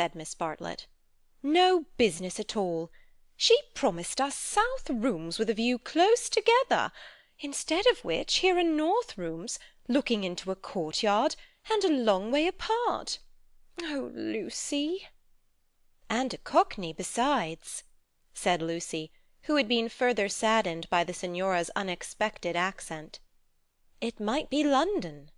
said Miss Bartlett. "No business at all. She promised us south rooms with a view close together, instead of which here are north rooms, looking into a courtyard, and a long way apart. Oh, Lucy!" "And a cockney besides," said Lucy, who had been further saddened by the Signora's unexpected accent. "It might be London."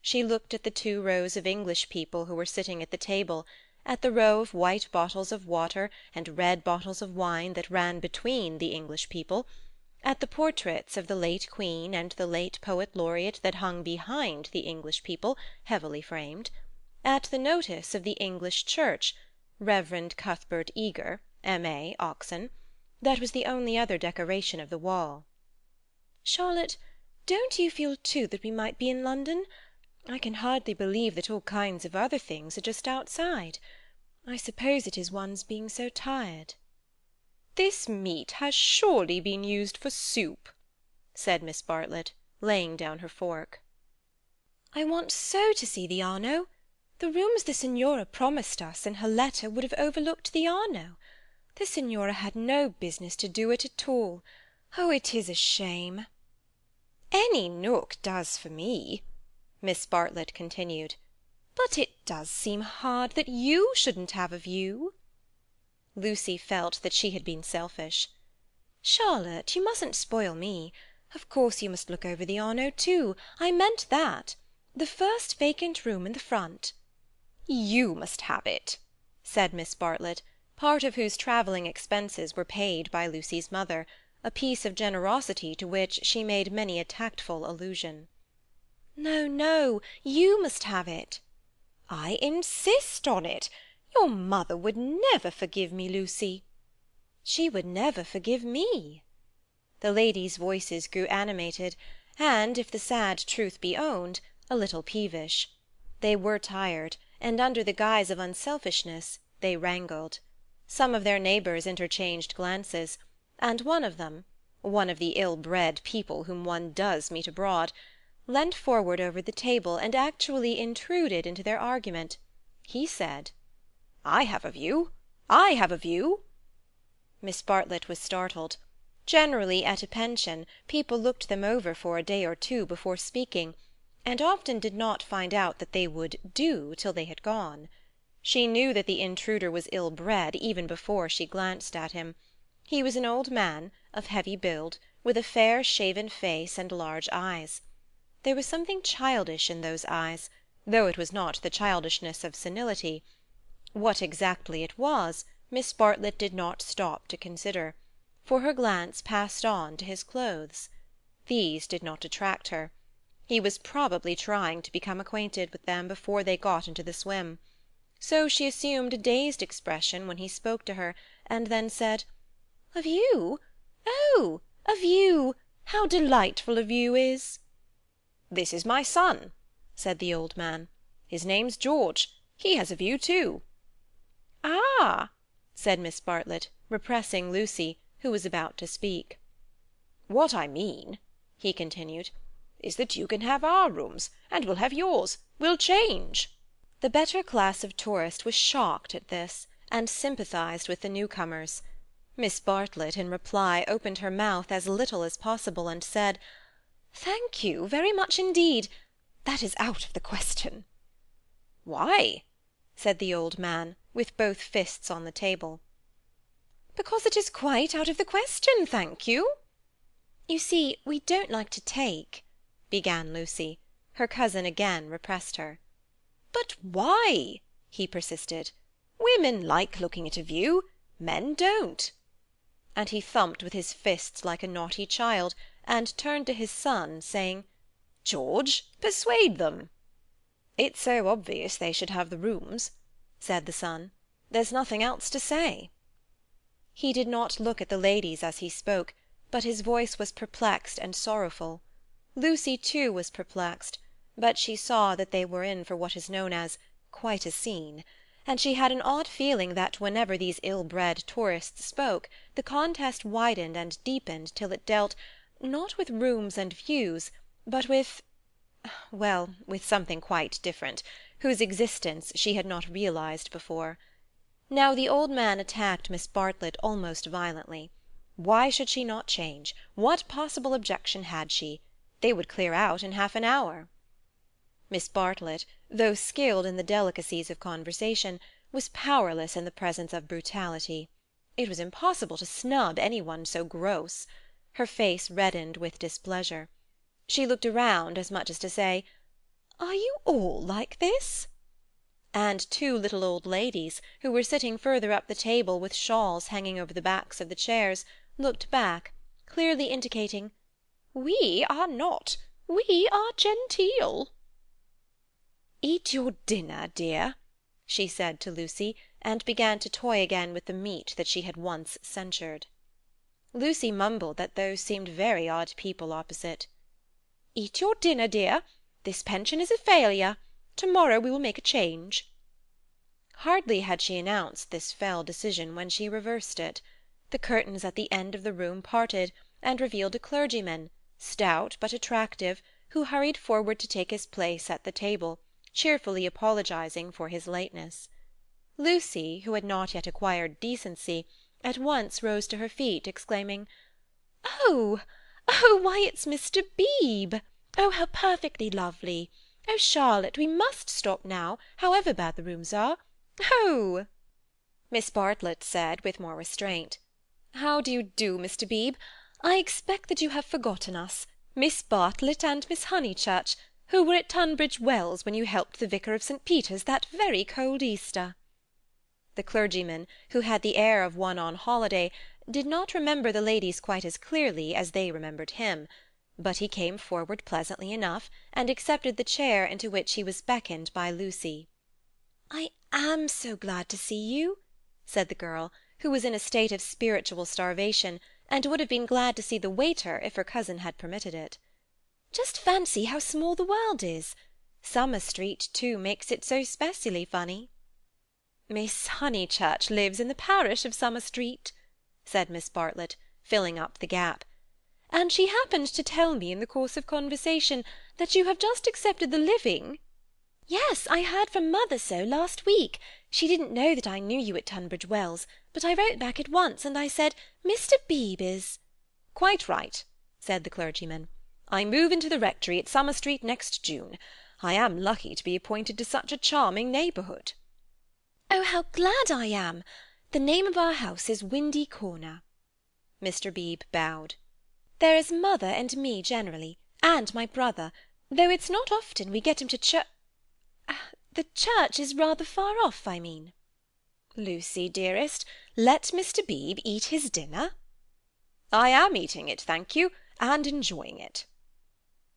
She looked at the 2 rows of English people who were sitting at the table, at the row of white bottles of water and red bottles of wine that ran between the English people, at the portraits of the late Queen and the late Poet Laureate that hung behind the English people, heavily framed, at the notice of the English Church, Reverend Cuthbert Eager, M.A., Oxon, that was the only other decoration of the wall. "Charlotte, don't you feel too that we might be in London? I can hardly believe that all kinds of other things are just outside. I suppose it is one's being so tired." "This meat has surely been used for soup," said Miss Bartlett, laying down her fork. "I want so to see the Arno. The rooms the Signora promised us in her letter would have overlooked the Arno. The Signora had no business to do it at all. Oh, it is a shame." "Any nook does for me," Miss Bartlett continued, "but it does seem hard that you shouldn't have a view." Lucy felt that she had been selfish. "Charlotte, you mustn't spoil me. Of course you must look over the Arno too. I meant that. The first vacant room in the front." "You must have it," said Miss Bartlett, part of whose travelling expenses were paid by Lucy's mother, a piece of generosity to which she made many a tactful allusion. "No, no, you must have it." "I insist on it. Your mother would never forgive me, Lucy." "She would never forgive me." The ladies' voices grew animated, and, if the sad truth be owned, a little peevish. They were tired, and under the guise of unselfishness they wrangled. Some of their neighbours interchanged glances, and one of them, one of the ill-bred people whom one does meet abroad, leant forward over the table and actually intruded into their argument. He said, "I have a view. I have a view." Miss Bartlett was startled. Generally, at a pension, people looked them over for a day or two before speaking, and often did not find out that they would do till they had gone. She knew that the intruder was ill-bred even before she glanced at him. He was an old man, of heavy build, with a fair shaven face and large eyes. There was something childish in those eyes, though it was not the childishness of senility. What exactly it was, Miss Bartlett did not stop to consider, for her glance passed on to his clothes. These did not attract her. He was probably trying to become acquainted with them before they got into the swim. So she assumed a dazed expression when he spoke to her, and then said, "A view? Oh, a view! How delightful a view is!" "This is my son," said the old man. "His name's George. He has a view too." "Ah!" said Miss Bartlett, repressing Lucy, who was about to speak. "What I mean," he continued, "is that you can have our rooms, and we'll have yours. We'll change." The better class of tourist was shocked at this, and sympathized with the newcomers. Miss Bartlett, in reply, opened her mouth as little as possible, and said, "Thank you, very much indeed. That is out of the question." "Why?" said the old man, with both fists on the table. "Because it is quite out of the question, thank you." "You see, we don't like to take—" began Lucy. Her cousin again repressed her. "But why?" he persisted. "Women like looking at a view. Men don't." And he thumped with his fists like a naughty child, and turned to his son, saying, "George, persuade them." "It's so obvious they should have the rooms," said the son. "There's nothing else to say." He did not look at the ladies as he spoke, but his voice was perplexed and sorrowful. Lucy, too, was perplexed, but she saw that they were in for what is known as quite a scene, and she had an odd feeling that whenever these ill-bred tourists spoke, the contest widened and deepened till it dealt, not with rooms and views, but with—well, with something quite different, whose existence she had not realized before. Now the old man attacked Miss Bartlett almost violently. Why should she not change? What possible objection had she? They would clear out in half an hour. Miss Bartlett, though skilled in the delicacies of conversation, was powerless in the presence of brutality. It was impossible to snub any one so gross. Her face reddened with displeasure. She looked around, as much as to say, "Are you all like this?" And two little old ladies, who were sitting further up the table with shawls hanging over the backs of the chairs, looked back, clearly indicating, "We are not. We are genteel." "Eat your dinner, dear," she said to Lucy, and began to toy again with the meat that she had once censured. Lucy mumbled that those seemed very odd people opposite. "Eat your dinner, dear. This pension is a failure. To-morrow we will make a change." Hardly had she announced this fell decision when she reversed it. The curtains at the end of the room parted, and revealed a clergyman, stout but attractive, who hurried forward to take his place at the table, cheerfully apologizing for his lateness. Lucy, who had not yet acquired decency, at once rose to her feet, exclaiming, "Oh! Oh! Why, it's Mr. Beebe! Oh, how perfectly lovely! Oh, Charlotte, we must stop now, however bad the rooms are. Oh!" Miss Bartlett said with more restraint, "How do you do, Mr. Beebe? I expect that you have forgotten us, Miss Bartlett and Miss Honeychurch, who were at Tunbridge Wells when you helped the vicar of St. Peter's that very cold Easter." The clergyman, who had the air of one on holiday, did not remember the ladies quite as clearly as they remembered him, but he came forward pleasantly enough, and accepted the chair into which he was beckoned by Lucy. "I am so glad to see you," said the girl, who was in a state of spiritual starvation, and would have been glad to see the waiter if her cousin had permitted it. "Just fancy how small the world is. Summer Street, too, makes it so specially funny." "Miss Honeychurch lives in the parish of Summer Street," said Miss Bartlett, filling up the gap, "and she happened to tell me in the course of conversation that you have just accepted the living—" "Yes, I heard from mother so last week. She didn't know that I knew you at Tunbridge Wells, but I wrote back at once, and I said, 'Mr. Beebe is—'" "Quite right," said the clergyman. "I move into the rectory at Summer Street next June. I am lucky to be appointed to such a charming neighbourhood." "Oh, how glad I am! The name of our house is Windy Corner." Mr. Beebe bowed. "There is mother and me generally, and my brother, though it's not often we get him to the church is rather far off, I mean." "Lucy, dearest, let Mr. Beebe eat his dinner." "I am eating it, thank you, and enjoying it."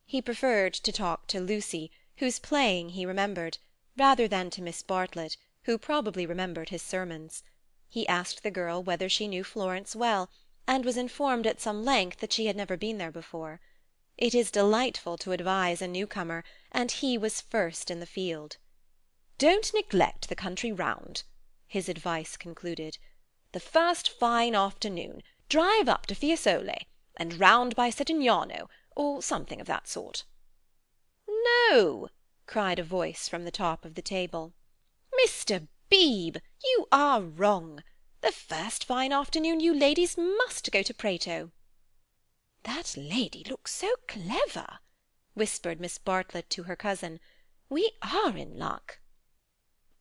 He preferred to talk to Lucy, whose playing he remembered, rather than to Miss Bartlett, who probably remembered his sermons. He asked the girl whether she knew Florence well, and was informed at some length that she had never been there before. It is delightful to advise a newcomer, and he was first in the field. "Don't neglect the country round," his advice concluded. "The first fine afternoon, drive up to Fiesole, and round by Settignano, or something of that sort." "No!" cried a voice from the top of the table. "Mr. Beebe, you are wrong. The first fine afternoon you ladies must go to Prato." "That lady looks so clever," whispered Miss Bartlett to her cousin. "We are in luck."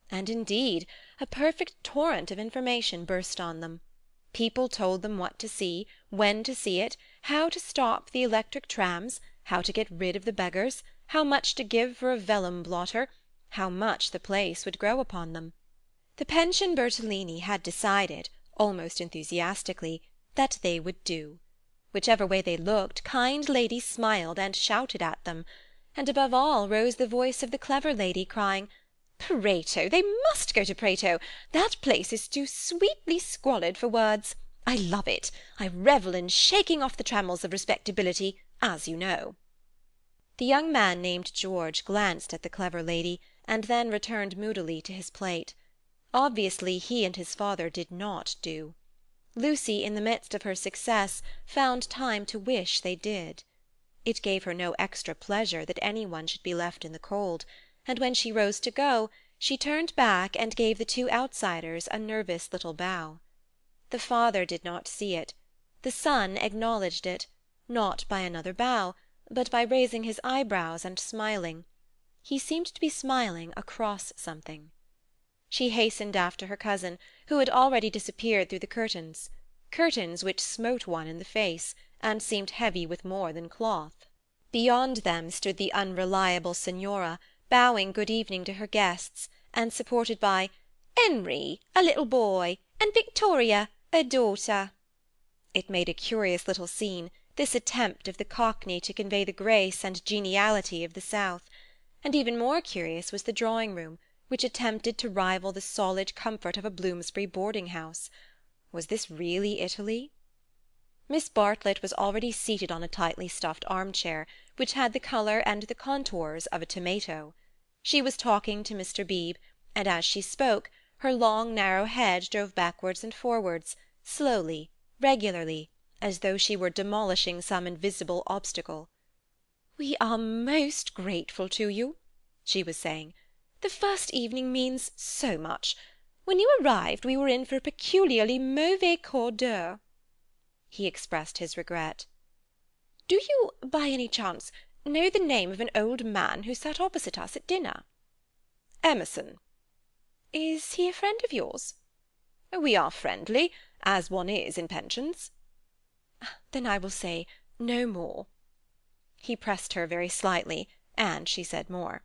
And indeed, a perfect torrent of information burst on them. People told them what to see, when to see it, how to stop the electric trams, how to get rid of the beggars, how much to give for a vellum blotter, how much the place would grow upon them. The Pension Bertolini had decided, almost enthusiastically, that they would do. Whichever way they looked, kind ladies smiled and shouted at them, and above all rose the voice of the clever lady, crying, "Prato! They must go to Prato! That place is too sweetly squalid for words. I love it. I revel in shaking off the trammels of respectability, as you know." The young man named George glanced at the clever lady, and then returned moodily to his plate. Obviously he and his father did not do. Lucy, in the midst of her success, found time to wish they did. It gave her no extra pleasure that any one should be left in the cold, and when she rose to go, she turned back and gave the two outsiders a nervous little bow. The father did not see it. The son acknowledged it, not by another bow, but by raising his eyebrows and smiling. He seemed to be smiling across something. She hastened after her cousin, who had already disappeared through the curtains which smote one in the face, and seemed heavy with more than cloth. Beyond them stood the unreliable Signora, bowing good evening to her guests, and supported by "Henry, a little boy, and Victoria, a daughter." It made a curious little scene, this attempt of the Cockney to convey the grace and geniality of the South, and even more curious was the drawing-room, which attempted to rival the solid comfort of a Bloomsbury boarding-house. Was this really Italy? Miss Bartlett was already seated on a tightly stuffed armchair, which had the colour and the contours of a tomato. She was talking to Mr. Beebe, and as she spoke, her long narrow head drove backwards and forwards, slowly, regularly, as though she were demolishing some invisible obstacle. "We are most grateful to you," she was saying. "The first evening means so much. When you arrived we were in for a peculiarly mauvais quart d'heure." He expressed his regret. "Do you, by any chance, know the name of an old man who sat opposite us at dinner?" "Emerson." "Is he a friend of yours?" "We are friendly, as one is in pensions." "Then I will say no more." He pressed her very slightly, and she said more.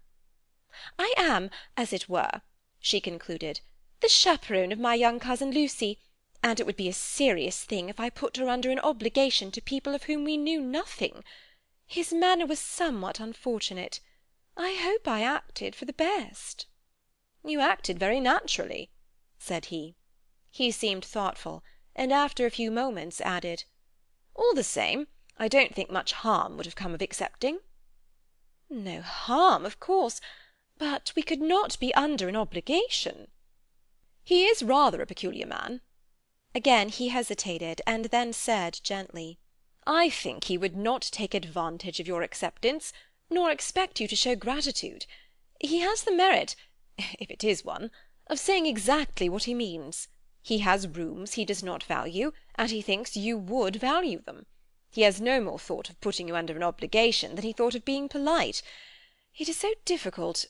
"I am, as it were," she concluded, "the chaperone of my young cousin Lucy, and it would be a serious thing if I put her under an obligation to people of whom we knew nothing. His manner was somewhat unfortunate. I hope I acted for the best." "You acted very naturally," said he. He seemed thoughtful, and after a few moments added, "All the same, I don't think much harm would have come of accepting." "No harm, of course, but we could not be under an obligation." "He is rather a peculiar man." Again he hesitated, and then said gently, "I think he would not take advantage of your acceptance, nor expect you to show gratitude. He has the merit, if it is one, of saying exactly what he means. He has rooms he does not value, and he thinks you would value them. He has no more thought of putting you under an obligation than he thought of being polite. It is so difficult,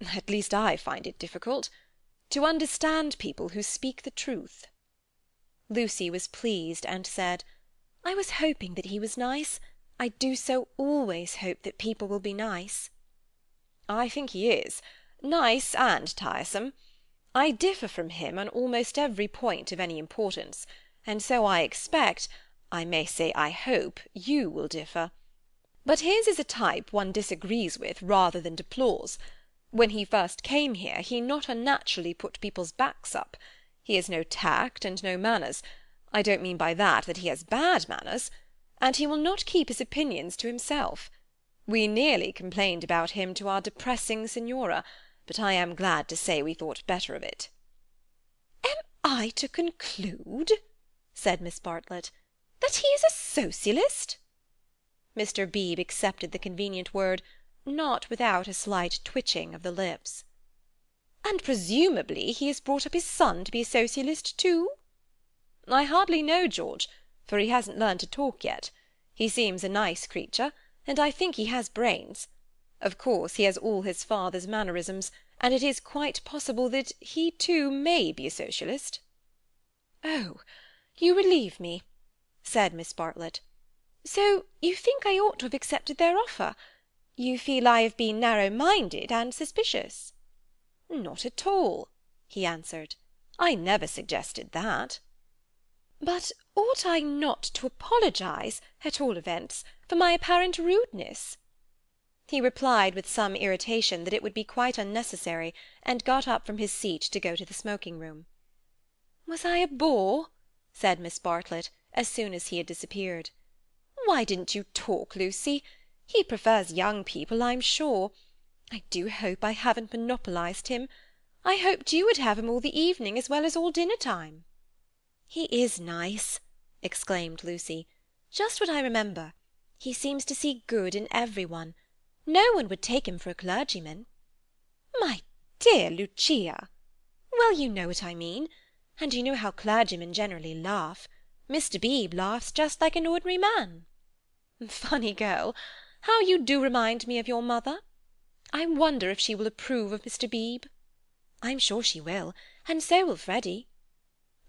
at least I find it difficult, to understand people who speak the truth." Lucy was pleased, and said, "I was hoping that he was nice. I do so always hope that people will be nice." "I think he is, nice and tiresome. I differ from him on almost every point of any importance, and so I expect, I may say I hope, you will differ. But his is a type one disagrees with rather than deplores. When he first came here, he not unnaturally put people's backs up. He has no tact and no manners. I don't mean by that he has bad manners. And he will not keep his opinions to himself. We nearly complained about him to our depressing Signora, but I am glad to say we thought better of it." "Am I to conclude," said Miss Bartlett, "that he is a Socialist?" Mr. Beebe accepted the convenient word, not without a slight twitching of the lips. "And presumably he has brought up his son to be a Socialist too?" "I hardly know George, for he hasn't learned to talk yet. He seems a nice creature, and I think he has brains. Of course he has all his father's mannerisms, and it is quite possible that he too may be a Socialist." "Oh, you relieve me," said Miss Bartlett. "So you think I ought to have accepted their offer? You feel I have been narrow-minded and suspicious?" "Not at all," he answered. "I never suggested that." "But ought I not to apologize, at all events, for my apparent rudeness?" He replied with some irritation that it would be quite unnecessary, and got up from his seat to go to the smoking-room. "Was I a bore?" said Miss Bartlett, as soon as he had disappeared. "Why didn't you talk, Lucy? He prefers young people, I'm sure. I do hope I haven't monopolized him. I hoped you would have him all the evening as well as all dinner-time." "He is nice," exclaimed Lucy. "Just what I remember. He seems to see good in every one. No one would take him for a clergyman." My dear Lucia! Well, you know what I mean. And you know how clergymen generally laugh. Mr. Beebe laughs just like an ordinary man. Funny girl! How you do remind me of your mother! I wonder if she will approve of Mr. Beebe. I'm sure she will, and so will Freddy.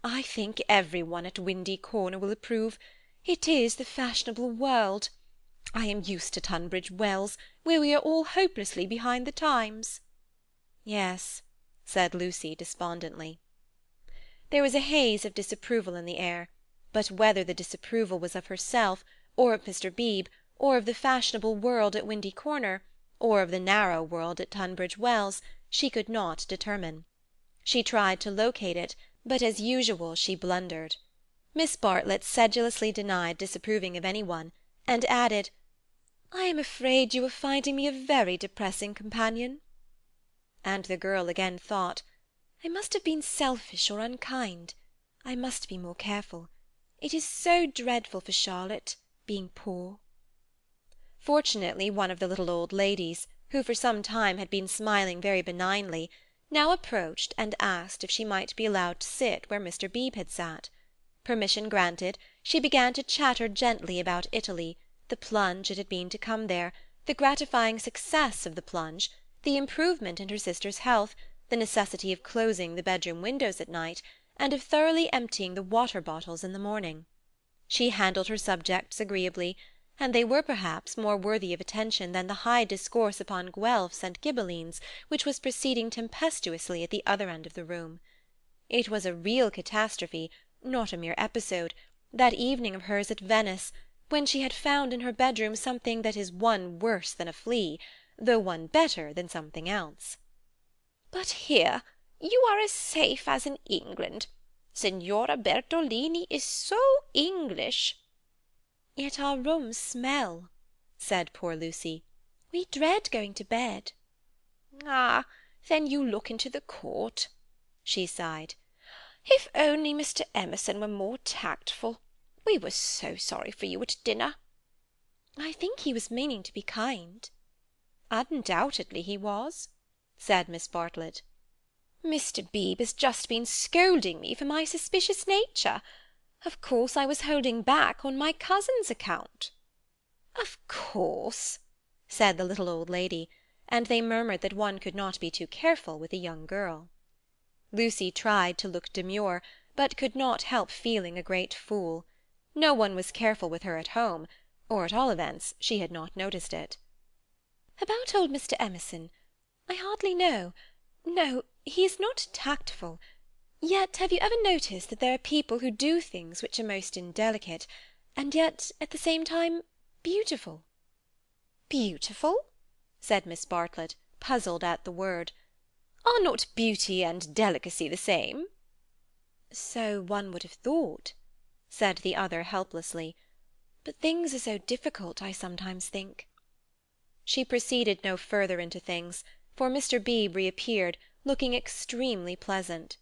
I think every one at Windy Corner will approve. It is the fashionable world. I am used to Tunbridge Wells, where we are all hopelessly behind the times. Yes, said Lucy despondently. There was a haze of disapproval in the air, but whether the disapproval was of herself, or of Mr. Beebe, or of the fashionable world at Windy Corner, or of the narrow world at Tunbridge Wells, she could not determine. She tried to locate it, but as usual she blundered. Miss Bartlett sedulously denied disapproving of any one, and added, "I am afraid you are finding me a very depressing companion." And the girl again thought, "I must have been selfish or unkind. I must be more careful. It is so dreadful for Charlotte, being poor." Fortunately one of the little old ladies, who for some time had been smiling very benignly, now approached and asked if she might be allowed to sit where Mr. Beebe had sat. Permission granted, she began to chatter gently about Italy, the plunge it had been to come there, the gratifying success of the plunge, the improvement in her sister's health, the necessity of closing the bedroom windows at night, and of thoroughly emptying the water-bottles in the morning. She handled her subjects agreeably, and they were perhaps more worthy of attention than the high discourse upon Guelphs and Ghibellines which was proceeding tempestuously at the other end of the room. It was a real catastrophe, not a mere episode, that evening of hers at Venice, when she had found in her bedroom something that is one worse than a flea, though one better than something else. "But here you are as safe as in England. Signora Bertolini is so English." "Yet our rooms smell," said poor Lucy. "We dread going to bed." "Ah, then you look into the court," she sighed. "If only Mr. Emerson were more tactful. We were so sorry for you at dinner." "I think he was meaning to be kind." "Undoubtedly he was," said Miss Bartlett. "Mr. Beebe has just been scolding me for my suspicious nature. Of course I was holding back on my cousin's account." "Of course," said the little old lady, and they murmured that one could not be too careful with a young girl. Lucy tried to look demure, but could not help feeling a great fool. No one was careful with her at home, or at all events she had not noticed it. "About old Mr. Emerson, I hardly know. No, he is not tactful. Yet have you ever noticed that there are people who do things which are most indelicate, and yet, at the same time, beautiful?" "Beautiful?" said Miss Bartlett, puzzled at the word. "Are not beauty and delicacy the same?" "So one would have thought," said the other helplessly. "But things are so difficult, I sometimes think." She proceeded no further into things, for Mr. Beebe reappeared, looking extremely pleasant.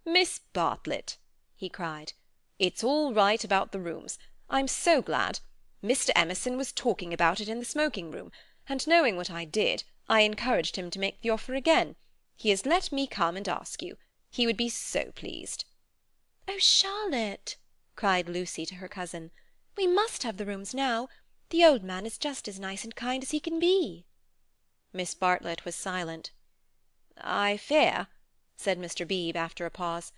"Miss Bartlett," he cried, "it's all right about the rooms. I'm so glad. Mr. Emerson was talking about it in the smoking-room, and knowing what I did, I encouraged him to make the offer again. He has let me come and ask you. He would be so pleased." "Oh, Charlotte!" cried Lucy to her cousin, "we must have the rooms now. The old man is just as nice and kind as he can be." Miss Bartlett was silent. "I fear," said Mr. Beebe after a pause,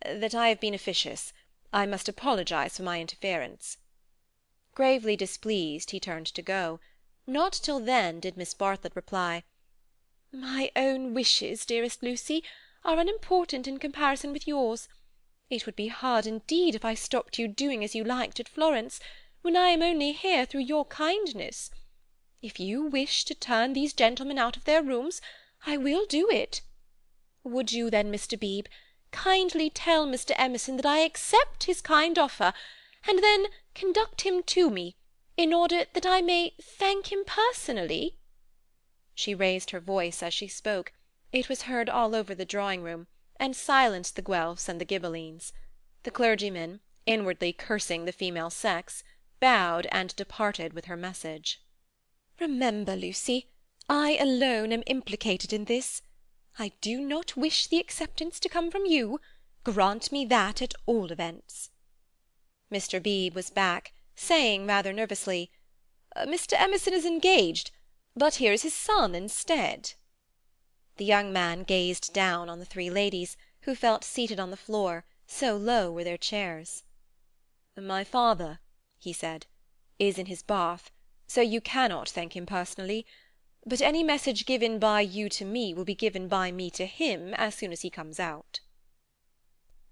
"that I have been officious. I must apologize for my interference." Gravely displeased, he turned to go. Not till then did Miss Bartlett reply, "My own wishes, dearest Lucy, are unimportant in comparison with yours. It would be hard indeed if I stopped you doing as you liked at Florence, when I am only here through your kindness. If you wish to turn these gentlemen out of their rooms, I will do it. Would you then, Mr. Beebe, kindly tell Mr. Emerson that I accept his kind offer, and then conduct him to me, in order that I may thank him personally?" She raised her voice as she spoke. It was heard all over the drawing-room, and silenced the Guelphs and the Ghibellines. The clergyman, inwardly cursing the female sex, bowed and departed with her message. "Remember, Lucy, I alone am implicated in this. I do not wish the acceptance to come from you. Grant me that at all events." Mr. Beebe was back, saying rather nervously, "Mr. Emerson is engaged, but here is his son instead." The young man gazed down on the three ladies, who felt seated on the floor, so low were their chairs. "My father," he said, "is in his bath, so you cannot thank him personally, but any message given by you to me will be given by me to him as soon as he comes out."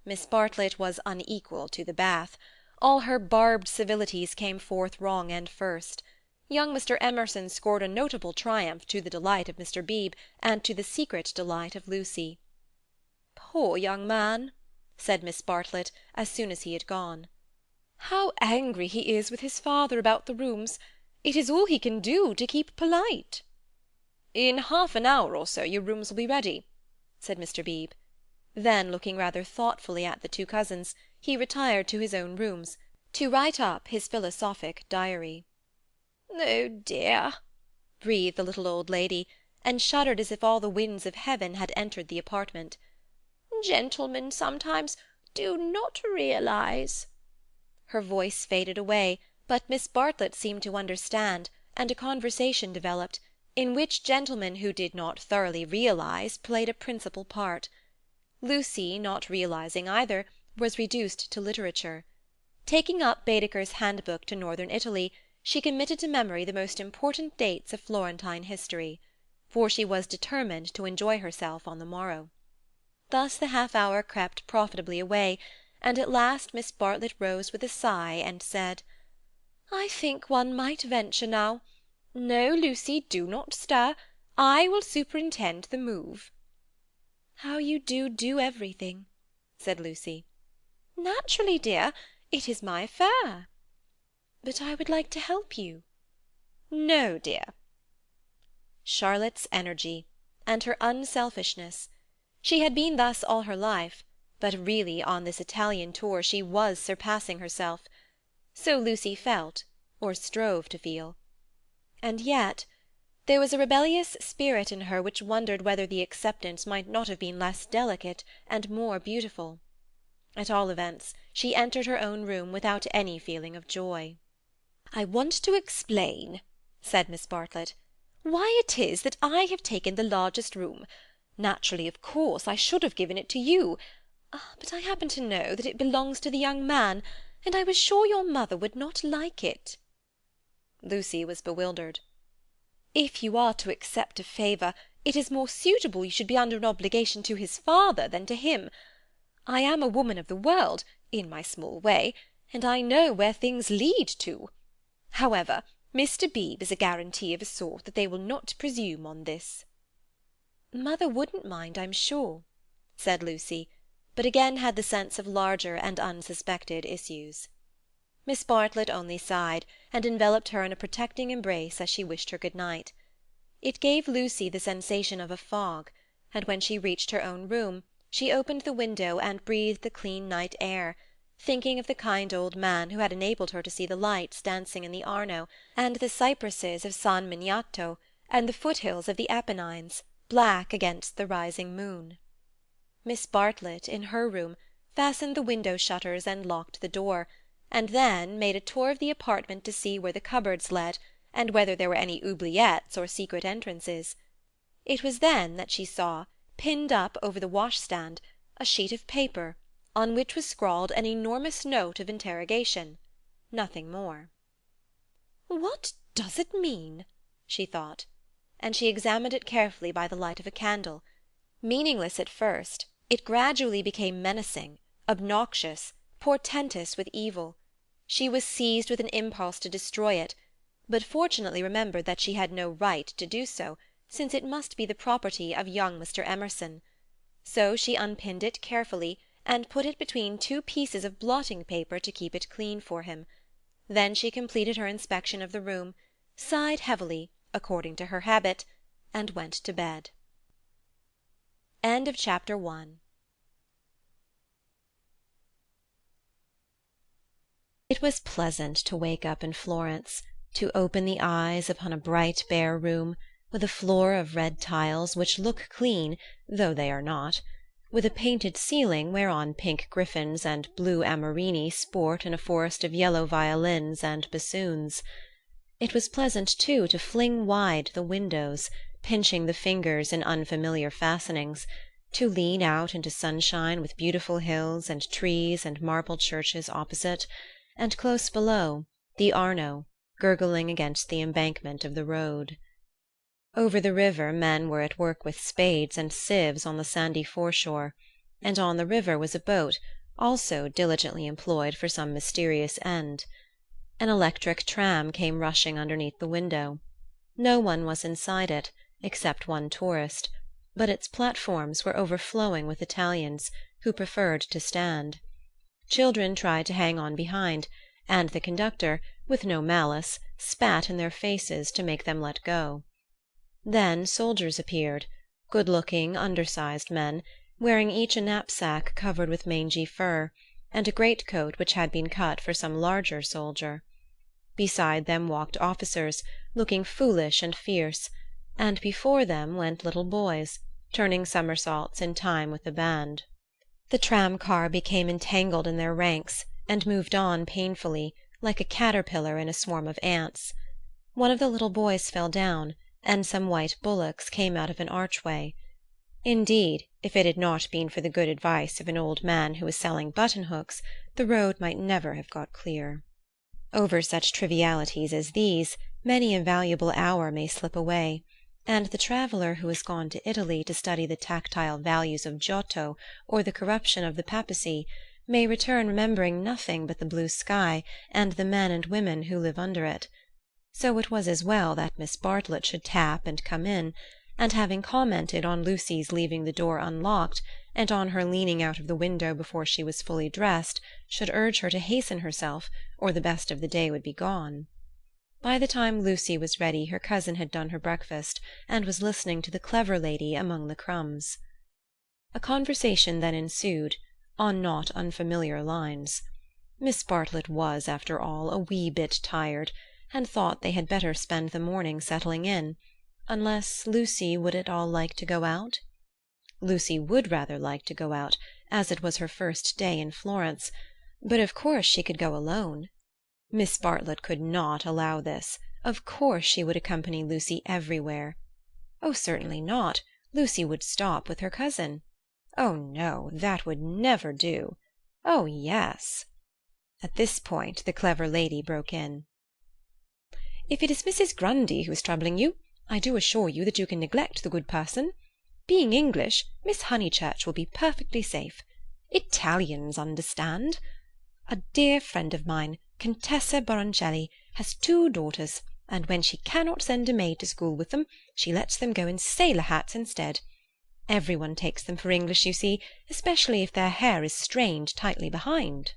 Miss Bartlett was unequal to the bath. All her barbed civilities came forth wrong end first. Young Mr. Emerson scored a notable triumph to the delight of Mr. Beebe and to the secret delight of Lucy. "Poor young man," said Miss Bartlett, as soon as he had gone. "How angry he is with his father about the rooms! It is all he can do to keep polite." "In half an hour or so your rooms will be ready," said Mr. Beebe. Then, looking rather thoughtfully at the two cousins, he retired to his own rooms, to write up his philosophic diary. "Oh dear!" breathed the little old lady, and shuddered as if all the winds of heaven had entered the apartment. "Gentlemen sometimes do not realize—" Her voice faded away, but Miss Bartlett seemed to understand, and a conversation developed, in which gentlemen who did not thoroughly realize played a principal part. Lucy, not realizing either, was reduced to literature. Taking up Baedeker's Handbook to Northern Italy, she committed to memory the most important dates of Florentine history, for she was determined to enjoy herself on the morrow. Thus the half-hour crept profitably away, and at last Miss Bartlett rose with a sigh and said, "I think one might venture now. No, Lucy, do not stir. I will superintend the move." "How you do everything," said Lucy. "Naturally, dear. It is my affair." "But I would like to help you." "No, dear." Charlotte's energy, and her unselfishness. She had been thus all her life, but really on this Italian tour she was surpassing herself. So Lucy felt, or strove to feel. And yet there was a rebellious spirit in her which wondered whether the acceptance might not have been less delicate and more beautiful. At all events, she entered her own room without any feeling of joy. "I want to explain," said Miss Bartlett, "why it is that I have taken the largest room. Naturally, of course, I should have given it to you, but I happen to know that it belongs to the young man, and I was sure your mother would not like it." Lucy was bewildered. "If you are to accept a favour, it is more suitable you should be under an obligation to his father than to him. I am a woman of the world, in my small way, and I know where things lead to. However, Mr. Beebe is a guarantee of a sort that they will not presume on this." "Mother wouldn't mind, I'm sure," said Lucy, but again had the sense of larger and unsuspected issues. Miss Bartlett only sighed, and enveloped her in a protecting embrace as she wished her good night. It gave Lucy the sensation of a fog, and when she reached her own room, she opened the window and breathed the clean night air, thinking of the kind old man who had enabled her to see the lights dancing in the Arno, and the cypresses of San Miniato, and the foothills of the Apennines, black against the rising moon. Miss Bartlett, in her room, fastened the window-shutters and locked the door, and then made a tour of the apartment to see where the cupboards led, and whether there were any oubliettes or secret entrances. It was then that she saw, pinned up over the washstand, a sheet of paper, on which was scrawled an enormous note of interrogation, nothing more. "What does it mean?" she thought, and she examined it carefully by the light of a candle. Meaningless at first, it gradually became menacing, obnoxious, portentous with evil. She was seized with an impulse to destroy it, but fortunately remembered that she had no right to do so, since it must be the property of young Mr. Emerson. So she unpinned it carefully, and put it between two pieces of blotting-paper to keep it clean for him. Then she completed her inspection of the room, sighed heavily, according to her habit, and went to bed. End of Chapter 1. It was pleasant to wake up in Florence, to open the eyes upon a bright bare room, with a floor of red tiles which look clean, though they are not, with a painted ceiling whereon pink griffins and blue amorini sport in a forest of yellow violins and bassoons. It was pleasant, too, to fling wide the windows, pinching the fingers in unfamiliar fastenings, to lean out into sunshine with beautiful hills and trees and marble churches opposite, and close below, the Arno, gurgling against the embankment of the road. Over the river men were at work with spades and sieves on the sandy foreshore, and on the river was a boat, also diligently employed for some mysterious end. An electric tram came rushing underneath the window. No one was inside it, except one tourist, but its platforms were overflowing with Italians, who preferred to stand. Children tried to hang on behind, and the conductor, with no malice, spat in their faces to make them let go. Then soldiers appeared, good-looking, undersized men, wearing each a knapsack covered with mangy fur, and a greatcoat which had been cut for some larger soldier. Beside them walked officers, looking foolish and fierce, and before them went little boys, turning somersaults in time with the band. The tram-car became entangled in their ranks, and moved on painfully, like a caterpillar in a swarm of ants. One of the little boys fell down, and some white bullocks came out of an archway. Indeed, if it had not been for the good advice of an old man who was selling button-hooks, the road might never have got clear. Over such trivialities as these many a valuable hour may slip away, and the traveller who has gone to Italy to study the tactile values of Giotto or the corruption of the papacy may return remembering nothing but the blue sky and the men and women who live under it. So it was as well that Miss Bartlett should tap and come in, and having commented on Lucy's leaving the door unlocked, and on her leaning out of the window before she was fully dressed, should urge her to hasten herself, or the best of the day would be gone. By the time Lucy was ready her cousin had done her breakfast, and was listening to the clever lady among the crumbs. A conversation then ensued, on not unfamiliar lines. Miss Bartlett was, after all, a wee bit tired, and thought they had better spend the morning settling in, unless Lucy would at all like to go out? Lucy would rather like to go out, as it was her first day in Florence, but of course she could go alone. Miss Bartlett could not allow this. Of course she would accompany Lucy everywhere. Oh, certainly not. Lucy would stop with her cousin. Oh, no, that would never do. Oh, yes. At this point the clever lady broke in. "If it is Mrs. Grundy who is troubling you, I do assure you that you can neglect the good person. Being English, Miss Honeychurch will be perfectly safe. Italians understand. A dear friend of mine, Contessa Baroncelli, has 2 daughters, and when she cannot send a maid to school with them, she lets them go in sailor hats instead. Everyone takes them for English, you see, especially if their hair is strained tightly behind."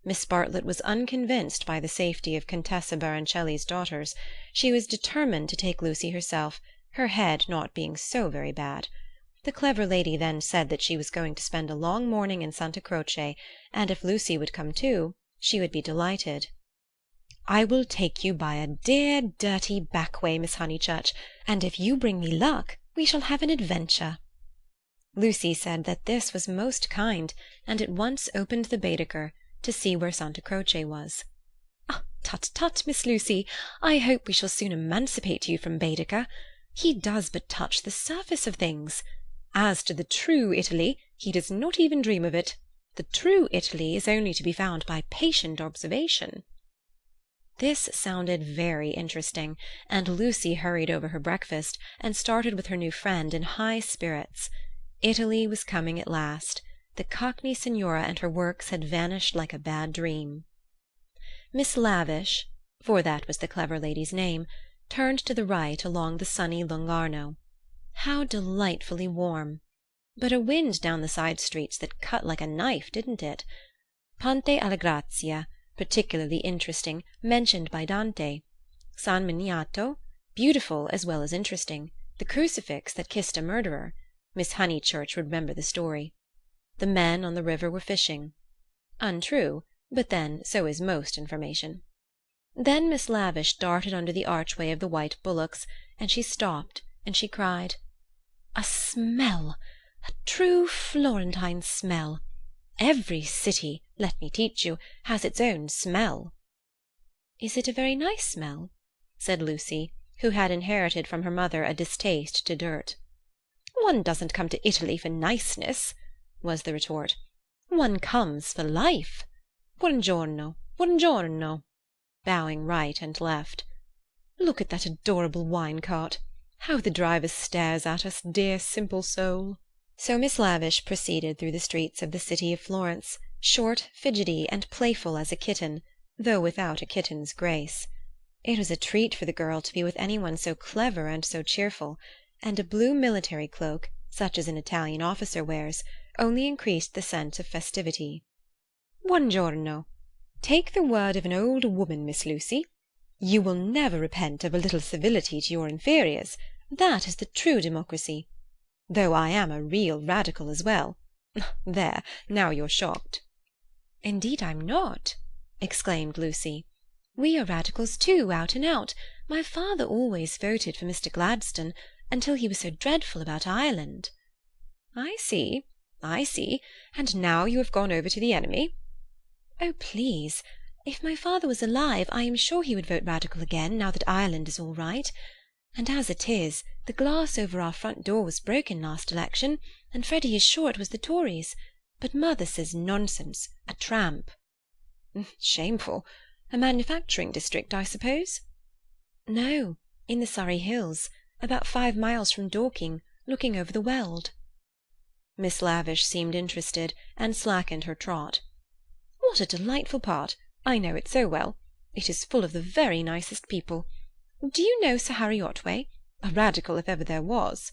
Miss Bartlett was unconvinced by the safety of Contessa Baroncelli's daughters. She was determined to take Lucy herself, her head not being so very bad. The clever lady then said that she was going to spend a long morning in Santa Croce, and if Lucy would come too, she would be delighted. "I will take you by a dear dirty back way, Miss Honeychurch, and if you bring me luck we shall have an adventure." Lucy said that this was most kind, and at once opened the Baedeker to see where Santa Croce was. "Ah, tut, tut, Miss Lucy, I hope we shall soon emancipate you from Baedeker. He does but touch the surface of things. As to the true Italy, he does not even dream of it. The true Italy is only to be found by patient observation." This sounded very interesting, and Lucy hurried over her breakfast and started with her new friend in high spirits. Italy was coming at last. The Cockney signora and her works had vanished like a bad dream. Miss Lavish, for that was the clever lady's name, turned to the right along the sunny Lungarno. How delightfully warm! But a wind down the side streets that cut like a knife, didn't it? Ponte alla Grazia, particularly interesting, mentioned by Dante. San Miniato, beautiful as well as interesting. The crucifix that kissed a murderer. Miss Honeychurch would remember the story. The men on the river were fishing. Untrue, but then so is most information. Then Miss Lavish darted under the archway of the white bullocks, and she stopped, and she cried, "A smell! A true Florentine smell! Every city, let me teach you, has its own smell." "Is it a very nice smell?" said Lucy, who had inherited from her mother a distaste to dirt. "One doesn't come to Italy for niceness," was the retort. "One comes for life. Buongiorno, buongiorno," bowing right and left. "Look at that adorable wine-cart. How the driver stares at us, dear simple soul!" So Miss Lavish proceeded through the streets of the city of Florence, short, fidgety, and playful as a kitten, though without a kitten's grace. It was a treat for the girl to be with anyone so clever and so cheerful, and a blue military cloak, such as an Italian officer wears, only increased the sense of festivity. "Buongiorno. Take the word of an old woman, Miss Lucy. You will never repent of a little civility to your inferiors. That is the true democracy. Though I am a real radical as well. There, now you're shocked." "Indeed I'm not," exclaimed Lucy. "We are radicals too, out and out. My father always voted for Mr. Gladstone, until he was so dreadful about Ireland." "I see, I see. And now you have gone over to the enemy?" "Oh, please! If my father was alive, I am sure he would vote radical again, now that Ireland is all right. And as it is, the glass over our front door was broken last election, and Freddy is sure it was the Tories. But mother says nonsense, a tramp." "Shameful. A manufacturing district, I suppose?" "No, in the Surrey Hills, about 5 miles from Dorking, looking over the Weald." Miss Lavish seemed interested, and slackened her trot. "What a delightful part! I know it so well. It is full of the very nicest people. Do you know Sir Harry Otway? A radical if ever there was."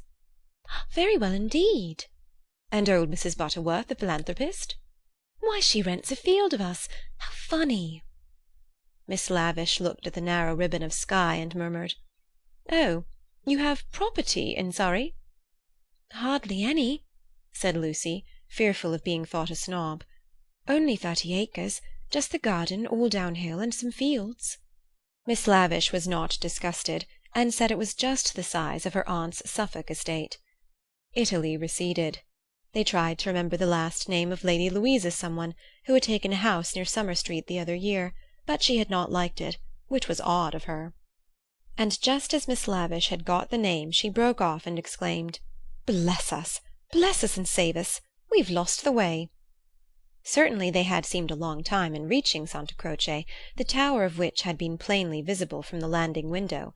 "Very well indeed." "And old Mrs. Butterworth, the philanthropist?" "Why, she rents a field of us. How funny!" Miss Lavish looked at the narrow ribbon of sky and murmured, "Oh, you have property in Surrey?" "Hardly any," said Lucy, fearful of being thought a snob. "Only 30 acres, just the garden, all downhill, and some fields." Miss Lavish was not disgusted, and said it was just the size of her aunt's Suffolk estate. Italy receded. They tried to remember the last name of Lady Louisa someone, who had taken a house near Summer Street the other year, but she had not liked it, which was odd of her. And just as Miss Lavish had got the name she broke off and exclaimed, "Bless us! Bless us and save us! We've lost the way." Certainly they had seemed a long time in reaching Santa Croce, the tower of which had been plainly visible from the landing window,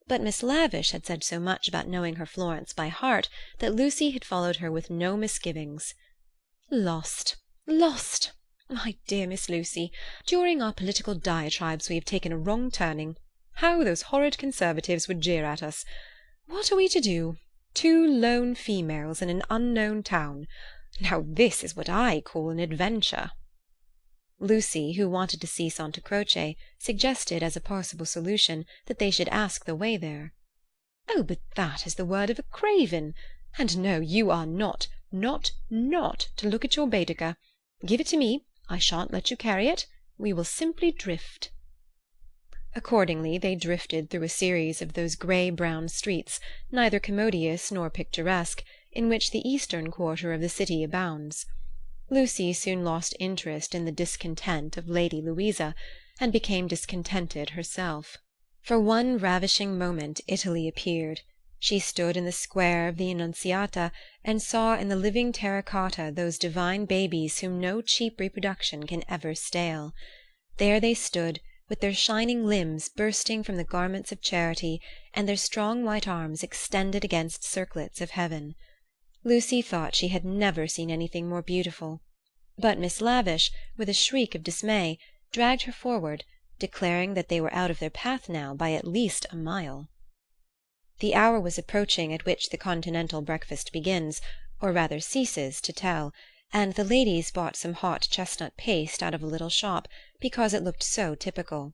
but Miss Lavish had said so much about knowing her Florence by heart that Lucy had followed her with no misgivings. "Lost! Lost! My dear Miss Lucy, during our political diatribes we have taken a wrong turning. How those horrid Conservatives would jeer at us! What are we to do? 2 lone females in an unknown town. Now this is what I call an adventure." Lucy, who wanted to see Santa Croce, suggested as a possible solution that they should ask the way there. "Oh, but that is the word of a craven. And no, you are not to look at your Baedeker. Give it to me. I shan't let you carry it. We will simply drift." Accordingly they drifted through a series of those grey-brown streets, neither commodious nor picturesque, in which the eastern quarter of the city abounds. Lucy soon lost interest in the discontent of Lady Louisa, and became discontented herself. For one ravishing moment Italy appeared. She stood in the square of the Annunziata, and saw in the living terra cotta those divine babies whom no cheap reproduction can ever stale. There they stood, with their shining limbs bursting from the garments of charity, and their strong white arms extended against circlets of heaven. Lucy thought she had never seen anything more beautiful. But Miss Lavish, with a shriek of dismay, dragged her forward, declaring that they were out of their path now by at least a mile. The hour was approaching at which the continental breakfast begins, or rather ceases to tell, and the ladies bought some hot chestnut paste out of a little shop, because it looked so typical.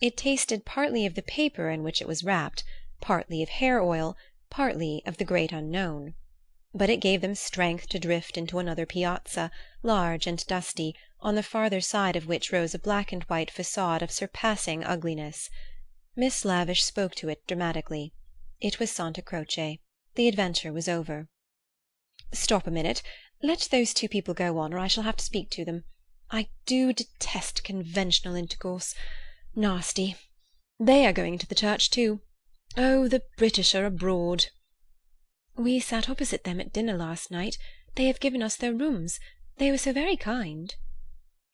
It tasted partly of the paper in which it was wrapped, partly of hair oil, partly of the great unknown. But it gave them strength to drift into another piazza, large and dusty, on the farther side of which rose a black and white façade of surpassing ugliness. Miss Lavish spoke to it dramatically. It was Santa Croce. The adventure was over. "Stop a minute. Let those two people go on, or I shall have to speak to them. I do detest conventional intercourse. Nasty. They are going into the church too. Oh, the British are abroad." "We sat opposite them at dinner last night. They have given us their rooms. They were so very kind."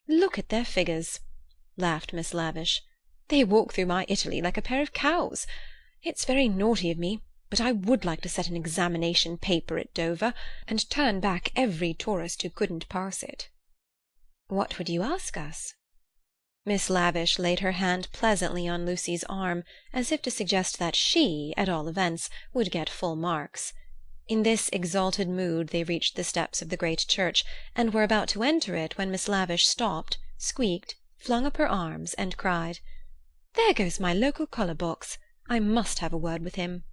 "Look at their figures," laughed Miss Lavish. "They walk through my Italy like a pair of cows. It's very naughty of me, but I would like to set an examination paper at Dover, and turn back every tourist who couldn't pass it." "What would you ask us?" Miss Lavish laid her hand pleasantly on Lucy's arm, as if to suggest that she, at all events, would get full marks. In this exalted mood they reached the steps of the great church, and were about to enter it when Miss Lavish stopped, squeaked, flung up her arms, and cried, "There goes my local colour-box! I must have a word with him."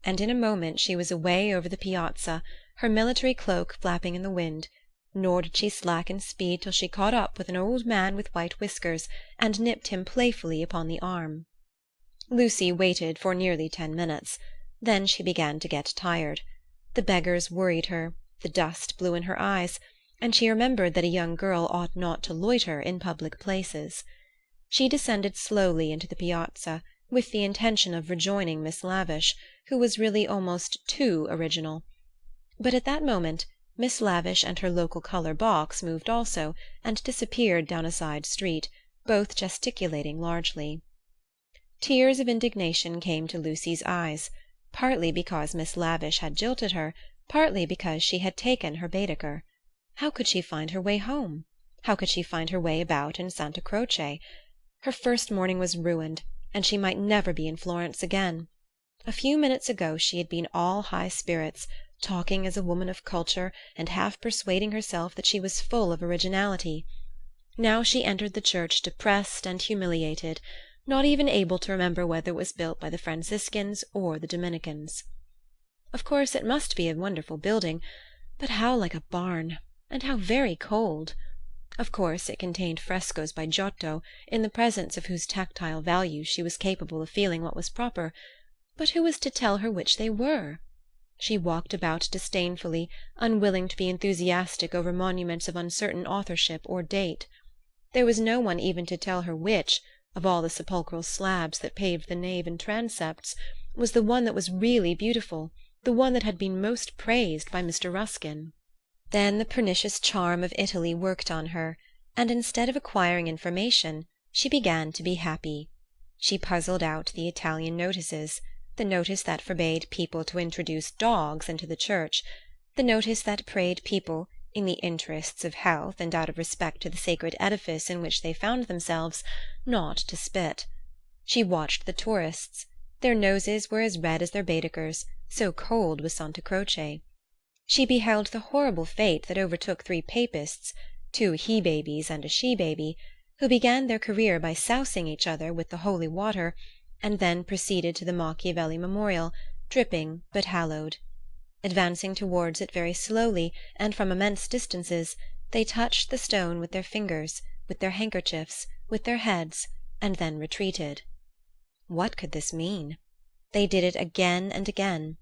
And in a moment she was away over the piazza, her military cloak flapping in the wind, nor did she slacken speed till she caught up with an old man with white whiskers, and nipped him playfully upon the arm. Lucy waited for nearly 10 minutes. Then she began to get tired. The beggars worried her, the dust blew in her eyes, and she remembered that a young girl ought not to loiter in public places. She descended slowly into the piazza, with the intention of rejoining Miss Lavish, who was really almost too original. But at that moment Miss Lavish and her local colour box moved also, and disappeared down a side street, both gesticulating largely. Tears of indignation came to Lucy's eyes, partly because Miss Lavish had jilted her, partly because she had taken her Baedeker. How could she find her way home? How could she find her way about in Santa Croce? Her first morning was ruined, and she might never be in Florence again. A few minutes ago she had been all high spirits, talking as a woman of culture, and half persuading herself that she was full of originality. Now she entered the church depressed and humiliated, not even able to remember whether it was built by the Franciscans or the Dominicans. Of course it must be a wonderful building, but how like a barn, and how very cold! Of course it contained frescoes by Giotto, in the presence of whose tactile values she was capable of feeling what was proper, but who was to tell her which they were? She walked about disdainfully, unwilling to be enthusiastic over monuments of uncertain authorship or date. There was no one even to tell her which, of all the sepulchral slabs that paved the nave and transepts, was the one that was really beautiful, the one that had been most praised by Mr. Ruskin. Then the pernicious charm of Italy worked on her, and instead of acquiring information, she began to be happy. She puzzled out the Italian notices, the notice that forbade people to introduce dogs into the church, the notice that prayed people, in the interests of health and out of respect to the sacred edifice in which they found themselves, not to spit. She watched the tourists. Their noses were as red as their Baedekers, so cold was Santa Croce. She beheld the horrible fate that overtook 3 papists, 2 he-babies and a she-baby, who began their career by sousing each other with the holy water, and then proceeded to the Machiavelli memorial, dripping but hallowed. Advancing towards it very slowly, and from immense distances, they touched the stone with their fingers, with their handkerchiefs, with their heads, and then retreated. What could this mean? They did it again and again.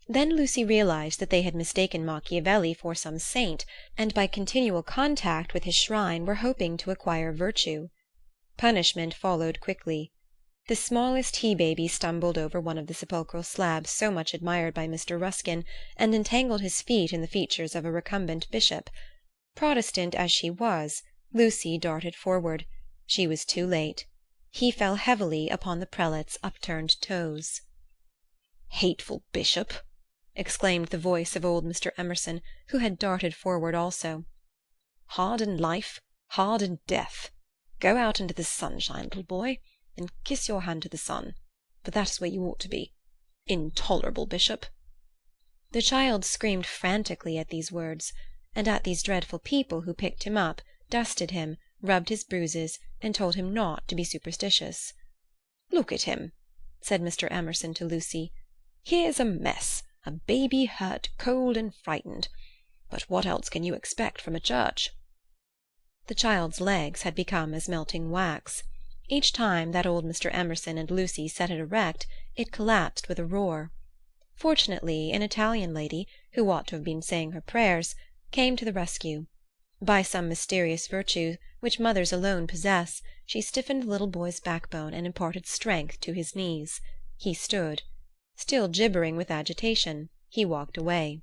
Then Lucy realized that they had mistaken Machiavelli for some saint, and by continual contact with his shrine were hoping to acquire virtue. Punishment followed quickly. The smallest he-baby stumbled over one of the sepulchral slabs so much admired by Mr. Ruskin, and entangled his feet in the features of a recumbent bishop. Protestant as she was, Lucy darted forward. She was too late. He fell heavily upon the prelate's upturned toes. "Hateful bishop!" exclaimed the voice of old Mr. Emerson, who had darted forward also. "Hard in life, hard in death. Go out into the sunshine, little boy, and kiss your hand to the sun, for that is where you ought to be. Intolerable bishop!" The child screamed frantically at these words, and at these dreadful people who picked him up, dusted him, rubbed his bruises, and told him not to be superstitious. "Look at him," said Mr. Emerson to Lucy. "Here's a mess, a baby hurt, cold, and frightened. But what else can you expect from a church?" The child's legs had become as melting wax. Each time that old Mr. Emerson and Lucy set it erect, it collapsed with a roar. Fortunately, an Italian lady, who ought to have been saying her prayers, came to the rescue. By some mysterious virtue which mothers alone possess, she stiffened the little boy's backbone and imparted strength to his knees. He stood. Still gibbering with agitation, he walked away.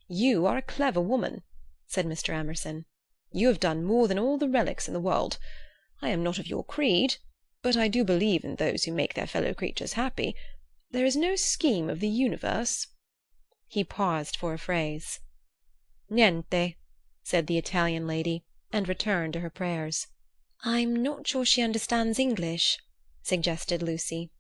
"You are a clever woman," said Mr. Emerson. "You have done more than all the relics in the world. I am not of your creed, but I do believe in those who make their fellow creatures happy. There is no scheme of the universe—" He paused for a phrase. "Niente," said the Italian lady, and returned to her prayers. "I'm not sure she understands English," suggested Lucy.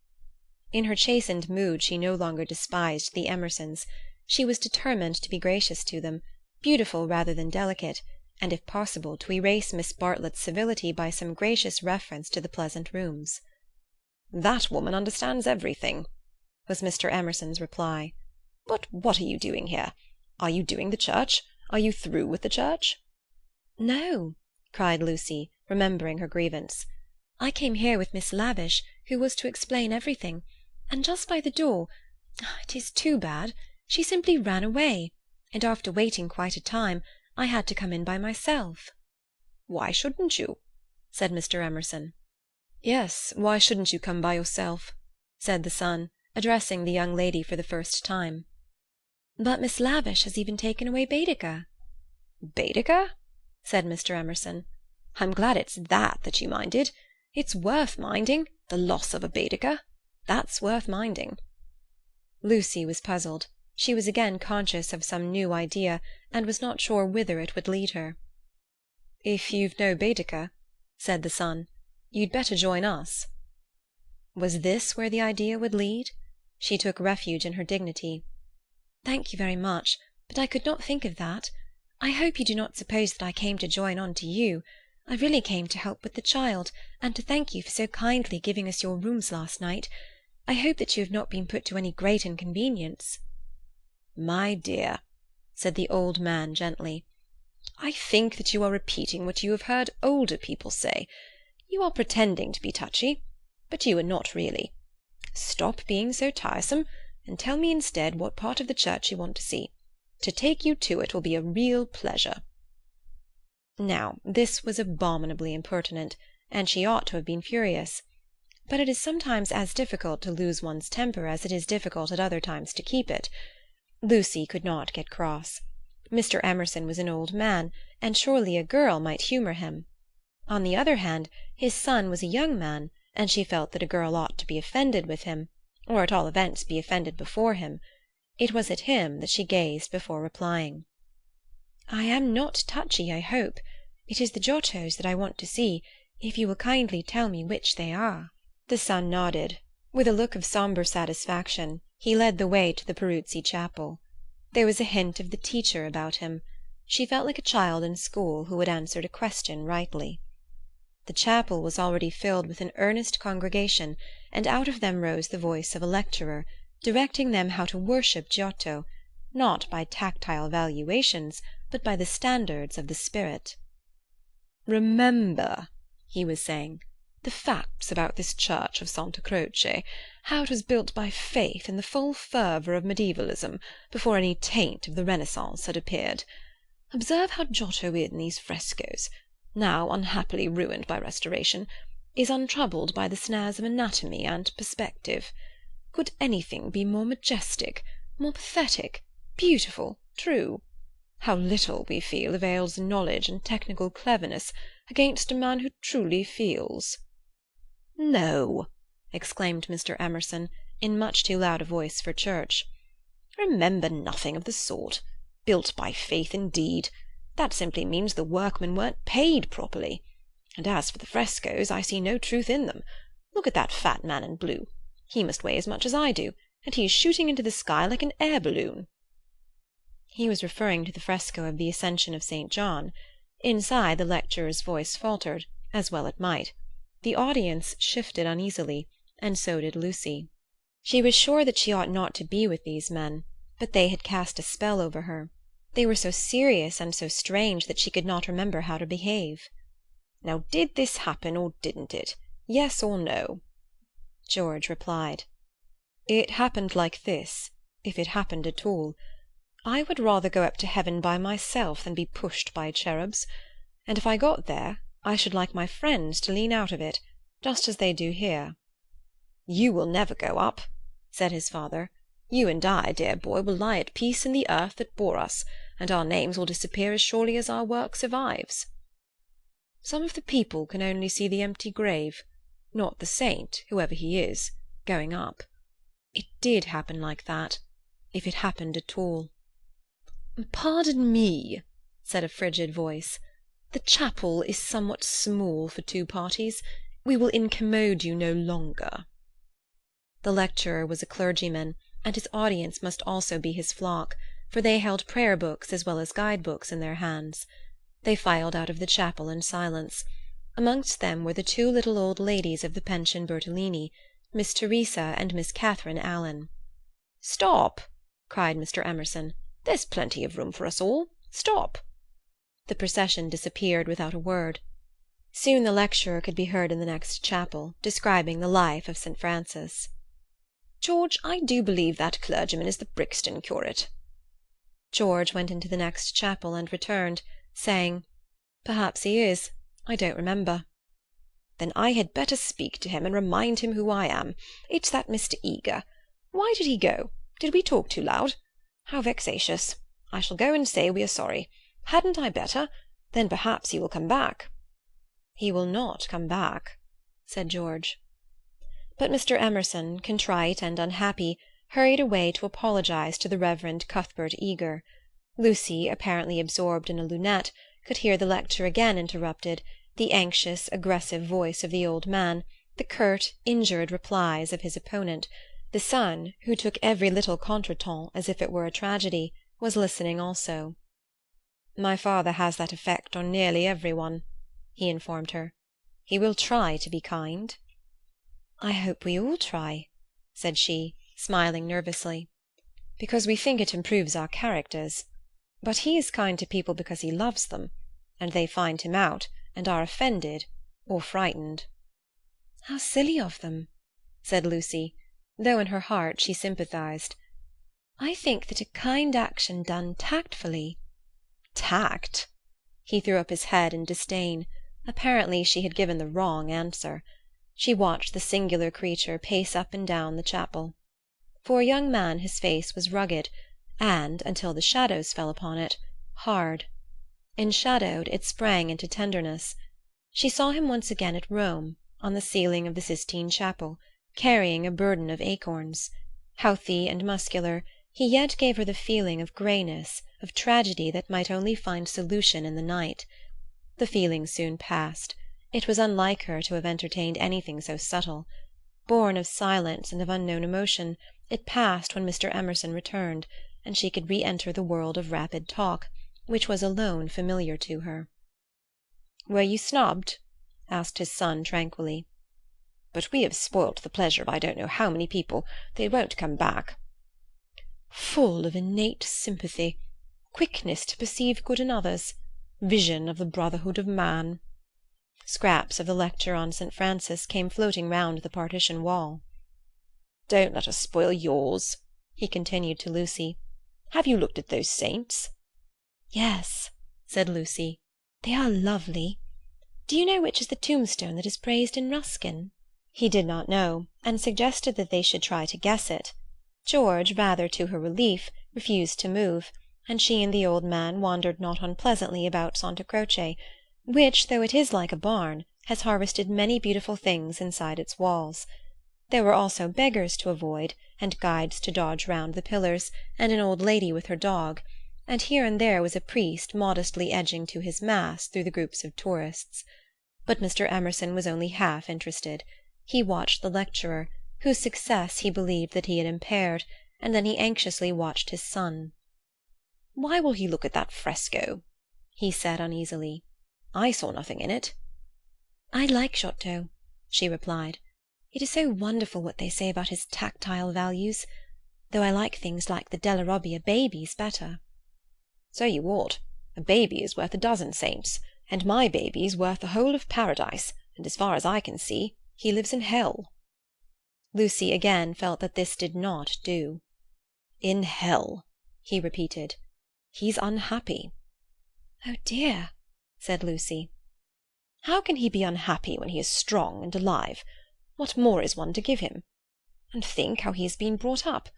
In her chastened mood she no longer despised the Emersons. She was determined to be gracious to them, beautiful rather than delicate, and if possible to erase Miss Bartlett's civility by some gracious reference to the pleasant rooms. "That woman understands everything," was Mr. Emerson's reply. "But what are you doing here? Are you doing the church? Are you through with the church?" "No," cried Lucy, remembering her grievance. "I came here with Miss Lavish, who was to explain everything, and just by the door—it is too bad—she simply ran away, and after waiting quite a time, I had to come in by myself." "Why shouldn't you?" said Mr. Emerson. "Yes, why shouldn't you come by yourself?" said the son, addressing the young lady for the first time. "But Miss Lavish has even taken away Baedeker." "Baedeker?" said Mr. Emerson. "I'm glad it's that you minded. It's worth minding, the loss of a Baedeker. That's worth minding." Lucy was puzzled. She was again conscious of some new idea, and was not sure whither it would lead her. "If you've no Baedeker," said the son, "you'd better join us." Was this where the idea would lead? She took refuge in her dignity. "Thank you very much, but I could not think of that. I hope you do not suppose that I came to join on to you. I really came to help with the child, and to thank you for so kindly giving us your rooms last night. I hope that you have not been put to any great inconvenience." "My dear," said the old man gently, "I think that you are repeating what you have heard older people say. You are pretending to be touchy, but you are not really. Stop being so tiresome, and tell me instead what part of the church you want to see. To take you to it will be a real pleasure." Now, this was abominably impertinent, and she ought to have been furious. But it is sometimes as difficult to lose one's temper as it is difficult at other times to keep it. Lucy could not get cross. Mr. Emerson was an old man, and surely a girl might humour him. On the other hand, his son was a young man, and she felt that a girl ought to be offended with him, or at all events be offended before him. It was at him that she gazed before replying. "I am not touchy, I hope. It is the Giottos that I want to see, if you will kindly tell me which they are." The son nodded. With a look of sombre satisfaction, he led the way to the Peruzzi chapel. There was a hint of the teacher about him. She felt like a child in school who had answered a question rightly. The chapel was already filled with an earnest congregation, and out of them rose the voice of a lecturer, directing them how to worship Giotto, not by tactile valuations, but by the standards of the spirit. "Remember," he was saying, "the facts about this church of Santa Croce, how it was built by faith in the full fervour of medievalism, before any taint of the Renaissance had appeared. Observe how Giotto in these frescoes, now unhappily ruined by restoration, is untroubled by the snares of anatomy and perspective. Could anything be more majestic, more pathetic, beautiful, true? How little, we feel, avails knowledge and technical cleverness against a man who truly feels." "No," exclaimed Mr. Emerson, in much too loud a voice for church. "Remember nothing of the sort. Built by faith indeed. That simply means the workmen weren't paid properly. And as for the frescoes, I see no truth in them. Look at that fat man in blue. He must weigh as much as I do, and he is shooting into the sky like an air balloon." He was referring to the fresco of the Ascension of St. John. Inside, the lecturer's voice faltered, as well it might. The audience shifted uneasily, and so did Lucy. She was sure that she ought not to be with these men, but they had cast a spell over her. They were so serious and so strange that she could not remember how to behave. "Now did this happen or didn't it? Yes or no?" George replied. It happened like this, if it happened at all. I would rather go up to heaven by myself than be pushed by cherubs, and if I got there I should like my friends to lean out of it, just as they do here." "You will never go up," said his father. "You and I, dear boy, will lie at peace in the earth that bore us, and our names will disappear as surely as our work survives." "Some of the people can only see the empty grave, not the saint, whoever he is, going up. It did happen like that, if it happened at all." "Pardon me," said a frigid voice. "The chapel is somewhat small for two parties. We will incommode you no longer." The lecturer was a clergyman, and his audience must also be his flock, for they held prayer books as well as guide books in their hands. They filed out of the chapel in silence. Amongst them were the two little old ladies of the Pension Bertolini, Miss Teresa and Miss Catherine Allen. "Stop!" cried Mr. Emerson. "There's plenty of room for us all. Stop!" The procession disappeared without a word. Soon the lecturer could be heard in the next chapel, describing the life of St. Francis. "George, I do believe that clergyman is the Brixton curate." George went into the next chapel and returned, saying, "Perhaps he is. I don't remember." "Then I had better speak to him and remind him who I am. It's that Mr. Eager. Why did he go? Did we talk too loud? How vexatious! I shall go and say we are sorry. Hadn't I better? Then perhaps he will come back." "He will not come back," said George. But Mr. Emerson, contrite and unhappy, hurried away to apologize to the Reverend Cuthbert Eager. Lucy, apparently absorbed in a lunette, could hear the lecture again interrupted, the anxious, aggressive voice of the old man, the curt, injured replies of his opponent. The son, who took every little contretemps as if it were a tragedy, was listening also. "My father has that effect on nearly every one," he informed her. "He will try to be kind." "I hope we all try," said she, smiling nervously, "because we think it improves our characters. But he is kind to people because he loves them, and they find him out and are offended or frightened." "How silly of them," said Lucy, though in her heart she sympathized. "I think that a kind action done tactfully—" "Tact?" He threw up his head in disdain. Apparently she had given the wrong answer. She watched the singular creature pace up and down the chapel. For a young man his face was rugged, and, until the shadows fell upon it, hard. Enshadowed, it sprang into tenderness. She saw him once again at Rome, on the ceiling of the Sistine Chapel, carrying a burden of acorns. Healthy and muscular, he yet gave her the feeling of greyness, of tragedy that might only find solution in the night. The feeling soon passed. It was unlike her to have entertained anything so subtle. Born of silence and of unknown emotion, it passed when Mr. Emerson returned, and she could re-enter the world of rapid talk, which was alone familiar to her. "Were you snubbed?" asked his son tranquilly. "But we have spoilt the pleasure of I don't know how many people. They won't come back." "Full of innate sympathy, quickness to perceive good in others, vision of the brotherhood of man." Scraps of the lecture on St. Francis came floating round the partition wall. "Don't let us spoil yours," he continued to Lucy. "Have you looked at those saints?" "Yes," said Lucy. "They are lovely. Do you know which is the tombstone that is praised in Ruskin?" He did not know, and suggested that they should try to guess it. George, rather to her relief, refused to move, and she and the old man wandered not unpleasantly about Santa Croce, which, though it is like a barn, has harvested many beautiful things inside its walls. There were also beggars to avoid, and guides to dodge round the pillars, and an old lady with her dog, and here and there was a priest modestly edging to his mass through the groups of tourists. But Mr. Emerson was only half interested. He watched the lecturer, whose success he believed that he had impaired, and then he anxiously watched his son. "Why will he look at that fresco?" he said uneasily. "I saw nothing in it." "I like Giotto," she replied. "It is so wonderful what they say about his tactile values, though I like things like the Della Robbia babies better." "So you ought. A baby is worth a dozen saints, and my baby is worth the whole of paradise, and as far as I can see, he lives in hell." Lucy again felt that this did not do. "In hell," he repeated. "He's unhappy." "Oh dear," said Lucy. "How can he be unhappy when he is strong and alive? What more is one to give him? And think how he has been brought up,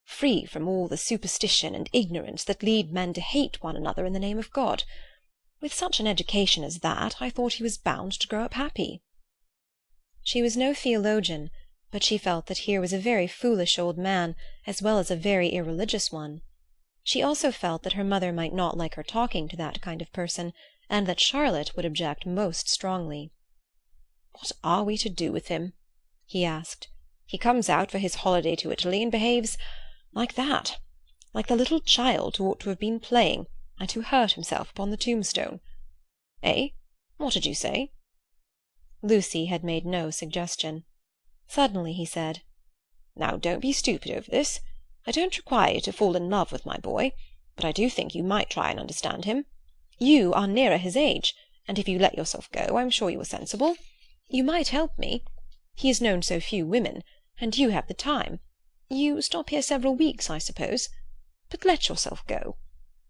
free from all the superstition and ignorance that lead men to hate one another in the name of God. With such an education as that, I thought he was bound to grow up happy." She was no theologian, but she felt that here was a very foolish old man, as well as a very irreligious one. She also felt that her mother might not like her talking to that kind of person, and that Charlotte would object most strongly. "What are we to do with him?" he asked. "He comes out for his holiday to Italy and behaves like that, like the little child who ought to have been playing, and who hurt himself upon the tombstone. Eh? What did you say?" Lucy had made no suggestion. Suddenly he said, "Now don't be stupid over this. I don't require you to fall in love with my boy, but I do think you might try and understand him. You are nearer his age, and if you let yourself go, I'm sure you are sensible. You might help me. He has known so few women, and you have the time. You stop here several weeks, I suppose. But let yourself go.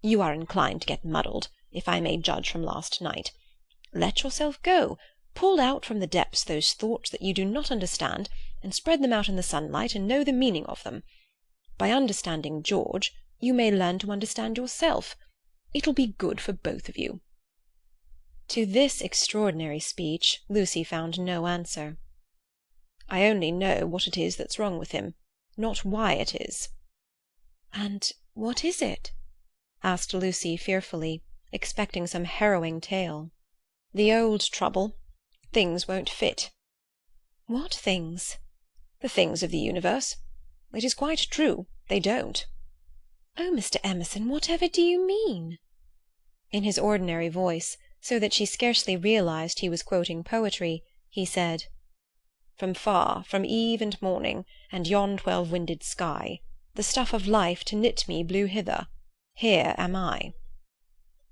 You are inclined to get muddled, if I may judge from last night. Let yourself go. Pull out from the depths those thoughts that you do not understand, and spread them out in the sunlight and know the meaning of them. By understanding George, you may learn to understand yourself. It'll be good for both of you." To this extraordinary speech Lucy found no answer. "I only know what it is that's wrong with him, not why it is." "And what is it?" asked Lucy fearfully, expecting some harrowing tale. "The old trouble. Things won't fit." "What things?" "The things of the universe. It is quite true, they don't." "Oh, Mr. Emerson, whatever do you mean?" In his ordinary voice, so that she scarcely realized he was quoting poetry, he said, from eve and morning, and yon 12-winded sky, the stuff of life to knit me blew hither. Here am I.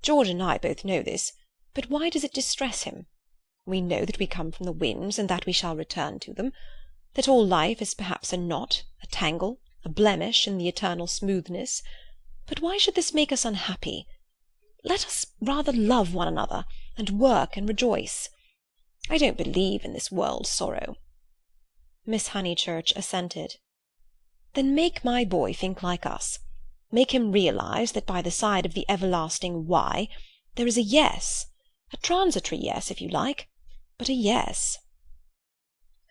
George and I both know this, but why does it distress him? We know that we come from the winds, and that we shall return to them, that all life is perhaps a knot, a tangle, a blemish in the eternal smoothness. But why should this make us unhappy? Let us rather love one another, and work and rejoice. I don't believe in this world's sorrow." Miss Honeychurch assented. "Then make my boy think like us. Make him realize that by the side of the everlasting why there is a yes, a transitory yes, if you like, but a yes."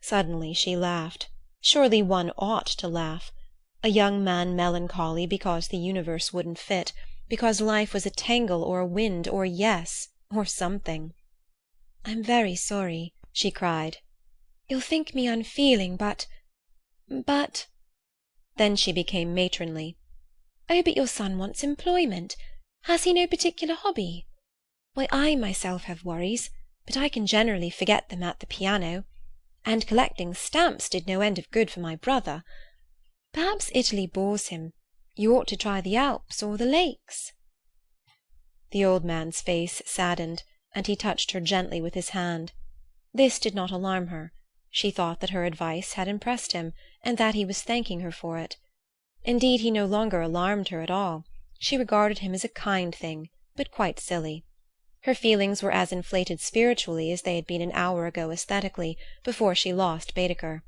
Suddenly she laughed. Surely one ought to laugh. A young man melancholy because the universe wouldn't fit, because life was a tangle or a wind or a yes, or something. "I'm very sorry," she cried. "You'll think me unfeeling, but—" Then she became matronly. "Oh, but your son wants employment. Has he no particular hobby? Why, I myself have worries, but I can generally forget them at the piano. And collecting stamps did no end of good for my brother. Perhaps Italy bores him. You ought to try the Alps or the lakes." The old man's face saddened, and he touched her gently with his hand. This did not alarm her. She thought that her advice had impressed him, and that he was thanking her for it. Indeed, he no longer alarmed her at all. She regarded him as a kind thing, but quite silly. Her feelings were as inflated spiritually as they had been an hour ago aesthetically, before she lost Baedeker.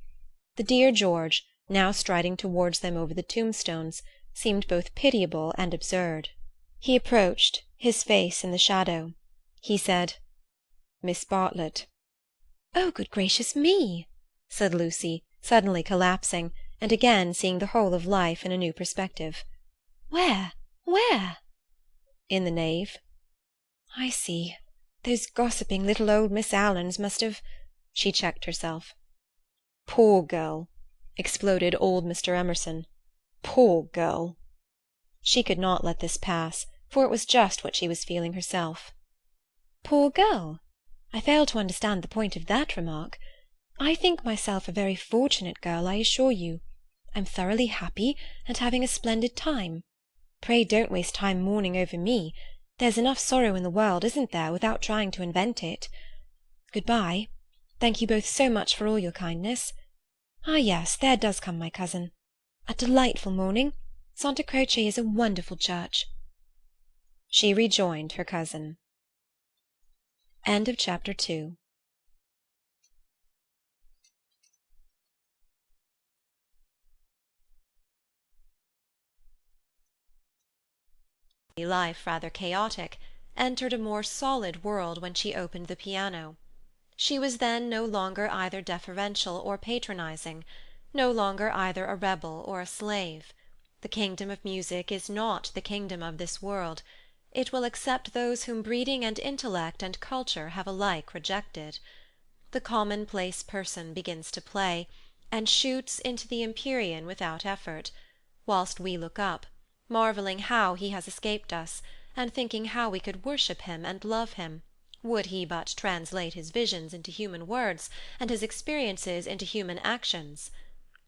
The dear George, now striding towards them over the tombstones, seemed both pitiable and absurd. He approached, his face in the shadow. He said, "Miss Bartlett." "Oh, good gracious me!" said Lucy, suddenly collapsing, and again seeing the whole of life in a new perspective. "Where? Where?" "In the nave." "I see. Those gossiping little old Miss Allens must have—" She checked herself. "Poor girl!" exploded old Mr. Emerson. "Poor girl!" She could not let this pass, for it was just what she was feeling herself. "Poor girl? I fail to understand the point of that remark. I think myself a very fortunate girl, I assure you. I'm thoroughly happy, and having a splendid time. Pray don't waste time mourning over me. There's enough sorrow in the world, isn't there, without trying to invent it? Good-bye. Thank you both so much for all your kindness. Ah, yes, there does come my cousin. A delightful morning. Santa Croce is a wonderful church. She rejoined her cousin. End of chapter 2. Life rather chaotic, entered a more solid world when she opened the piano. She was then no longer either deferential or patronizing, no longer either a rebel or a slave. The kingdom of music is not the kingdom of this world. It will accept those whom breeding and intellect and culture have alike rejected. The commonplace person begins to play, and shoots into the empyrean without effort, whilst we look up, marvelling how he has escaped us, and thinking how we could worship him and love him, would he but translate his visions into human words, and his experiences into human actions.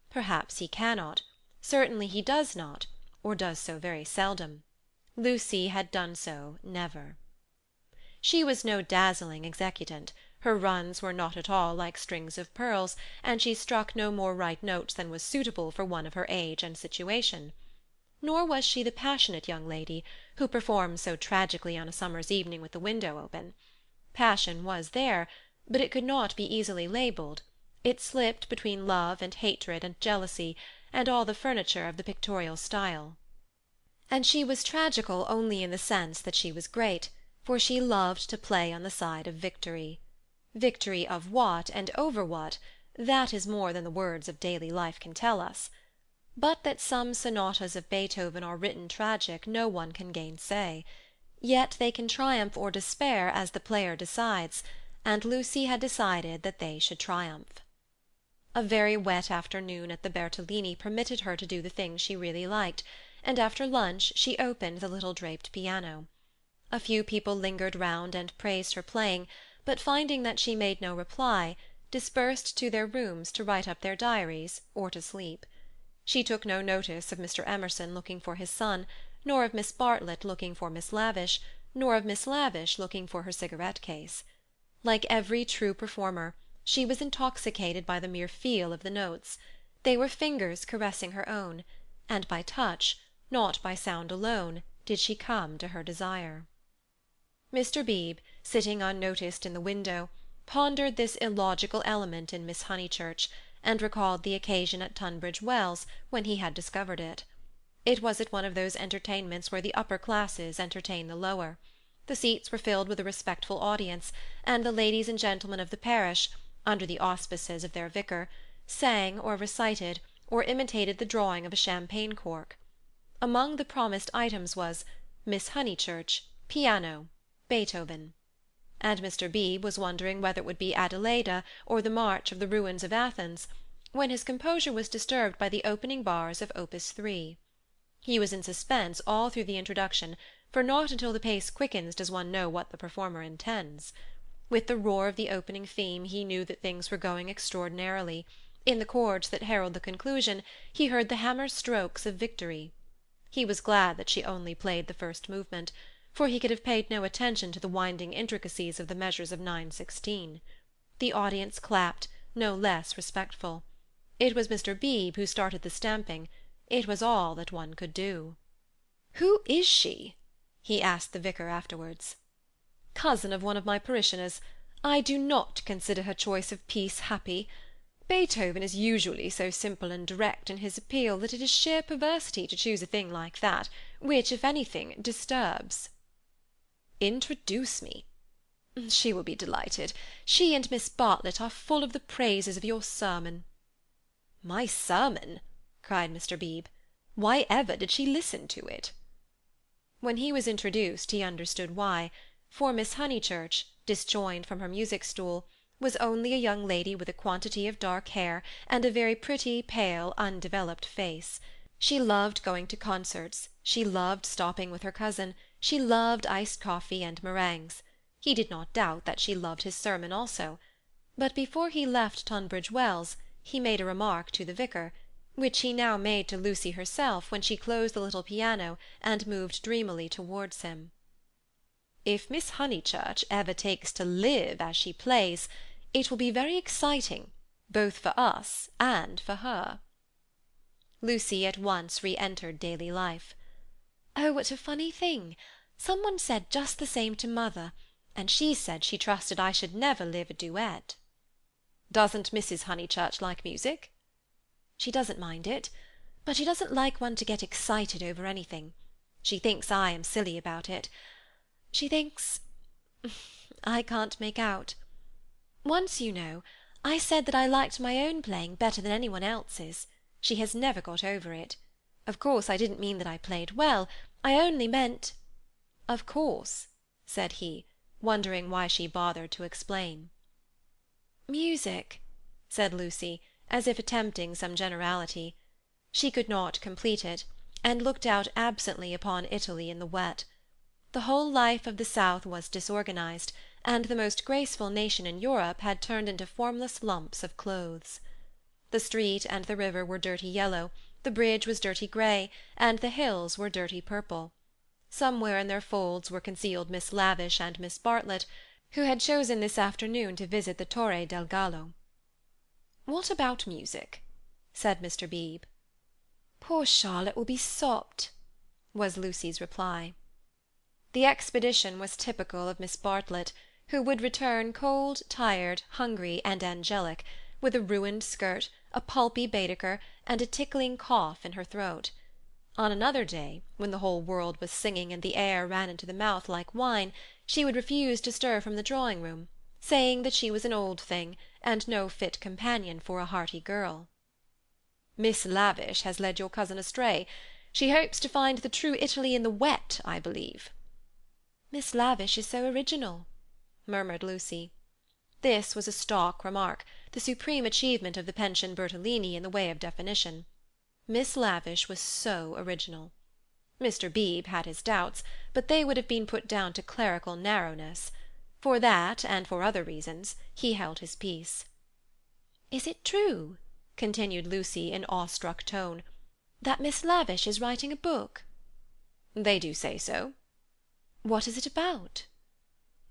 Perhaps he cannot, certainly he does not, or does so very seldom. Lucy had done so never. She was no dazzling executant, her runs were not at all like strings of pearls, and she struck no more right notes than was suitable for one of her age and situation. Nor was she the passionate young lady who performs so tragically on a summer's evening with the window open. Passion was there, but it could not be easily labelled. It slipped between love and hatred and jealousy, and all the furniture of the pictorial style. And she was tragical only in the sense that she was great, for she loved to play on the side of victory. Victory of what and over what, that is more than the words of daily life can tell us. But that some sonatas of Beethoven are written tragic no one can gainsay. Yet they can triumph or despair as the player decides, and Lucy had decided that they should triumph. A very wet afternoon at the Bertolini permitted her to do the thing she really liked, and after lunch she opened the little draped piano. A few people lingered round and praised her playing, but finding that she made no reply, dispersed to their rooms to write up their diaries or to sleep. She took no notice of Mr. Emerson looking for his son, nor of Miss Bartlett looking for Miss Lavish, nor of Miss Lavish looking for her cigarette-case. Like every true performer, she was intoxicated by the mere feel of the notes. They were fingers caressing her own, and by touch, not by sound alone, did she come to her desire. Mr. Beebe, sitting unnoticed in the window, pondered this illogical element in Miss Honeychurch, and recalled the occasion at Tunbridge Wells when he had discovered it. It was at one of those entertainments where the upper classes entertain the lower. The seats were filled with a respectful audience, and the ladies and gentlemen of the parish, under the auspices of their vicar, sang or recited or imitated the drawing of a champagne cork. Among the promised items was Miss Honeychurch, piano, Beethoven. And Mr. Beebe was wondering whether it would be Adelaida or the March of the Ruins of Athens, when his composure was disturbed by the opening bars of Opus 3. He was in suspense all through the introduction, for not until the pace quickens does one know what the performer intends. With the roar of the opening theme he knew that things were going extraordinarily. In the chords that herald the conclusion he heard the hammer strokes of victory. He was glad that she only played the first movement, for he could have paid no attention to the winding intricacies of the measures of 9/16. The audience clapped, no less respectful. It was Mr. Beebe who started the stamping. It was all that one could do. "Who is she?" he asked the vicar afterwards. "Cousin of one of my parishioners. I do not consider her choice of piece happy. Beethoven is usually so simple and direct in his appeal that it is sheer perversity to choose a thing like that, which, if anything, disturbs." "Introduce me." "She will be delighted. She and Miss Bartlett are full of the praises of your sermon." "My sermon!" cried Mr. Beebe. "Why ever did she listen to it?" When he was introduced he understood why, for Miss Honeychurch, disjoined from her music-stool, was only a young lady with a quantity of dark hair and a very pretty, pale, undeveloped face. She loved going to concerts, she loved stopping with her cousin, she loved iced coffee and meringues. He did not doubt that she loved his sermon also. But before he left Tunbridge Wells he made a remark to the vicar, which he now made to Lucy herself when she closed the little piano and moved dreamily towards him. "If Miss Honeychurch ever takes to live as she plays, it will be very exciting, both for us and for her. Lucy at once re-entered daily life. Oh, what a funny thing! Someone said just the same to mother, and she said she trusted I should never live a duet. Doesn't Mrs. Honeychurch like music? She doesn't mind it, but she doesn't like one to get excited over anything. She thinks I am silly about it. She thinks I can't make out. Once, you know, I said that I liked my own playing better than anyone else's. She has never got over it. Of course, I didn't mean that I played well. I only meant— Of course, said he, wondering why she bothered to explain. Music, said Lucy, as if attempting some generality. She could not complete it, and looked out absently upon Italy in the wet. The whole life of the South was disorganized, and the most graceful nation in Europe had turned into formless lumps of clothes. The street and the river were dirty yellow, the bridge was dirty grey, and the hills were dirty purple. Somewhere in their folds were concealed Miss Lavish and Miss Bartlett, who had chosen this afternoon to visit the Torre del Gallo. "What about music?" said Mr. Beebe. "Poor Charlotte will be sopped," was Lucy's reply. The expedition was typical of Miss Bartlett, who would return cold, tired, hungry, and angelic, with a ruined skirt, a pulpy Baedeker, and a tickling cough in her throat. On another day, when the whole world was singing and the air ran into the mouth like wine, she would refuse to stir from the drawing-room, saying that she was an old thing, and no fit companion for a hearty girl. "Miss Lavish has led your cousin astray. She hopes to find the true Italy in the wet, I believe." "Miss Lavish is so original," murmured Lucy. This was a stock remark, the supreme achievement of the Pension Bertolini in the way of definition. Miss Lavish was so original. Mr. Beebe had his doubts, but they would have been put down to clerical narrowness. For that, and for other reasons, he held his peace. "Is it true," continued Lucy in awestruck tone, "that Miss Lavish is writing a book?" "They do say so." "What is it about?"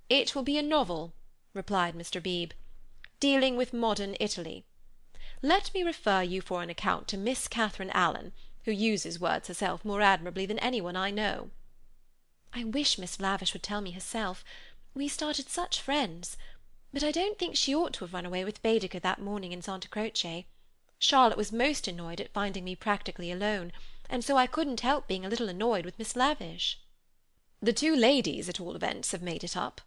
"It will be a novel," replied Mr. Beebe, "dealing with modern Italy. Let me refer you for an account to Miss Catherine Allen, who uses words herself more admirably than anyone I know." "I wish Miss Lavish would tell me herself. We started such friends. But I don't think she ought to have run away with Baedeker that morning in Santa Croce. Charlotte was most annoyed at finding me practically alone, and so I couldn't help being a little annoyed with Miss Lavish." "The two ladies, at all events, have made it up."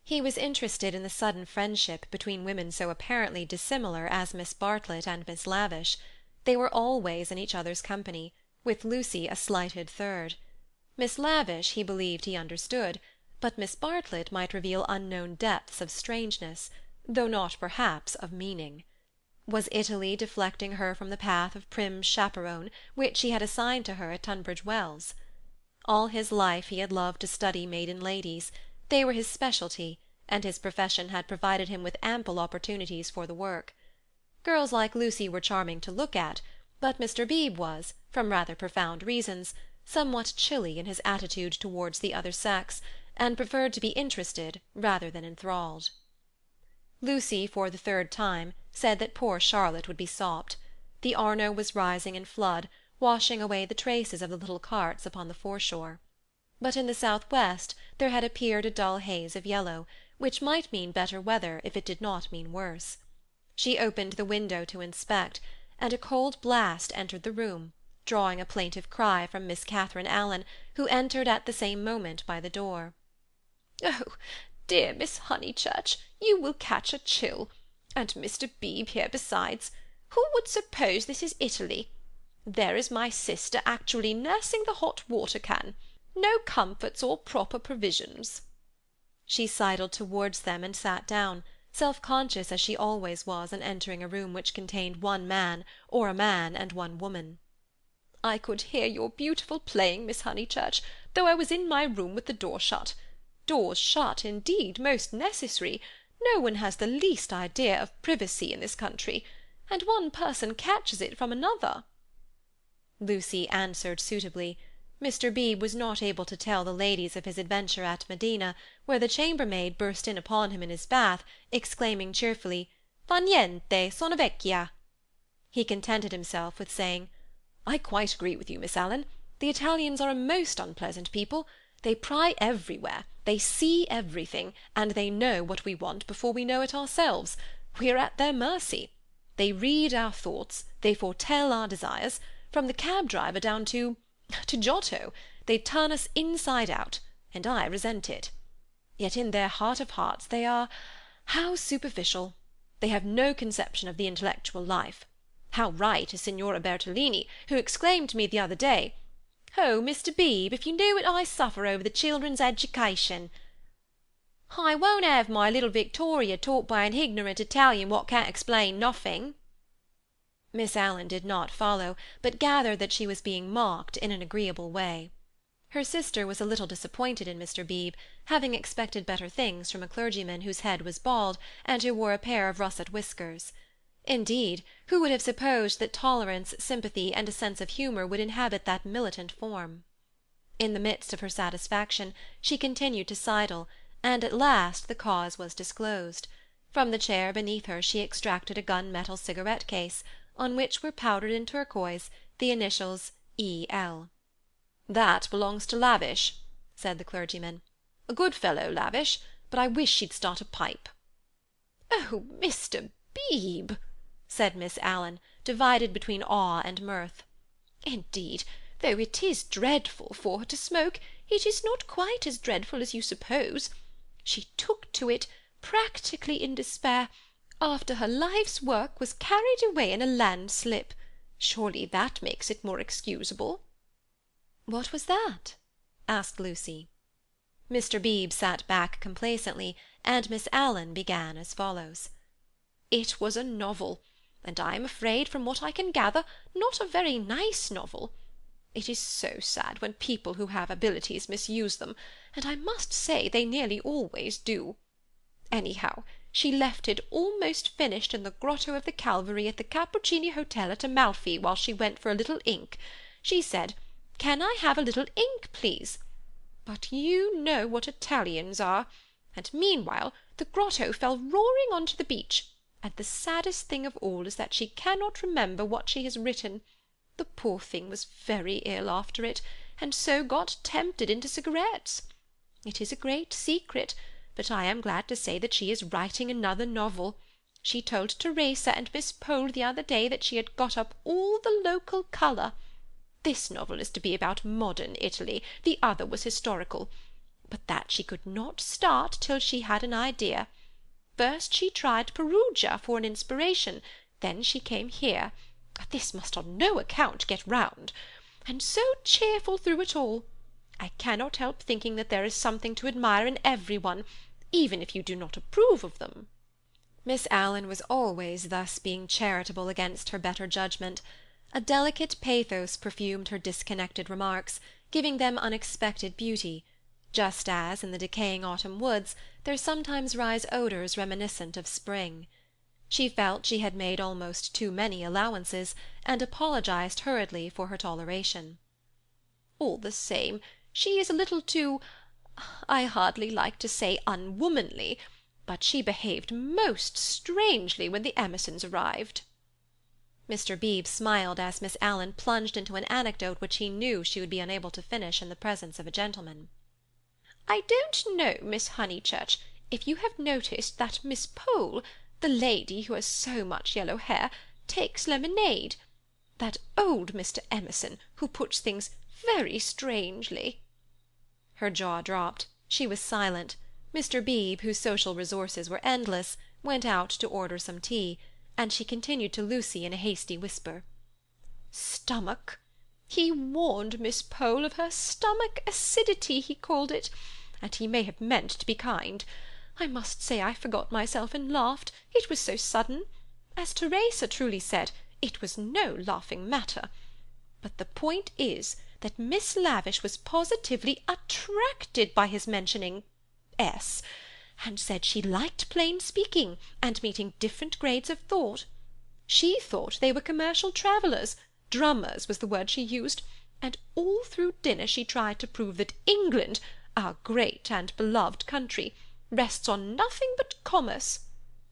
He was interested in the sudden friendship between women so apparently dissimilar as Miss Bartlett and Miss Lavish. They were always in each other's company, with Lucy a slighted third. Miss Lavish he believed he understood, but Miss Bartlett might reveal unknown depths of strangeness, though not perhaps of meaning. Was Italy deflecting her from the path of prim chaperon which he had assigned to her at Tunbridge Wells? All his life he had loved to study maiden ladies. They were his specialty, and his profession had provided him with ample opportunities for the work. Girls like Lucy were charming to look at, but Mr. Beebe was, from rather profound reasons, somewhat chilly in his attitude towards the other sex, and preferred to be interested rather than enthralled. Lucy, for the third time, said that poor Charlotte would be sopped. The Arno was rising in flood, washing away the traces of the little carts upon the foreshore. But in the south-west there had appeared a dull haze of yellow, which might mean better weather if it did not mean worse. She opened the window to inspect, and a cold blast entered the room, drawing a plaintive cry from Miss Catherine Allen, who entered at the same moment by the door. "Oh, dear Miss Honeychurch, you will catch a chill. And Mr. Beebe here besides. Who would suppose this is Italy? There is my sister actually nursing the hot water can. No comforts or proper provisions." She sidled towards them and sat down, self-conscious as she always was on entering a room which contained one man, or a man and one woman. "I could hear your beautiful playing, Miss Honeychurch, though I was in my room with the door shut. Doors shut, indeed, most necessary. No one has the least idea of privacy in this country, and one person catches it from another." Lucy answered suitably. Mr. Beebe was not able to tell the ladies of his adventure at Medina, where the chambermaid burst in upon him in his bath, exclaiming cheerfully, Fa niente, sono vecchia. He contented himself with saying, I quite agree with you, Miss Allen. The Italians are a most unpleasant people. They pry everywhere, they see everything, and they know what we want before we know it ourselves. We are at their mercy. They read our thoughts, they foretell our desires. From the cab-driver down to Giotto, they turn us inside out, and I resent it. Yet in their heart of hearts they are, how superficial! They have no conception of the intellectual life. How right is Signora Bertolini, who exclaimed to me the other day, "Oh, Mr. Beebe, if you knew what I suffer over the children's education! I won't have my little Victoria taught by an ignorant Italian what can't explain nothing." Miss Allen did not follow, but gathered that she was being mocked in an agreeable way. Her sister was a little disappointed in Mr. Beebe, having expected better things from a clergyman whose head was bald, and who wore a pair of russet whiskers. Indeed, who would have supposed that tolerance, sympathy, and a sense of humour would inhabit that militant form? In the midst of her satisfaction, she continued to sidle, and at last the cause was disclosed. From the chair beneath her she extracted a gun-metal cigarette-case, on which were powdered in turquoise the initials E.L. "That belongs to Lavish," said the clergyman. "A good fellow, Lavish, but I wish she'd start a pipe." "Oh, Mr. Beebe!" said Miss Allen, divided between awe and mirth. "Indeed, though it is dreadful for her to smoke, it is not quite as dreadful as you suppose. She took to it, practically in despair, after her life's work was carried away in a landslip. Surely that makes it more excusable." "What was that?" asked Lucy. Mr. Beebe sat back complacently, and Miss Allen began as follows. "It was a novel, and I am afraid, from what I can gather, not a very nice novel. It is so sad when people who have abilities misuse them, and I must say they nearly always do. Anyhow, she left it almost finished in the grotto of the Calvary at the Cappuccini Hotel at Amalfi while she went for a little ink. She said, 'Can I have a little ink, please?' But you know what Italians are. And meanwhile the grotto fell roaring on to the beach, and the saddest thing of all is that she cannot remember what she has written. The poor thing was very ill after it, and so got tempted into cigarettes. It is a great secret, but I am glad to say that she is writing another novel. She told Teresa and Miss Pole the other day that she had got up all the local colour. This novel is to be about modern Italy, the other was historical. But that she could not start till she had an idea. First she tried Perugia for an inspiration, then she came here. This must on no account get round. And so cheerful through it all. I cannot help thinking that there is something to admire in everyone, even if you do not approve of them." Miss Allen was always thus being charitable against her better judgment. A delicate pathos perfumed her disconnected remarks, giving them unexpected beauty, just as, in the decaying autumn woods, there sometimes rise odours reminiscent of spring. She felt she had made almost too many allowances, and apologized hurriedly for her toleration. "All the same, she is a little too, I hardly like to say unwomanly, but she behaved most strangely when the Emersons arrived." Mr. Beebe smiled as Miss Allen plunged into an anecdote which he knew she would be unable to finish in the presence of a gentleman. "I don't know, Miss Honeychurch, if you have noticed that Miss Pole, the lady who has so much yellow hair, takes lemonade. That old Mr. Emerson, who puts things very strangely." Her jaw dropped. She was silent. Mr. Beebe, whose social resources were endless, went out to order some tea, and she continued to Lucy in a hasty whisper, "Stomach! He warned Miss Pole of her stomach acidity, he called it, and he may have meant to be kind. I must say I forgot myself and laughed, it was so sudden. As Teresa truly said, it was no laughing matter. But the point is that Miss Lavish was positively attracted by his mentioning S, and said she liked plain speaking, and meeting different grades of thought. She thought they were commercial travellers, drummers was the word she used, and all through dinner she tried to prove that England, our great and beloved country, rests on nothing but commerce.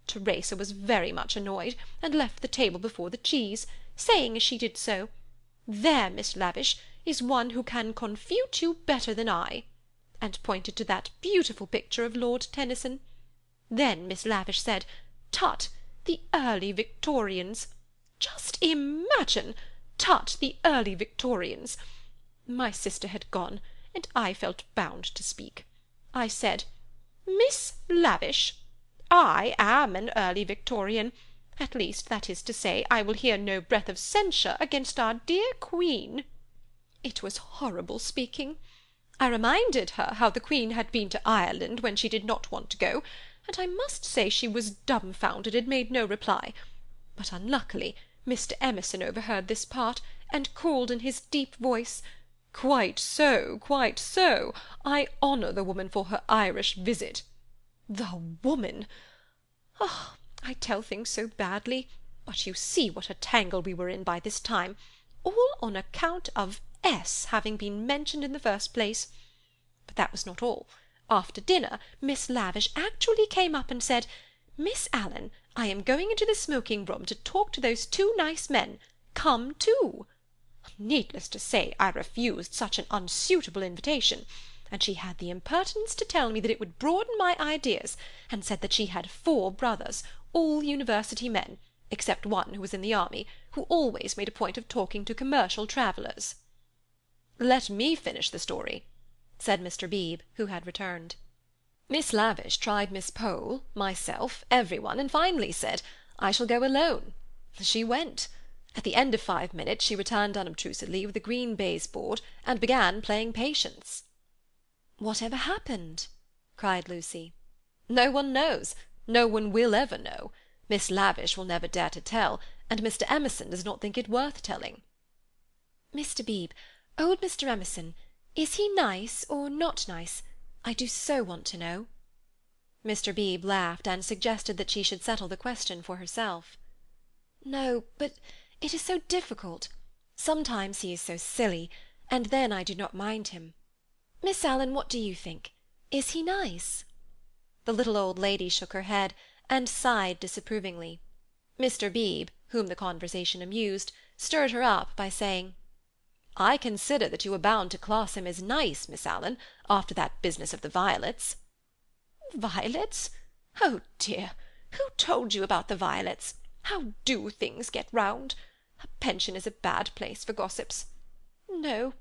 Teresa was very much annoyed, and left the table before the cheese, saying as she did so, 'There, Miss Lavish, is one who can confute you better than I,' and pointed to that beautiful picture of Lord Tennyson. Then Miss Lavish said, 'Tut, the early Victorians!' Just imagine! Tut, the early Victorians! My sister had gone, and I felt bound to speak. I said, 'Miss Lavish, I am an early Victorian. At least, that is to say, I will hear no breath of censure against our dear Queen.' It was horrible speaking. I reminded her how the Queen had been to Ireland when she did not want to go, and I must say she was dumbfounded and made no reply. But unluckily Mr. Emerson overheard this part, and called in his deep voice, 'Quite so, quite so. I honour the woman for her Irish visit.' The woman! Oh, I tell things so badly, but you see what a tangle we were in by this time, all on account of S having been mentioned in the first place. But that was not all. After dinner, Miss Lavish actually came up and said, 'Miss Allen, I am going into the smoking-room to talk to those two nice men. Come too.' Needless to say, I refused such an unsuitable invitation, and she had the impertinence to tell me that it would broaden my ideas, and said that she had 4 brothers, all university men, except one who was in the army, who always made a point of talking to commercial travellers." "Let me finish the story," said Mr. Beebe, who had returned. "Miss Lavish tried Miss Pole, myself, everyone, and finally said, 'I shall go alone.' She went. At the end of 5 minutes she returned unobtrusively with a green baize board and began playing Patience." "Whatever happened?" cried Lucy. "No one knows. No one will ever know. Miss Lavish will never dare to tell, and Mr. Emerson does not think it worth telling." "Mr. Beebe, old Mr. Emerson, is he nice or not nice? I do so want to know." Mr. Beebe laughed and suggested that she should settle the question for herself. "No, but it is so difficult. Sometimes he is so silly, and then I do not mind him. Miss Allen, what do you think? Is he nice?" The little old lady shook her head, and sighed disapprovingly. Mr. Beebe, whom the conversation amused, stirred her up by saying, "I consider that you are bound to class him as nice, Miss Allen, after that business of the violets." "Violets? Oh dear! Who told you about the violets? How do things get round? A pension is a bad place for gossips. No,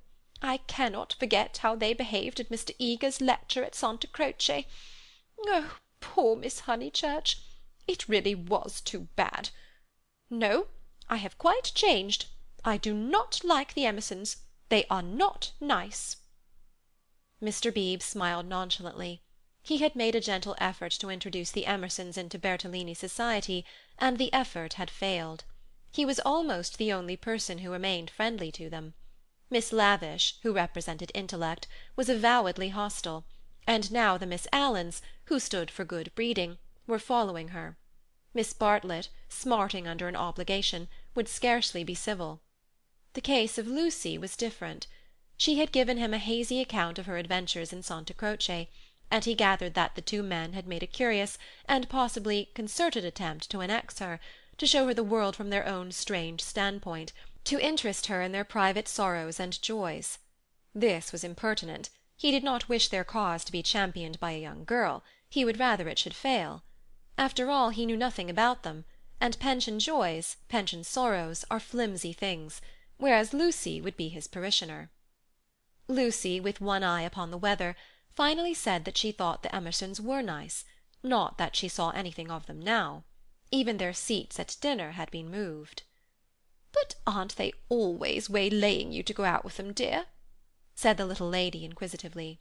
I cannot forget how they behaved at Mr. Eager's lecture at Santa Croce. Oh, poor Miss Honeychurch! It really was too bad. No, I have quite changed. I do not like the Emersons. They are not nice." Mr. Beebe smiled nonchalantly. He had made a gentle effort to introduce the Emersons into Bertolini society, and the effort had failed. He was almost the only person who remained friendly to them. Miss Lavish, who represented intellect, was avowedly hostile, and now the Miss Allens, who stood for good breeding, were following her. Miss Bartlett, smarting under an obligation, would scarcely be civil. The case of Lucy was different. She had given him a hazy account of her adventures in Santa Croce, and he gathered that the 2 men had made a curious, and possibly concerted attempt to annex her, to show her the world from their own strange standpoint, to interest her in their private sorrows and joys. This was impertinent. He did not wish their cause to be championed by a young girl. He would rather it should fail. After all, he knew nothing about them, and pension joys, pension sorrows, are flimsy things, whereas Lucy would be his parishioner. Lucy, with one eye upon the weather, finally said that she thought the Emersons were nice, not that she saw anything of them now. Even their seats at dinner had been moved. "But aren't they always waylaying you to go out with them, dear?" said the little lady inquisitively.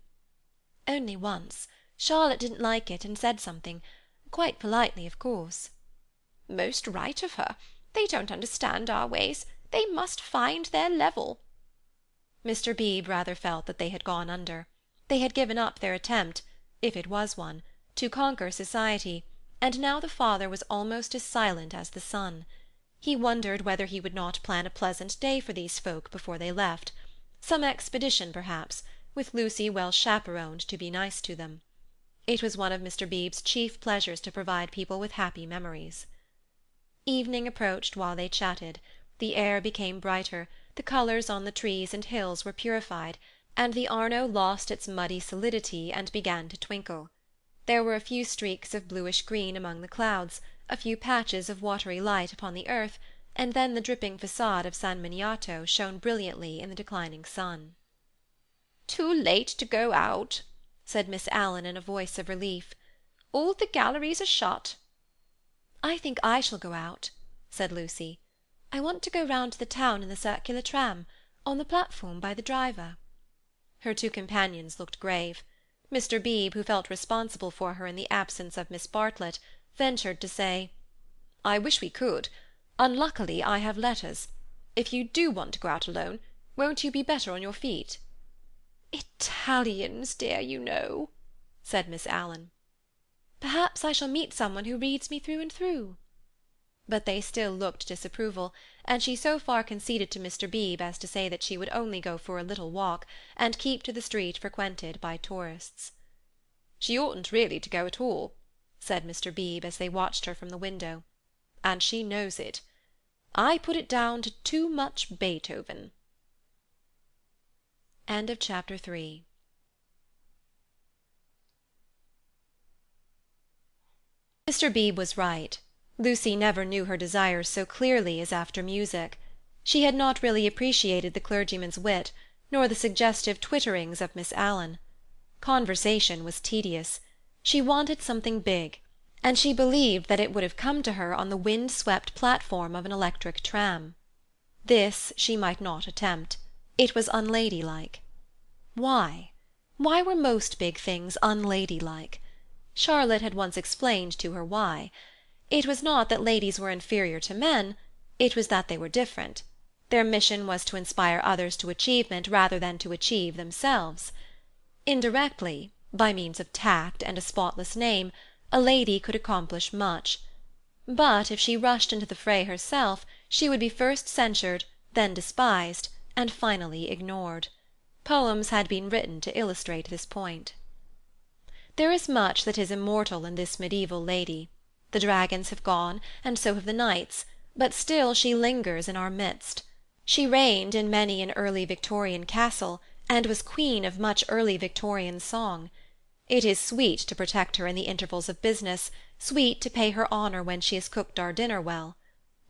"Only once. Charlotte didn't like it and said something. Quite politely, of course." "Most right of her. They don't understand our ways. They must find their level." Mr. Beebe rather felt that they had gone under. They had given up their attempt, if it was one, to conquer society, and now the father was almost as silent as the son. He wondered whether he would not plan a pleasant day for these folk before they left. Some expedition, perhaps, with Lucy well chaperoned to be nice to them. It was one of Mr. Beebe's chief pleasures to provide people with happy memories. Evening approached while they chatted. The air became brighter, the colours on the trees and hills were purified, and the Arno lost its muddy solidity and began to twinkle. There were a few streaks of bluish-green among the clouds, a few patches of watery light upon the earth, and then the dripping façade of San Miniato shone brilliantly in the declining sun. "Too late to go out," said Miss Allen in a voice of relief. "All the galleries are shut." "I think I shall go out," said Lucy. "I want to go round to the town in the circular tram, on the platform by the driver." Her two companions looked grave. Mr. Beebe, who felt responsible for her in the absence of Miss Bartlett, ventured to say, "I wish we could. Unluckily, I have letters. If you do want to go out alone, won't you be better on your feet?" "Italians, dear, you know," said Miss Allen. "Perhaps I shall meet someone who reads me through and through." But they still looked disapproval, and she so far conceded to Mr. Beebe as to say that she would only go for a little walk, and keep to the street frequented by tourists. "She oughtn't really to go at all," said Mr. Beebe, as they watched her from the window. "And she knows it. I put it down to too much Beethoven." End of chapter 3. Mr. Beebe was right. Lucy never knew her desires so clearly as after music. She had not really appreciated the clergyman's wit, nor the suggestive twitterings of Miss Allen. Conversation was tedious. She wanted something big, and she believed that it would have come to her on the wind-swept platform of an electric tram. This she might not attempt. It was unladylike. Why? Why were most big things unladylike? Charlotte had once explained to her why. It was not that ladies were inferior to men, it was that they were different. Their mission was to inspire others to achievement rather than to achieve themselves. Indirectly, by means of tact and a spotless name, a lady could accomplish much. But if she rushed into the fray herself, she would be first censured, then despised, and finally ignored. Poems had been written to illustrate this point. There is much that is immortal in this medieval lady. The dragons have gone, and so have the knights, but still she lingers in our midst. She reigned in many an early Victorian castle, and was queen of much early Victorian song. It is sweet to protect her in the intervals of business, sweet to pay her honour when she has cooked our dinner well.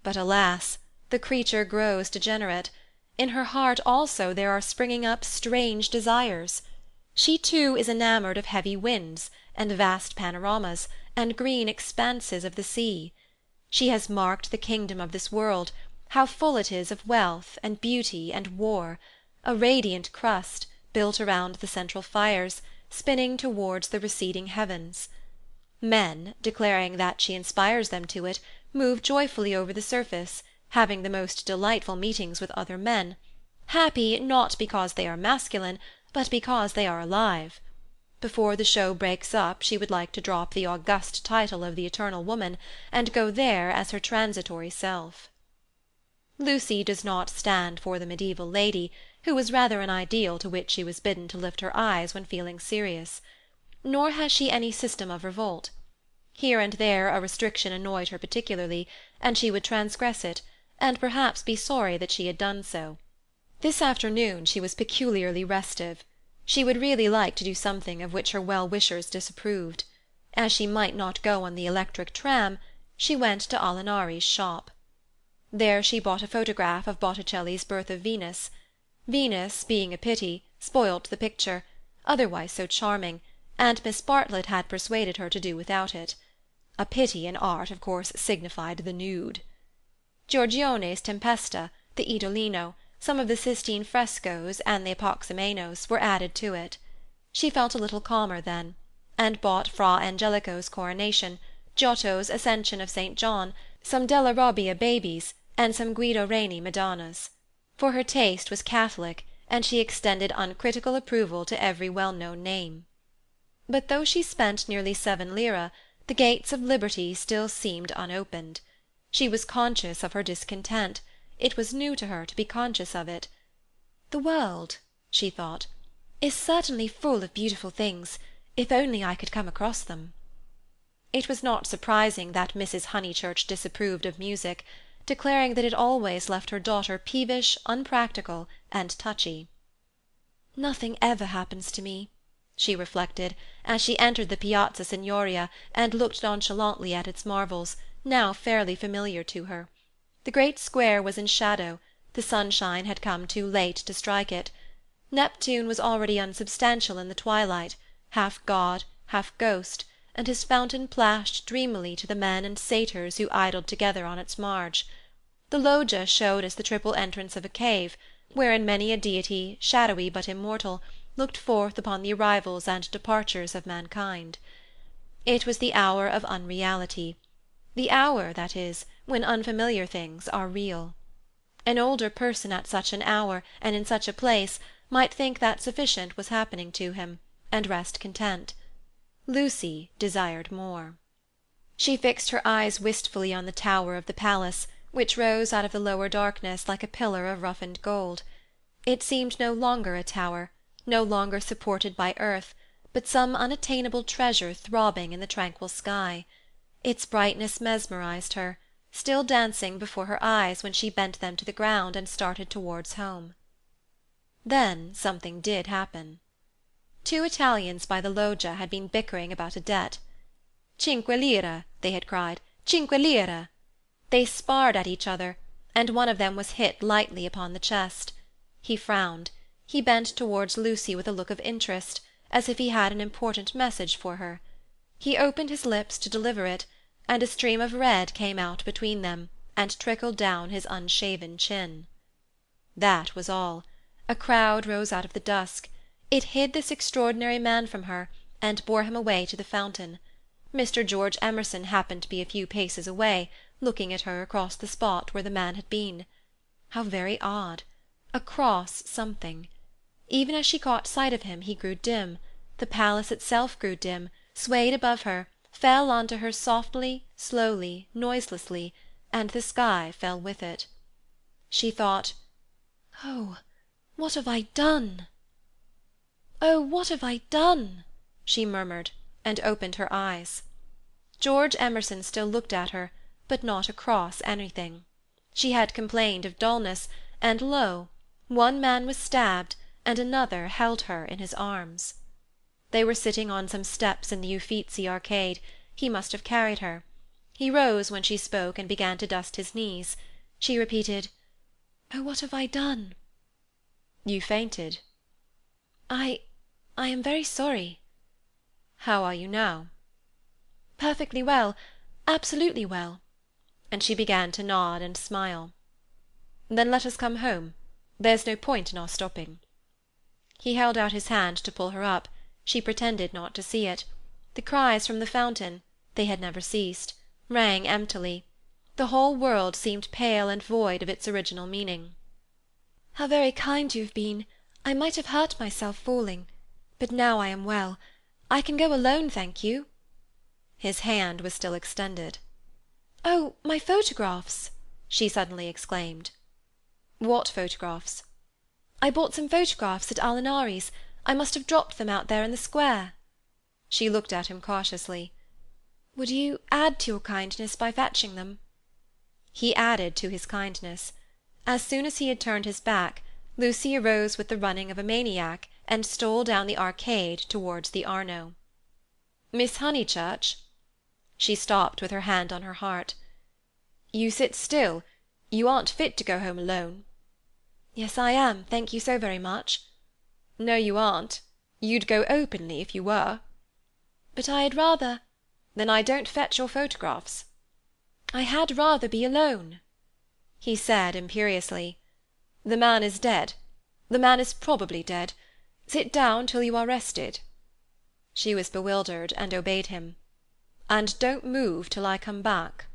But alas, the creature grows degenerate. In her heart also there are springing up strange desires. She too is enamoured of heavy winds, and vast panoramas, and green expanses of the sea. She has marked the kingdom of this world, how full it is of wealth, and beauty, and war, a radiant crust, built around the central fires, spinning towards the receding heavens. Men, declaring that she inspires them to it, move joyfully over the surface, having the most delightful meetings with other men, happy not because they are masculine, but because they are alive. Before the show breaks up she would like to drop the august title of the eternal woman, and go there as her transitory self. Lucy does not stand for the medieval lady, who was rather an ideal to which she was bidden to lift her eyes when feeling serious. Nor has she any system of revolt. Here and there a restriction annoyed her particularly, and she would transgress it, and perhaps be sorry that she had done so. This afternoon she was peculiarly restive. She would really like to do something of which her well-wishers disapproved. As she might not go on the electric tram, she went to Alinari's shop. There she bought a photograph of Botticelli's Birth of Venus. Venus, being a pity, spoilt the picture, otherwise so charming, and Miss Bartlett had persuaded her to do without it. A pity in art of course signified the nude. Giorgione's Tempesta, the Idolino, some of the Sistine frescoes, and the Apoxymenos were added to it. She felt a little calmer then, and bought Fra Angelico's Coronation, Giotto's Ascension of St. John, some Della Robbia babies, and some Guido Reni Madonnas. For her taste was catholic, and she extended uncritical approval to every well-known name. But though she spent nearly 7 lire, the gates of liberty still seemed unopened. She was conscious of her discontent. It was new to her to be conscious of it. The world, she thought, is certainly full of beautiful things, If only I could come across them." It was not surprising that Mrs. Honeychurch disapproved of music, declaring that it always left her daughter peevish, unpractical, and touchy. "Nothing ever happens to me," she reflected, as she entered the Piazza Signoria and looked nonchalantly at its marvels, now fairly familiar to her. The great square was in shadow, the sunshine had come too late to strike it. Neptune was already unsubstantial in the twilight, half god, half ghost, and his fountain plashed dreamily to the men and satyrs who idled together on its marge. The loggia showed as the triple entrance of a cave, wherein many a deity, shadowy but immortal, looked forth upon the arrivals and departures of mankind. It was the hour of unreality, the hour, that is, when unfamiliar things are real. An older person at such an hour and in such a place might think that sufficient was happening to him, and rest content. Lucy desired more. She fixed her eyes wistfully on the tower of the palace, which rose out of the lower darkness like a pillar of roughened gold. It seemed no longer a tower, no longer supported by earth, but some unattainable treasure throbbing in the tranquil sky. Its brightness mesmerized her, still dancing before her eyes when she bent them to the ground and started towards home. Then something did happen. Two Italians by the loggia had been bickering about a debt. "Cinque lire," they had cried, "cinque lire." They sparred at each other, and one of them was hit lightly upon the chest. He frowned. He bent towards Lucy with a look of interest, as if he had an important message for her. He opened his lips to deliver it, and a stream of red came out between them, and trickled down his unshaven chin. That was all. A crowd rose out of the dusk. It hid this extraordinary man from her, and bore him away to the fountain. Mr. George Emerson happened to be a few paces away, looking at her across the spot where the man had been. How very odd! Across something. Even as she caught sight of him he grew dim, the palace itself grew dim, swayed above her, fell on to her softly, slowly, noiselessly, and the sky fell with it. She thought, "Oh, what have I done?" "Oh, what have I done?" she murmured, and opened her eyes. George Emerson still looked at her, but not across anything. She had complained of dullness, and lo, one man was stabbed, and another held her in his arms. They were sitting on some steps in the Uffizi arcade. He must have carried her. He rose when she spoke and began to dust his knees. She repeated, "Oh, what have I done?" "You fainted." I am very sorry." "How are you now?" "Perfectly well, absolutely well." And she began to nod and smile. "Then let us come home. There's no point in our stopping." He held out his hand to pull her up. She pretended not to see it. The cries from the fountain, they had never ceased, rang emptily. The whole world seemed pale and void of its original meaning. "How very kind you have been! I might have hurt myself falling. But now I am well. I can go alone, thank you." His hand was still extended. "Oh, my photographs!" she suddenly exclaimed. "What photographs?" "I bought some photographs at Alinari's. I must have dropped them out there in the square." She looked at him cautiously. "Would you add to your kindness by fetching them?" He added to his kindness. As soon as he had turned his back, Lucy arose with the running of a maniac and stole down the arcade towards the Arno. "Miss Honeychurch—" She stopped with her hand on her heart. "You sit still. You aren't fit to go home alone." "Yes, I am, thank you so very much." "No, you aren't. You'd go openly if you were." "But I had rather—" "Then I don't fetch your photographs." "I had rather be alone." He said imperiously, "The man is dead. The man is probably dead. Sit down till you are rested." She was bewildered, and obeyed him. "And don't move till I come back."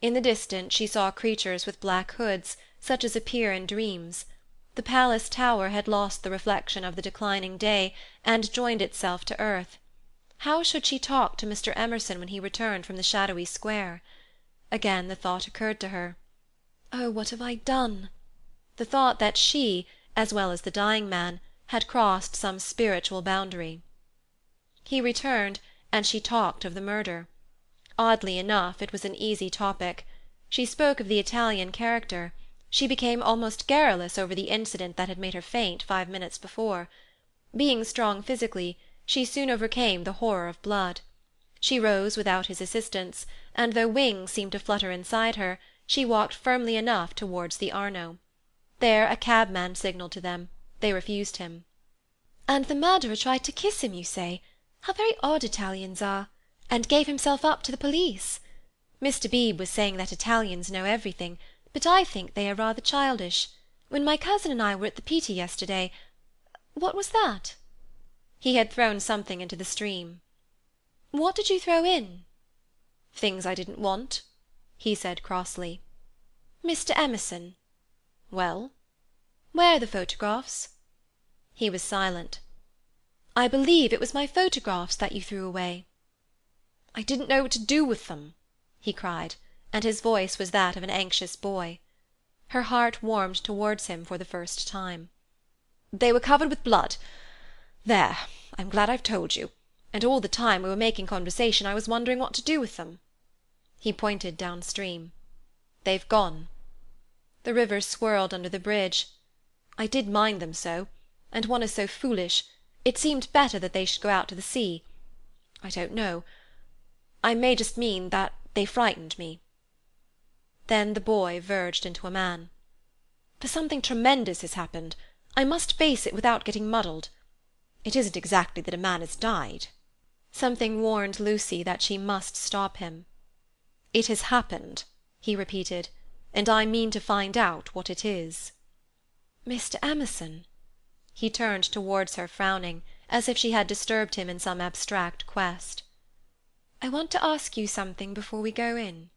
In the distance she saw creatures with black hoods, such as appear in dreams. The palace tower had lost the reflection of the declining day, and joined itself to earth. How should she talk to Mr. Emerson when he returned from the shadowy square? Again the thought occurred to her. Oh, what have I done? The thought that she, as well as the dying man, had crossed some spiritual boundary. He returned, and she talked of the murder. Oddly enough, it was an easy topic. She spoke of the Italian character. She became almost garrulous over the incident that had made her faint 5 minutes before. Being strong physically, she soon overcame the horror of blood. She rose without his assistance, and though wings seemed to flutter inside her, she walked firmly enough towards the Arno. There a cabman signalled to them. They refused him. "And the murderer tried to kiss him, you say? How very odd Italians are! And gave himself up to the police. Mr. Beebe was saying that Italians know everything, but I think they are rather childish. When my cousin and I were at the Pitti yesterday— What was that?" He had thrown something into the stream. "What did you throw in?" "Things I didn't want," he said crossly. "Mr. Emerson." "Well?" "Where are the photographs?" He was silent. "I believe it was my photographs that you threw away." "I didn't know what to do with them," he cried, and his voice was that of an anxious boy. Her heart warmed towards him for the first time. "They were covered with blood. There, I'm glad I've told you. And all the time we were making conversation I was wondering what to do with them." He pointed downstream. "They've gone." The river swirled under the bridge. "I did mind them so. And one is so foolish. It seemed better that they should go out to the sea. I don't know. I may just mean that they frightened me." Then the boy verged into a man. "For something tremendous has happened. I must face it without getting muddled. It isn't exactly that a man has died." Something warned Lucy that she must stop him. "It has happened," he repeated, "and I mean to find out what it is." "Mr. Emerson." He turned towards her, frowning, as if she had disturbed him in some abstract quest. "I want to ask you something before we go in."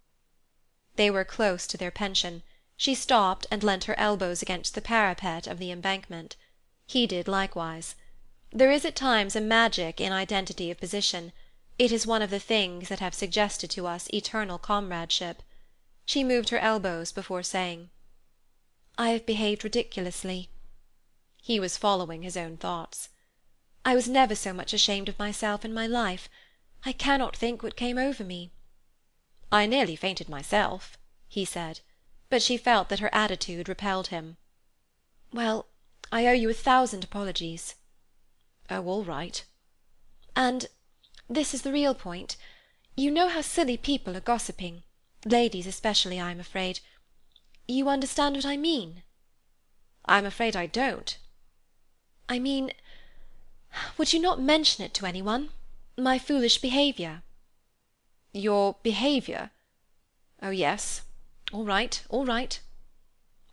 They were close to their pension. She stopped and leant her elbows against the parapet of the embankment. He did likewise. There is at times a magic in identity of position. It is one of the things that have suggested to us eternal comradeship. She moved her elbows before saying, "I have behaved ridiculously." He was following his own thoughts. "I was never so much ashamed of myself in my life. I cannot think what came over me." "I nearly fainted myself," he said, but she felt that her attitude repelled him. "Well, I owe you 1,000 apologies." "Oh, all right." "And this is the real point. You know how silly people are gossiping, ladies especially, I am afraid. You understand what I mean?" "I'm afraid I don't." "I mean, would you not mention it to anyone? My foolish behaviour?" "Your behaviour? Oh, yes. All right, all right."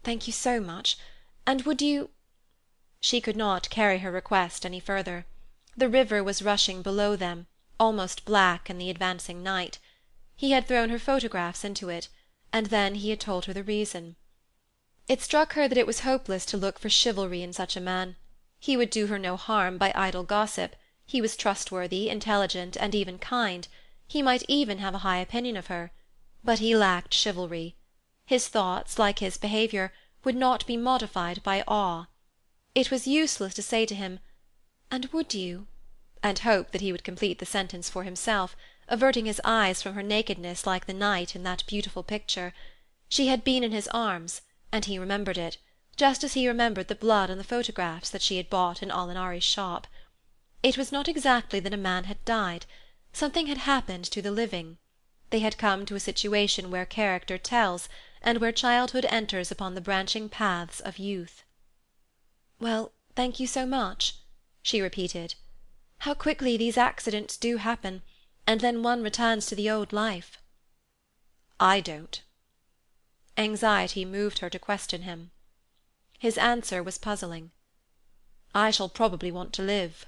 "Thank you so much. And would you—" She could not carry her request any further. The river was rushing below them, almost black in the advancing night. He had thrown her photographs into it, and then he had told her the reason. It struck her that it was hopeless to look for chivalry in such a man. He would do her no harm by idle gossip. He was trustworthy, intelligent, and even kind. He might even have a high opinion of her. But he lacked chivalry. His thoughts, like his behaviour, would not be modified by awe. It was useless to say to him, "And would you?" and hope that he would complete the sentence for himself, averting his eyes from her nakedness like the night in that beautiful picture. She had been in his arms, and he remembered it, just as he remembered the blood on the photographs that she had bought in Alinari's shop. It was not exactly that a man had died. Something had happened to the living. They had come to a situation where character tells, and where childhood enters upon the branching paths of youth. "Well, thank you so much," she repeated. "How quickly these accidents do happen, and then one returns to the old life." "I don't." Anxiety moved her to question him. His answer was puzzling. "I shall probably want to live."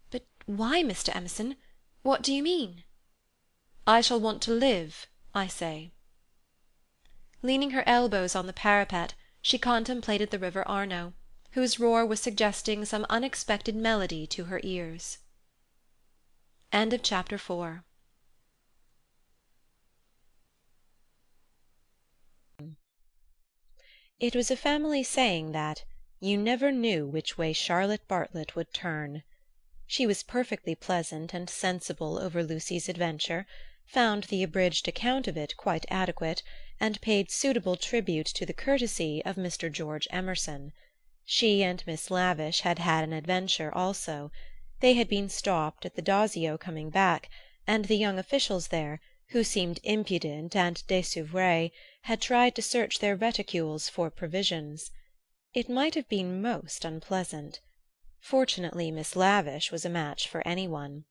"But why, Mr. Emerson? What do you mean?" "I shall want to live, I say." Leaning her elbows on the parapet, she contemplated the river Arno, whose roar was suggesting some unexpected melody to her ears. End of Chapter 4. It was a family saying that you never knew which way Charlotte Bartlett would turn. She was perfectly pleasant and sensible over Lucy's adventure, found the abridged account of it quite adequate, and paid suitable tribute to the courtesy of Mr. George Emerson. She and Miss Lavish had had an adventure also. They had been stopped at the Dazio coming back, and the young officials there, who seemed impudent and désœuvrés, had tried to search their reticules for provisions. It might have been most unpleasant. Fortunately Miss Lavish was a match for any one.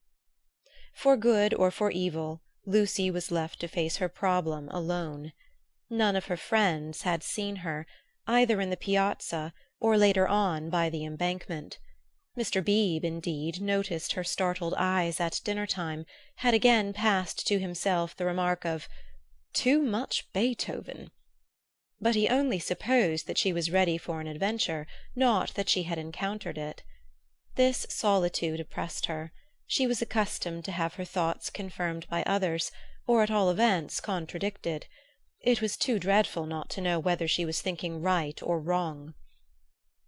For good or for evil, Lucy was left to face her problem alone. None of her friends had seen her, either in the piazza or later on by the Embankment. Mr. Beebe, indeed, noticed her startled eyes at dinner-time, had again passed to himself the remark of "too much Beethoven." But he only supposed that she was ready for an adventure, not that she had encountered it. This solitude oppressed her. She was accustomed to have her thoughts confirmed by others, or at all events contradicted. It was too dreadful not to know whether she was thinking right or wrong.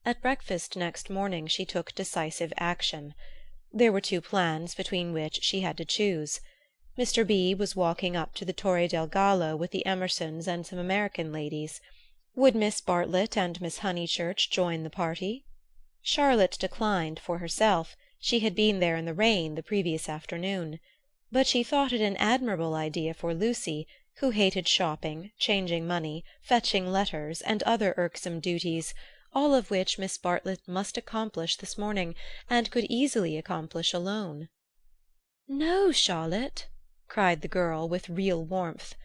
At breakfast next morning she took decisive action. There were two plans between which she had to choose. Mr. B. was walking up to the Torre del Gallo with the Emersons and some American ladies. Would Miss Bartlett and Miss Honeychurch join the party? Charlotte declined for herself; she had been there in the rain the previous afternoon. But she thought it an admirable idea for Lucy, who hated shopping, changing money, fetching letters, and other irksome duties, all of which Miss Bartlett must accomplish this morning, and could easily accomplish alone. "No, Charlotte," cried the girl with real warmth.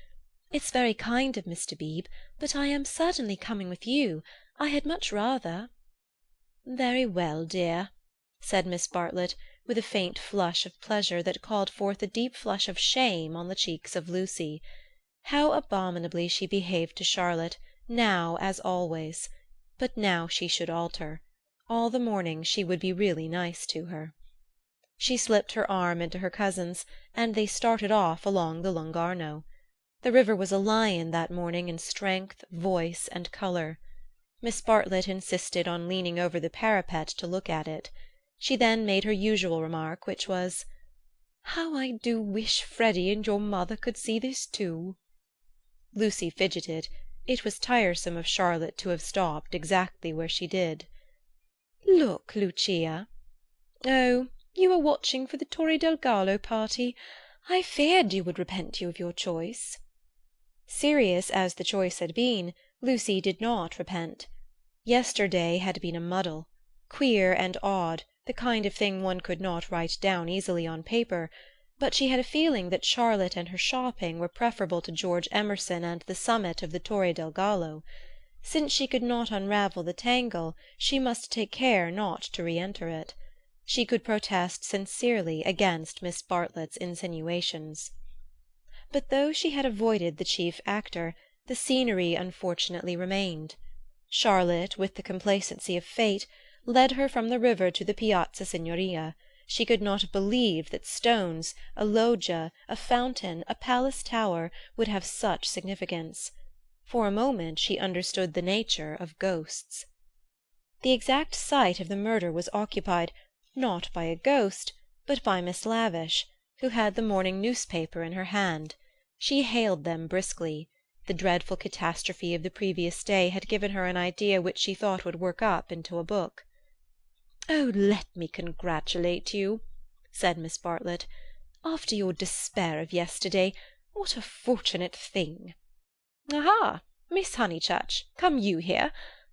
"It's very kind of Mr. Beebe, but I am certainly coming with you. I had much rather—" "Very well, dear," said Miss Bartlett, with a faint flush of pleasure that called forth a deep flush of shame on the cheeks of Lucy. How abominably she behaved to Charlotte, now as always! But now she should alter. All the morning she would be really nice to her. She slipped her arm into her cousin's, and they started off along the Lung' Arno. The river was a lion that morning in strength, voice, and colour. Miss Bartlett insisted on leaning over the parapet to look at it. She then made her usual remark, which was, "How I do wish Freddy and your mother could see this too." Lucy fidgeted. It was tiresome of Charlotte to have stopped exactly where she did. "Look, Lucia. Oh, you are watching for the Torre del Gallo party. I feared you would repent you of your choice." Serious as the choice had been, Lucy did not repent. Yesterday had been a muddle, queer and odd, the kind of thing one could not write down easily on paper, but she had a feeling that Charlotte and her shopping were preferable to George Emerson and the summit of the Torre del Gallo. Since she could not unravel the tangle, she must take care not to re-enter it. She could protest sincerely against Miss Bartlett's insinuations. But though she had avoided the chief actor, the scenery unfortunately remained. Charlotte, with the complacency of fate, led her from the river to the Piazza Signoria. She could not have believed that stones, a loggia, a fountain, a palace tower, would have such significance. For a moment she understood the nature of ghosts. The exact site of the murder was occupied, not by a ghost, but by Miss Lavish, who had the morning newspaper in her hand. She hailed them briskly. The dreadful catastrophe of the previous day had given her an idea which she thought would work up into a book. "Oh, let me congratulate you," said Miss Bartlett. "After your despair of yesterday, what a fortunate thing! Aha! Miss Honeychurch, come you here?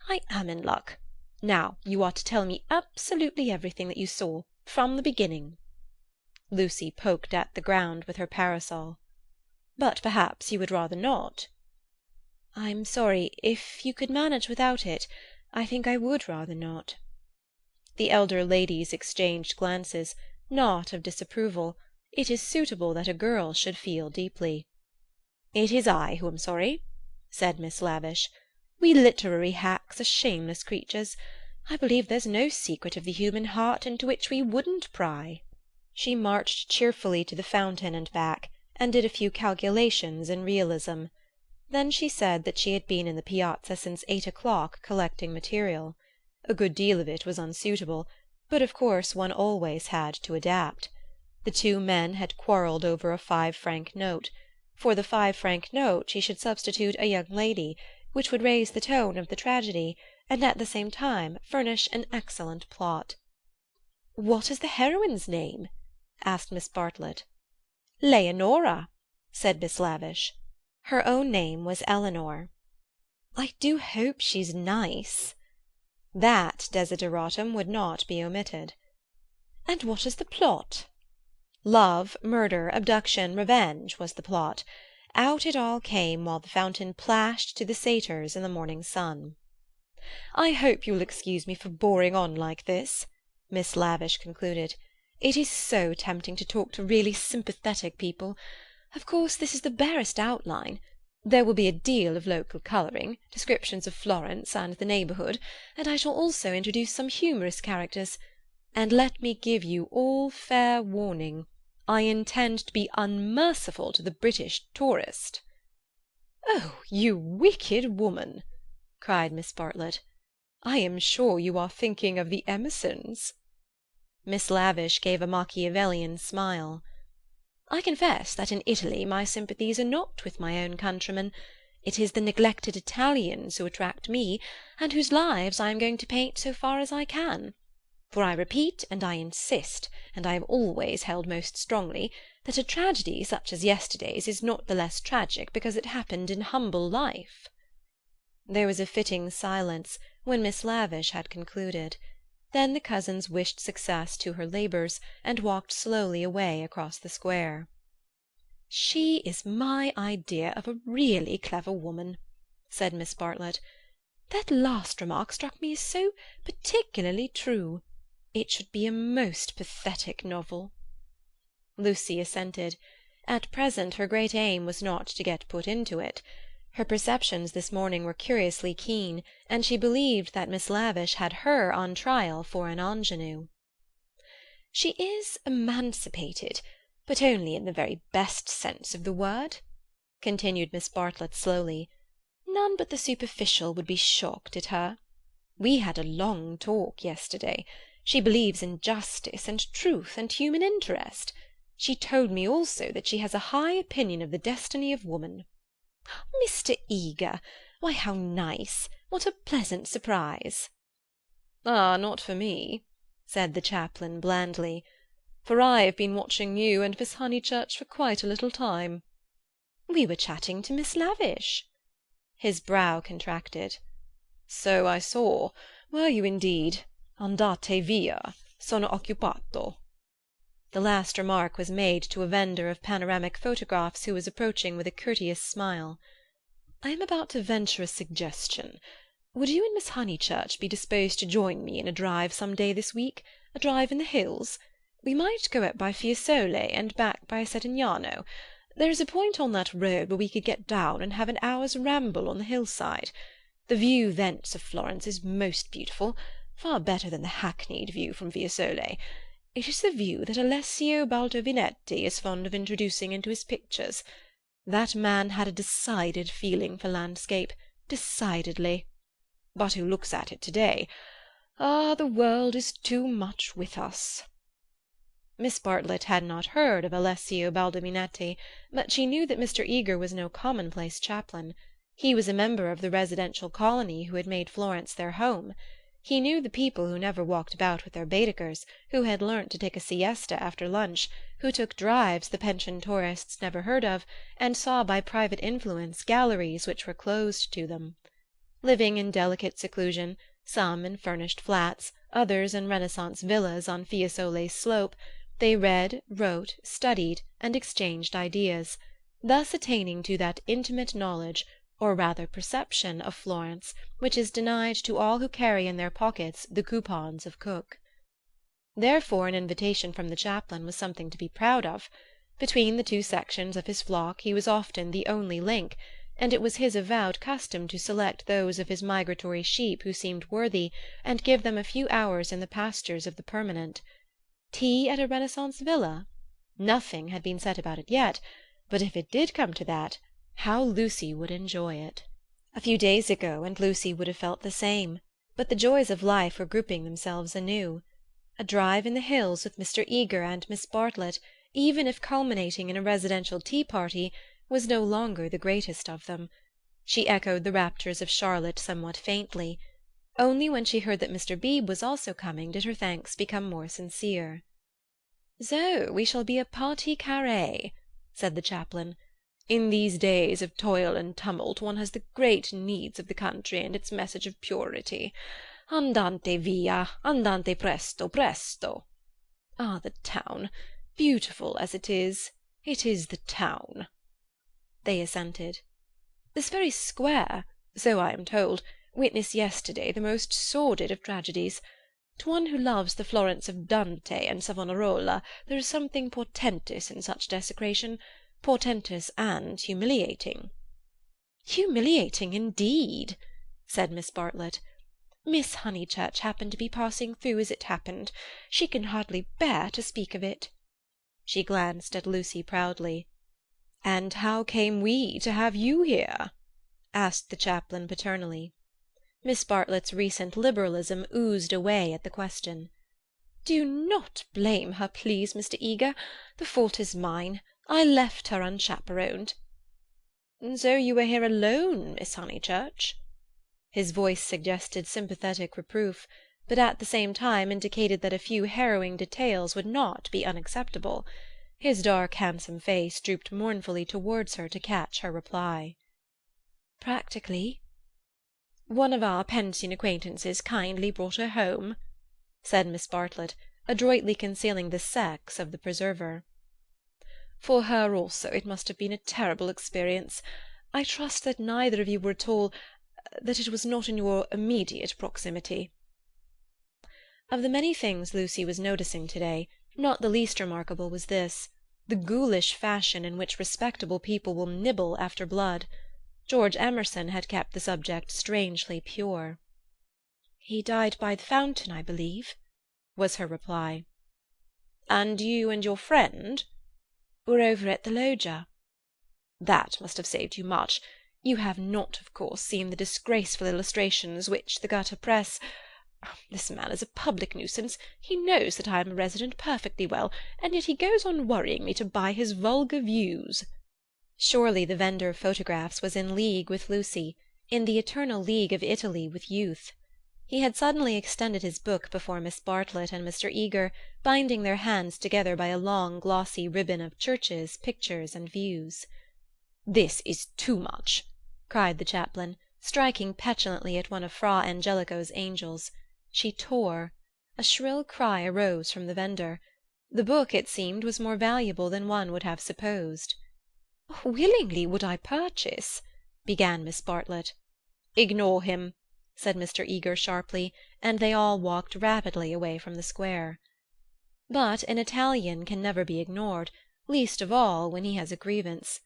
I am in luck. Now you are to tell me absolutely everything that you saw, from the beginning." Lucy poked at the ground with her parasol. "But perhaps you would rather not?" "I'm sorry. If you could manage without it, I think I would rather not." The elder ladies exchanged glances, not of disapproval. It is suitable that a girl should feel deeply. "It is I who am sorry," said Miss Lavish. "We literary hacks are shameless creatures. I believe there's no secret of the human heart into which we wouldn't pry." She marched cheerfully to the fountain and back, and did a few calculations in realism. Then she said that she had been in the piazza since 8 o'clock collecting material. A good deal of it was unsuitable. but of course one always had to adapt. The two men had quarrelled over a 5-franc note. For the 5-franc note she should substitute a young lady, which would raise the tone of the tragedy, and at the same time furnish an excellent plot. "What is the heroine's name?" asked Miss Bartlett. "Leonora," said Miss Lavish. Her own name was Eleanor. "I do hope she's nice." That desideratum would not be omitted. "And what is the plot?" Love, murder, abduction, revenge was the plot. Out it all came while the fountain plashed to the satyrs in the morning sun. "I hope you'll excuse me for boring on like this," Miss Lavish concluded. "It is so tempting to talk to really sympathetic people. Of course this is the barest outline. There will be a deal of local colouring, descriptions of Florence and the neighbourhood, and I shall also introduce some humorous characters. And let me give you all fair warning. I intend to be unmerciful to the British tourist." "Oh, you wicked woman!" cried Miss Bartlett. "I am sure you are thinking of the Emersons." Miss Lavish gave a Machiavellian smile. "I confess that in Italy my sympathies are not with my own countrymen. It is the neglected Italians who attract me, and whose lives I am going to paint so far as I can. For I repeat and I insist, and I have always held most strongly, that a tragedy such as yesterday's is not the less tragic because it happened in humble life." There was a fitting silence when Miss Lavish had concluded. Then the cousins wished success to her labours, and walked slowly away across the square. "She is my idea of a really clever woman," said Miss Bartlett. "That last remark struck me as so particularly true. It should be a most pathetic novel." Lucy assented. At present her great aim was not to get put into it. Her perceptions this morning were curiously keen, and she believed that Miss Lavish had her on trial for an ingenue. "She is emancipated, but only in the very best sense of the word," continued Miss Bartlett slowly. "None but the superficial would be shocked at her. We had a long talk yesterday. She believes in justice and truth and human interest. She told me also that she has a high opinion of the destiny of woman." "Mr. Eager! Why, how nice! What a pleasant surprise!" "Ah, not for me," said the chaplain blandly, "for I have been watching you and Miss Honeychurch for quite a little time." "We were chatting to Miss Lavish." His brow contracted. "So I saw. Were you indeed? Andate via. Sono occupato." The last remark was made to a vendor of panoramic photographs who was approaching with a courteous smile. "I am about to venture a suggestion. Would you and Miss Honeychurch be disposed to join me in a drive some day this week? A drive in the hills? We might go up by Fiesole and back by Settignano. There is a point on that road where we could get down and have an hour's ramble on the hillside. The view thence of Florence is most beautiful, far better than the hackneyed view from Fiesole. It is the view that Alessio Baldovinetti is fond of introducing into his pictures. That man had a decided feeling for landscape, decidedly. But who looks at it to-day? Ah, the world is too much with us." Miss Bartlett had not heard of Alessio Baldovinetti, but she knew that Mr. Eager was no commonplace chaplain. He was a member of the residential colony who had made Florence their home. He knew the people who never walked about with their Baedekers, who had learnt to take a siesta after lunch, who took drives the pensioned tourists never heard of, and saw by private influence galleries which were closed to them. Living in delicate seclusion, some in furnished flats, others in Renaissance villas on Fiesole's slope, they read, wrote, studied, and exchanged ideas, thus attaining to that intimate knowledge, or rather perception, of Florence which is denied to all who carry in their pockets the coupons of Cook. Therefore an invitation from the chaplain was something to be proud of. Between the two sections of his flock he was often the only link, and it was his avowed custom to select those of his migratory sheep who seemed worthy, and give them a few hours in the pastures of the permanent. Tea at a Renaissance villa? Nothing had been said about it yet, but if it did come to that, how Lucy would enjoy it! A few days ago, and Lucy would have felt the same, but the joys of life were grouping themselves anew. A drive in the hills with Mr. Eager and Miss Bartlett, even if culminating in a residential tea-party, was no longer the greatest of them. She echoed the raptures of Charlotte somewhat faintly. Only when she heard that Mr. Beebe was also coming did her thanks become more sincere. "So we shall be a partie carrée," said the chaplain. "In these days of toil and tumult one has the great needs of the country and its message of purity. Andante via, andante presto, presto. Ah, the town! Beautiful as it is the town." They assented. "This very square, so I am told, witnessed yesterday the most sordid of tragedies. To one who loves the Florence of Dante and Savonarola there is something portentous in such desecration, portentous and humiliating." "Humiliating indeed," said Miss Bartlett. "Miss Honeychurch happened to be passing through as it happened. She can hardly bear to speak of it." She glanced at Lucy proudly. "And how came we to have you here?" asked the chaplain paternally. Miss Bartlett's recent liberalism oozed away at the question. "Do not blame her, please, Mr. Eager. The fault is mine. I left her unchaperoned." "So you were here alone, Miss Honeychurch?" His voice suggested sympathetic reproof, but at the same time indicated that a few harrowing details would not be unacceptable. His dark, handsome face drooped mournfully towards her to catch her reply. "Practically." "One of our pension acquaintances kindly brought her home," said Miss Bartlett, adroitly concealing the sex of the preserver. "For her also it must have been a terrible experience. I trust that neither of you were at all—that it was not in your immediate proximity." Of the many things Lucy was noticing to-day, not the least remarkable was this: the ghoulish fashion in which respectable people will nibble after blood. George Emerson had kept the subject strangely pure. "He died by the fountain, I believe," was her reply. "And you and your friend?" "Were over at the loggia." "That must have saved you much. You have not, of course, seen the disgraceful illustrations which the gutter press— This man is a public nuisance. He knows that I am a resident perfectly well, and yet he goes on worrying me to buy his vulgar views." Surely the vendor of photographs was in league with Lucy, in the eternal league of Italy with youth. He had suddenly extended his book before Miss Bartlett and Mr. Eager, binding their hands together by a long glossy ribbon of churches, pictures, and views. "This is too much!" cried the chaplain, striking petulantly at one of Fra Angelico's angels. She tore. A shrill cry arose from the vendor. The book, it seemed, was more valuable than one would have supposed. "Willingly would I purchase—" began Miss Bartlett. "Ignore him," said Mr. Eager sharply, and they all walked rapidly away from the square. But an Italian can never be ignored, least of all when he has a grievance.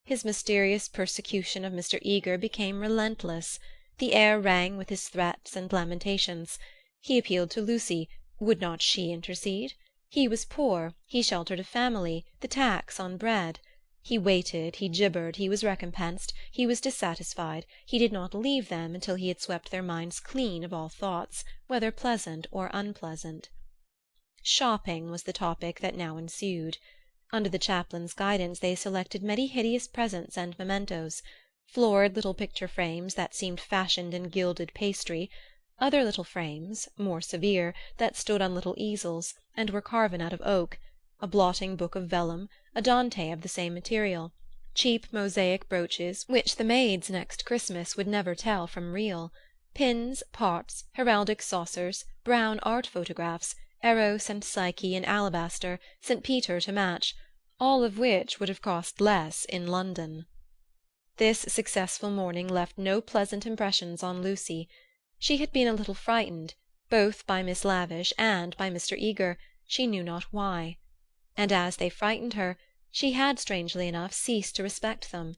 His mysterious persecution of Mr. Eager became relentless. The air rang with his threats and lamentations. He appealed to Lucy. Would not she intercede? He was poor, he sheltered a family, the tax on bread. He waited, he gibbered, he was recompensed, he was dissatisfied, he did not leave them until he had swept their minds clean of all thoughts, whether pleasant or unpleasant. Shopping was the topic that now ensued. Under the chaplain's guidance they selected many hideous presents and mementos, florid little picture frames that seemed fashioned in gilded pastry, other little frames, more severe, that stood on little easels, and were carven out of oak, a blotting-book of vellum, a Dante of the same material, cheap mosaic brooches which the maids next Christmas would never tell from real, pins, pots, heraldic saucers, brown art photographs, Eros and Psyche in alabaster, St. Peter to match, all of which would have cost less in London. This successful morning left no pleasant impressions on Lucy. She had been a little frightened, both by Miss Lavish and by Mr. Eager, she knew not why. And as they frightened her, she had, strangely enough, ceased to respect them.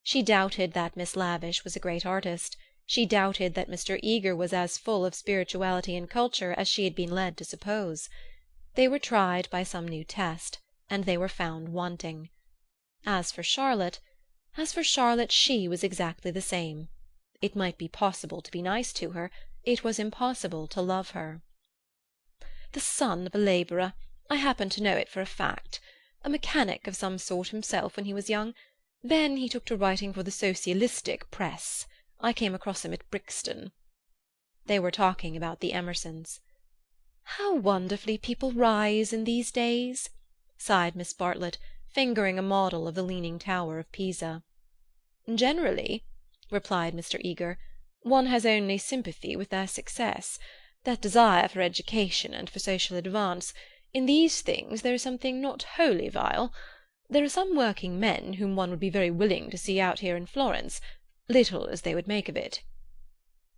She doubted that Miss Lavish was a great artist. She doubted that Mr. Eager was as full of spirituality and culture as she had been led to suppose. They were tried by some new test, and they were found wanting. As for Charlotte, she was exactly the same. It might be possible to be nice to her, it was impossible to love her. the son of a labourer. I happen to know it for a fact. A mechanic of some sort himself when he was young. Then he took to writing for the socialistic press. I came across him at Brixton." They were talking about the Emersons. "How wonderfully people rise in these days!" sighed Miss Bartlett, fingering a model of the Leaning Tower of Pisa. "Generally," replied Mr. Eager, "one has only sympathy with their success. That desire for education and for social advance. In these things there is something not wholly vile. There are some working men whom one would be very willing to see out here in Florence, little as they would make of it."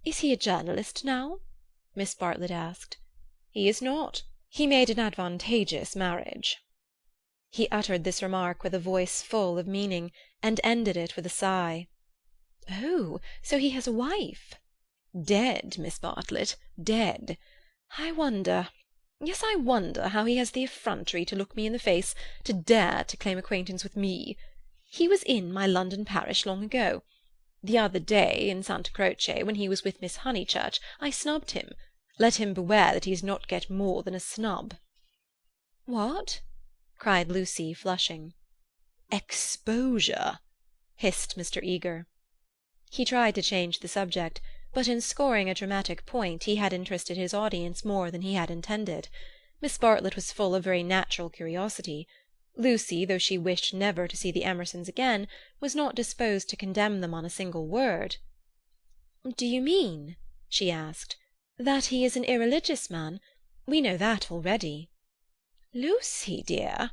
"Is he a journalist now?" Miss Bartlett asked. "He is not. He made an advantageous marriage." He uttered this remark with a voice full of meaning, and ended it with a sigh. "Oh, so he has a wife?" "Dead, Miss Bartlett, dead. I wonder—yes, I wonder how he has the effrontery to look me in the face, to dare to claim acquaintance with me. He was in my London parish long ago. The other day, in Santa Croce, when he was with Miss Honeychurch, I snubbed him. Let him beware that he does not get more than a snub." "What?" cried Lucy, flushing. "Exposure," hissed Mr. Eager. He tried to change the subject, but in scoring a dramatic point he had interested his audience more than he had intended. Miss Bartlett was full of very natural curiosity. Lucy, though she wished never to see the Emersons again, was not disposed to condemn them on a single word. "Do you mean," she asked, "that he is an irreligious man? We know that already." "Lucy, dear,"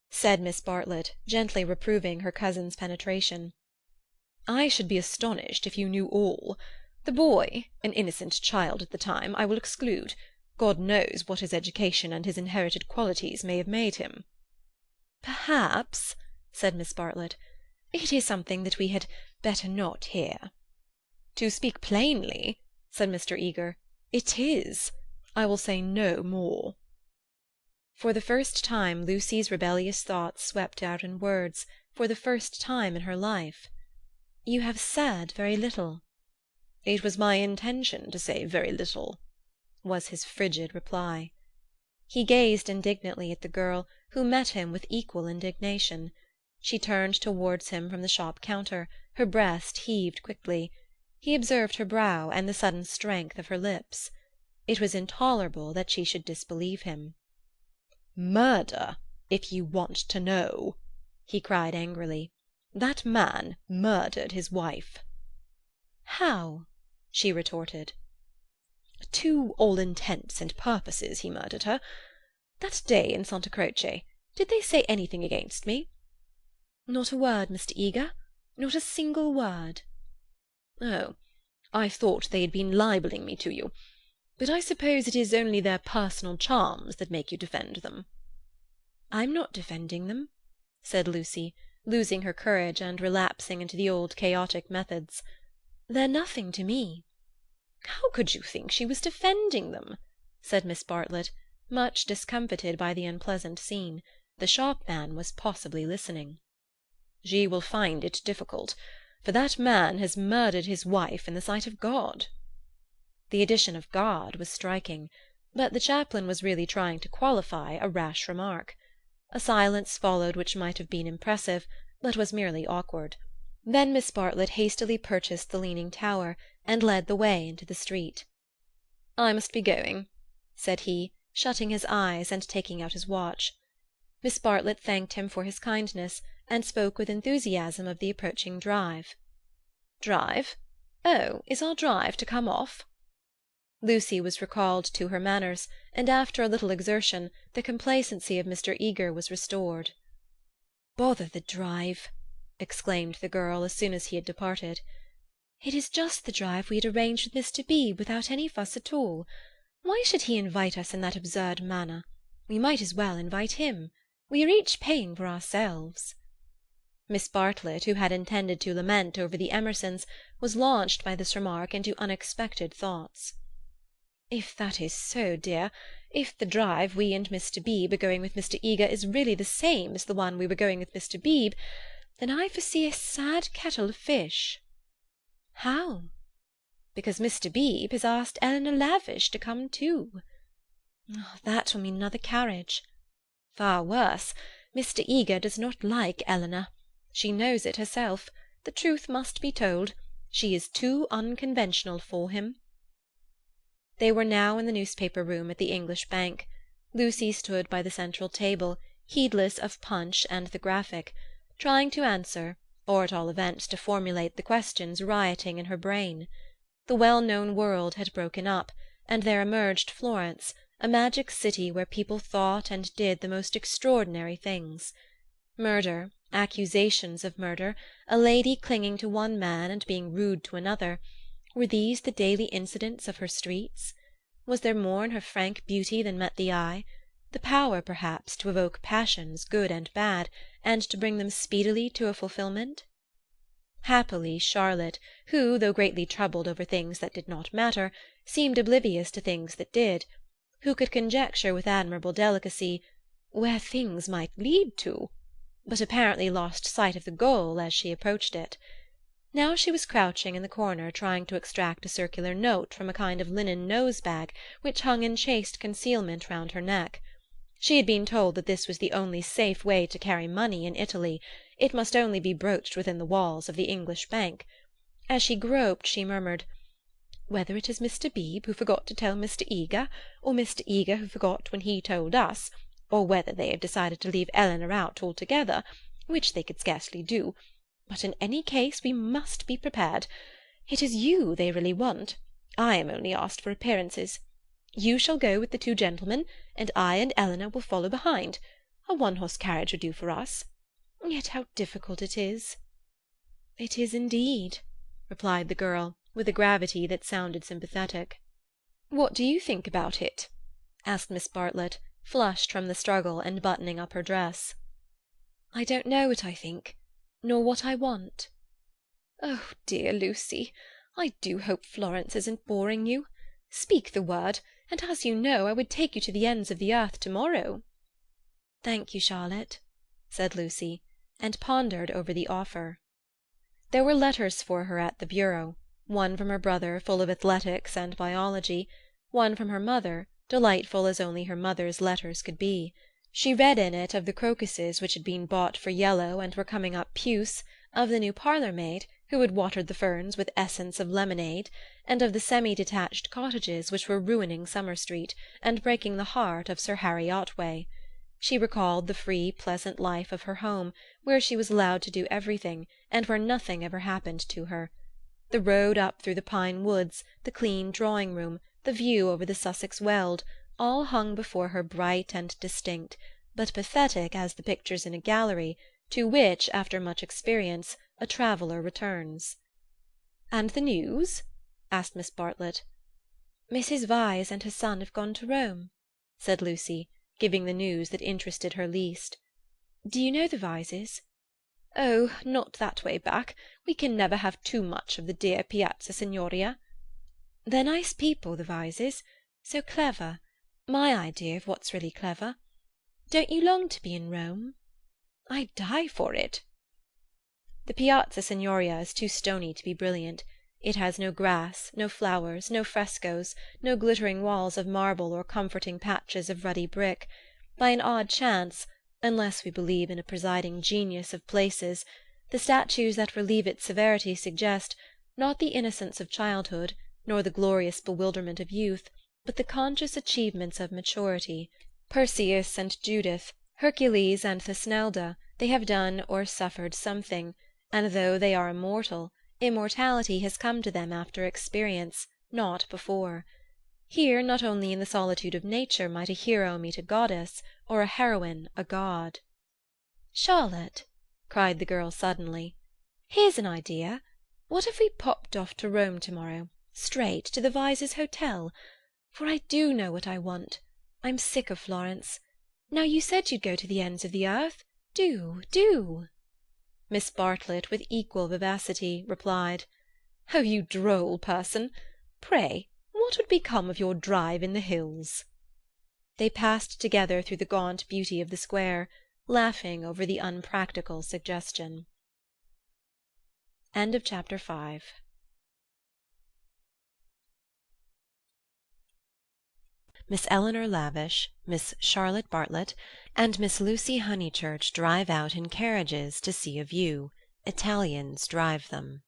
said Miss Bartlett, gently reproving her cousin's penetration, "I should be astonished if you knew all. The boy, an innocent child at the time, I will exclude. God knows what his education and his inherited qualities may have made him." "Perhaps," said Miss Bartlett, "it is something that we had better not hear." "To speak plainly," said Mr. Eager, "it is. I will say no more." For the first time Lucy's rebellious thoughts swept out in words, for the first time in her life. "You have said very little." "It was my intention to say very little," was his frigid reply. He gazed indignantly at the girl, who met him with equal indignation. She turned towards him from the shop counter, her breast heaved quickly. He observed her brow and the sudden strength of her lips. It was intolerable that she should disbelieve him. "Murder, if you want to know," he cried angrily. "That man murdered his wife." "How?" she retorted. "To all intents and purposes he murdered her. That day in Santa Croce, did they say anything against me?" "Not a word, Mr. Eager. Not a single word." "Oh, I thought they had been libelling me to you. But I suppose it is only their personal charms that make you defend them." "I'm not defending them," said Lucy, losing her courage and relapsing into the old chaotic methods. "They're nothing to me." "How could you think she was defending them?" said Miss Bartlett, much discomfited by the unpleasant scene. The shopman was possibly listening. "She will find it difficult, for that man has murdered his wife in the sight of God." The addition of God was striking, but the chaplain was really trying to qualify a rash remark. A silence followed which might have been impressive, but was merely awkward. Then Miss Bartlett hastily purchased the Leaning Tower, and led the way into the street. "I must be going," said he, shutting his eyes and taking out his watch. Miss Bartlett thanked him for his kindness, and spoke with enthusiasm of the approaching drive. "Drive? Oh, is our drive to come off?" Lucy was recalled to her manners, and after a little exertion the complacency of Mr. Eager was restored. "Bother the drive!" exclaimed the girl as soon as he had departed. "It is just the drive we had arranged with Mr. Beebe without any fuss at all. Why should he invite us in that absurd manner? We might as well invite him. We are each paying for ourselves." Miss Bartlett, who had intended to lament over the Emersons, was launched by this remark into unexpected thoughts. "If that is so, dear, if the drive we and Mr. Beebe are going with Mr. Eager is really the same as the one we were going with Mr. Beebe, then I foresee a sad kettle of fish." "How?" "Because Mr. Beebe has asked Eleanor Lavish to come too." Oh, that will mean another carriage. Far worse. Mr. Eager does not like Eleanor. She knows it herself. The truth must be told. She is too unconventional for him. They were now in the newspaper room at the English Bank. Lucy stood by the central table, heedless of Punch and the Graphic, trying to answer, or at all events to formulate the questions rioting in her brain. The well-known world had broken up, and there emerged Florence, a magic city where people thought and did the most extraordinary things. Murder, accusations of murder, a lady clinging to one man and being rude to another, were these the daily incidents of her streets? Was there more in her frank beauty than met the eye? The power, perhaps, to evoke passions, good and bad, and to bring them speedily to a fulfilment? Happily Charlotte, who, though greatly troubled over things that did not matter, seemed oblivious to things that did, who could conjecture with admirable delicacy where things might lead to, but apparently lost sight of the goal as she approached it. Now she was crouching in the corner trying to extract a circular note from a kind of linen nose-bag which hung in chaste concealment round her neck. She had been told that this was the only safe way to carry money in Italy. It must only be broached within the walls of the English Bank. As she groped she murmured, "Whether it is Mr. Beebe who forgot to tell Mr. Eager, or Mr. Eager who forgot when he told us, or whether they have decided to leave Eleanor out altogether, which they could scarcely do, but in any case we must be prepared. It is you they really want. I am only asked for appearances. You shall go with the two gentlemen, and I and Eleanor will follow behind. A one-horse carriage would do for us. Yet how difficult it is." "It is indeed," replied the girl, with a gravity that sounded sympathetic. "What do you think about it?" asked Miss Bartlett, flushed from the struggle and buttoning up her dress. "I don't know what I think, nor what I want." "Oh, dear Lucy, I do hope Florence isn't boring you. Speak the word, and as you know, I would take you to the ends of the earth to-morrow." "Thank you, Charlotte," said Lucy, and pondered over the offer. There were letters for her at the bureau, one from her brother full of athletics and biology, one from her mother, delightful as only her mother's letters could be. She read in it of the crocuses which had been bought for yellow and were coming up puce, of the new parlour-maid, who had watered the ferns with essence of lemonade, and of the semi-detached cottages which were ruining Summer Street, and breaking the heart of Sir Harry Otway. She recalled the free, pleasant life of her home, where she was allowed to do everything, and where nothing ever happened to her. The road up through the pine woods, the clean drawing-room, the view over the Sussex Weald, all hung before her bright and distinct, but pathetic as the pictures in a gallery, to which, after much experience, a traveller returns. "And the news?" asked Miss Bartlett. "Mrs. Vyse and her son have gone to Rome," said Lucy, giving the news that interested her least. "Do you know the Vyses?" "Oh, not that way back. We can never have too much of the dear Piazza Signoria." "They're nice people, the Vyses. So clever. My idea of what's really clever. Don't you long to be in Rome?" "I die for it." The Piazza Signoria is too stony to be brilliant. It has no grass, no flowers, no frescoes, no glittering walls of marble or comforting patches of ruddy brick. By an odd chance, unless we believe in a presiding genius of places, the statues that relieve its severity suggest, not the innocence of childhood, nor the glorious bewilderment of youth, but the conscious achievements of maturity. Perseus and Judith, Hercules and Thesnelda, they have done or suffered something, and though they are immortal, immortality has come to them after experience, not before. Here, not only in the solitude of nature, might a hero meet a goddess, or a heroine a god. "Charlotte," cried the girl suddenly, "here's an idea. What if we popped off to Rome to-morrow, straight to the Vyses' hotel? For I do know what I want. I'm sick of Florence. Now you said you'd go to the ends of the earth. Do." Miss Bartlett, with equal vivacity, replied, "Oh, you droll person! Pray, what would become of your drive in the hills?" They passed together through the gaunt beauty of the square, laughing over the unpractical suggestion. Chapter 6. Miss Eleanor Lavish, Miss Charlotte Bartlett, and Miss Lucy Honeychurch drive out in carriages to see a view. Italians drive them.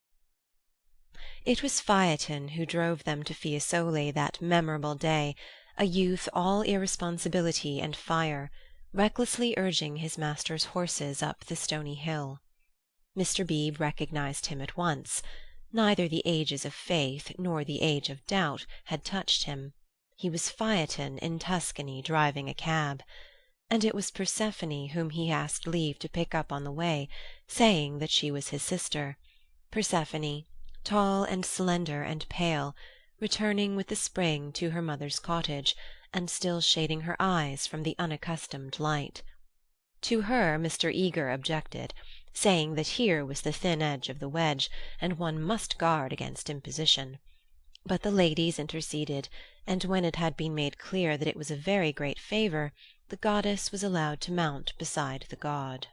It was Phaeton who drove them to Fiesole that memorable day, a youth all irresponsibility and fire, recklessly urging his master's horses up the stony hill. Mr. Beebe recognized him at once. Neither the ages of faith nor the age of doubt had touched him. He was Phaeton in Tuscany driving a cab. And it was Persephone whom he asked leave to pick up on the way, saying that she was his sister. Persephone, tall and slender and pale, returning with the spring to her mother's cottage, and still shading her eyes from the unaccustomed light. To her Mr. Eager objected, saying that here was the thin edge of the wedge, and one must guard against imposition. But the ladies interceded, and when it had been made clear that it was a very great favour, the goddess was allowed to mount beside the god.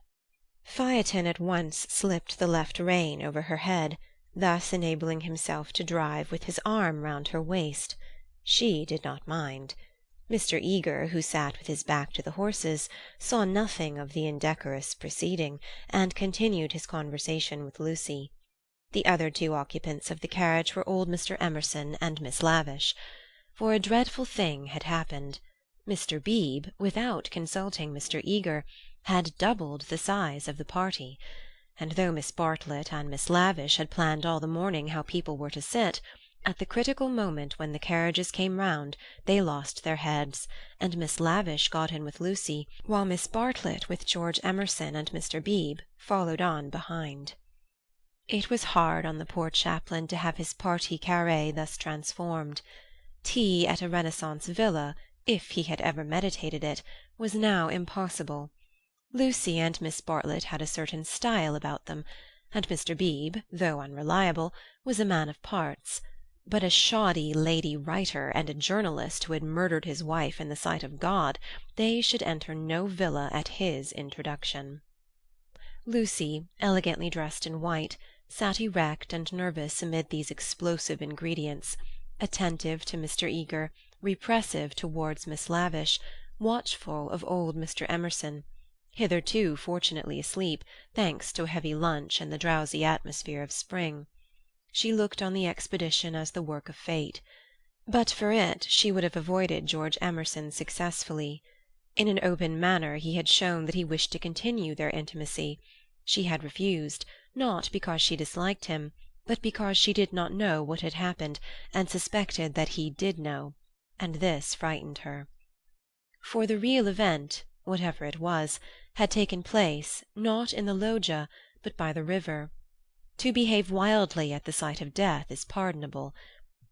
Phaeton at once slipped the left rein over her head, thus enabling himself to drive with his arm round her waist. She did not mind. Mr. Eager, who sat with his back to the horses, saw nothing of the indecorous proceeding, and continued his conversation with Lucy. The other two occupants of the carriage were old Mr. Emerson and Miss Lavish. For a dreadful thing had happened. Mr. Beebe, without consulting Mr. Eager, had doubled the size of the party, and though Miss Bartlett and Miss Lavish had planned all the morning how people were to sit, at the critical moment when the carriages came round they lost their heads, and Miss Lavish got in with Lucy, while Miss Bartlett with George Emerson and Mr. Beebe followed on behind. It was hard on the poor chaplain to have his partie carrée thus transformed. Tea at a Renaissance villa, if he had ever meditated it, was now impossible. Lucy and Miss Bartlett had a certain style about them, and Mr. Beebe, though unreliable, was a man of parts. But a shoddy lady writer and a journalist who had murdered his wife in the sight of God, they should enter no villa at his introduction. Lucy, elegantly dressed in white, sat erect and nervous amid these explosive ingredients, attentive to Mr. Eager, repressive towards Miss Lavish, watchful of old Mr. Emerson, hitherto fortunately asleep, thanks to a heavy lunch and the drowsy atmosphere of spring. She looked on the expedition as the work of fate. But for it she would have avoided George Emerson successfully. In an open manner he had shown that he wished to continue their intimacy. She had refused, not because she disliked him, but because she did not know what had happened, and suspected that he did know, and this frightened her. For the real event, whatever it was, had taken place, not in the loggia, but by the river. To behave wildly at the sight of death is pardonable,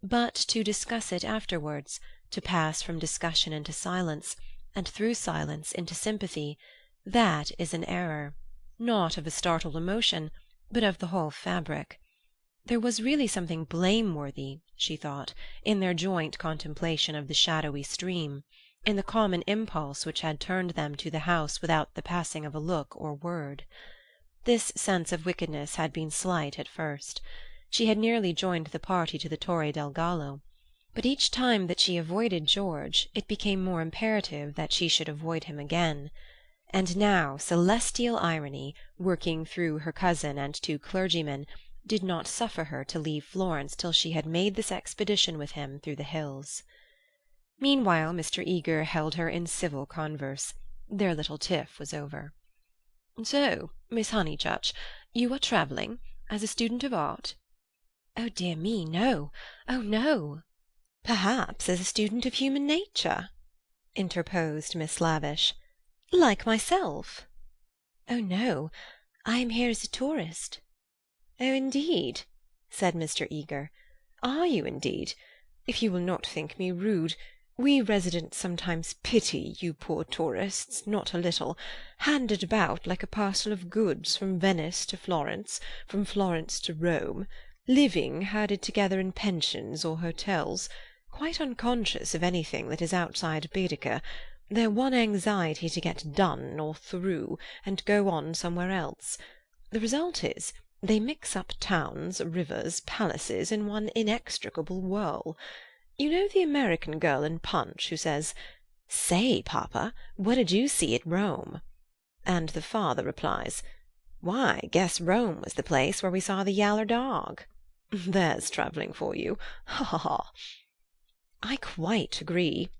but to discuss it afterwards, to pass from discussion into silence, and through silence into sympathy, that is an error, not of a startled emotion, but of the whole fabric. There was really something blameworthy, she thought, in their joint contemplation of the shadowy stream, in the common impulse which had turned them to the house without the passing of a look or word. This sense of wickedness had been slight at first. She had nearly joined the party to the Torre del Gallo. But each time that she avoided George it became more imperative that she should avoid him again. And now celestial irony, working through her cousin and two clergymen, did not suffer her to leave Florence till she had made this expedition with him through the hills. Meanwhile Mr. Eager held her in civil converse. Their little tiff was over. "So, Miss Honeychurch, you are travelling as a student of art?" "Oh, dear me, no. Oh, no." "Perhaps as a student of human nature?" interposed Miss Lavish. "Like myself?" "Oh, no. I am here as a tourist." "Oh, indeed," said Mr. Eager. "Are you, indeed? If you will not think me rude, we residents sometimes pity you poor tourists, not a little, handed about like a parcel of goods from Venice to Florence, from Florence to Rome, living herded together in pensions or hotels, quite unconscious of anything that is outside Baedeker, their one anxiety to get done or through, and go on somewhere else. The result is, they mix up towns, rivers, palaces in one inextricable whirl. You know the American girl in Punch who says, 'Say, papa, what did you see at Rome?' And the father replies, 'Why, guess Rome was the place where we saw the yaller dog.' There's travelling for you. Ha ha ha!" "I quite agree,"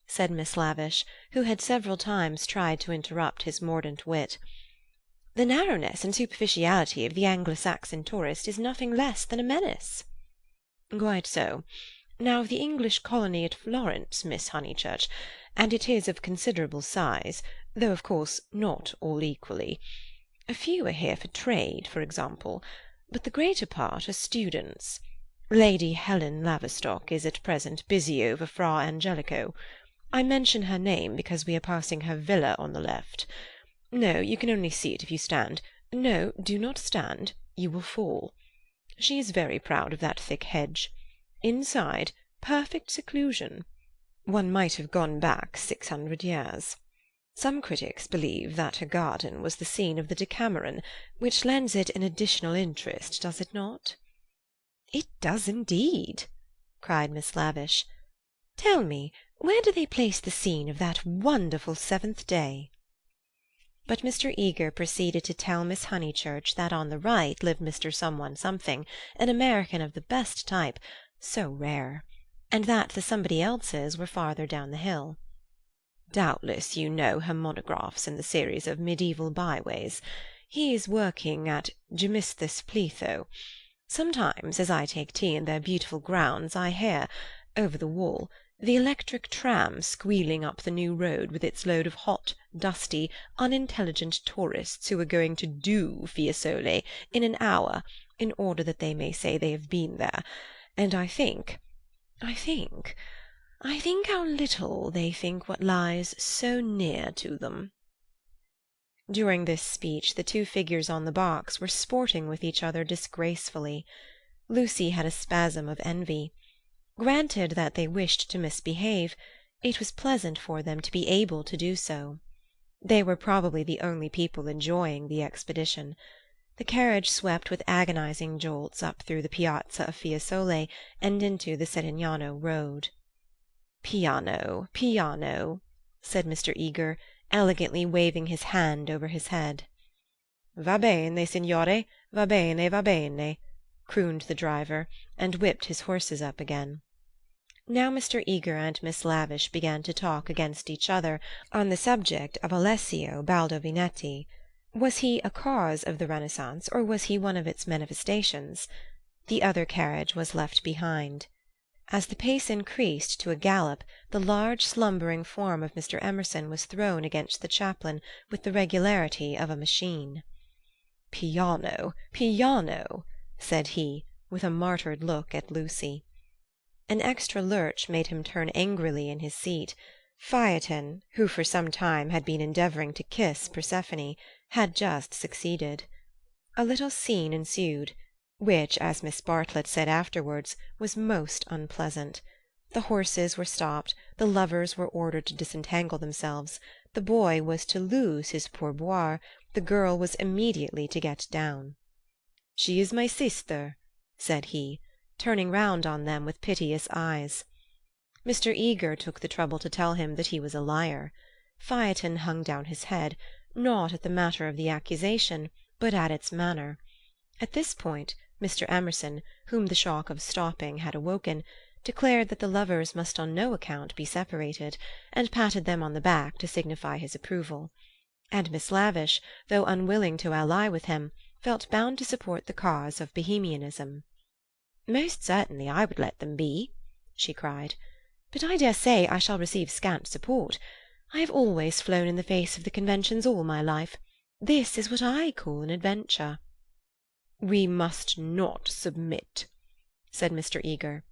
said Miss Lavish, who had several times tried to interrupt his mordant wit. "The narrowness and superficiality of the Anglo-Saxon tourist is nothing less than a menace." "Quite so. Now the English colony at Florence, Miss Honeychurch, and it is of considerable size, though of course not all equally. A few are here for trade, for example, but the greater part are students. Lady Helen Laverstock is at present busy over Fra Angelico. I mention her name because we are passing her villa on the left. No, you can only see it if you stand. No, do not stand. You will fall. She is very proud of that thick hedge. Inside, perfect seclusion. One might have gone back 600 years. Some critics believe that her garden was the scene of the Decameron, which lends it an additional interest, does it not?" "It does indeed," cried Miss Lavish. "Tell me, where do they place the scene of that wonderful seventh day?" But Mr. Eager proceeded to tell Miss Honeychurch that on the right lived Mr. Someone Something, an American of the best type, so rare, and that the somebody else's were farther down the hill. "Doubtless you know her monographs in the series of medieval byways. He is working at Gemistus Pletho. Sometimes, as I take tea in their beautiful grounds, I hear, over the wall, the electric tram squealing up the new road with its load of hot, dusty, unintelligent tourists who are going to do Fiesole in an hour in order that they may say they have been there, and I think how little they think what lies so near to them." During this speech the two figures on the box were sporting with each other disgracefully. Lucy had a spasm of envy. Granted that they wished to misbehave, it was pleasant for them to be able to do so. They were probably the only people enjoying the expedition. The carriage swept with agonizing jolts up through the piazza of Fiesole and into the Settignano road. "Piano, piano," said Mr. Eager, elegantly waving his hand over his head. "Va bene, signore, va bene, va bene," crooned the driver, and whipped his horses up again. Now Mr. Eager and Miss Lavish began to talk against each other on the subject of Alessio Baldovinetti. Was he a cause of the Renaissance, or was he one of its manifestations? The other carriage was left behind. As the pace increased to a gallop, the large slumbering form of Mr. Emerson was thrown against the chaplain with the regularity of a machine. "Piano, piano," said he, with a martyred look at Lucy. An extra lurch made him turn angrily in his seat. Phaeton, who for some time had been endeavouring to kiss Persephone, had just succeeded. A little scene ensued, which, as Miss Bartlett said afterwards, was most unpleasant. The horses were stopped, the lovers were ordered to disentangle themselves, the boy was to lose his pourboire, the girl was immediately to get down. "She is my sister," said he, turning round on them with piteous eyes. Mr. Eager took the trouble to tell him that he was a liar. Phaeton hung down his head, not at the matter of the accusation, but at its manner. At this point Mr. Emerson, whom the shock of stopping had awoken, declared that the lovers must on no account be separated, and patted them on the back to signify his approval. And Miss Lavish, though unwilling to ally with him, felt bound to support the cause of Bohemianism. "Most certainly I would let them be," she cried. "But I dare say I shall receive scant support. I have always flown in the face of the conventions all my life. This is what I call an adventure." "We must not submit," said Mr. Eager.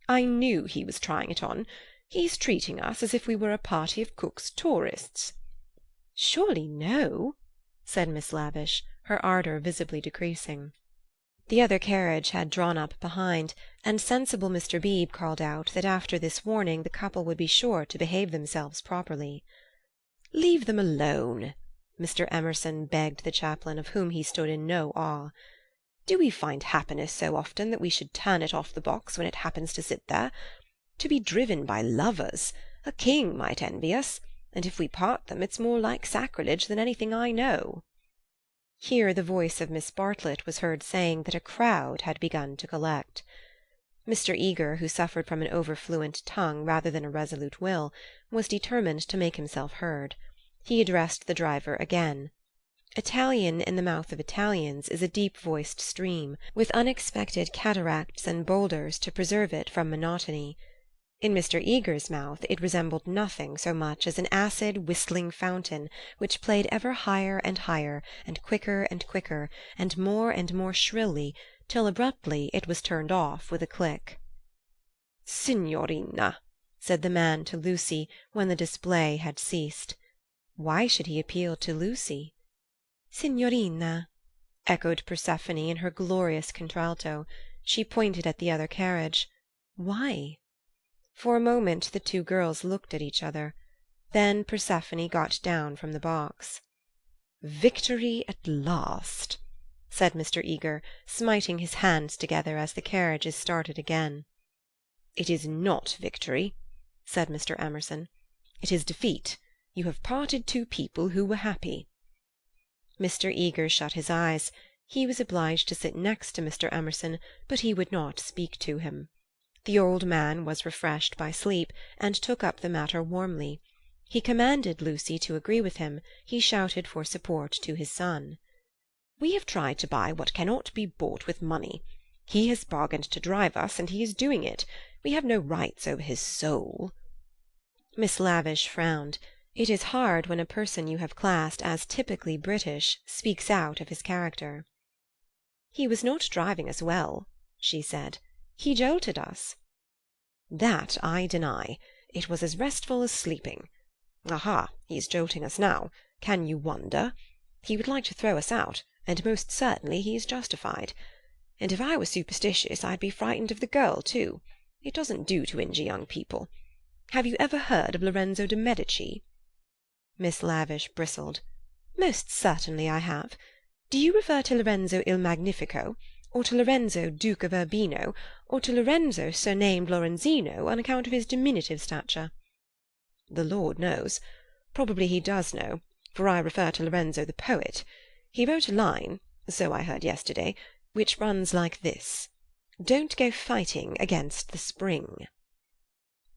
"I knew he was trying it on. He's treating us as if we were a party of Cook's tourists." "Surely no," said Miss Lavish, her ardour visibly decreasing. The other carriage had drawn up behind, and sensible Mr. Beebe called out that after this warning the couple would be sure to behave themselves properly. "Leave them alone," Mr. Emerson begged the chaplain, of whom he stood in no awe. "Do we find happiness so often that we should turn it off the box when it happens to sit there? To be driven by lovers! A king might envy us, and if we part them it's more like sacrilege than anything I know." Here the voice of Miss Bartlett was heard saying that a crowd had begun to collect. Mr. Eager, who suffered from an overfluent tongue rather than a resolute will, was determined to make himself heard. He addressed the driver again. Italian in the mouth of Italians is a deep-voiced stream, with unexpected cataracts and boulders to preserve it from monotony. In Mr. Eager's mouth it resembled nothing so much as an acid whistling fountain which played ever higher and higher, and quicker, and more shrilly, till abruptly it was turned off with a click. "Signorina," said the man to Lucy, when the display had ceased. Why should he appeal to Lucy? "Signorina," echoed Persephone in her glorious contralto. She pointed at the other carriage. Why? For a moment the two girls looked at each other. Then Persephone got down from the box. "Victory at last," said Mr. Eager, smiting his hands together as the carriages started again. "It is not victory," said Mr. Emerson. "It is defeat. You have parted two people who were happy." Mr. Eager shut his eyes. He was obliged to sit next to Mr. Emerson, but he would not speak to him. The old man was refreshed by sleep, and took up the matter warmly. He commanded Lucy to agree with him. He shouted for support to his son. "We have tried to buy what cannot be bought with money. He has bargained to drive us, and he is doing it. We have no rights over his soul." Miss Lavish frowned. It is hard when a person you have classed as typically British speaks out of his character. "He was not driving us well," she said. "He jolted us." "That I deny. It was as restful as sleeping. Aha, he's jolting us now. Can you wonder? He would like to throw us out, and most certainly he is justified. And if I were superstitious I'd be frightened of the girl too. It doesn't do to injure young people. Have you ever heard of Lorenzo de Medici?" Miss Lavish bristled. "Most certainly I have. Do you refer to Lorenzo il Magnifico, or to Lorenzo, Duke of Urbino, or to Lorenzo surnamed Lorenzino on account of his diminutive stature?" "The Lord knows. Probably he does know, for I refer to Lorenzo the poet. He wrote a line, so I heard yesterday, which runs like this: 'Don't go fighting against the spring.'"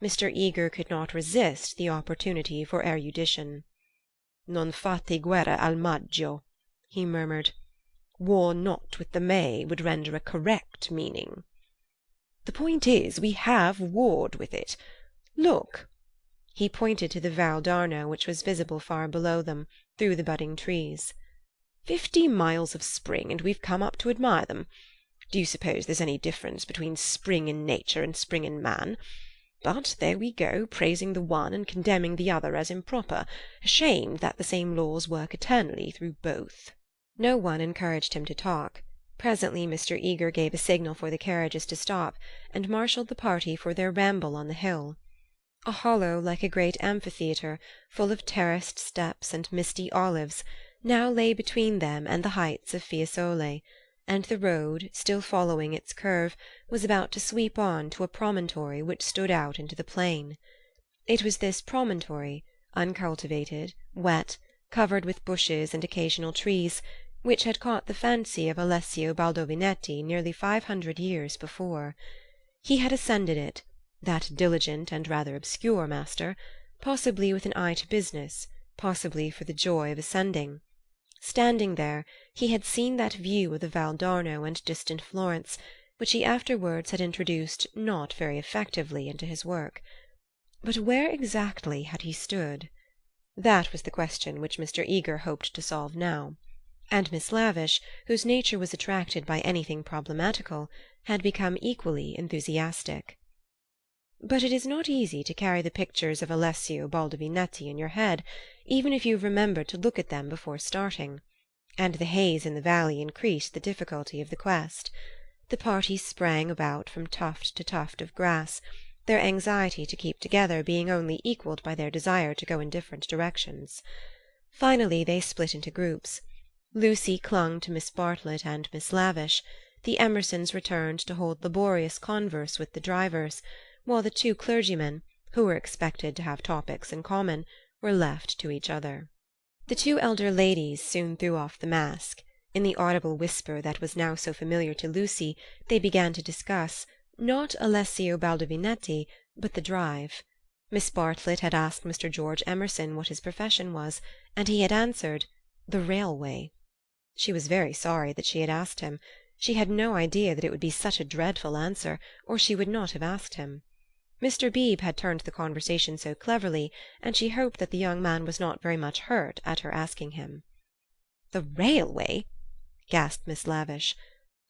Mr. Eager could not resist the opportunity for erudition. "Non fate guerra al maggio," he murmured. "War not with the May would render a correct meaning. The point is, we have warred with it. Look." He pointed to the Val d'Arno, which was visible far below them, through the budding trees. 50 miles of spring, and we've come up to admire them. Do you suppose there's any difference between spring in nature and spring in man? But there we go, praising the one and condemning the other as improper, ashamed that the same laws work eternally through both." No one encouraged him to talk. Presently Mr. Eager gave a signal for the carriages to stop, and marshalled the party for their ramble on the hill. A hollow like a great amphitheatre, full of terraced steps and misty olives, now lay between them and the heights of Fiesole, and the road, still following its curve, was about to sweep on to a promontory which stood out into the plain. It was this promontory, uncultivated, wet, covered with bushes and occasional trees, which had caught the fancy of Alessio Baldovinetti nearly 500 years before. He had ascended it, that diligent and rather obscure master, possibly with an eye to business, possibly for the joy of ascending. Standing there, he had seen that view of the Val d'Arno and distant Florence, which he afterwards had introduced not very effectively into his work. But where exactly had he stood? That was the question which Mr. Eager hoped to solve now. And Miss Lavish, whose nature was attracted by anything problematical, had become equally enthusiastic. But it is not easy to carry the pictures of Alessio Baldovinetti in your head, even if you have remembered to look at them before starting. And the haze in the valley increased the difficulty of the quest. The party sprang about from tuft to tuft of grass, their anxiety to keep together being only equalled by their desire to go in different directions. Finally they split into groups. Lucy clung to Miss Bartlett and Miss Lavish. The Emersons returned to hold laborious converse with the drivers, while the two clergymen, who were expected to have topics in common, were left to each other. The two elder ladies soon threw off the mask. In the audible whisper that was now so familiar to Lucy, they began to discuss, not Alessio Baldovinetti, but the drive. Miss Bartlett had asked Mr. George Emerson what his profession was, and he had answered, "The railway." She was very sorry that she had asked him. She had no idea that it would be such a dreadful answer, or she would not have asked him. Mr. Beebe had turned the conversation so cleverly, and she hoped that the young man was not very much hurt at her asking him. "The railway?" gasped Miss Lavish.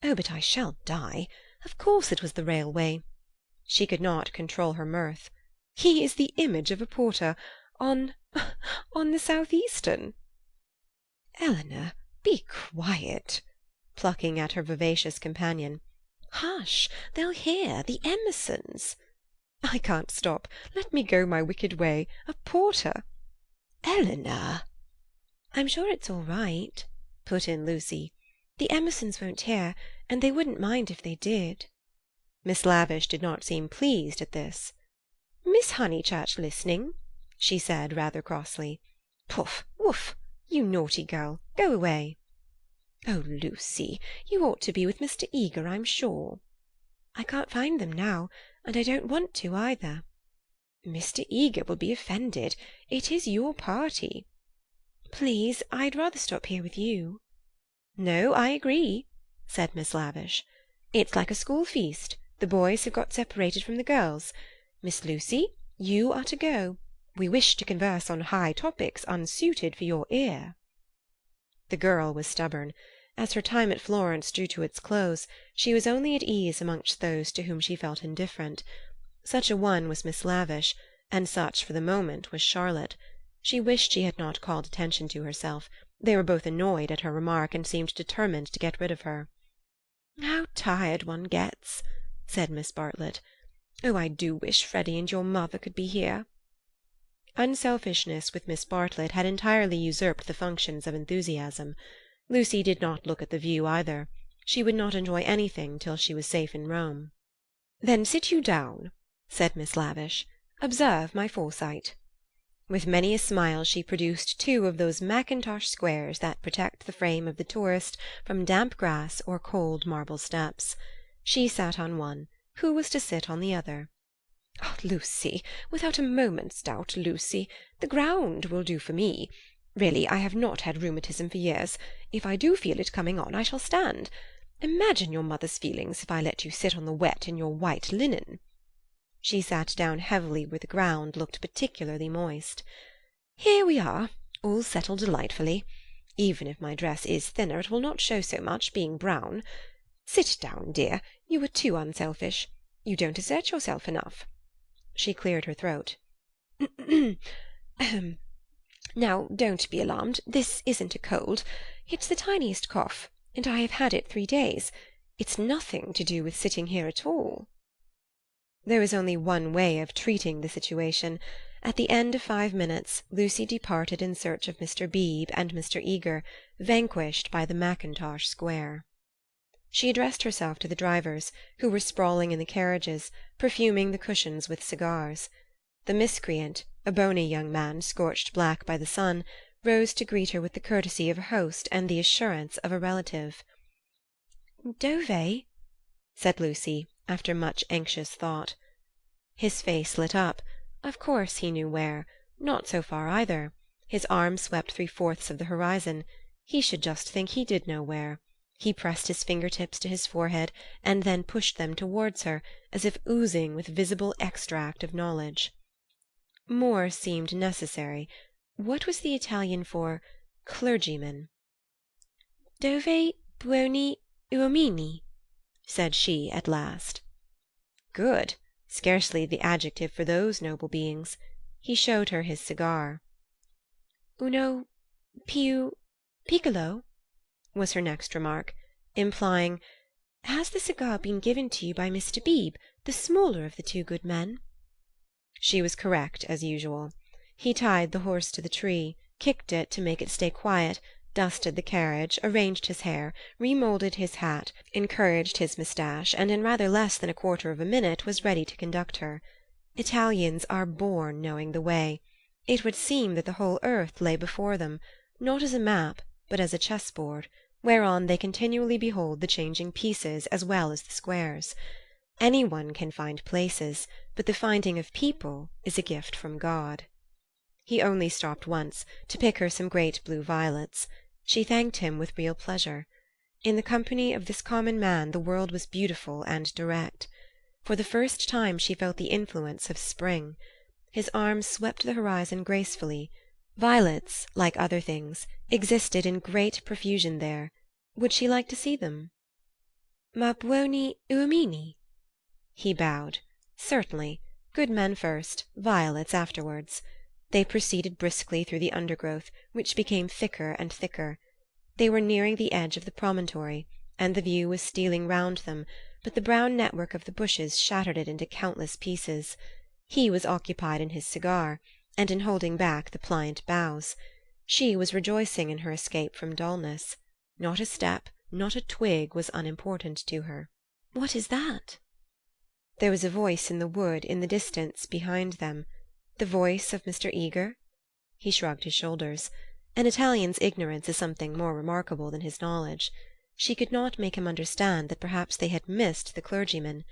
"Oh, but I shall die. Of course it was the railway." She could not control her mirth. "He is the image of a porter on the South Eastern." "Eleanor, be quiet," plucking at her vivacious companion. "Hush! They'll hear. The Emersons." "I can't stop. Let me go my wicked way. A porter—" "Eleanor!" "I'm sure it's all right," put in Lucy. "The Emersons won't hear, and they wouldn't mind if they did." Miss Lavish did not seem pleased at this. "Miss Honeychurch listening?" she said rather crossly. "Puff! Woof! You naughty girl. Go away." "Oh, Lucy, you ought to be with Mr. Eager, I'm sure." "I can't find them now, and I don't want to either." "Mr. Eager will be offended. It is your party." "Please, I'd rather stop here with you." "No, I agree," said Miss Lavish. "It's like a school feast. The boys have got separated from the girls. Miss Lucy, you are to go. We wish to converse on high topics unsuited for your ear." The girl was stubborn. As her time at Florence drew to its close, she was only at ease amongst those to whom she felt indifferent. Such a one was Miss Lavish, and such for the moment was Charlotte. She wished she had not called attention to herself. They were both annoyed at her remark, and seemed determined to get rid of her. "How tired one gets," said Miss Bartlett. "Oh, I do wish Freddy and your mother could be here." Unselfishness with Miss Bartlett had entirely usurped the functions of enthusiasm. Lucy did not look at the view either. She would not enjoy anything till she was safe in Rome. "Then sit you down," said Miss Lavish. "Observe my foresight." With many a smile she produced two of those mackintosh squares that protect the frame of the tourist from damp grass or cold marble steps. She sat on one. Who was to sit on the other? "Oh, Lucy, without a moment's doubt, Lucy. The ground will do for me. Really, I have not had rheumatism for years. If I do feel it coming on, I shall stand. Imagine your mother's feelings if I let you sit on the wet in your white linen." She sat down heavily where the ground looked particularly moist. "Here we are, all settled delightfully. Even if my dress is thinner, it will not show so much, being brown. Sit down, dear. You are too unselfish. You don't assert yourself enough." She cleared her throat. "Now, don't be alarmed. This isn't a cold. It's the tiniest cough, and I have had it 3 days. It's nothing to do with sitting here at all." There was only one way of treating the situation. At the end of 5 minutes Lucy departed in search of Mr. Beebe and Mr. Eager, vanquished by the mackintosh square. She addressed herself to the drivers, who were sprawling in the carriages, perfuming the cushions with cigars. The miscreant, a bony young man scorched black by the sun, rose to greet her with the courtesy of a host and the assurance of a relative. "Dove?" said Lucy, after much anxious thought. His face lit up. Of course he knew where. Not so far either. His arm swept 3/4 of the horizon. He should just think he did know where. He pressed his fingertips to his forehead, and then pushed them towards her, as if oozing with visible extract of knowledge. More seemed necessary. What was the Italian for clergyman? "Dove buoni uomini?" said she at last. Good. Scarcely the adjective for those noble beings. He showed her his cigar. "Uno più piccolo?" was her next remark, implying, "Has the cigar been given to you by Mr. Beebe, the smaller of the two good men?" She was correct as usual. He tied the horse to the tree, kicked it to make it stay quiet, dusted the carriage, arranged his hair, remoulded his hat, encouraged his moustache, and in rather less than a quarter of a minute was ready to conduct her. Italians are born knowing the way. It would seem that the whole earth lay before them, not as a map, but as a chessboard, whereon they continually behold the changing pieces as well as the squares. Any one can find places, but the finding of people is a gift from God. He only stopped once, to pick her some great blue violets. She thanked him with real pleasure. In the company of this common man the world was beautiful and direct. For the first time she felt the influence of spring. His arm swept the horizon gracefully. Violets, like other things, existed in great profusion there. Would she like to see them? Ma buoni uomini? He bowed. Certainly. Good men first, violets afterwards. They proceeded briskly through the undergrowth, which became thicker and thicker. They were nearing the edge of the promontory, and the view was stealing round them, but the brown network of the bushes shattered it into countless pieces. He was occupied in his cigar, and in holding back the pliant boughs. She was rejoicing in her escape from dullness. Not a step, not a twig was unimportant to her. "What is that?" There was a voice in the wood, in the distance, behind them. The voice of Mr. Eager? He shrugged his shoulders. An Italian's ignorance is something more remarkable than his knowledge. She could not make him understand that perhaps they had missed the clergyman.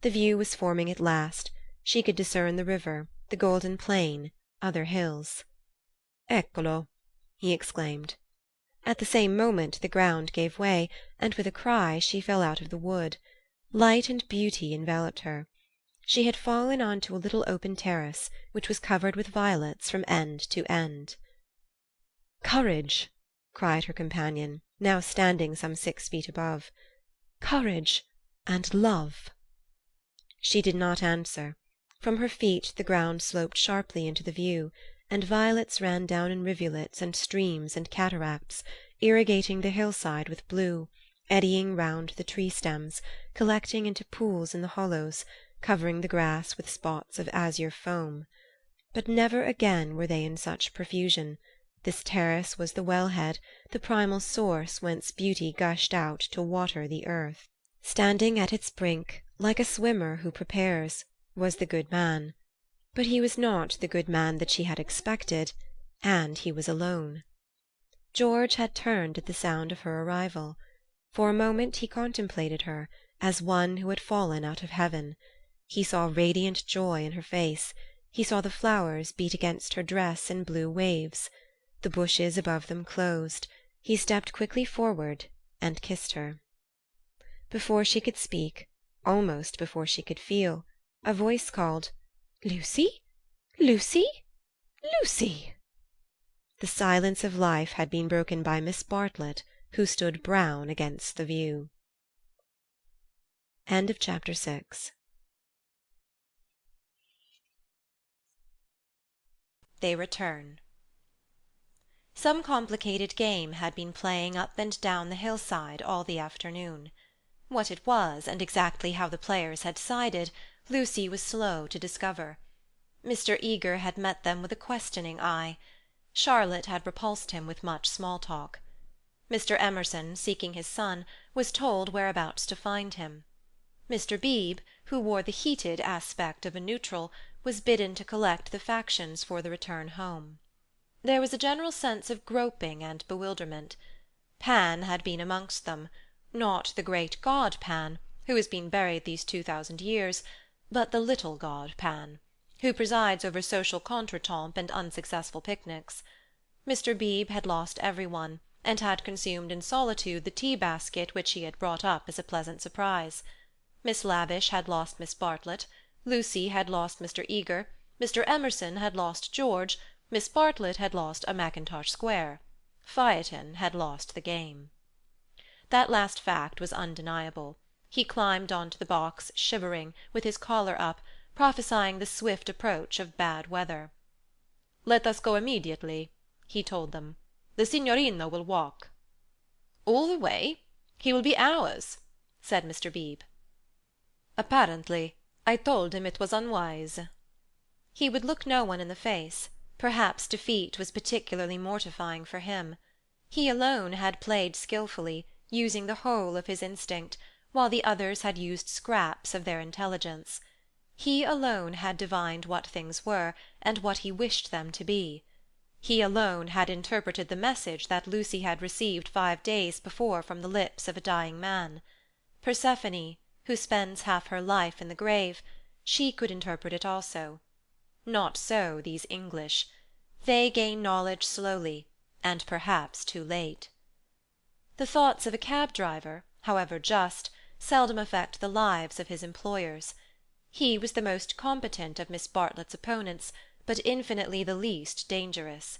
The view was forming at last. She could discern the river, the golden plain, other hills. "Eccolo!" he exclaimed. At the same moment the ground gave way, and with a cry she fell out of the wood. Light and beauty enveloped her. She had fallen on to a little open terrace, which was covered with violets from end to end. "Courage!" cried her companion, now standing some 6 feet above. "Courage and love!" She did not answer. From her feet the ground sloped sharply into the view, and violets ran down in rivulets and streams and cataracts, irrigating the hillside with blue, eddying round the tree-stems, collecting into pools in the hollows, covering the grass with spots of azure foam. But never again were they in such profusion. This terrace was the wellhead, the primal source whence beauty gushed out to water the earth. Standing at its brink, like a swimmer who prepares, was the good man. But he was not the good man that she had expected, and he was alone. George had turned at the sound of her arrival. For a moment he contemplated her, as one who had fallen out of heaven. He saw radiant joy in her face. He saw the flowers beat against her dress in blue waves. The bushes above them closed. He stepped quickly forward and kissed her. Before she could speak, almost before she could feel, a voice called, "Lucy? Lucy? Lucy!" The silence of life had been broken by Miss Bartlett, who stood brown against the view. End of chapter 6. They return. Some complicated game had been playing up and down the hillside all the afternoon. What it was, and exactly how the players had sided, Lucy was slow to discover. Mr. Eager had met them with a questioning eye. Charlotte had repulsed him with much small talk. Mr. Emerson, seeking his son, was told whereabouts to find him. Mr. Beebe, who wore the heated aspect of a neutral, was bidden to collect the factions for the return home. There was a general sense of groping and bewilderment. Pan had been amongst them, not the great god Pan, who has been buried these 2000 years, but the little god Pan, who presides over social contretemps and unsuccessful picnics. Mr. Beebe had lost every one, and had consumed in solitude the tea-basket which he had brought up as a pleasant surprise. Miss Lavish had lost Miss Bartlett, Lucy had lost Mr. Eager, Mr. Emerson had lost George, Miss Bartlett had lost a Mackintosh square. Phaeton had lost the game. That last fact was undeniable. He climbed on to the box, shivering, with his collar up, prophesying the swift approach of bad weather. "Let us go immediately," he told them. "The signorino will walk." "All the way? He will be ours," said Mr. Beebe. "Apparently. I told him it was unwise." He would look no one in the face. Perhaps defeat was particularly mortifying for him. He alone had played skilfully, using the whole of his instinct, while the others had used scraps of their intelligence. He alone had divined what things were, and what he wished them to be. He alone had interpreted the message that Lucy had received 5 days before from the lips of a dying man. Persephone, who spends half her life in the grave, she could interpret it also. Not so these English. They gain knowledge slowly, and perhaps too late. The thoughts of a cab-driver, however just, seldom affect the lives of his employers. He was the most competent of Miss Bartlett's opponents, but infinitely the least dangerous.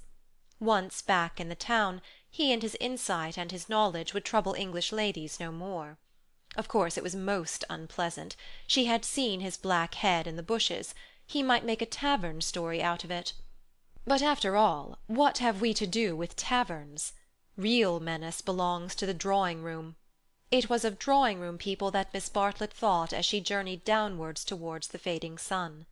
Once back in the town, he and his insight and his knowledge would trouble English ladies no more. Of course it was most unpleasant. She had seen his black head in the bushes. He might make a tavern story out of it. But after all, what have we to do with taverns? Real menace belongs to the drawing-room. It was of drawing-room people that Miss Bartlett thought as she journeyed downwards towards the fading sun.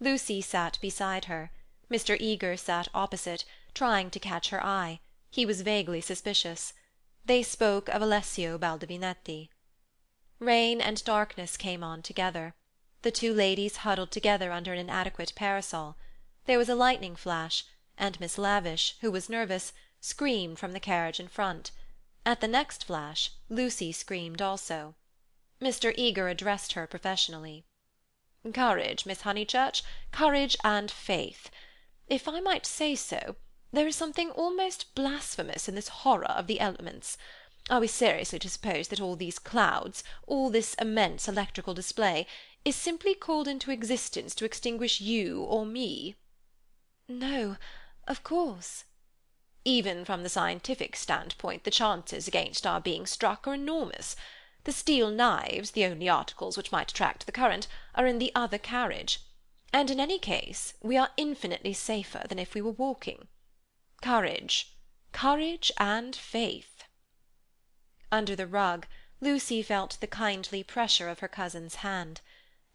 Lucy sat beside her. Mr. Eager sat opposite, trying to catch her eye. He was vaguely suspicious. They spoke of Alessio Baldovinetti. Rain and darkness came on together. The two ladies huddled together under an inadequate parasol. There was a lightning flash, and Miss Lavish, who was nervous, screamed from the carriage in front. At the next flash, Lucy screamed also. Mr. Eager addressed her professionally. "Courage, Miss Honeychurch, courage and faith. If I might say so, there is something almost blasphemous in this horror of the elements. Are we seriously to suppose that all these clouds, all this immense electrical display, is simply called into existence to extinguish you or me?" "No, of course." "Even from the scientific standpoint, the chances against our being struck are enormous. The steel knives, the only articles which might attract the current, are in the other carriage, and in any case we are infinitely safer than if we were walking. Courage, courage and faith." Under the rug, Lucy felt the kindly pressure of her cousin's hand.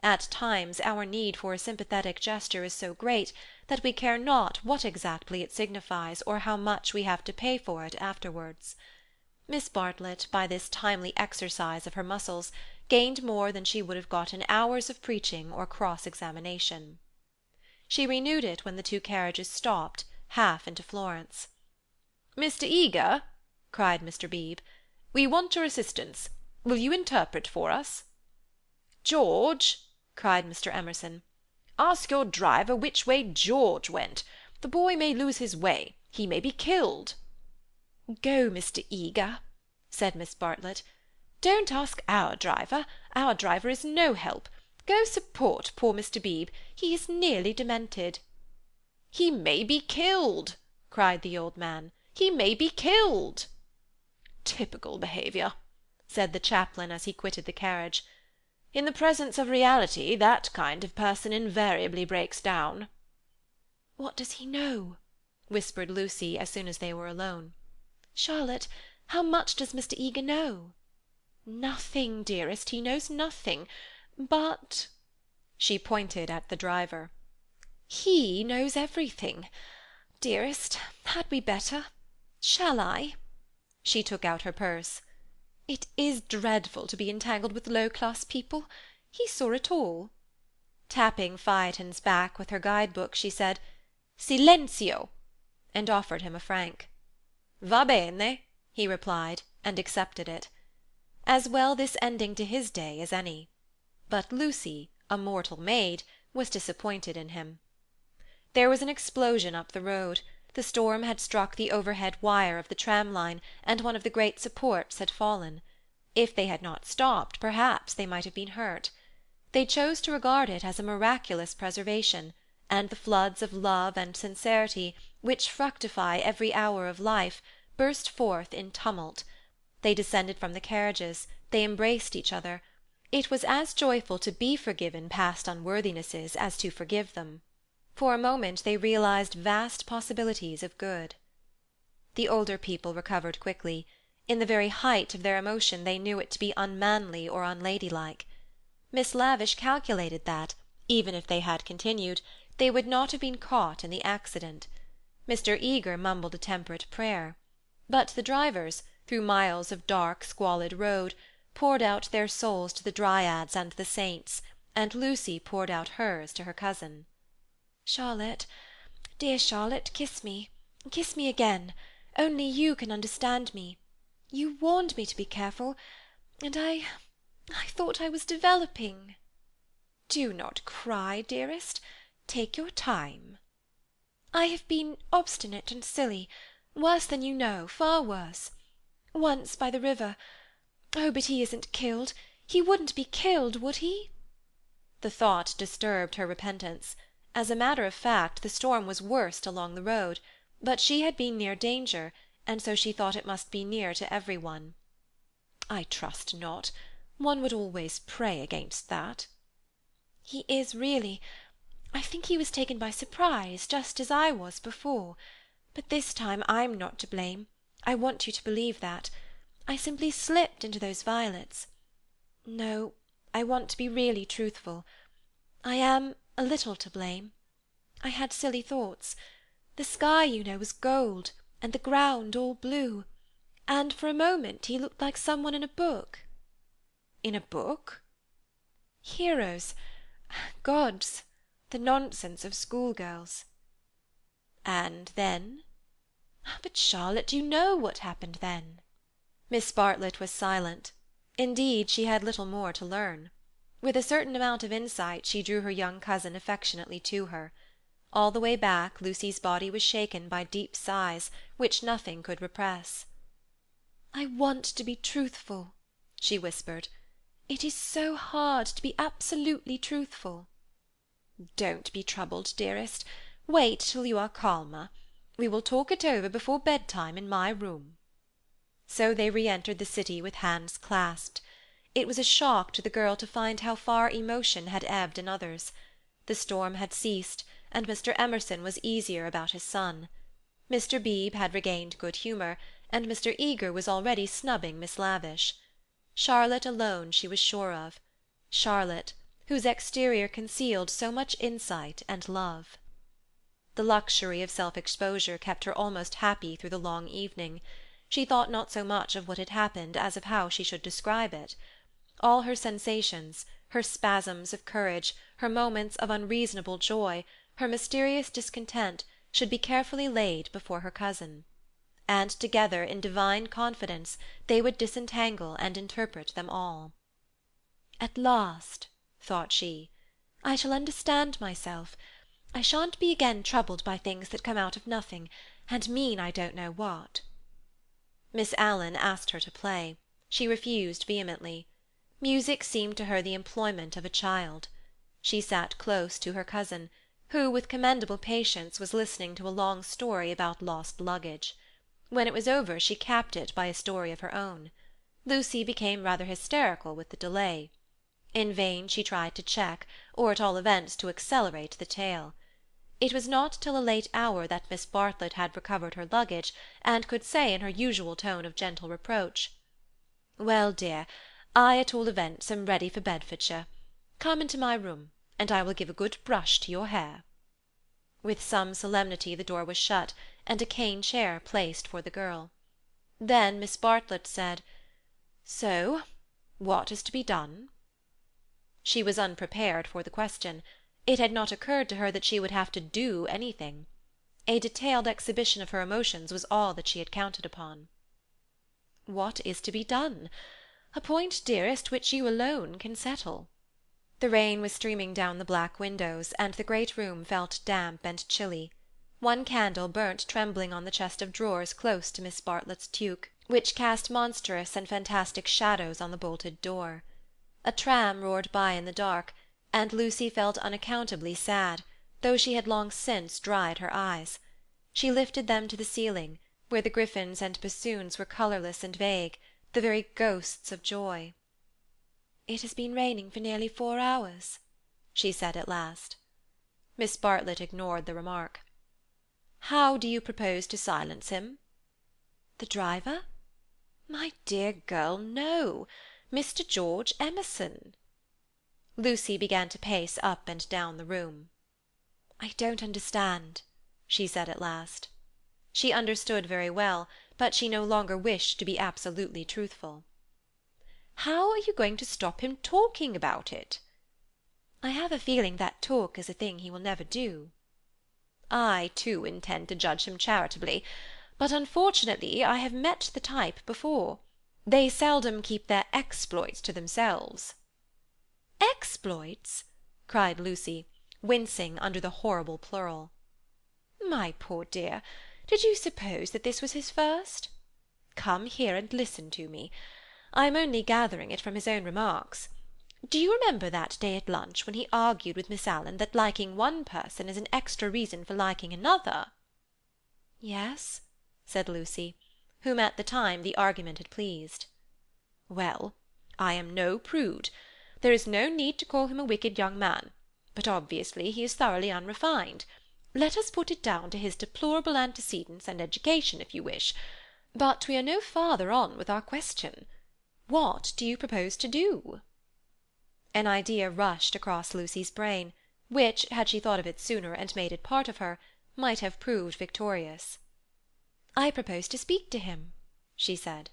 At times our need for a sympathetic gesture is so great that we care not what exactly it signifies or how much we have to pay for it afterwards. Miss Bartlett, by this timely exercise of her muscles, gained more than she would have got in hours of preaching or cross-examination. She renewed it when the two carriages stopped, half into Florence. "Mr. Eager," cried Mr. Beebe, "we want your assistance. Will you interpret for us?" "George," cried Mr. Emerson, "ask your driver which way George went. The boy may lose his way. He may be killed." "Go, Mr. Eager," said Miss Bartlett. "Don't ask our driver. Our driver is no help. Go support poor Mr. Beebe. He is nearly demented." "He may be killed," cried the old man. "He may be killed." "Typical behaviour," said the chaplain as he quitted the carriage. "In the presence of reality, that kind of person invariably breaks down." "What does he know?" whispered Lucy as soon as they were alone. "Charlotte, how much does Mr. Eager know?" "Nothing, dearest, he knows nothing. But—" she pointed at the driver. "He knows everything. Dearest, had we better? Shall I?" She took out her purse. "It is dreadful to be entangled with low-class people. He saw it all." Tapping Phaeton's back with her guide-book, she said, "Silenzio!" and offered him a franc. "Va bene," he replied, and accepted it. As well this ending to his day as any. But Lucy, a mortal maid, was disappointed in him. There was an explosion up the road. The storm had struck the overhead wire of the tram-line, and one of the great supports had fallen. If they had not stopped, perhaps they might have been hurt. They chose to regard it as a miraculous preservation, and the floods of love and sincerity, which fructify every hour of life, burst forth in tumult. They descended from the carriages, they embraced each other. It was as joyful to be forgiven past unworthinesses as to forgive them. For a moment they realized vast possibilities of good. The older people recovered quickly. In the very height of their emotion they knew it to be unmanly or unladylike. Miss Lavish calculated that, even if they had continued, they would not have been caught in the accident. Mr. Eager mumbled a temperate prayer. But the drivers, through miles of dark, squalid road, poured out their souls to the dryads and the saints, and Lucy poured out hers to her cousin. "Charlotte, dear Charlotte, kiss me. Kiss me again. Only you can understand me. You warned me to be careful, and I thought I was developing." "Do not cry, dearest. Take your time." "I have been obstinate and silly, worse than you know, far worse. Once by the river—oh, but he isn't killed. He wouldn't be killed, would he?" The thought disturbed her repentance. As a matter of fact, the storm was worst along the road, but she had been near danger, and so she thought it must be near to everyone. "I trust not. One would always pray against that." "He is really. I think he was taken by surprise, just as I was before. But this time I'm not to blame. I want you to believe that. I simply slipped into those violets. No, I want to be really truthful. I am a little to blame. I had silly thoughts. The sky, you know, was gold, and the ground all blue, and for a moment he looked like someone in a book." "In a book?" "Heroes, gods, the nonsense of schoolgirls." "And then?" "But, Charlotte, you know what happened then." Miss Bartlett was silent. Indeed, she had little more to learn. With a certain amount of insight, she drew her young cousin affectionately to her. All the way back, Lucy's body was shaken by deep sighs, which nothing could repress. "I want to be truthful," she whispered. "It is so hard to be absolutely truthful." "Don't be troubled, dearest. Wait till you are calmer. We will talk it over before bedtime in my room." So they re-entered the city with hands clasped. It was a shock to the girl to find how far emotion had ebbed in others. The storm had ceased, and Mr. Emerson was easier about his son. Mr. Beebe had regained good humour, and Mr. Eager was already snubbing Miss Lavish. Charlotte alone she was sure of. Charlotte, whose exterior concealed so much insight and love. The luxury of self-exposure kept her almost happy through the long evening. She thought not so much of what had happened as of how she should describe it. All her sensations, her spasms of courage, her moments of unreasonable joy, her mysterious discontent, should be carefully laid before her cousin. And together, in divine confidence, they would disentangle and interpret them all. "At last," thought she, "I shall understand myself. I shan't be again troubled by things that come out of nothing, and mean I don't know what." Miss Allen asked her to play. She refused vehemently. Music seemed to her the employment of a child. She sat close to her cousin, who, with commendable patience, was listening to a long story about lost luggage. When it was over, she capped it by a story of her own. Lucy became rather hysterical with the delay. In vain she tried to check, or at all events to accelerate the tale. It was not till a late hour that Miss Bartlett had recovered her luggage, and could say in her usual tone of gentle reproach, "Well, dear, I at all events am ready for Bedfordshire. Come into my room, and I will give a good brush to your hair." With some solemnity the door was shut, and a cane chair placed for the girl. Then Miss Bartlett said, "So, what is to be done?" She was unprepared for the question. It had not occurred to her that she would have to do anything. A detailed exhibition of her emotions was all that she had counted upon. "What is to be done? A point, dearest, which you alone can settle." The rain was streaming down the black windows, and the great room felt damp and chilly. One candle burnt trembling on the chest of drawers close to Miss Bartlett's toque, which cast monstrous and fantastic shadows on the bolted door. A tram roared by in the dark, and Lucy felt unaccountably sad, though she had long since dried her eyes. She lifted them to the ceiling, where the griffins and bassoons were colourless and vague, the very ghosts of joy. "It has been raining for nearly 4 hours," she said at last. Miss Bartlett ignored the remark. "How do you propose to silence him?" "The driver?" "My dear girl, no. Mr. George Emerson." Lucy began to pace up and down the room. "I don't understand," she said at last. She understood very well, but she no longer wished to be absolutely truthful. "How are you going to stop him talking about it?" "I have a feeling that talk is a thing he will never do." "I, too, intend to judge him charitably, but unfortunately I have met the type before. They seldom keep their exploits to themselves." "Exploits!" cried Lucy, wincing under the horrible plural. "My poor dear, did you suppose that this was his first? Come here and listen to me. I am only gathering it from his own remarks. Do you remember that day at lunch when he argued with Miss Allen that liking one person is an extra reason for liking another?" "Yes," said Lucy, whom at the time the argument had pleased. "Well, I am no prude. There is no need to call him a wicked young man, but obviously he is thoroughly unrefined. Let us put it down to his deplorable antecedents and education, if you wish. But we are no farther on with our question. What do you propose to do?" An idea rushed across Lucy's brain, which, had she thought of it sooner and made it part of her, might have proved victorious. "I propose to speak to him," she said.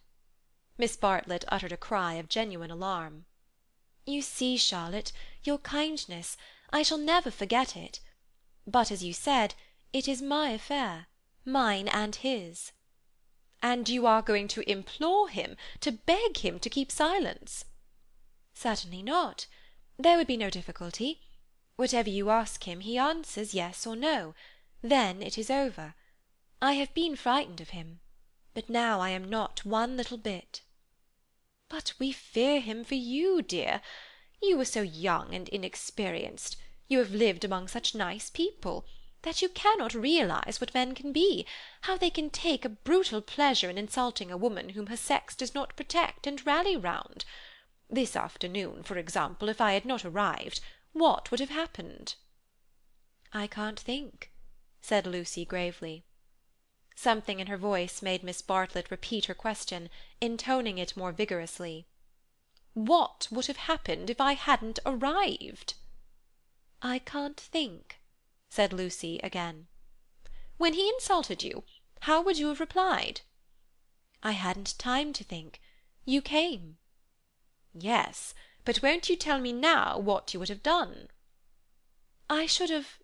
Miss Bartlett uttered a cry of genuine alarm. "You see, Charlotte, your kindness, I shall never forget it. But, as you said, it is my affair, mine and his." "And you are going to implore him, to beg him to keep silence?" "Certainly not. There would be no difficulty. Whatever you ask him, he answers yes or no. Then it is over. I have been frightened of him, but now I am not one little bit." "But we fear him for you, dear. You are so young and inexperienced, you have lived among such nice people, that you cannot realize what men can be, how they can take a brutal pleasure in insulting a woman whom her sex does not protect and rally round. This afternoon, for example, if I had not arrived, what would have happened?" "I can't think," said Lucy gravely. Something in her voice made Miss Bartlett repeat her question, intoning it more vigorously. "What would have happened if I hadn't arrived?" "I can't think," said Lucy again. "When he insulted you, how would you have replied?" "I hadn't time to think. You came." "Yes, but won't you tell me now what you would have done?" "I should have—"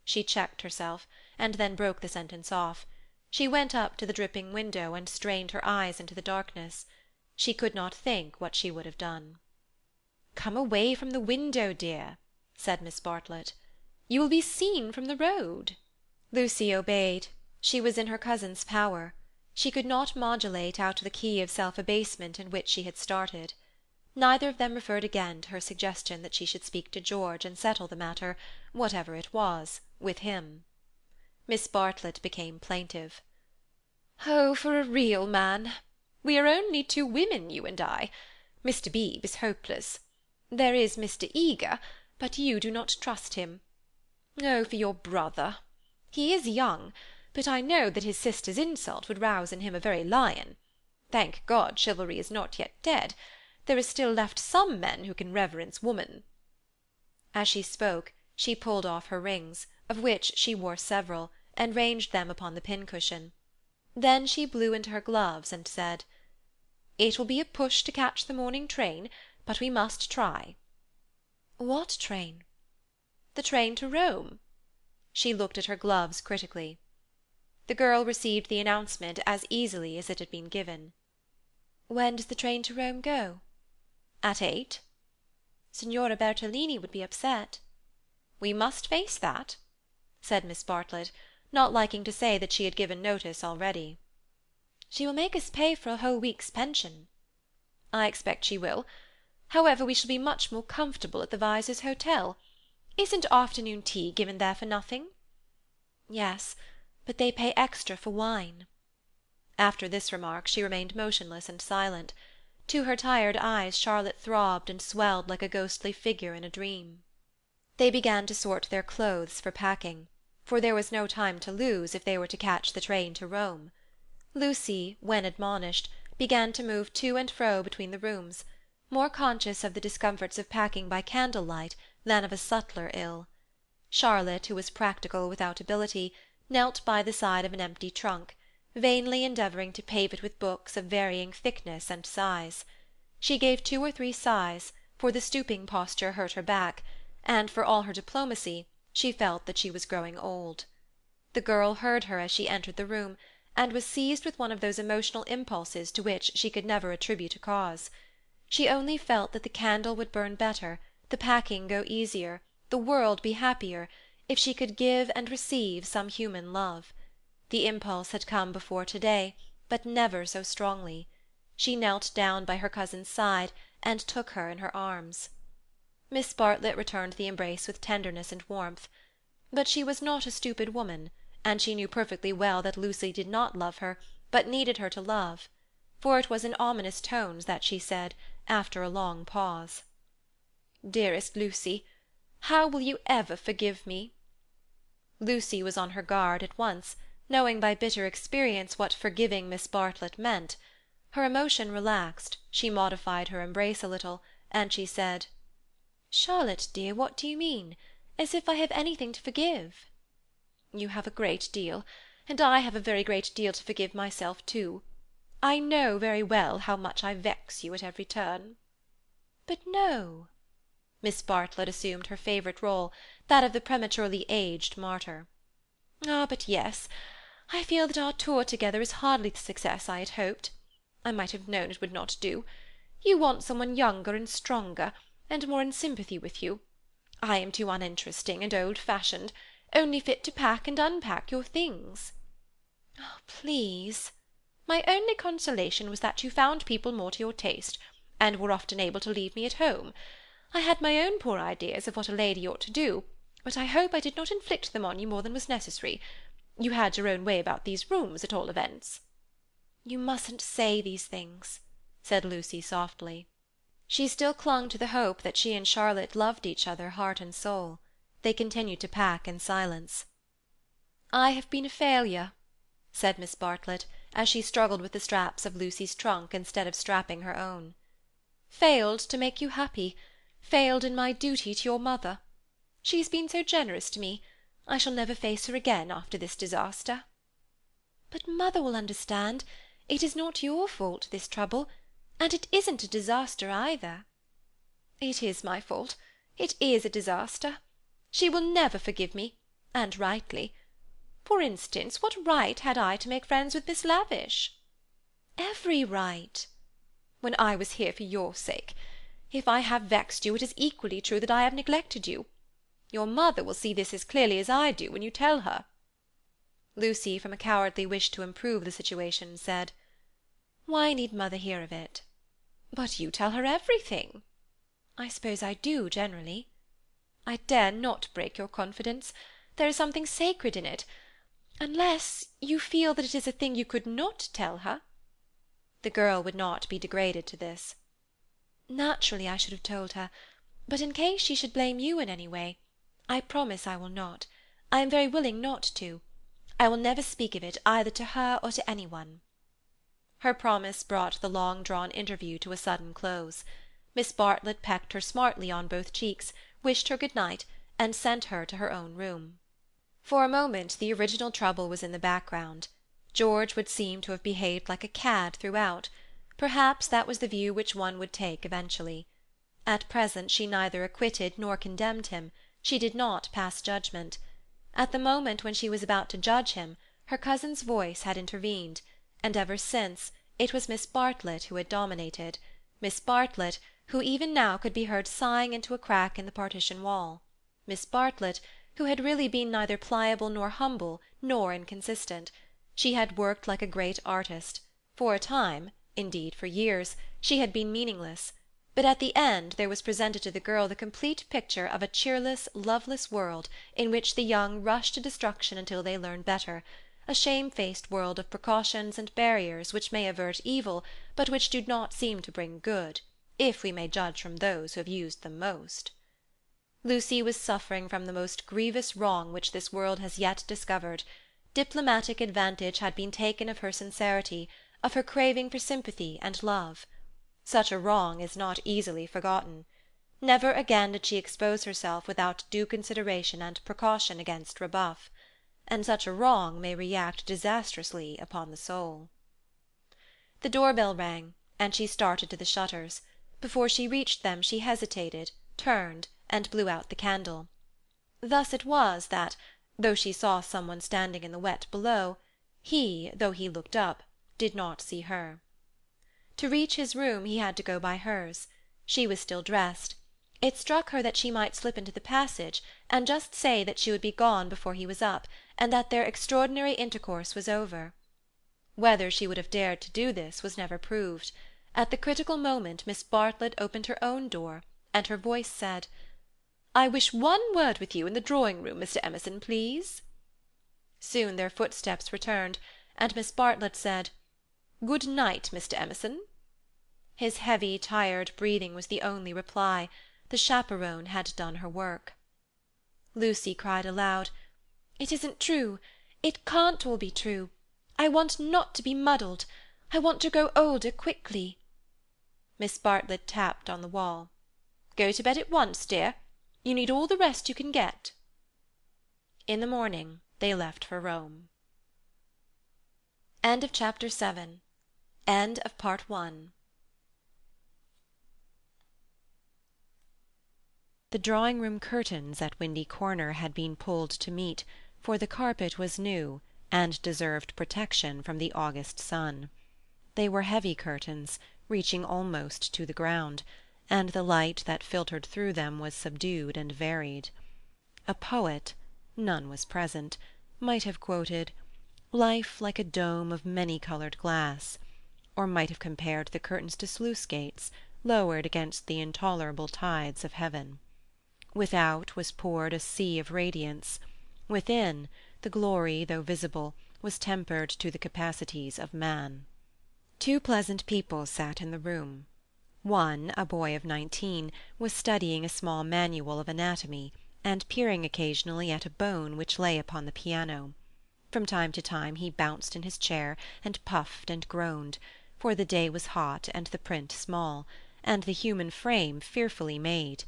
She checked herself, and then broke the sentence off. She went up to the dripping window and strained her eyes into the darkness. She could not think what she would have done. "Come away from the window, dear," said Miss Bartlett. "You will be seen from the road." Lucy obeyed. She was in her cousin's power. She could not modulate out the key of self-abasement in which she had started. Neither of them referred again to her suggestion that she should speak to George and settle the matter, whatever it was, with him. Miss Bartlett became plaintive. "Oh, for a real man! We are only two women, you and I. Mr. Beebe is hopeless. There is Mr. Eager, but you do not trust him. Oh, for your brother! He is young, but I know that his sister's insult would rouse in him a very lion. Thank God, chivalry is not yet dead. There are still left some men who can reverence woman." As she spoke, she pulled off her rings, of which she wore several, and ranged them upon the pincushion. Then she blew into her gloves and said, "It will be a push to catch the morning train, but we must try." "What train?" "The train to Rome." She looked at her gloves critically. The girl received the announcement as easily as it had been given. "When does the train to Rome go?" "At 8." "Signora Bertolini would be upset." "We must face that," said Miss Bartlett, not liking to say that she had given notice already. "She will make us pay for a whole week's pension." "I expect she will. However, we shall be much more comfortable at the Visors Hotel. Isn't afternoon tea given there for nothing?" "Yes, but they pay extra for wine." After this remark she remained motionless and silent. To her tired eyes Charlotte throbbed and swelled like a ghostly figure in a dream. They began to sort their clothes for packing, for there was no time to lose if they were to catch the train to Rome. Lucy, when admonished, began to move to and fro between the rooms, more conscious of the discomforts of packing by candlelight than of a subtler ill. Charlotte, who was practical without ability, knelt by the side of an empty trunk, vainly endeavouring to pave it with books of varying thickness and size. She gave 2 or 3 sighs, for the stooping posture hurt her back, and for all her diplomacy, she felt that she was growing old. The girl heard her as she entered the room, and was seized with one of those emotional impulses to which she could never attribute a cause. She only felt that the candle would burn better, the packing go easier, the world be happier, if she could give and receive some human love. The impulse had come before to-day, but never so strongly. She knelt down by her cousin's side, and took her in her arms. Miss Bartlett returned the embrace with tenderness and warmth. But she was not a stupid woman, and she knew perfectly well that Lucy did not love her, but needed her to love. For it was in ominous tones that she said, after a long pause, "Dearest Lucy, how will you ever forgive me?" Lucy was on her guard at once, knowing by bitter experience what forgiving Miss Bartlett meant. Her emotion relaxed, she modified her embrace a little, and she said, "Charlotte, dear, what do you mean? As if I have anything to forgive." "You have a great deal, and I have a very great deal to forgive myself too. I know very well how much I vex you at every turn." "But no." Miss Bartlett assumed her favourite role, that of the prematurely aged martyr. "Ah, but yes, I feel that our tour together is hardly the success I had hoped. I might have known it would not do. You want someone younger and stronger, and more in sympathy with you. I am too uninteresting and old-fashioned, only fit to pack and unpack your things." "Oh, please." "My only consolation was that you found people more to your taste, and were often able to leave me at home. I had my own poor ideas of what a lady ought to do, but I hope I did not inflict them on you more than was necessary. You had your own way about these rooms, at all events." "You mustn't say these things," said Lucy softly. She still clung to the hope that she and Charlotte loved each other heart and soul. They continued to pack in silence. "I have been a failure," said Miss Bartlett, as she struggled with the straps of Lucy's trunk instead of strapping her own. "Failed to make you happy, failed in my duty to your mother. She's been so generous to me. I shall never face her again after this disaster." "But mother will understand. It is not your fault, this trouble, and it isn't a disaster either." "It is my fault. It is a disaster. She will never forgive me, and rightly. For instance, what right had I to make friends with Miss Lavish?" "Every right." "When I was here for your sake. If I have vexed you, it is equally true that I have neglected you. Your mother will see this as clearly as I do when you tell her." Lucy, from a cowardly wish to improve the situation, said, "Why need mother hear of it?" "But you tell her everything." "I suppose I do, generally." "I dare not break your confidence. There is something sacred in it. Unless you feel that it is a thing you could not tell her." The girl would not be degraded to this. "Naturally I should have told her, but in case she should blame you in any way, I promise I will not. I am very willing not to. I will never speak of it either to her or to anyone." Her promise brought the long-drawn interview to a sudden close. Miss Bartlett pecked her smartly on both cheeks, wished her good night, and sent her to her own room. For a moment the original trouble was in the background. George would seem to have behaved like a cad throughout. Perhaps that was the view which one would take eventually. At present she neither acquitted nor condemned him. She did not pass judgment. At the moment when she was about to judge him, her cousin's voice had intervened, and ever since it was Miss Bartlett who had dominated, Miss Bartlett, who even now could be heard sighing into a crack in the partition wall, Miss Bartlett, who had really been neither pliable nor humble nor inconsistent. She had worked like a great artist. For a time, indeed for years, she had been meaningless, but at the end there was presented to the girl the complete picture of a cheerless, loveless world in which the young rush to destruction until they learn better, a shamefaced world of precautions and barriers which may avert evil, but which do not seem to bring good, if we may judge from those who have used them most. Lucy was suffering from the most grievous wrong which this world has yet discovered. Diplomatic advantage had been taken of her sincerity, of her craving for sympathy and love. Such a wrong is not easily forgotten. Never again did she expose herself without due consideration and precaution against rebuff. and such a wrong may react disastrously upon the soul. The door-bell rang, and she started to the shutters. Before she reached them she hesitated, turned, and blew out the candle. Thus it was that, though she saw someone standing in the wet below, he, though he looked up, did not see her. To reach his room he had to go by hers. She was still dressed. It struck her that she might slip into the passage and just say that she would be gone before he was up, and that their extraordinary intercourse was over. Whether she would have dared to do this was never proved. At the critical moment Miss Bartlett opened her own door, and her voice said, "I wish one word with you in the drawing-room, Mr. Emerson, please." Soon their footsteps returned, and Miss Bartlett said, "Good night, Mr. Emerson." His heavy, tired breathing was the only reply. The chaperon had done her work. Lucy cried aloud, "It isn't true. It can't all be true. I want not to be muddled. I want to grow older quickly." Miss Bartlett tapped on the wall. "Go to bed at once, dear. You need all the rest you can get." In the morning they left for Rome. End of Chapter 7. End of Part 1. The drawing-room curtains at Windy Corner had been pulled to meet, for the carpet was new, and deserved protection from the August sun. They were heavy curtains, reaching almost to the ground, and the light that filtered through them was subdued and varied. A poet, none was present, might have quoted, "Life like a dome of many-coloured glass," or might have compared the curtains to sluice-gates, lowered against the intolerable tides of heaven. Without was poured a sea of radiance. Within, the glory, though visible, was tempered to the capacities of man. Two pleasant people sat in the room. One, a boy of 19, was studying a small manual of anatomy, and peering occasionally at a bone which lay upon the piano. From time to time he bounced in his chair, and puffed and groaned, for the day was hot and the print small, and the human frame fearfully made,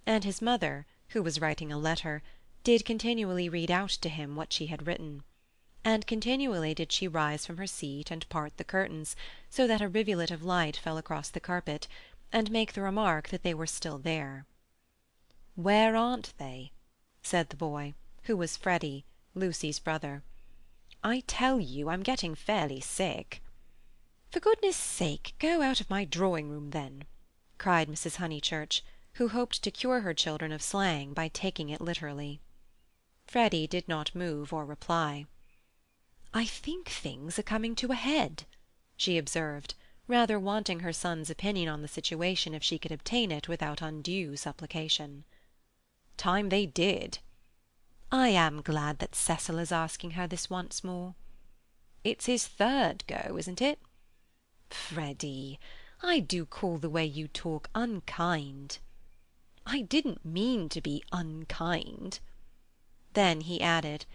and his mother, who was writing a letter, did continually read out to him what she had written. And continually did she rise from her seat and part the curtains, so that a rivulet of light fell across the carpet, and make the remark that they were still there. "Where aren't they?" said the boy, who was Freddy, Lucy's brother. "I tell you I'm getting fairly sick." "For goodness' sake, go out of my drawing-room, then," cried Mrs. Honeychurch, who hoped to cure her children of slang by taking it literally. Freddy did not move or reply. "I think things are coming to a head," she observed, rather wanting her son's opinion on the situation if she could obtain it without undue supplication. "Time they did." "I am glad that Cecil is asking her this once more." "It's his third go, isn't it?" "Freddy, I do call the way you talk unkind." "I didn't mean to be unkind." Then he added,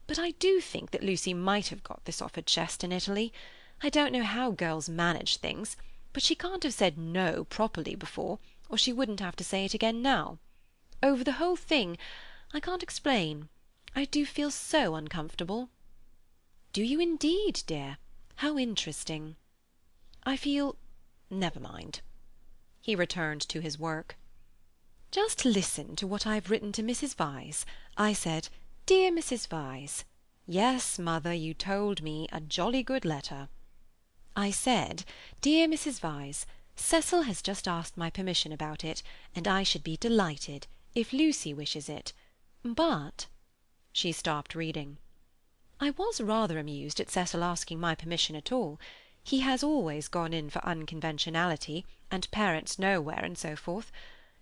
"But I do think that Lucy might have got this off her chest in Italy. I don't know how girls manage things, but she can't have said no properly before, or she wouldn't have to say it again now. Over the whole thing, I can't explain. I do feel so uncomfortable." "Do you indeed, dear? How interesting." "I feel—never mind." He returned to his work. "Just listen to what I've written to Mrs. Vyse. I said, 'Dear Mrs. Vyse.' Yes, mother, you told me, a jolly good letter. I said, 'Dear Mrs. Vyse, Cecil has just asked my permission about it, and I should be delighted, if Lucy wishes it. But—' She stopped reading. I was rather amused at Cecil asking my permission at all. He has always gone in for unconventionality, and parents nowhere, and so forth.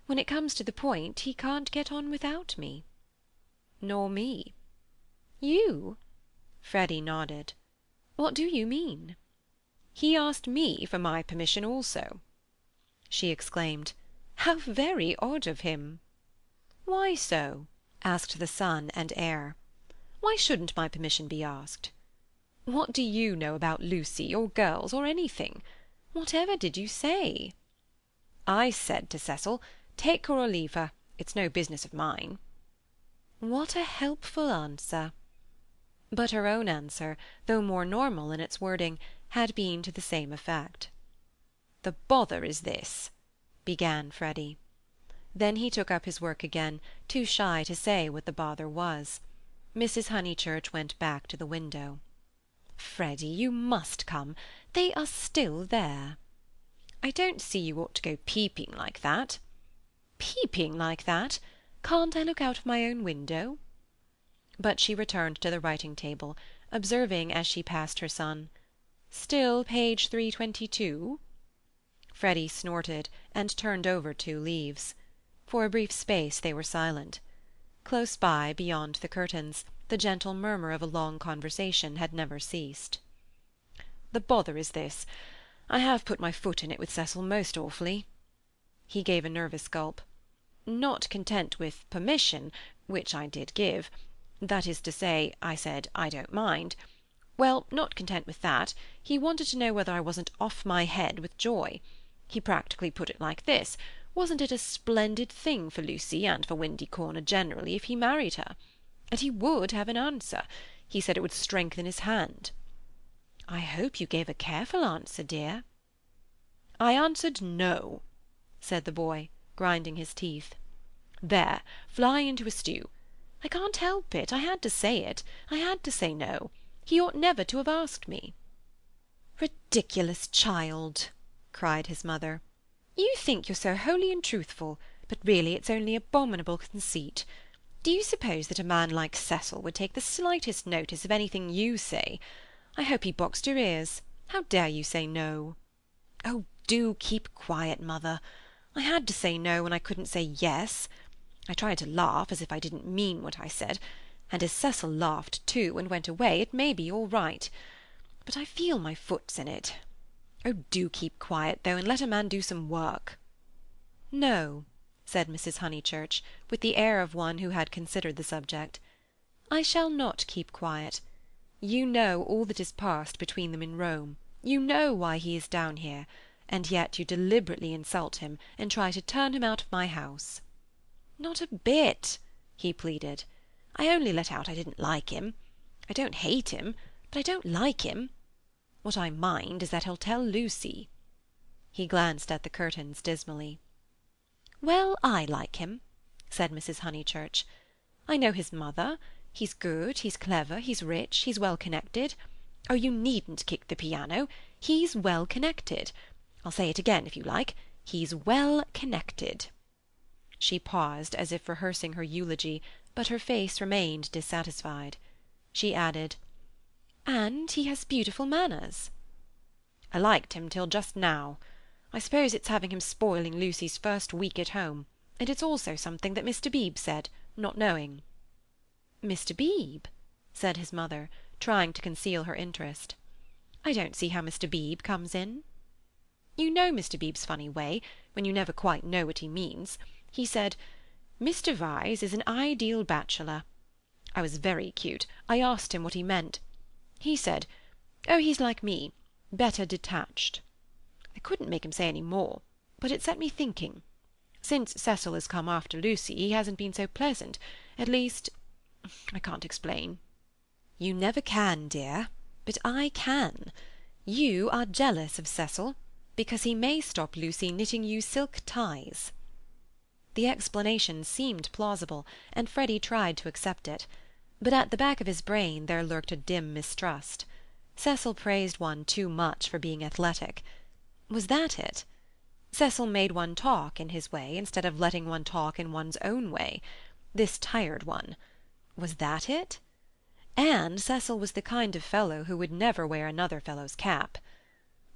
When it comes to the point, he can't get on without me." "Nor me." "You?" Freddy nodded. "What do you mean?" "He asked me for my permission also." She exclaimed, "How very odd of him!" "Why so?" asked the son and heir. "Why shouldn't my permission be asked?" "What do you know about Lucy, or girls, or anything? Whatever did you say?" "I said to Cecil, 'Take her or leave her. It's no business of mine.'" "What a helpful answer!" But her own answer, though more normal in its wording, had been to the same effect. "The bother is this," began Freddy. Then he took up his work again, too shy to say what the bother was. Mrs. Honeychurch went back to the window. "Freddy, you must come. They are still there." "I don't see you ought to go peeping like that." "Peeping like that? Can't I look out of my own window?" But she returned to the writing-table, observing as she passed her son, "Still page 322?" Freddy snorted, and turned over 2 leaves. For a brief space they were silent. Close by, beyond the curtains, the gentle murmur of a long conversation had never ceased. "The bother is this. I have put my foot in it with Cecil most awfully." He gave a nervous gulp. "Not content with permission, which I did give. That is to say, I said, I don't mind. Well, not content with that, he wanted to know whether I wasn't off my head with joy. He practically put it like this: wasn't it a splendid thing for Lucy and for Windy Corner generally if he married her? And he would have an answer. He said it would strengthen his hand. "I hope you gave a careful answer, dear." "I answered no," said the boy, grinding his teeth. "There, fly into a stew. I can't help it. I had to say it. I had to say no. He ought never to have asked me." "Ridiculous child!" cried his mother. "You think you're so holy and truthful, but really it's only abominable conceit. Do you suppose that a man like Cecil would take the slightest notice of anything you say? I hope he boxed your ears. How dare you say no?" "Oh, do keep quiet, mother. I had to say no when I couldn't say yes. I tried to laugh as if I didn't mean what I said, and as Cecil laughed too and went away, it may be all right. But I feel my foot's in it. Oh, do keep quiet, though, and let a man do some work." "No," said Mrs. Honeychurch, with the air of one who had considered the subject. "I shall not keep quiet. You know all that has passed between them in Rome. You know why he is down here, and yet you deliberately insult him and try to turn him out of my house." "Not a bit," he pleaded. "I only let out I didn't like him. I don't hate him, but I don't like him. What I mind is that he'll tell Lucy." He glanced at the curtains dismally. "Well, I like him," said Mrs. Honeychurch. "I know his mother. He's good, he's clever, he's rich, he's well-connected. Oh, you needn't kick the piano. He's well-connected. I'll say it again if you like. He's well-connected." She paused, as if rehearsing her eulogy, but her face remained dissatisfied. She added, "And he has beautiful manners." "I liked him till just now. I suppose it's having him spoiling Lucy's first week at home, and it's also something that Mr. Beebe said, not knowing." "Mr. Beebe?" said his mother, trying to conceal her interest. "I don't see how Mr. Beebe comes in." "You know Mr. Beebe's funny way, when you never quite know what he means. He said, 'Mr. Vyse is an ideal bachelor.' I was very cute. I asked him what he meant. He said, 'Oh, he's like me, better detached.' I couldn't make him say any more, but it set me thinking. Since Cecil has come after Lucy, he hasn't been so pleasant. At least, I can't explain." "You never can, dear, but I can. You are jealous of Cecil, because he may stop Lucy knitting you silk ties." The explanation seemed plausible, and Freddy tried to accept it. But at the back of his brain there lurked a dim mistrust. Cecil praised one too much for being athletic. Was that it? Cecil made one talk in his way, instead of letting one talk in one's own way. This tired one. Was that it? And Cecil was the kind of fellow who would never wear another fellow's cap.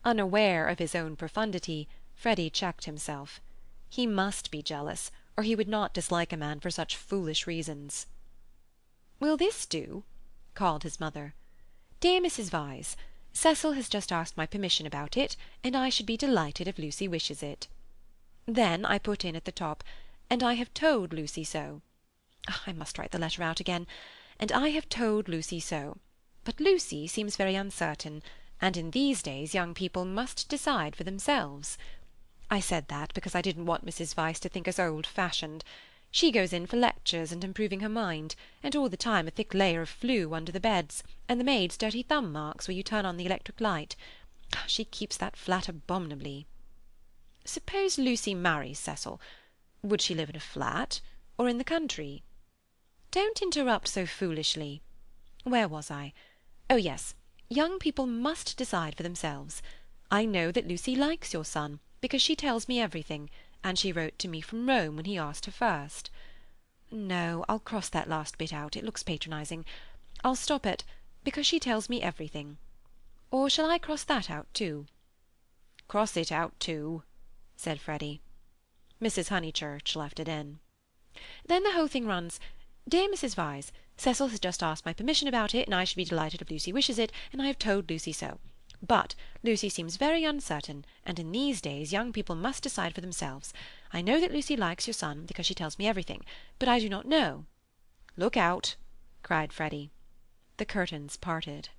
Unaware of his own profundity, Freddy checked himself. He must be jealous, or he would not dislike a man for such foolish reasons. "Will this do?" called his mother. "Dear Mrs. Vyse, Cecil has just asked my permission about it, and I should be delighted if Lucy wishes it." Then I put in at the top, "and I have told Lucy so." I must write the letter out again. "And I have told Lucy so. But Lucy seems very uncertain, and in these days young people must decide for themselves." I said that because I didn't want Mrs. Vyse to think us old-fashioned. She goes in for lectures and improving her mind, and all the time a thick layer of flue under the beds, and the maid's dirty thumb marks where you turn on the electric light. She keeps that flat abominably. Suppose Lucy marries Cecil. Would she live in a flat, or in the country? Don't interrupt so foolishly. Where was I? Oh, yes. Young people must decide for themselves. I know that Lucy likes your son, because she tells me everything, and she wrote to me from Rome when he asked her first. No, I'll cross that last bit out. It looks patronising. I'll stop at because she tells me everything. Or shall I cross that out too? Cross it out too, said Freddy. Mrs. Honeychurch left it in. Then the whole thing runs, Dear Mrs. Vyse, Cecil has just asked my permission about it, and I should be delighted if Lucy wishes it, and I have told Lucy so. But Lucy seems very uncertain, and in these days young people must decide for themselves. I know that Lucy likes your son, because she tells me everything, but I do not know. Look out, cried Freddy. The curtains parted.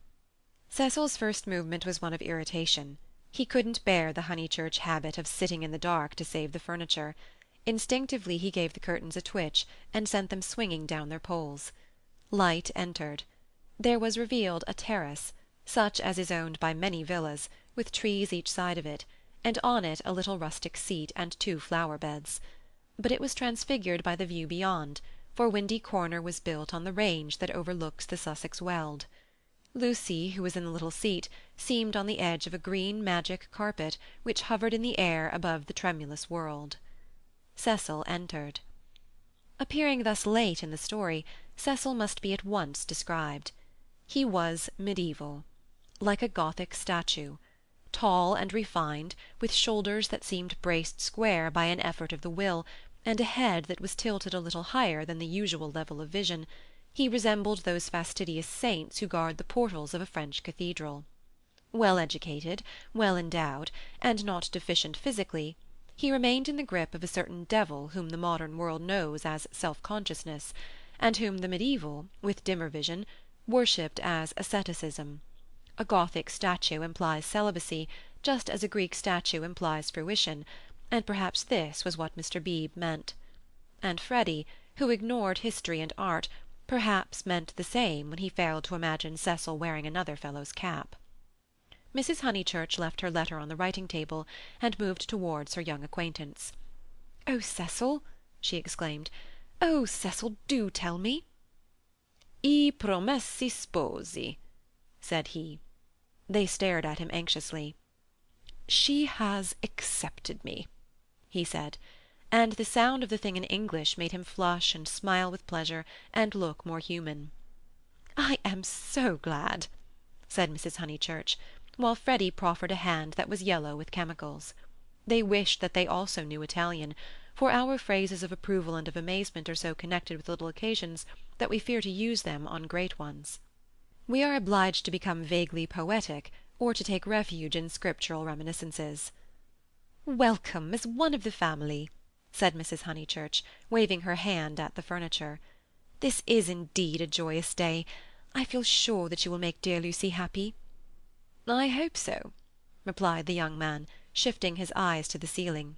Cecil's first movement was one of irritation. He couldn't bear the Honeychurch habit of sitting in the dark to save the furniture. Instinctively he gave the curtains a twitch, and sent them swinging down their poles. Light entered. There was revealed a terrace, such as is owned by many villas, with trees each side of it, and on it a little rustic seat and 2 flower-beds. But it was transfigured by the view beyond, for Windy Corner was built on the range that overlooks the Sussex Weald. Lucy, who was in the little seat, seemed on the edge of a green magic carpet which hovered in the air above the tremulous world. Cecil entered. Appearing thus late in the story, Cecil must be at once described. He was medieval, like a Gothic statue, tall and refined, with shoulders that seemed braced square by an effort of the will, and a head that was tilted a little higher than the usual level of vision. He resembled those fastidious saints who guard the portals of a French cathedral. Well educated, well endowed, and not deficient physically, he remained in the grip of a certain devil whom the modern world knows as self-consciousness, and whom the medieval, with dimmer vision, worshipped as asceticism. A Gothic statue implies celibacy, just as a Greek statue implies fruition, and perhaps this was what Mr. Beebe meant. And Freddy, who ignored history and art, perhaps meant the same when he failed to imagine Cecil wearing another fellow's cap. Mrs. Honeychurch left her letter on the writing-table, and moved towards her young acquaintance. "Oh, Cecil!" she exclaimed. "Oh, Cecil, do tell me!" "I promessi sposi," said he. They stared at him anxiously. "She has accepted me," he said, and the sound of the thing in English made him flush and smile with pleasure and look more human. "I am so glad," said Mrs. Honeychurch, while Freddy proffered a hand that was yellow with chemicals. They wished that they also knew Italian, for our phrases of approval and of amazement are so connected with little occasions that we fear to use them on great ones. We are obliged to become vaguely poetic, or to take refuge in scriptural reminiscences. "Welcome as one of the family," said Mrs. Honeychurch, waving her hand at the furniture. "This is indeed a joyous day. I feel sure that you will make dear Lucy happy." "I hope so," replied the young man, shifting his eyes to the ceiling.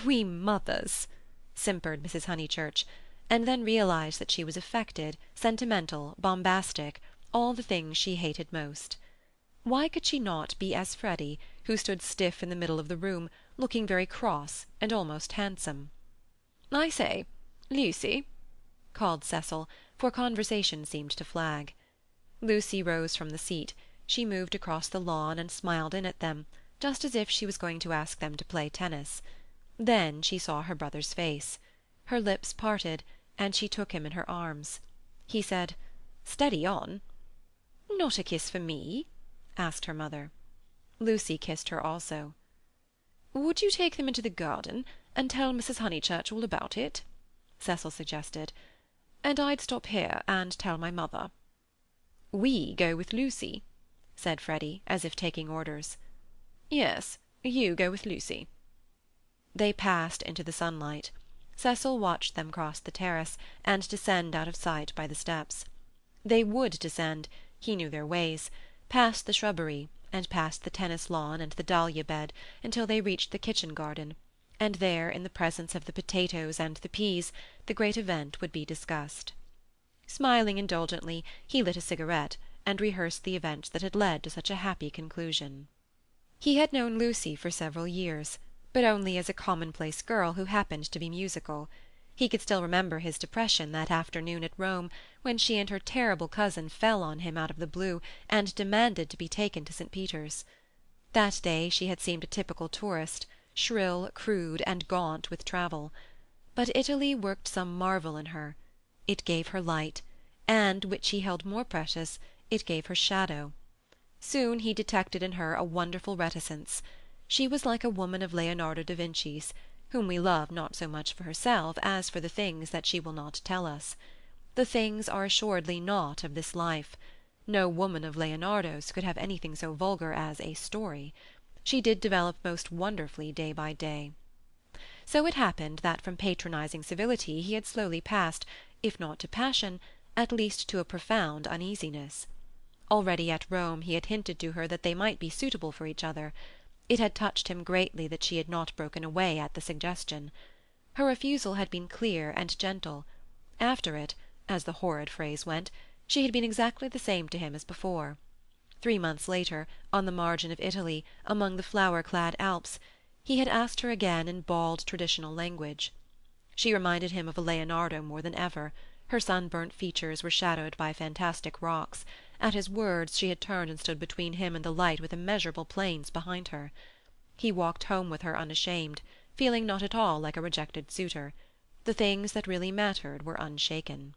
"We mothers," simpered Mrs. Honeychurch, and then realized that she was affected, sentimental, bombastic, all the things she hated most. Why could she not be as Freddy, who stood stiff in the middle of the room, looking very cross and almost handsome? "I say, Lucy," called Cecil, for conversation seemed to flag. Lucy rose from the seat. She moved across the lawn and smiled in at them, just as if she was going to ask them to play tennis. Then she saw her brother's face. Her lips parted, and she took him in her arms. He said, "Steady on." "Not a kiss for me?" asked her mother. Lucy kissed her also. "Would you take them into the garden and tell Mrs. Honeychurch all about it?" Cecil suggested. "And I'd stop here and tell my mother." "We go with Lucy," said Freddy, as if taking orders. "Yes, you go with Lucy." They passed into the sunlight. Cecil watched them cross the terrace and descend out of sight by the steps. They would descend, he knew their ways, past the shrubbery, and past the tennis lawn and the dahlia bed, until they reached the kitchen garden, and there, in the presence of the potatoes and the peas, the great event would be discussed. Smiling indulgently, he lit a cigarette, and rehearsed the events that had led to such a happy conclusion. He had known Lucy for several years, but only as a commonplace girl who happened to be musical. He could still remember his depression that afternoon at Rome, when she and her terrible cousin fell on him out of the blue and demanded to be taken to St. Peter's. That day she had seemed a typical tourist, shrill, crude, and gaunt with travel. But Italy worked some marvel in her. It gave her light, and, which he held more precious, it gave her shadow. Soon he detected in her a wonderful reticence. She was like a woman of Leonardo da Vinci's, whom we love not so much for herself as for the things that she will not tell us. The things are assuredly not of this life. No woman of Leonardo's could have anything so vulgar as a story. She did develop most wonderfully day by day. So it happened that from patronizing civility he had slowly passed, if not to passion, at least to a profound uneasiness. Already at Rome he had hinted to her that they might be suitable for each other. It had touched him greatly that she had not broken away at the suggestion. Her refusal had been clear and gentle. After it, as the horrid phrase went, she had been exactly the same to him as before. 3 months later, on the margin of Italy, among the flower-clad Alps, he had asked her again in bald traditional language. She reminded him of a Leonardo more than ever. Her sunburnt features were shadowed by fantastic rocks. At his words she had turned and stood between him and the light with immeasurable plains behind her. He walked home with her unashamed, feeling not at all like a rejected suitor. The things that really mattered were unshaken.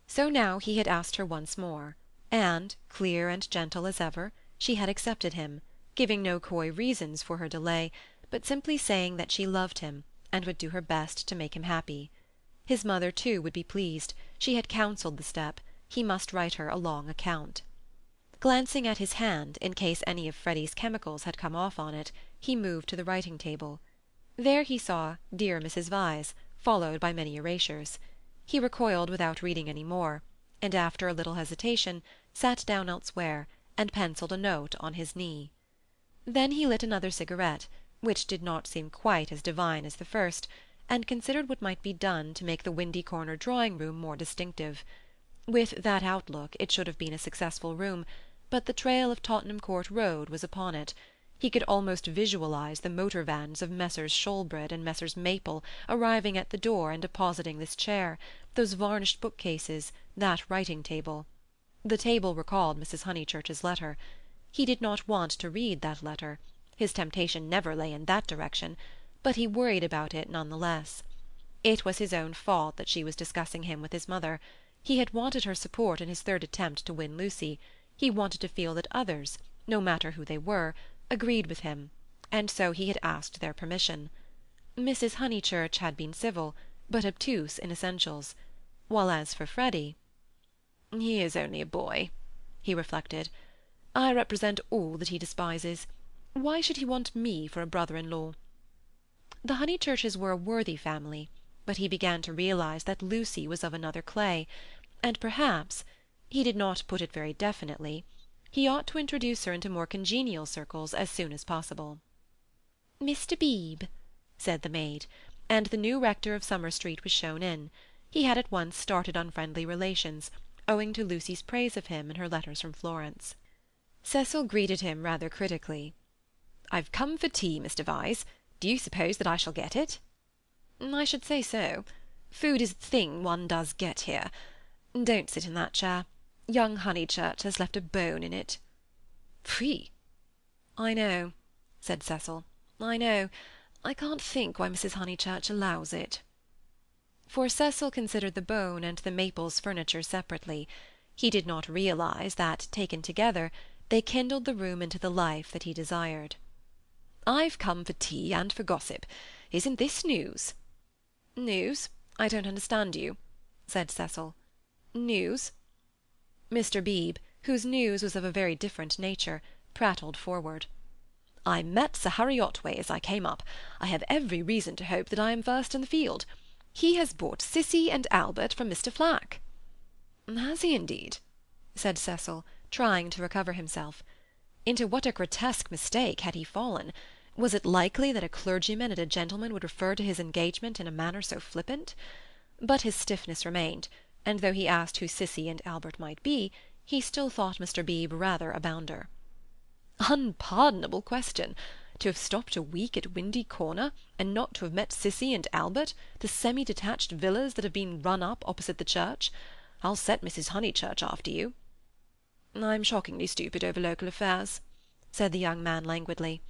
So now he had asked her once more, and, clear and gentle as ever, she had accepted him, giving no coy reasons for her delay, but simply saying that she loved him, and would do her best to make him happy. His mother, too, would be pleased. She had counselled the step. He must write her a long account. Glancing at his hand, in case any of Freddy's chemicals had come off on it, he moved to the writing-table. There he saw "Dear Mrs. Vyse," followed by many erasures. He recoiled without reading any more, and after a little hesitation sat down elsewhere, and pencilled a note on his knee. Then he lit another cigarette, which did not seem quite as divine as the first, and considered what might be done to make the Windy Corner drawing-room more distinctive. With that outlook it should have been a successful room, but the trail of Tottenham Court Road was upon it. He could almost visualize the motor vans of Messrs. Shoolbred and Messrs. Maple arriving at the door and depositing this chair, those varnished bookcases, that writing-table. The table recalled Mrs. Honeychurch's letter. He did not want to read that letter. His temptation never lay in that direction, but he worried about it none the less. It was his own fault that she was discussing him with his mother. He had wanted her support in his third attempt to win Lucy. He wanted to feel that others, no matter who they were, agreed with him, and so he had asked their permission. Mrs. Honeychurch had been civil, but obtuse in essentials, while as for Freddy— "He is only a boy," he reflected. "I represent all that he despises. Why should he want me for a brother-in-law?" The Honeychurches were a worthy family, but he began to realize that Lucy was of another clay, and perhaps—he did not put it very definitely—he ought to introduce her into more congenial circles as soon as possible. "Mr. Beebe," said the maid, and the new rector of Summer Street was shown in. He had at once started on friendly relations, owing to Lucy's praise of him in her letters from Florence. Cecil greeted him rather critically. "I've come for tea, Mr. Vyse. Do you suppose that I shall get it?" "I should say so. Food is the thing one does get here. Don't sit in that chair. Young Honeychurch has left a bone in it." "Pfui!" "I know," said Cecil. "I know. I can't think why Mrs. Honeychurch allows it." For Cecil considered the bone and the Maples furniture separately. He did not realize that, taken together, they kindled the room into the life that he desired. "I've come for tea and for gossip. Isn't this news?" "News? I don't understand you," said Cecil. "News?" Mr. Beebe, whose news was of a very different nature, prattled forward. "I met Sir Harry Otway as I came up. I have every reason to hope that I am first in the field. He has bought Cissy and Albert from Mr. Flack." "Has he indeed?" said Cecil, trying to recover himself. Into what a grotesque mistake had he fallen! Was it likely that a clergyman and a gentleman would refer to his engagement in a manner so flippant? But his stiffness remained, and though he asked who Cissy and Albert might be, he still thought Mr. Beebe rather a bounder. Unpardonable question! To have stopped a week at Windy Corner, and not to have met Cissy and Albert, the semi-detached villas that have been run up opposite the church. I'll set Mrs. Honeychurch after you. I'm shockingly stupid over local affairs, said the young man languidly.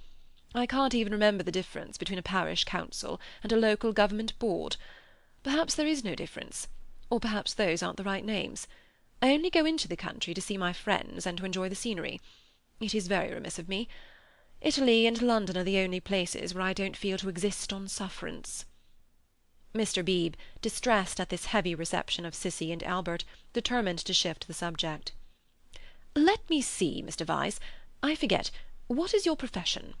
I can't even remember the difference between a parish council and a local government board. Perhaps there is no difference, or perhaps those aren't the right names. I only go into the country to see my friends and to enjoy the scenery. It is very remiss of me. Italy and London are the only places where I don't feel to exist on sufferance. Mr. Beebe, distressed at this heavy reception of Cissy and Albert, determined to shift the subject. Let me see, Mr. Vyse. I forget. What is your profession?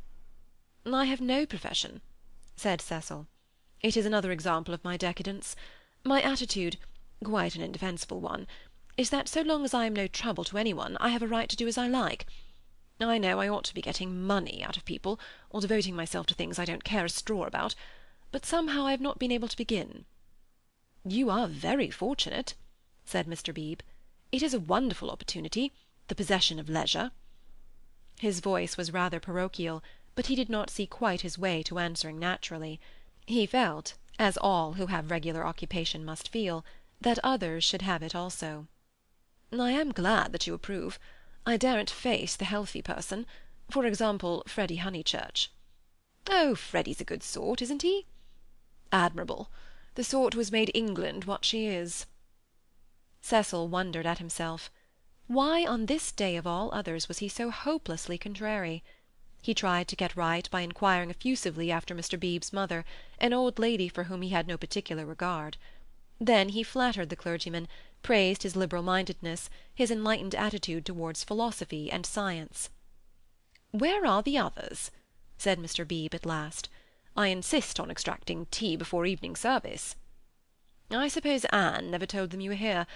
I have no profession, said Cecil. It is another example of my decadence. My attitude, quite an indefensible one, is that so long as I am no trouble to anyone, I have a right to do as I like. I know I ought to be getting money out of people, or devoting myself to things I don't care a straw about, but somehow I have not been able to begin. You are very fortunate, said Mr. Beebe. It is a wonderful opportunity, the possession of leisure. His voice was rather parochial, but he did not see quite his way to answering naturally. He felt, as all who have regular occupation must feel, that others should have it also. I am glad that you approve. I daren't face the healthy person. For example, Freddy Honeychurch. Oh, Freddy's a good sort, isn't he? Admirable. The sort who has made England what she is. Cecil wondered at himself. Why on this day of all others was he so hopelessly contrary? He tried to get right by inquiring effusively after Mr. Beebe's mother, an old lady for whom he had no particular regard. Then he flattered the clergyman, praised his liberal-mindedness, his enlightened attitude towards philosophy and science. "Where are the others?" said Mr. Beebe at last. "I insist on extracting tea before evening service." "I suppose Anne never told them you were here.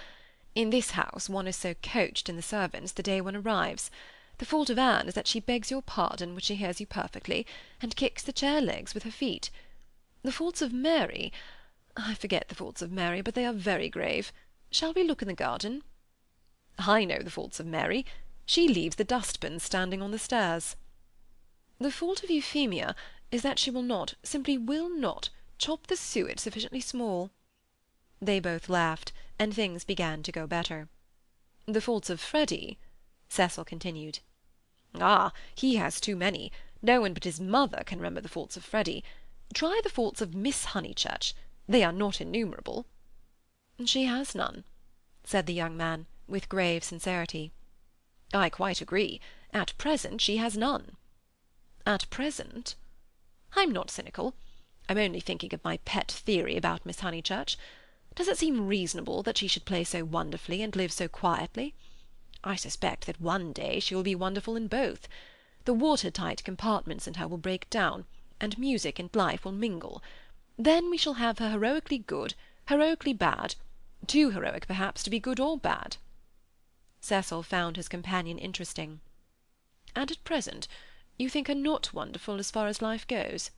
In this house one is so coached in the servants the day one arrives. The fault of Anne is that she begs your pardon when she hears you perfectly, and kicks the chair-legs with her feet. The faults of Mary—I forget the faults of Mary, but they are very grave. Shall we look in the garden?" "I know the faults of Mary. She leaves the dustbin standing on the stairs." "The fault of Euphemia is that she will not, simply will not, chop the suet sufficiently small." They both laughed, and things began to go better. "The faults of Freddy," Cecil continued. "Ah, he has too many. No one but his mother can remember the faults of Freddy. Try the faults of Miss Honeychurch. They are not innumerable." "She has none," said the young man, with grave sincerity. "I quite agree. At present she has none." "At present?" "I'm not cynical. I'm only thinking of my pet theory about Miss Honeychurch. Does it seem reasonable that she should play so wonderfully and live so quietly? I suspect that one day she will be wonderful in both. The watertight compartments in her will break down, and music and life will mingle. Then we shall have her heroically good, heroically bad, too heroic, perhaps, to be good or bad." Cecil found his companion interesting. "And at present you think her not wonderful as far as life goes?"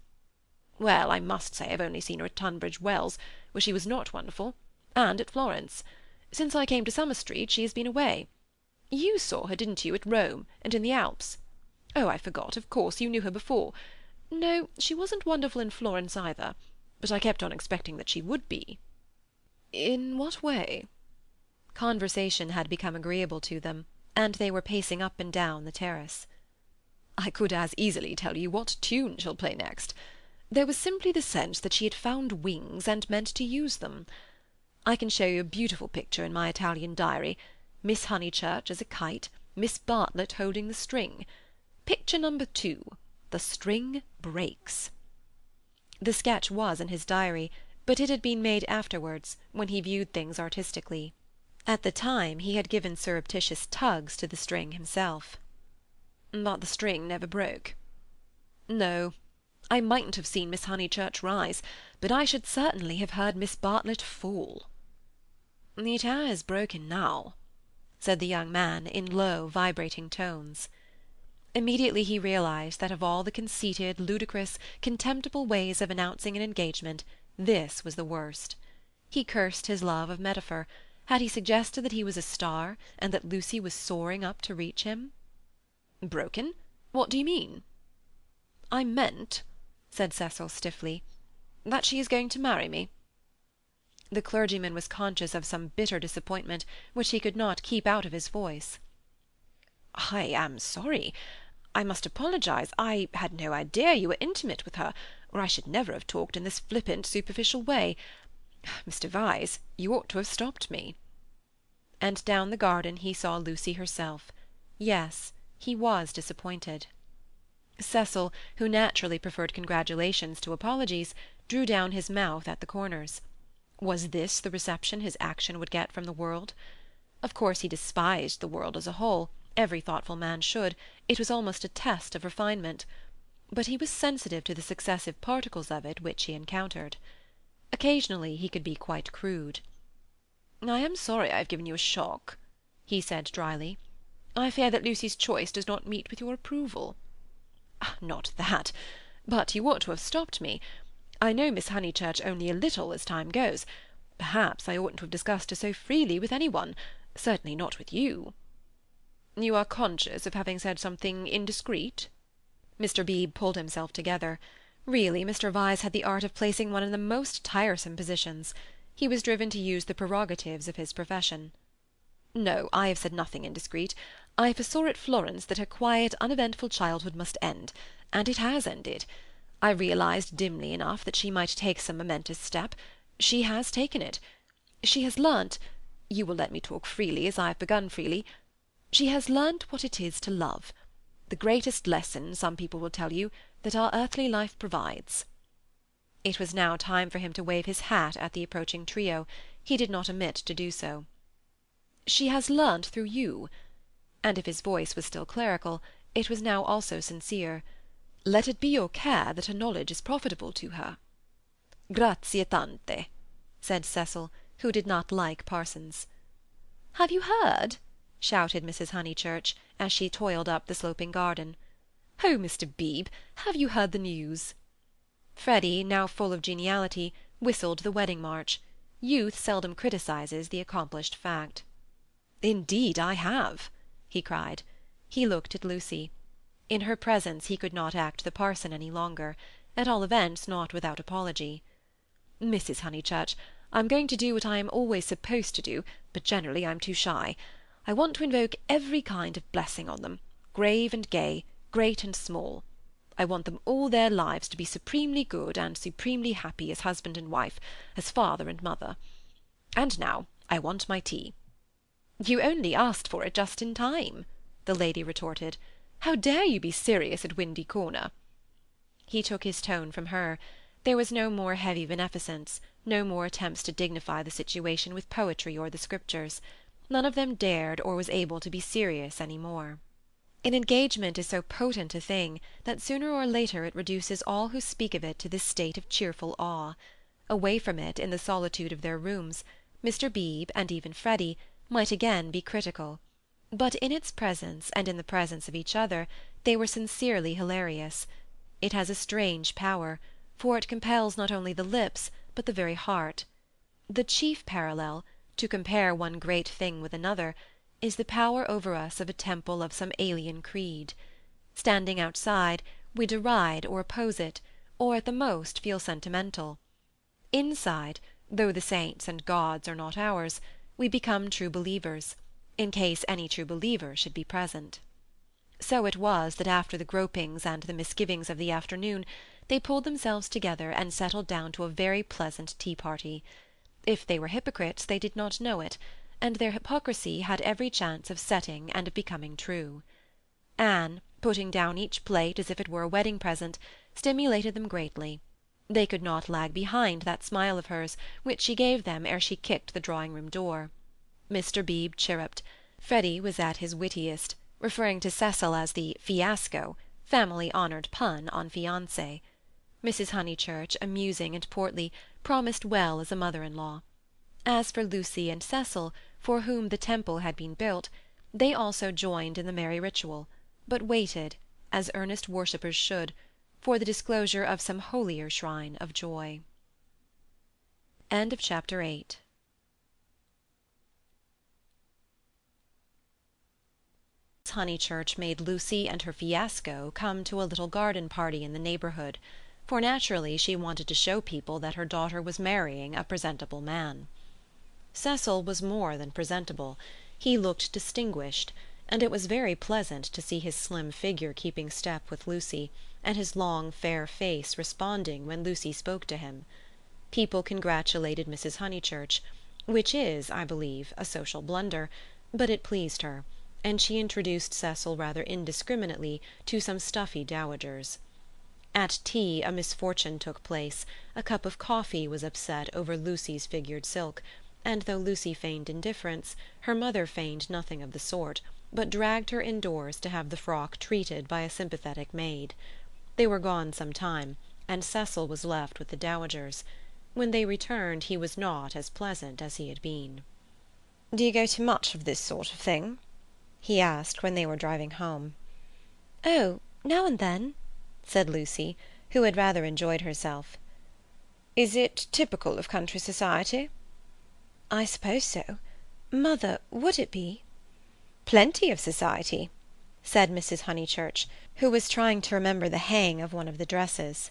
"Well, I must say I've only seen her at Tunbridge Wells, where she was not wonderful, and at Florence. Since I came to Summer Street she has been away. You saw her, didn't you, at Rome and in the Alps? Oh, I forgot, of course, you knew her before. No, she wasn't wonderful in Florence either, but I kept on expecting that she would be." "In what way?" Conversation had become agreeable to them, and they were pacing up and down the terrace. "I could as easily tell you what tune she'll play next. There was simply the sense that she had found wings and meant to use them. I can show you a beautiful picture in my Italian diary. Miss Honeychurch as a kite, Miss Bartlett holding the string. Picture number 2. The string breaks." The sketch was in his diary, but it had been made afterwards, when he viewed things artistically. At the time he had given surreptitious tugs to the string himself. "But the string never broke." "No. I mightn't have seen Miss Honeychurch rise, but I should certainly have heard Miss Bartlett fall." "It has broken now," said the young man in low, vibrating tones. Immediately he realized that of all the conceited, ludicrous, contemptible ways of announcing an engagement, this was the worst. He cursed his love of metaphor. Had he suggested that he was a star, and that Lucy was soaring up to reach him? "Broken? What do you mean?" "I meant," said Cecil stiffly, "that she is going to marry me." The clergyman was conscious of some bitter disappointment which he could not keep out of his voice. "I am sorry. I must apologize. I had no idea you were intimate with her, or I should never have talked in this flippant, superficial way. Mr. Vyse, you ought to have stopped me." And down the garden he saw Lucy herself. Yes, he was disappointed. Cecil, who naturally preferred congratulations to apologies, drew down his mouth at the corners. Was this the reception his action would get from the world? Of course he despised the world as a whole. Every thoughtful man should. It was almost a test of refinement. But he was sensitive to the successive particles of it which he encountered. Occasionally he could be quite crude. "I am sorry I have given you a shock," he said dryly. "I fear that Lucy's choice does not meet with your approval." "Not that. But you ought to have stopped me. I know Miss Honeychurch only a little as time goes. Perhaps I oughtn't to have discussed her so freely with any one. Certainly not with you." "You are conscious of having said something indiscreet?" Mr. Beebe pulled himself together. Really, Mr. Vyse had the art of placing one in the most tiresome positions. He was driven to use the prerogatives of his profession. "No, I have said nothing indiscreet. I foresaw at Florence that her quiet, uneventful childhood must end, and it has ended. I realized dimly enough that she might take some momentous step. She has taken it. She has learnt—you will let me talk freely, as I have begun freely— she has learnt what it is to love. The greatest lesson, some people will tell you, that our earthly life provides." It was now time for him to wave his hat at the approaching trio. He did not omit to do so. "She has learnt through you." And if his voice was still clerical, it was now also sincere. "Let it be your care that her knowledge is profitable to her." "Grazie tante," said Cecil, who did not like parsons. "Have you heard?" shouted Mrs. Honeychurch, as she toiled up the sloping garden. "Oh, Mr. Beebe, have you heard the news?" Freddy, now full of geniality, whistled the wedding march. Youth seldom criticizes the accomplished fact. "Indeed I have," he cried. He looked at Lucy. In her presence he could not act the parson any longer, at all events not without apology. "Mrs. Honeychurch, I'm going to do what I am always supposed to do, but generally I'm too shy. I want to invoke every kind of blessing on them, grave and gay, great and small. I want them all their lives to be supremely good and supremely happy as husband and wife, as father and mother. And now I want my tea." "You only asked for it just in time," the lady retorted. "How dare you be serious at Windy Corner?" He took his tone from her. There was no more heavy beneficence, no more attempts to dignify the situation with poetry or the Scriptures. None of them dared or was able to be serious any more. An engagement is so potent a thing that sooner or later it reduces all who speak of it to this state of cheerful awe. Away from it, in the solitude of their rooms, Mr. Beebe, and even Freddy, might again be critical. But in its presence, and in the presence of each other, they were sincerely hilarious. It has a strange power, for it compels not only the lips, but the very heart. The chief parallel, to compare one great thing with another, is the power over us of a temple of some alien creed. Standing outside, we deride or oppose it, or at the most feel sentimental. Inside, though the saints and gods are not ours, we become true believers, in case any true believer should be present. So it was that after the gropings and the misgivings of the afternoon, they pulled themselves together and settled down to a very pleasant tea-party. If they were hypocrites, they did not know it, and their hypocrisy had every chance of setting and of becoming true. Anne, putting down each plate as if it were a wedding present, stimulated them greatly. They could not lag behind that smile of hers, which she gave them ere she kicked the drawing-room door. Mr. Beebe chirruped. Freddy was at his wittiest, referring to Cecil as the fiasco, family-honoured pun on fiancé. Mrs. Honeychurch, amusing and portly, promised well as a mother-in-law. As for Lucy and Cecil, for whom the temple had been built, they also joined in the merry ritual, but waited, as earnest worshippers should, for the disclosure of some holier shrine of joy. End of chapter 8. Honeychurch made Lucy and her fiasco come to a little garden party in the neighbourhood, for naturally she wanted to show people that her daughter was marrying a presentable man. Cecil was more than presentable. He looked distinguished, and it was very pleasant to see his slim figure keeping step with Lucy, and his long fair face responding when Lucy spoke to him. People congratulated Mrs. Honeychurch, which is, I believe, a social blunder, but it pleased her, and she introduced Cecil rather indiscriminately to some stuffy dowagers. At tea a misfortune took place. A cup of coffee was upset over Lucy's figured silk, and though Lucy feigned indifference, her mother feigned nothing of the sort, but dragged her indoors to have the frock treated by a sympathetic maid. They were gone some time, and Cecil was left with the dowagers. When they returned he was not as pleasant as he had been. "Do you go to much of this sort of thing?" he asked when they were driving home. "Oh, now and then," said Lucy, who had rather enjoyed herself. "Is it typical of country society?" "I suppose so. Mother, would it be?" "Plenty of society," said Mrs. Honeychurch, who was trying to remember the hang of one of the dresses.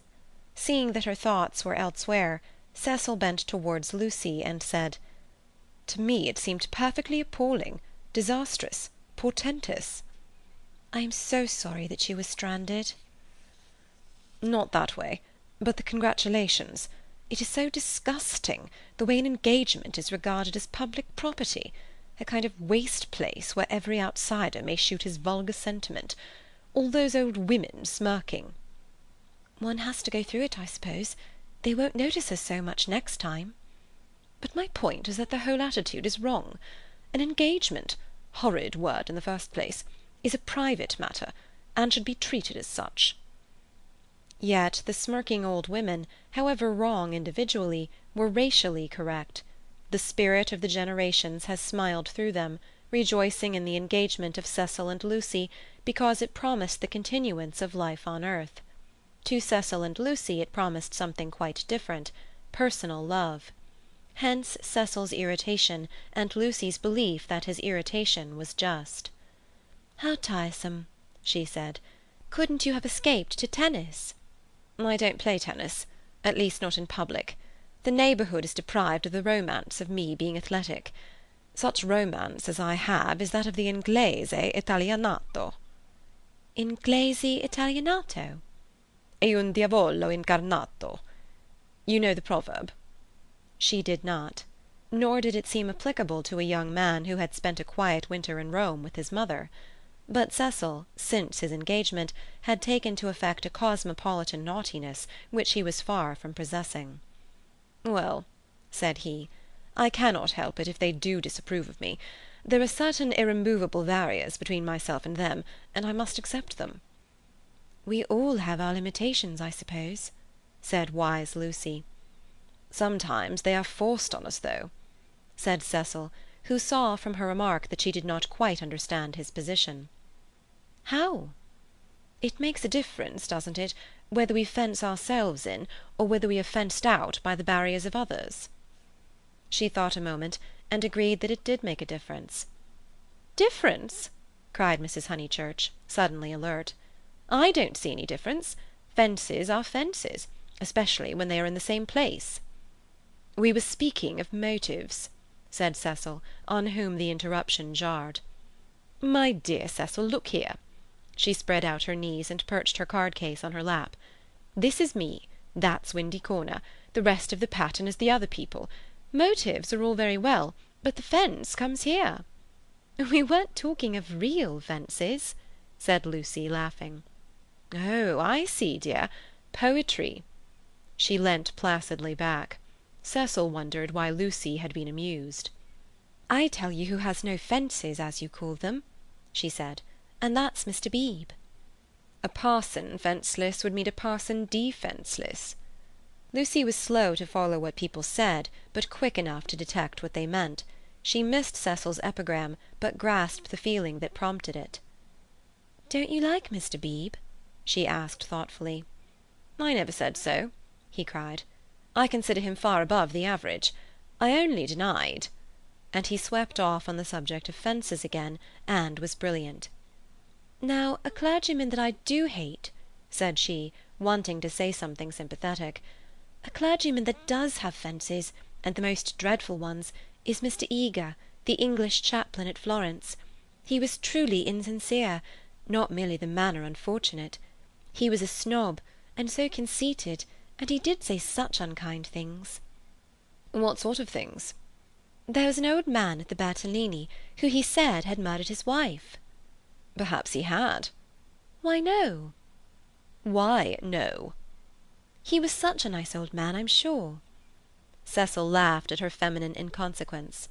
Seeing that her thoughts were elsewhere, Cecil bent towards Lucy and said, "To me it seemed perfectly appalling, disastrous, portentous." "I am so sorry that you were stranded." "Not that way, but the congratulations. It is so disgusting, the way an engagement is regarded as public property, a kind of waste place where every outsider may shoot his vulgar sentiment. All those old women smirking." "One has to go through it, I suppose. They won't notice us so much next time." "But my point is that the whole attitude is wrong. An engagement, horrid word in the first place, is a private matter, and should be treated as such." Yet the smirking old women, however wrong individually, were racially correct. The spirit of the generations has smiled through them, rejoicing in the engagement of Cecil and Lucy, because it promised the continuance of life on earth. To Cecil and Lucy it promised something quite different, personal love. Hence Cecil's irritation, and Lucy's belief that his irritation was just. "How tiresome," she said. "Couldn't you have escaped to tennis?" "I don't play tennis, at least not in public. The neighbourhood is deprived of the romance of me being athletic. Such romance as I have is that of the Inglese Italianato." "Inglese Italianato?" "E un diavolo incarnato. You know the proverb?" She did not. Nor did it seem applicable to a young man who had spent a quiet winter in Rome with his mother. But Cecil, since his engagement, had taken to affect a cosmopolitan naughtiness which he was far from possessing. "Well," said he, "I cannot help it if they do disapprove of me. There are certain irremovable barriers between myself and them, and I must accept them." "We all have our limitations, I suppose," said wise Lucy. "Sometimes they are forced on us, though," said Cecil, who saw from her remark that she did not quite understand his position. "How?" "It makes a difference, doesn't it, whether we fence ourselves in, or whether we are fenced out by the barriers of others?" She thought a moment, and agreed that it did make a difference. "Difference?" cried Mrs. Honeychurch, suddenly alert. "I don't see any difference. Fences are fences, especially when they are in the same place." "We were speaking of motives," said Cecil, on whom the interruption jarred. "My dear Cecil, look here." She spread out her knees and perched her card-case on her lap. "This is me, that's Windy Corner, the rest of the pattern is the other people. Motives are all very well, but the fence comes here." "We weren't talking of real fences," said Lucy, laughing. "Oh, I see, dear. Poetry." She leant placidly back. Cecil wondered why Lucy had been amused. "I tell you who has no fences, as you call them," she said, "and that's Mr. Beebe." "A parson fenceless would mean a parson defenceless." Lucy was slow to follow what people said, but quick enough to detect what they meant. She missed Cecil's epigram, but grasped the feeling that prompted it. "Don't you like Mr. Beebe?" she asked thoughtfully. "I never said so," he cried. "I consider him far above the average. I only denied—" And he swept off on the subject of fences again, and was brilliant. "Now, a clergyman that I do hate," said she, wanting to say something sympathetic, "a clergyman that does have fences, and the most dreadful ones, is Mr. Eager, the English chaplain at Florence. He was truly insincere, not merely the manner unfortunate. He was a snob, and so conceited, and he did say such unkind things." "What sort of things?" "There was an old man at the Bertolini who he said had murdered his wife." "Perhaps he had." "Why, no." "Why, no?" "He was such a nice old man, I'm sure." Cecil laughed at her feminine inconsequence.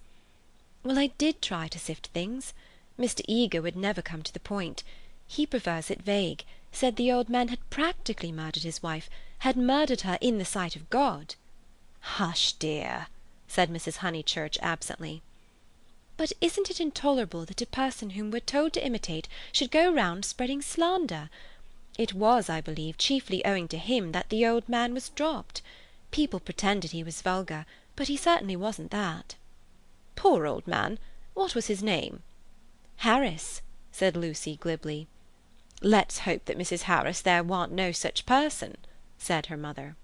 "Well, I did try to sift things. Mr. Eager would never come to the point. He prefers it vague, said the old man had practically murdered his wife, had murdered her in the sight of God." "Hush, dear," said Mrs. Honeychurch absently. "But isn't it intolerable that a person whom we're told to imitate should go round spreading slander? It was, I believe, chiefly owing to him that the old man was dropped. People pretended he was vulgar, but he certainly wasn't that." "Poor old man! What was his name?" "Harris," said Lucy glibly. "Let's hope that Mrs. Harris there warn't no such person," said her mother.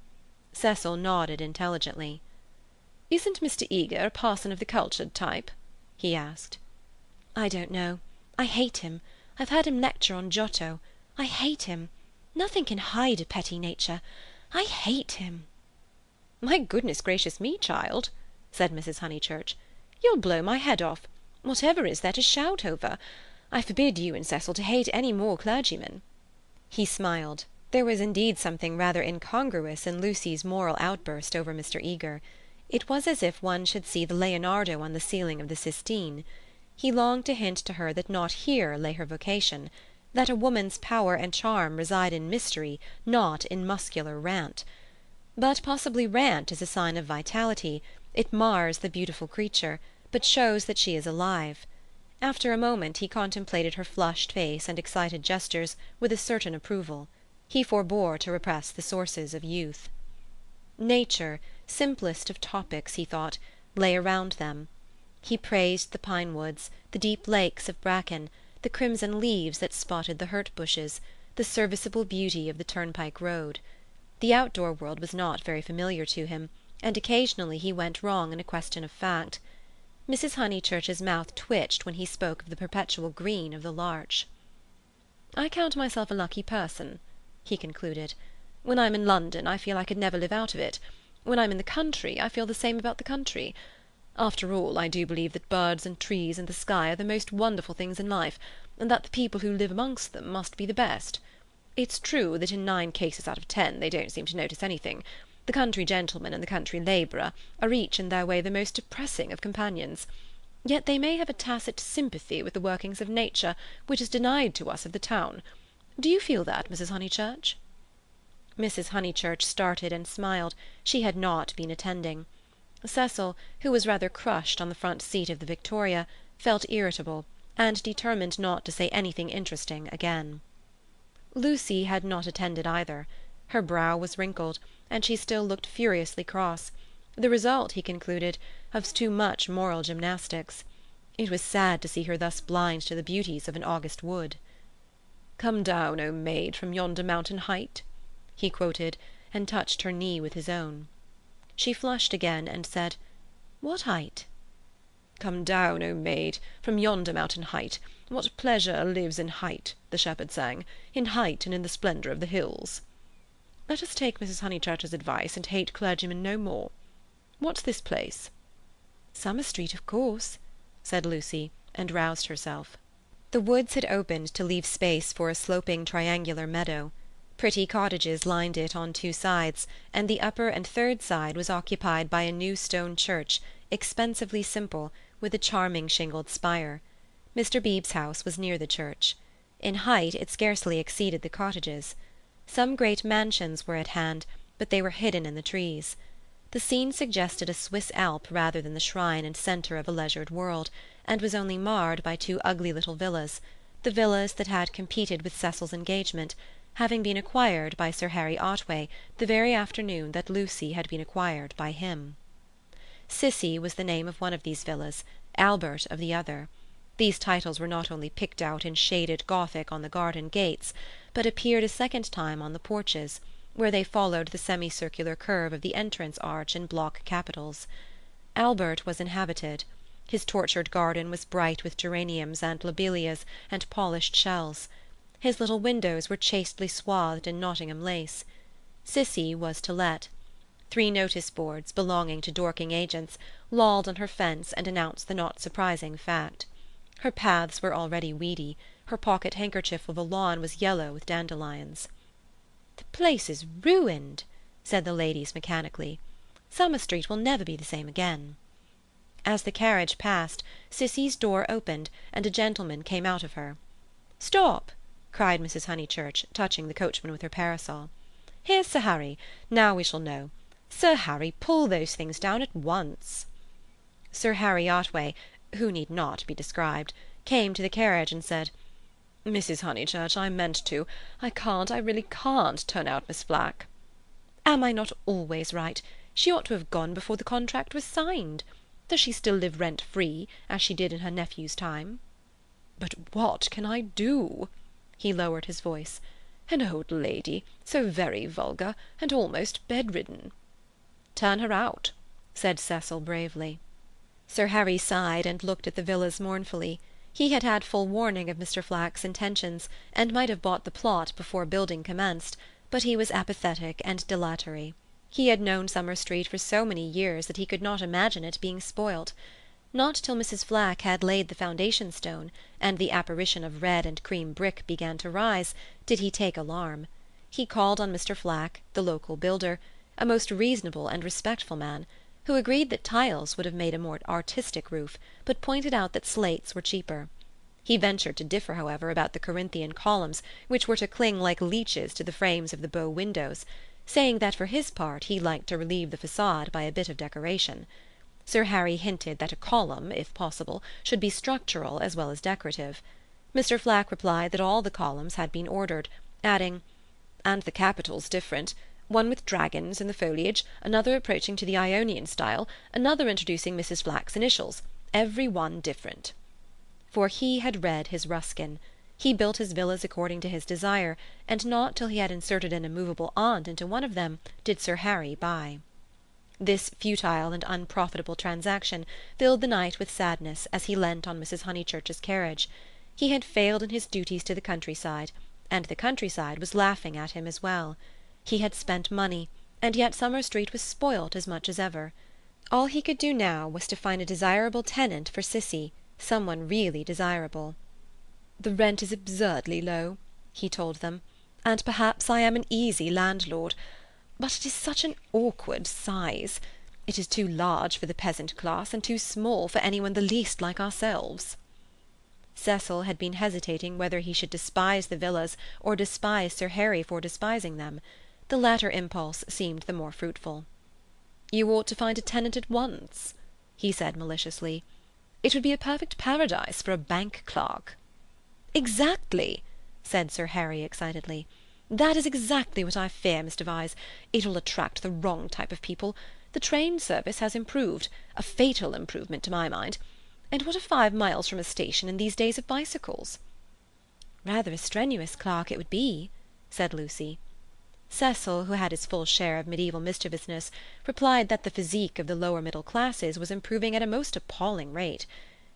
Cecil nodded intelligently. "Isn't Mr. Eager a parson of the cultured type?" he asked. "I don't know. I hate him. I've heard him lecture on Giotto. I hate him. Nothing can hide a petty nature. I hate him." "My goodness gracious me, child," said Mrs. Honeychurch. "You'll blow my head off. Whatever is there to shout over? I forbid you and Cecil to hate any more clergymen." He smiled. There was indeed something rather incongruous in Lucy's moral outburst over Mr. Eager. It was as if one should see the Leonardo on the ceiling of the Sistine. He longed to hint to her that not here lay her vocation, that a woman's power and charm reside in mystery, not in muscular rant. But possibly rant is a sign of vitality. It mars the beautiful creature, but shows that she is alive. After a moment he contemplated her flushed face and excited gestures with a certain approval. He forbore to repress the sources of youth. Nature, simplest of topics, he thought, lay around them. He praised the pine woods, the deep lakes of bracken, the crimson leaves that spotted the hurt bushes, the serviceable beauty of the turnpike road. The outdoor world was not very familiar to him, and occasionally he went wrong in a question of fact. Mrs. Honeychurch's mouth twitched when he spoke of the perpetual green of the larch. "I count myself a lucky person," he concluded. "When I'm in London I feel I could never live out of it. When I'm in the country I feel the same about the country. After all, I do believe that birds and trees and the sky are the most wonderful things in life, and that the people who live amongst them must be the best. It's true that in 9 cases out of 10 they don't seem to notice anything. The country gentleman and the country labourer are each in their way the most depressing of companions. Yet they may have a tacit sympathy with the workings of nature which is denied to us of the town. Do you feel that, Mrs. Honeychurch?" Mrs. Honeychurch started and smiled. She had not been attending. Cecil, who was rather crushed on the front seat of the Victoria, felt irritable, and determined not to say anything interesting again. Lucy had not attended either. Her brow was wrinkled, and she still looked furiously cross, the result, he concluded, of too much moral gymnastics. It was sad to see her thus blind to the beauties of an August wood. "Come down, O maid, from yonder mountain height," he quoted, and touched her knee with his own. She flushed again and said, "What height?" "Come down, O maid, from yonder mountain height. What pleasure lives in height, the shepherd sang, in height and in the splendour of the hills. Let us take Mrs. Honeychurch's advice and hate clergymen no more. What's this place?" "Summer Street, of course," said Lucy, and roused herself. The woods had opened to leave space for a sloping triangular meadow. Pretty cottages lined it on 2 sides, and the upper and third side was occupied by a new stone church, expensively simple, with a charming shingled spire. Mr. Beebe's house was near the church. In height it scarcely exceeded the cottages. Some great mansions were at hand, but they were hidden in the trees. The scene suggested a Swiss Alp rather than the shrine and centre of a leisured world, and was only marred by 2 ugly little villas, the villas that had competed with Cecil's engagement, having been acquired by Sir Harry Otway the very afternoon that Lucy had been acquired by him. Cissy was the name of one of these villas, Albert of the other. These titles were not only picked out in shaded Gothic on the garden gates, but appeared a second time on the porches, where they followed the semicircular curve of the entrance arch in block capitals. Albert was inhabited. His tortured garden was bright with geraniums and lobelias and polished shells. His little windows were chastely swathed in Nottingham lace. Cissy was to let. 3 notice-boards, belonging to Dorking agents, lolled on her fence and announced the not surprising fact. Her paths were already weedy. Her pocket-handkerchief of a lawn was yellow with dandelions. "The place is ruined," said the ladies mechanically. "Summer Street will never be the same again." As the carriage passed, Cissy's door opened, and a gentleman came out of her. "Stop!" cried Mrs. Honeychurch, touching the coachman with her parasol. "Here's Sir Harry. Now we shall know. Sir Harry, pull those things down at once." Sir Harry Otway, who need not be described, came to the carriage and said, "Mrs. Honeychurch, I meant to. I really can't turn out Miss Flack." "Am I not always right? She ought to have gone before the contract was signed. Does she still live rent-free, as she did in her nephew's time?" "But what can I do?" He lowered his voice. "An old lady, so very vulgar, and almost bedridden." "Turn her out," said Cecil bravely. Sir Harry sighed and looked at the villas mournfully. He had had full warning of Mr. Flack's intentions, and might have bought the plot before building commenced, but he was apathetic and dilatory. He had known Summer Street for so many years that he could not imagine it being spoilt. Not till Mrs. Flack had laid the foundation stone, and the apparition of red and cream brick began to rise, did he take alarm. He called on Mr. Flack, the local builder, a most reasonable and respectful man, who agreed that tiles would have made a more artistic roof, but pointed out that slates were cheaper. He ventured to differ, however, about the Corinthian columns, which were to cling like leeches to the frames of the bow windows, saying that for his part he liked to relieve the façade by a bit of decoration. Sir Harry hinted that a column, if possible, should be structural as well as decorative. Mr. Flack replied that all the columns had been ordered, adding, "And the capital's different. One with dragons in the foliage, another approaching to the Ionian style, another introducing Mrs. Flack's initials, every one different." For he had read his Ruskin. He built his villas according to his desire, and not till he had inserted an immovable aunt into one of them did Sir Harry buy. This futile and unprofitable transaction filled the knight with sadness as he leant on Mrs. Honeychurch's carriage. He had failed in his duties to the countryside, and the countryside was laughing at him as well. He had spent money, and yet Summer Street was spoilt as much as ever. All he could do now was to find a desirable tenant for Cissy, someone really desirable. "The rent is absurdly low," he told them, "and perhaps I am an easy landlord. But it is such an awkward size. It is too large for the peasant class, and too small for anyone the least like ourselves." Cecil had been hesitating whether he should despise the villas or despise Sir Harry for despising them. The latter impulse seemed the more fruitful. "You ought to find a tenant at once," he said maliciously. "It would be a perfect paradise for a bank clerk." "Exactly," said Sir Harry excitedly. "That is exactly what I fear, Mr. Vyse. It will attract the wrong type of people. The train service has improved, a fatal improvement to my mind. And what are 5 miles from a station in these days of bicycles?" "Rather a strenuous clerk it would be," said Lucy. Cecil, who had his full share of medieval mischievousness, replied that the physique of the lower middle classes was improving at a most appalling rate.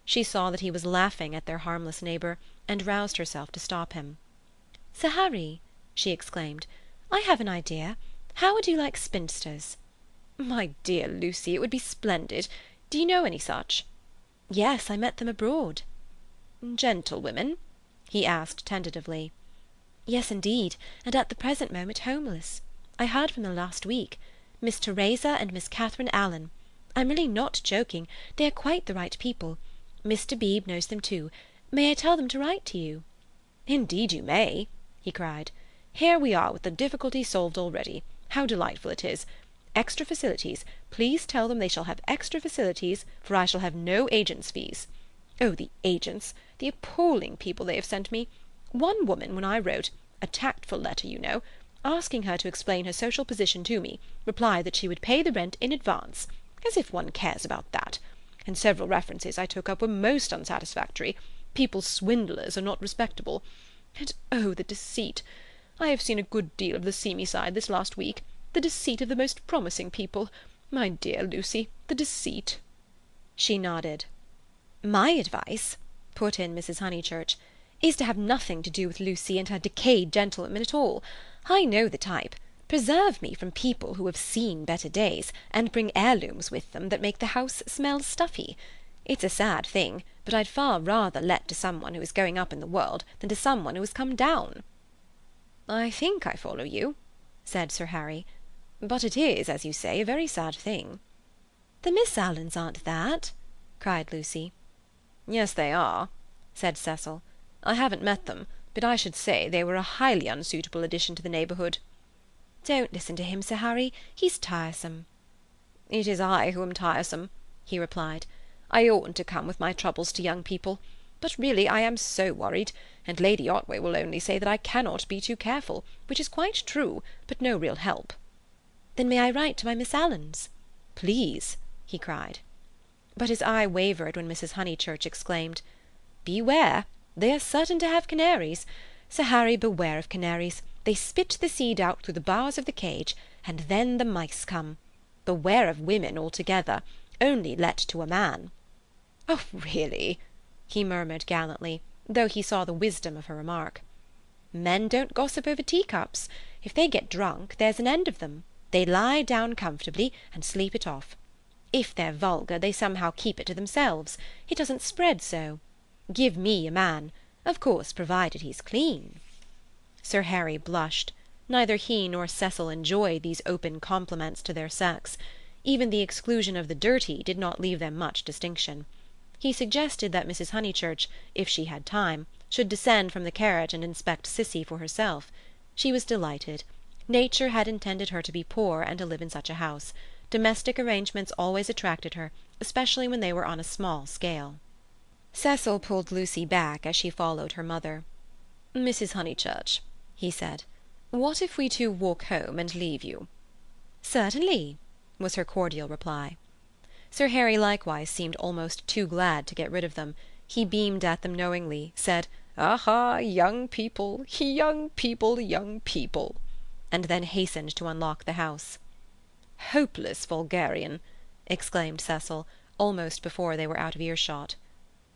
She saw that he was laughing at their harmless neighbour, and roused herself to stop him. "Sir Harry," she exclaimed, "I have an idea. How would you like spinsters?" "My dear Lucy, it would be splendid. Do you know any such?" "Yes, I met them abroad." "Gentlewomen?" he asked tentatively. "Yes, indeed, and at the present moment homeless. I heard from them last week. Miss Teresa and Miss Catherine Allen. I'm really not joking. They are quite the right people. Mr. Beebe knows them too. May I tell them to write to you?" "Indeed you may," he cried. "Here we are with the difficulty solved already. How delightful it is! Extra facilities. Please tell them they shall have extra facilities, for I shall have no agents' fees. Oh, the agents! The appalling people they have sent me! One woman, when I wrote, a tactful letter, you know, asking her to explain her social position to me, replied that she would pay the rent in advance. As if one cares about that. And several references I took up were most unsatisfactory. People swindlers or not respectable. And oh, the deceit! I have seen a good deal of the seamy side this last week. The deceit of the most promising people. My dear Lucy, the deceit." She nodded. "My advice," put in Mrs. Honeychurch, "is to have nothing to do with Lucy and her decayed gentlewomen at all. I know the type. Preserve me from people who have seen better days, and bring heirlooms with them that make the house smell stuffy. It's a sad thing, but I'd far rather let to someone who is going up in the world than to someone who has come down." "I think I follow you," said Sir Harry. "But it is, as you say, a very sad thing." "The Miss Alans aren't that," cried Lucy. "Yes, they are," said Cecil. "I haven't met them, but I should say they were a highly unsuitable addition to the neighbourhood." "Don't listen to him, Sir Harry. He's tiresome." "It is I who am tiresome," he replied. "I oughtn't to come with my troubles to young people. But really I am so worried, and Lady Otway will only say that I cannot be too careful, which is quite true, but no real help." "Then may I write to my Miss Alans?" "Please," he cried. But his eye wavered when Mrs. Honeychurch exclaimed, "Beware! They are certain to have canaries. Sir Harry, beware of canaries. They spit the seed out through the bars of the cage, and then the mice come. Beware of women altogether. Only let to a man." "Oh, really?" he murmured gallantly, though he saw the wisdom of her remark. "Men don't gossip over teacups. If they get drunk, there's an end of them. They lie down comfortably and sleep it off. If they're vulgar, they somehow keep it to themselves. It doesn't spread so. Give me a man. Of course, provided he's clean." Sir Harry blushed. Neither he nor Cecil enjoyed these open compliments to their sex. Even the exclusion of the dirty did not leave them much distinction. He suggested that Mrs. Honeychurch, if she had time, should descend from the carriage and inspect Cissy for herself. She was delighted. Nature had intended her to be poor and to live in such a house. Domestic arrangements always attracted her, especially when they were on a small scale. Cecil pulled Lucy back as she followed her mother. "Mrs. Honeychurch," he said, "what if we two walk home and leave you?" "Certainly," was her cordial reply. Sir Harry likewise seemed almost too glad to get rid of them. He beamed at them knowingly, said, "Aha, young people, young people, young people," and then hastened to unlock the house. "Hopeless vulgarian!" exclaimed Cecil, almost before they were out of earshot.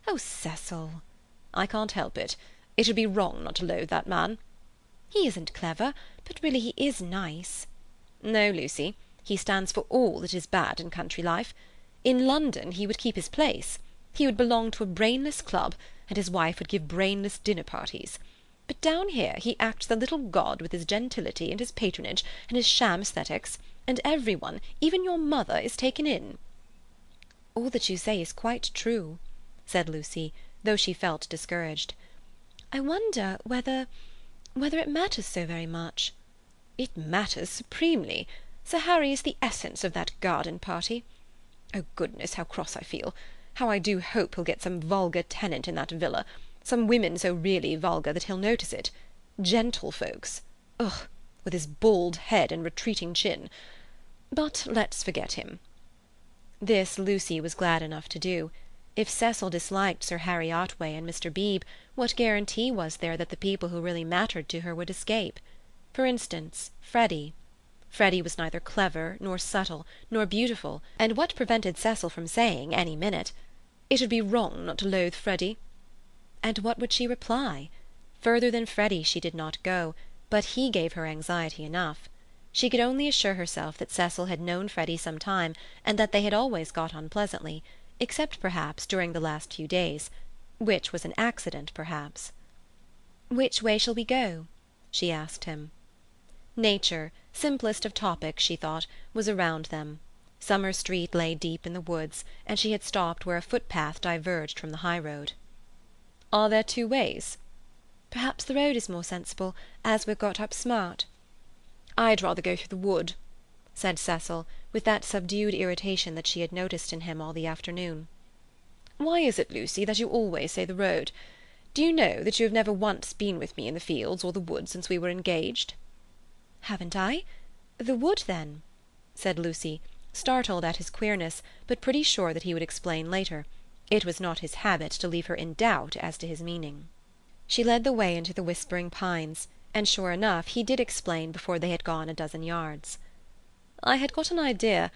"Oh, Cecil!" "I can't help it. It would be wrong not to loathe that man." "He isn't clever, but really he is nice." "No, Lucy. He stands for all that is bad in country life. In London he would keep his place. He would belong to a brainless club, and his wife would give brainless dinner parties. But down here he acts the little god with his gentility and his patronage and his sham aesthetics, and everyone, even your mother, is taken in." "All that you say is quite true," said Lucy, though she felt discouraged. "I wonder whether it matters so very much." "It matters supremely. Sir Harry is the essence of that garden party. Oh, goodness, how cross I feel! How I do hope he'll get some vulgar tenant in that villa, some women so really vulgar that he'll notice it. Gentlefolks. Ugh! With his bald head and retreating chin. But let's forget him." This Lucy was glad enough to do. If Cecil disliked Sir Harry Otway and Mr. Beebe, what guarantee was there that the people who really mattered to her would escape? For instance, Freddy. Freddy was neither clever, nor subtle, nor beautiful, and what prevented Cecil from saying, any minute, "It would be wrong not to loathe Freddy"? And what would she reply? Further than Freddy she did not go, but he gave her anxiety enough. She could only assure herself that Cecil had known Freddy some time, and that they had always got on pleasantly, except perhaps during the last few days, which was an accident, perhaps. "Which way shall we go?" she asked him. Nature, simplest of topics, she thought, was around them. Summer Street lay deep in the woods, and she had stopped where a footpath diverged from the high road. "Are there two ways?" "Perhaps the road is more sensible, as we're got up smart." "I'd rather go through the wood," said Cecil, with that subdued irritation that she had noticed in him all the afternoon. "Why is it, Lucy, that you always say the road? Do you know that you have never once been with me in the fields or the wood since we were engaged?" "Haven't I? The wood, then?" said Lucy, startled at his queerness, but pretty sure that he would explain later. It was not his habit to leave her in doubt as to his meaning. She led the way into the whispering pines, and sure enough he did explain before they had gone a dozen yards. "I had got an idea,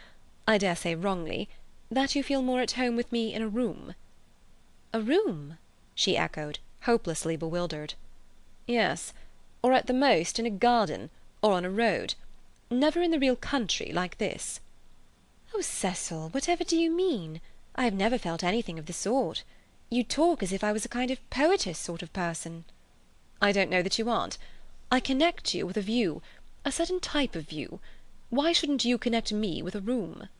I dare say wrongly, that you feel more at home with me in a room." "A room?" she echoed, hopelessly bewildered. "Yes, or at the most in a garden, or on a road. Never in the real country like this." "Oh, Cecil, whatever do you mean? I have never felt anything of the sort. You talk as if I was a kind of poetess sort of person." "I don't know that you aren't. I connect you with a view, a certain type of view. Why shouldn't you connect me with a room?"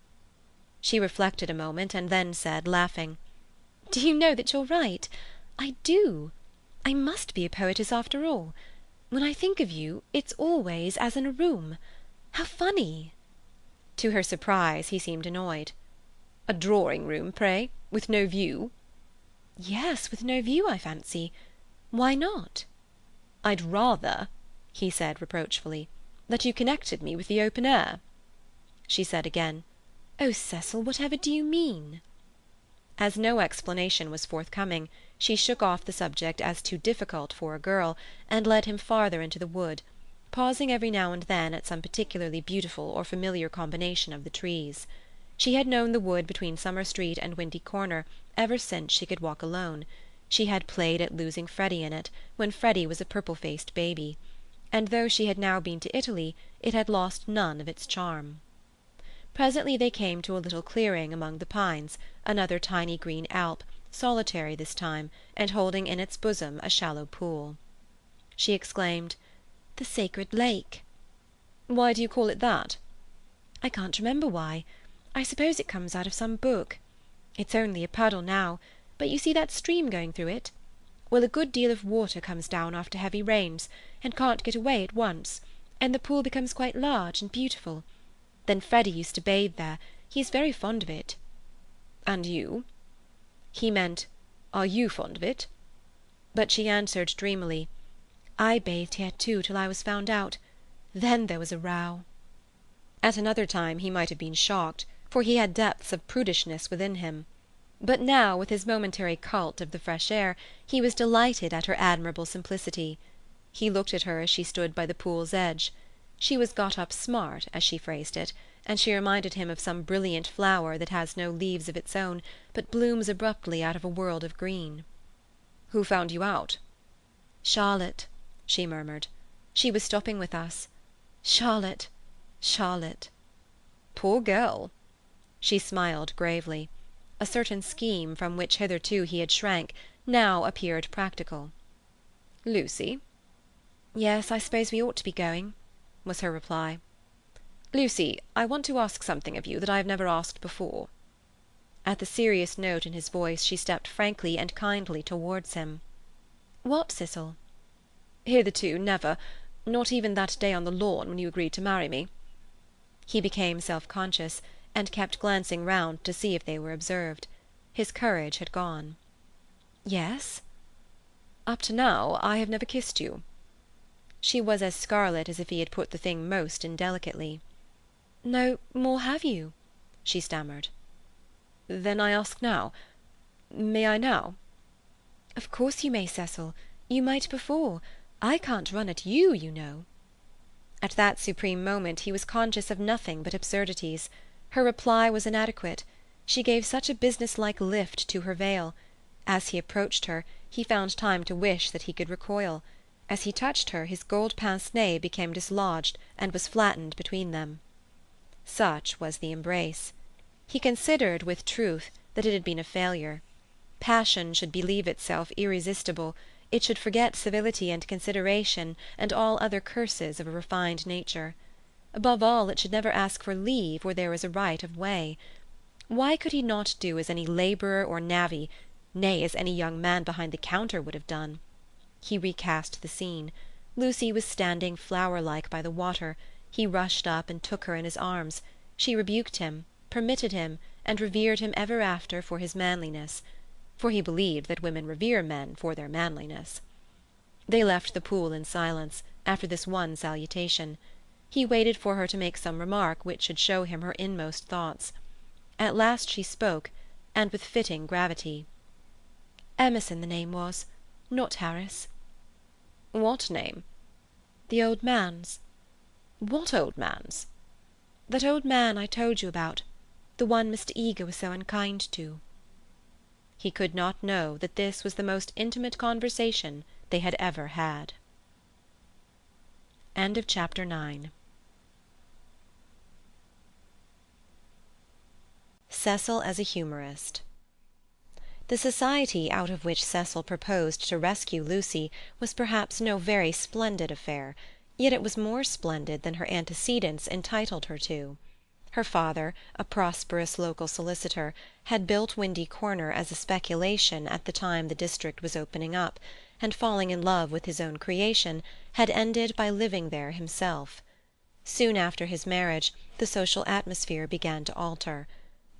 She reflected a moment, and then said, laughing, "Do you know that you're right? I do. I must be a poetess after all. When I think of you, it's always as in a room. How funny!" To her surprise he seemed annoyed. "A drawing-room, pray, with no view?" "Yes, with no view, I fancy. Why not?" "I'd rather," he said reproachfully, "that you connected me with the open air." She said again, "Oh, Cecil, whatever do you mean?" As no explanation was forthcoming, she shook off the subject as too difficult for a girl, and led him farther into the wood, pausing every now and then at some particularly beautiful or familiar combination of the trees. She had known the wood between Summer Street and Windy Corner ever since she could walk alone. She had played at losing Freddy in it, when Freddy was a purple-faced baby. And though she had now been to Italy, it had lost none of its charm. Presently they came to a little clearing among the pines, another tiny green alp, solitary this time, and holding in its bosom a shallow pool. She exclaimed, "The Sacred Lake." "Why do you call it that?" "I can't remember why. I suppose it comes out of some book. It's only a puddle now, but you see that stream going through it? Well, a good deal of water comes down after heavy rains, and can't get away at once, and the pool becomes quite large and beautiful. Then Freddy used to bathe there. He is very fond of it." "And you?" He meant, "Are you fond of it?" But she answered dreamily, "I bathed here too till I was found out. Then there was a row." At another time he might have been shocked, for he had depths of prudishness within him. But now, with his momentary cult of the fresh air, he was delighted at her admirable simplicity. He looked at her as she stood by the pool's edge. She was got up smart, as she phrased it, and she reminded him of some brilliant flower that has no leaves of its own, but blooms abruptly out of a world of green. "Who found you out?" "Charlotte," she murmured. "She was stopping with us. Charlotte, Charlotte." "Poor girl." She smiled gravely. A certain scheme, from which hitherto he had shrank, now appeared practical. "Lucy?" "Yes, I suppose we ought to be going," was her reply. "Lucy, I want to ask something of you that I have never asked before." At the serious note in his voice she stepped frankly and kindly towards him. "What, Cecil?" "Hitherto never, not even that day on the lawn when you agreed to marry me." He became self-conscious, and kept glancing round to see if they were observed. His courage had gone. "Yes?" "Up to now I have never kissed you." She was as scarlet as if he had put the thing most indelicately. "No more have you?" she stammered. "Then I ask now. May I now?" "Of course you may, Cecil. You might before. I can't run at you, you know." At that supreme moment he was conscious of nothing but absurdities. Her reply was inadequate. She gave such a business-like lift to her veil. As he approached her, he found time to wish that he could recoil. As he touched her, his gold pince-nez became dislodged and was flattened between them. Such was the embrace. He considered, with truth, that it had been a failure. Passion should believe itself irresistible, it should forget civility and consideration and all other curses of a refined nature. Above all, it should never ask for leave where there was a right of way. Why could he not do as any labourer or navvy, nay, as any young man behind the counter would have done? He recast the scene. Lucy was standing flower-like by the water. He rushed up and took her in his arms. She rebuked him, permitted him, and revered him ever after for his manliness. for he believed that women revere men for their manliness. They left the pool in silence, after this one salutation. He waited for her to make some remark which should show him her inmost thoughts. At last she spoke, and with fitting gravity. "Emerson the name was, not Harris." "What name?" "The old man's." "What old man's?" "That old man I told you about, the one Mr. Eager was so unkind to." He could not know that this was the most intimate conversation they had ever had. End of chapter 9. Cecil as a humorist. The society out of which Cecil proposed to rescue Lucy was perhaps no very splendid affair, yet it was more splendid than her antecedents entitled her to. Her father, a prosperous local solicitor, had built Windy Corner as a speculation at the time the district was opening up, and falling in love with his own creation, had ended by living there himself. Soon after his marriage, the social atmosphere began to alter.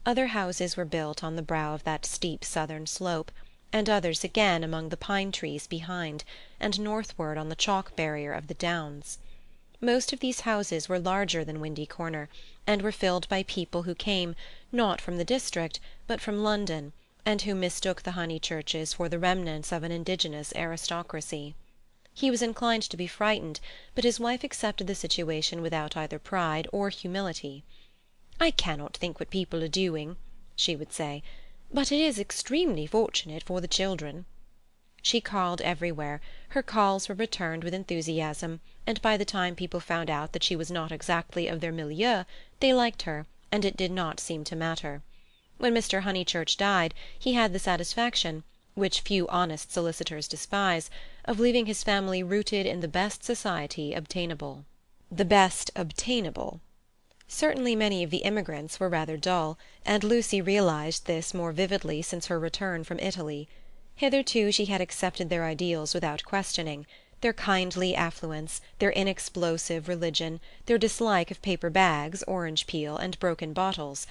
Other houses were built on the brow of that steep southern slope, and others again among the pine trees behind, and northward on the chalk barrier of the downs. Most of these houses were larger than Windy Corner, and were filled by people who came, not from the district, but from London, and who mistook the Honeychurches for the remnants of an indigenous aristocracy. He was inclined to be frightened, but his wife accepted the situation without either pride or humility. "I cannot think what people are doing," she would say, "but it is extremely fortunate for the children." She called everywhere, her calls were returned with enthusiasm, and by the time people found out that she was not exactly of their milieu, they liked her, and it did not seem to matter. When Mr. Honeychurch died, he had the satisfaction, which few honest solicitors despise, of leaving his family rooted in the best society obtainable. The best obtainable. Certainly many of the immigrants were rather dull, and Lucy realized this more vividly since her return from Italy. Hitherto she had accepted their ideals without questioning, their kindly affluence, their inexplosive religion, their dislike of paper bags, orange peel, and broken bottles.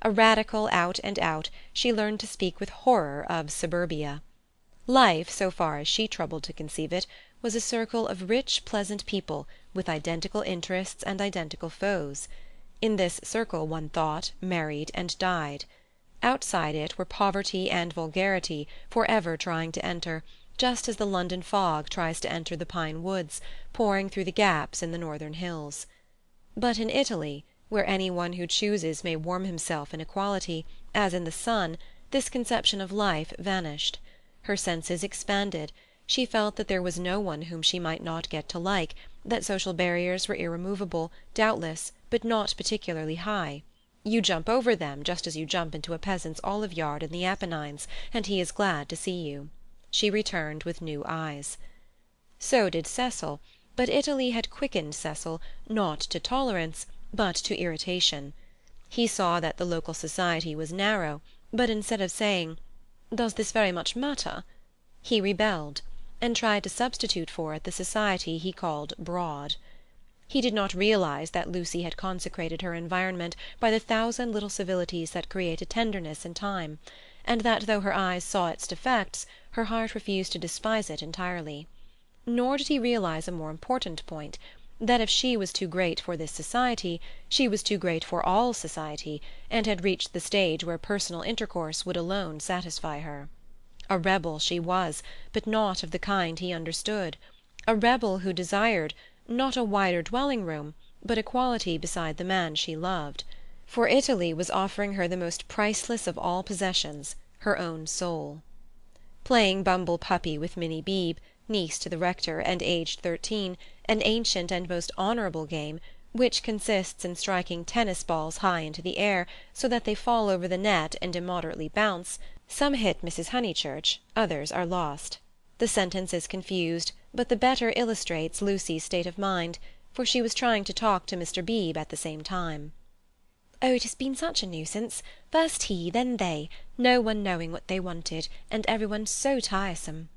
A radical out and out, she learned to speak with horror of suburbia. Life, so far as she troubled to conceive it, was a circle of rich, pleasant people, with identical interests and identical foes. In this circle one thought, married, and died. Outside it were poverty and vulgarity for ever trying to enter, just as the London fog tries to enter the pine woods, pouring through the gaps in the northern hills. But in Italy, where any one who chooses may warm himself in equality, as in the sun, this conception of life vanished. Her senses expanded. She felt that there was no one whom she might not get to like, that social barriers were irremovable, doubtless, but not particularly high. You jump over them just as you jump into a peasant's olive yard in the Apennines, and he is glad to see you. She returned with new eyes. So did Cecil, but Italy had quickened Cecil, not to tolerance, but to irritation. He saw that the local society was narrow, but instead of saying, "Does this very much matter?" he rebelled, and tried to substitute for it the society he called broad. He did not realize that Lucy had consecrated her environment by the thousand little civilities that create a tenderness in time, and that though her eyes saw its defects, her heart refused to despise it entirely. Nor did he realize a more important point, that if she was too great for this society, she was too great for all society, and had reached the stage where personal intercourse would alone satisfy her. A rebel she was, but not of the kind he understood. A rebel who desired, not a wider dwelling-room, but equality beside the man she loved. For Italy was offering her the most priceless of all possessions, her own soul. Playing bumble-puppy with Minnie Beebe, niece to the rector and aged 13, an ancient and most honourable game, which consists in striking tennis balls high into the air, so that they fall over the net and immoderately bounce, some hit Mrs. Honeychurch, others are lost. The sentence is confused, but the better illustrates Lucy's state of mind, for she was trying to talk to Mr. Beebe at the same time. "Oh, it has been such a nuisance. First he, then they, no one knowing what they wanted, and everyone so tiresome."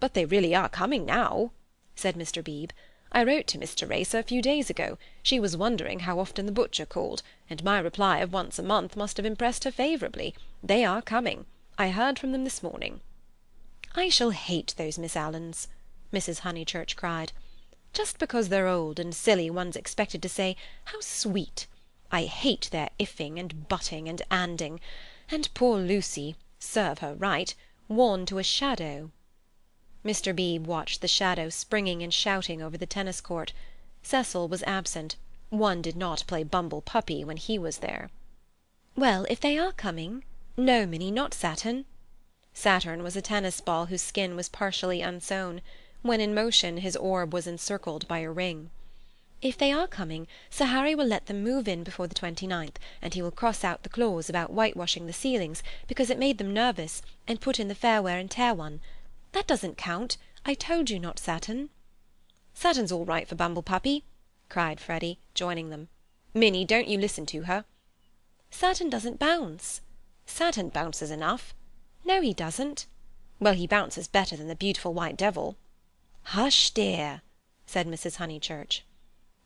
"But they really are coming now," said Mr. Beebe. "I wrote to Miss Teresa a few days ago. She was wondering how often the butcher called, and my reply of once a month must have impressed her favourably. They are coming. I heard from them this morning." "I shall hate those Miss Allens," Mrs. Honeychurch cried. "Just because they're old and silly one's expected to say, 'How sweet!' I hate their ifing and butting and anding. And poor Lucy, serve her right, worn to a shadow." Mr. Beebe watched the shadow springing and shouting over the tennis court. Cecil was absent. One did not play bumble puppy when he was there. "Well, if they are coming—" "No, Minnie, not Saturn." Saturn was a tennis ball whose skin was partially unsewn. When in motion his orb was encircled by a ring. "If they are coming, Sir Harry will let them move in before the 29th, and he will cross out the clause about whitewashing the ceilings, because it made them nervous, and put in the fair wear and tear one. That doesn't count. I told you not Saturn." "Saturn's all right for bumble puppy," cried Freddy, joining them. "Minnie, don't you listen to her." "Saturn doesn't bounce." "Saturn bounces enough." "No, he doesn't." "Well, he bounces better than the beautiful white devil." "Hush, dear," said Mrs. Honeychurch.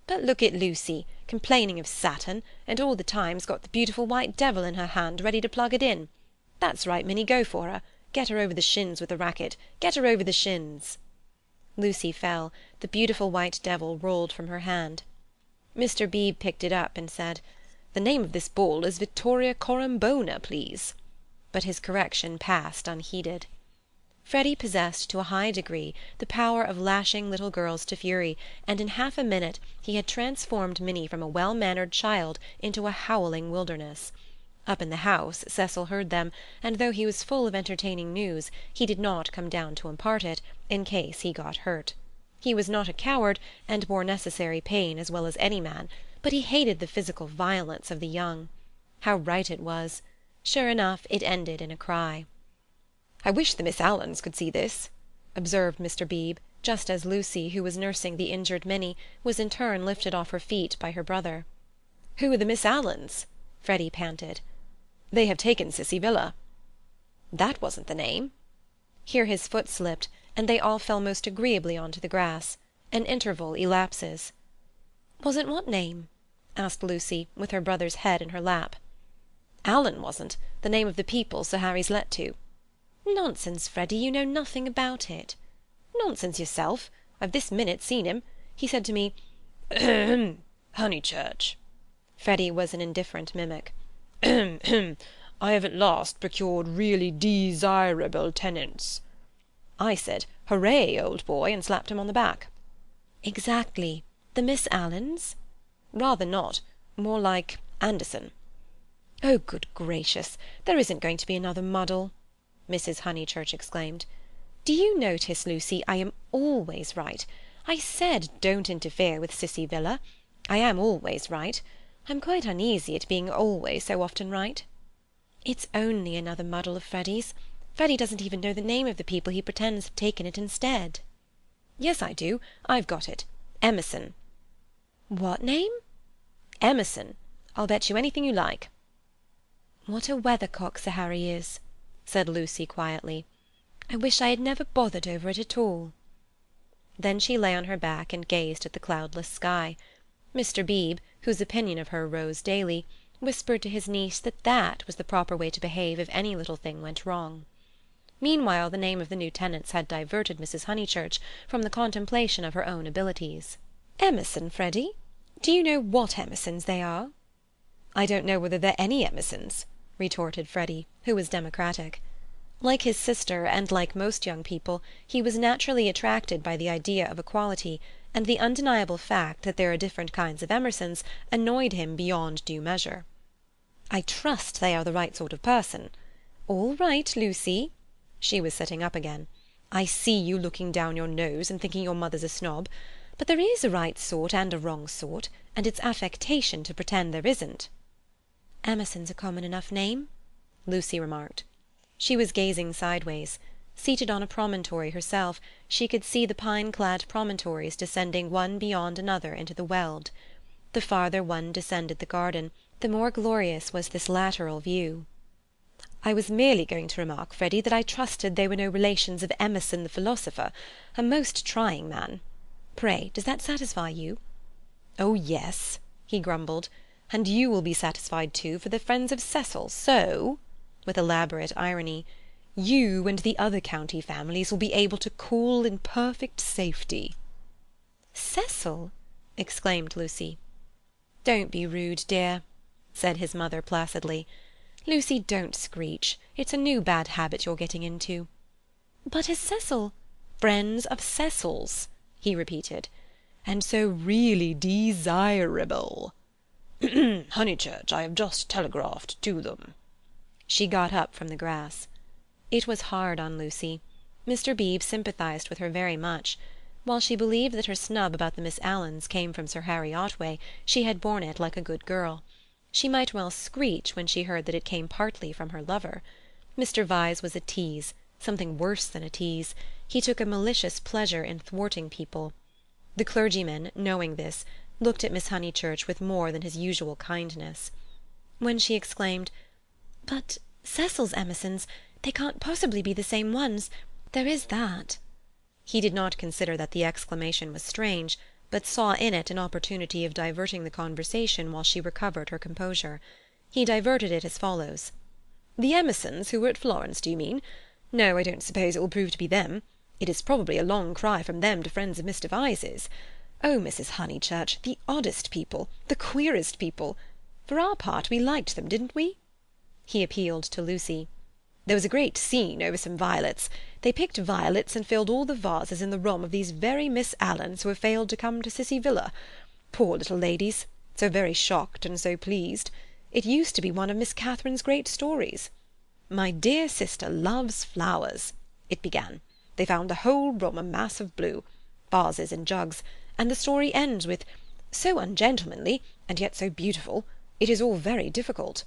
"But look at Lucy, complaining of Saturn, and all the time's got the beautiful white devil in her hand ready to plug it in. That's right, Minnie, go for her. Get her over the shins with the racket. Get her over the shins." Lucy fell. The beautiful white devil rolled from her hand. Mr. Beebe picked it up and said, "The name of this ball is Vittoria Corombona, please." But his correction passed unheeded. Freddy possessed to a high degree the power of lashing little girls to fury, and in half a minute he had transformed Minnie from a well-mannered child into a howling wilderness. Up in the house Cecil heard them, and though he was full of entertaining news, he did not come down to impart it, in case he got hurt. He was not a coward, and bore necessary pain as well as any man, but he hated the physical violence of the young. How right it was! Sure enough, it ended in a cry. "I wish the Miss Allens could see this," observed Mr. Beebe, just as Lucy, who was nursing the injured Minnie, was in turn lifted off her feet by her brother. "Who are the Miss Allens?" Freddy panted. "They have taken Cissy Villa." "That wasn't the name." Here his foot slipped, and they all fell most agreeably on to the grass. An interval elapses. "Wasn't what name?" asked Lucy, with her brother's head in her lap. "Allen wasn't. The name of the people Sir Harry's let to." "Nonsense, Freddy, you know nothing about it." "Nonsense yourself. I've this minute seen him. He said to me, Honeychurch." Freddy was an indifferent mimic. "I have at last procured really desirable tenants." I said, "Hooray, old boy," and slapped him on the back. "Exactly. The Miss Allens?" "Rather not. More like Anderson." "Oh, good gracious! There isn't going to be another muddle," Mrs. Honeychurch exclaimed. "Do you notice, Lucy, I am always right. I said don't interfere with Cissy Villa. I am always right. I'm quite uneasy at being always so often right." "It's only another muddle of Freddy's. Freddy doesn't even know the name of the people he pretends have taken it instead." "Yes, I do. I've got it. Emerson." "What name?" "Emerson. I'll bet you anything you like." "What a weathercock Sir Harry is," said Lucy quietly. "I wish I had never bothered over it at all." Then she lay on her back and gazed at the cloudless sky. Mr. Beebe, whose opinion of her rose daily, whispered to his niece that that was the proper way to behave if any little thing went wrong. Meanwhile the name of the new tenants had diverted Mrs. Honeychurch from the contemplation of her own abilities. "Emerson, Freddy? Do you know what Emersons they are?" "I don't know whether they're any Emersons," retorted Freddy, who was democratic. Like his sister, and like most young people, he was naturally attracted by the idea of equality, and the undeniable fact that there are different kinds of Emersons annoyed him beyond due measure. "I trust they are the right sort of person." "All right, Lucy." She was sitting up again. "I see you looking down your nose and thinking your mother's a snob. But there is a right sort and a wrong sort, and it's affectation to pretend there isn't." "Emerson's a common enough name," Lucy remarked. She was gazing sideways. Seated on a promontory herself, she could see the pine-clad promontories descending one beyond another into the Weald. The farther one descended the garden, the more glorious was this lateral view. "I was merely going to remark, Freddy, that I trusted they were no relations of Emerson the philosopher, a most trying man. Pray, does that satisfy you?" "Oh, yes," he grumbled. "And you will be satisfied too, for they're friends of Cecil, so—" with elaborate irony, You and the other county families will be able to call in perfect safety." "Cecil!" exclaimed Lucy. "Don't be rude, dear," said his mother placidly. "Lucy, don't screech. It's a new bad habit you're getting into." "But is Cecil—" "Friends of Cecil's," he repeated. "And so really desirable." Honeychurch, I have just telegraphed to them." She got up from the grass. It was hard on Lucy. Mr. Beebe sympathized with her very much. While she believed that her snub about the Miss Alans came from Sir Harry Otway, she had borne it like a good girl. She might well screech when she heard that it came partly from her lover. Mr. Vyse was a tease, something worse than a tease. He took a malicious pleasure in thwarting people. The clergyman, knowing this, looked at Miss Honeychurch with more than his usual kindness. When she exclaimed, "But Cecil's Emersons, they can't possibly be the same ones. There is that." He did not consider that the exclamation was strange, but saw in it an opportunity of diverting the conversation while she recovered her composure. He diverted it as follows. "The Emersons who were at Florence, do you mean? No, I don't suppose it will prove to be them. It is probably a long cry from them to friends of Mr. Vyse's. Oh, Mrs. Honeychurch, the oddest people, the queerest people. For our part, we liked them, didn't we?" He appealed to Lucy. "There was a great scene over some violets. They picked violets and filled all the vases in the room of these very Miss Alans who have failed to come to Cissy Villa. Poor little ladies, so very shocked and so pleased. It used to be one of Miss Catherine's great stories. 'My dear sister loves flowers,' it began. They found the whole room a mass of blue, vases and jugs, and the story ends with 'so ungentlemanly, and yet so beautiful. It is all very difficult.'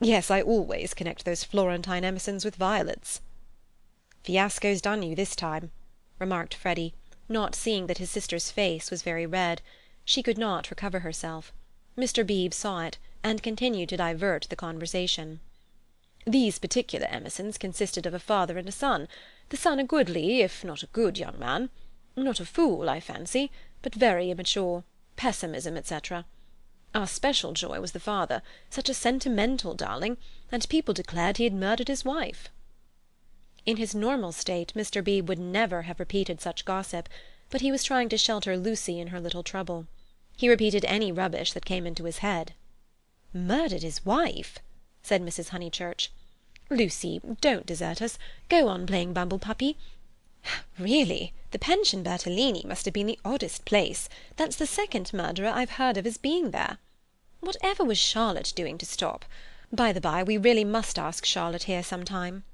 Yes, I always connect those Florentine Emersons with violets." "Fiasco's done you this time," remarked Freddy, not seeing that his sister's face was very red. She could not recover herself. Mr. Beebe saw it, and continued to divert the conversation. "These particular Emersons consisted of a father and a son. The son a goodly, if not a good young man. Not a fool, I fancy, but very immature. Pessimism, etc. Our special joy was the father, such a sentimental darling, and people declared he had murdered his wife." In his normal state Mr. Beebe would never have repeated such gossip, but he was trying to shelter Lucy in her little trouble. He repeated any rubbish that came into his head. "Murdered his wife?" said Mrs. Honeychurch. "Lucy, don't desert us. Go on playing Bumble Puppy. Really, the Pension Bertolini must have been the oddest place. That's the second murderer I've heard of as being there. Whatever was Charlotte doing to stop? By the by, we really must ask Charlotte here some time."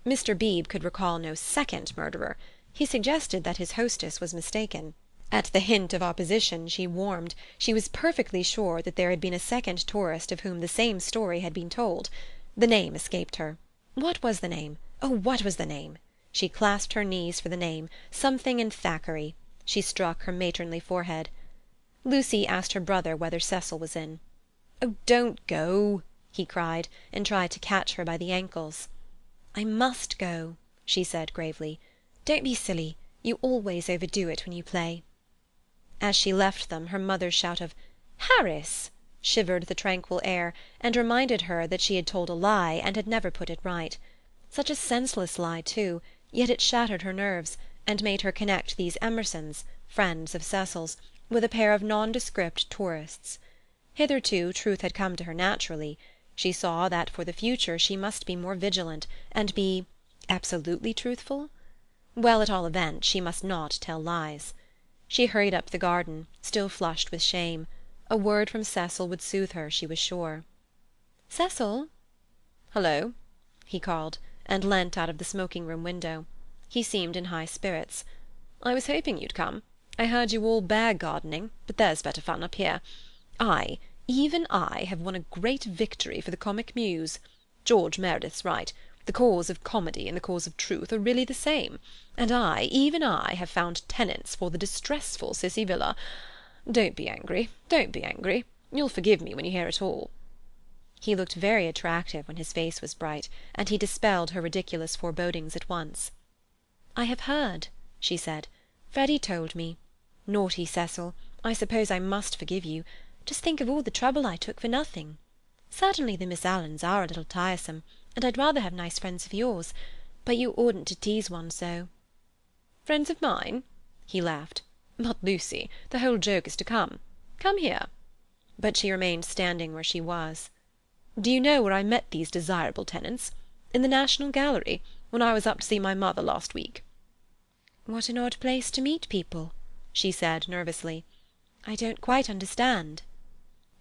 Mr. Beebe could recall no second murderer. He suggested that his hostess was mistaken. At the hint of opposition she warmed. She was perfectly sure that there had been a second tourist of whom the same story had been told. The name escaped her. What was the name? Oh, what was the name? She clasped her knees for the name, something in Thackeray. She struck her matronly forehead. Lucy asked her brother whether Cecil was in. "Oh, don't go!" he cried, and tried to catch her by the ankles. "I must go," she said gravely. "Don't be silly. You always overdo it when you play." As she left them, her mother's shout of "Harris!" shivered the tranquil air, and reminded her that she had told a lie and had never put it right. Such a senseless lie, too, yet it shattered her nerves, and made her connect these Emersons, friends of Cecil's, with a pair of nondescript tourists. Hitherto truth had come to her naturally. She saw that for the future she must be more vigilant, and be absolutely truthful? Well, at all events, she must not tell lies. She hurried up the garden, still flushed with shame. A word from Cecil would soothe her, she was sure. "Cecil?" "Hello," he called, and leant out of the smoking-room window. He seemed in high spirits. "I was hoping you'd come. I heard you all bear gardening, but there's better fun up here. Even I, have won a great victory for the comic muse. George Meredith's right. The cause of comedy and the cause of truth are really the same. And even I, have found tenants for the distressful Cissy Villa. Don't be angry, don't be angry. You'll forgive me when you hear it all." He looked very attractive when his face was bright, and he dispelled her ridiculous forebodings at once. "I have heard," she said. "Freddy told me. Naughty Cecil. I suppose I must forgive you. Just think of all the trouble I took for nothing. Certainly the Miss Alans are a little tiresome, and I'd rather have nice friends of yours, but you oughtn't to tease one so." "Friends of mine?" He laughed. "But, Lucy, the whole joke is to come. Come here." But she remained standing where she was. "Do you know where I met these desirable tenants? In the National Gallery, when I was up to see my mother last week." "What an odd place to meet people," she said nervously. "I don't quite understand."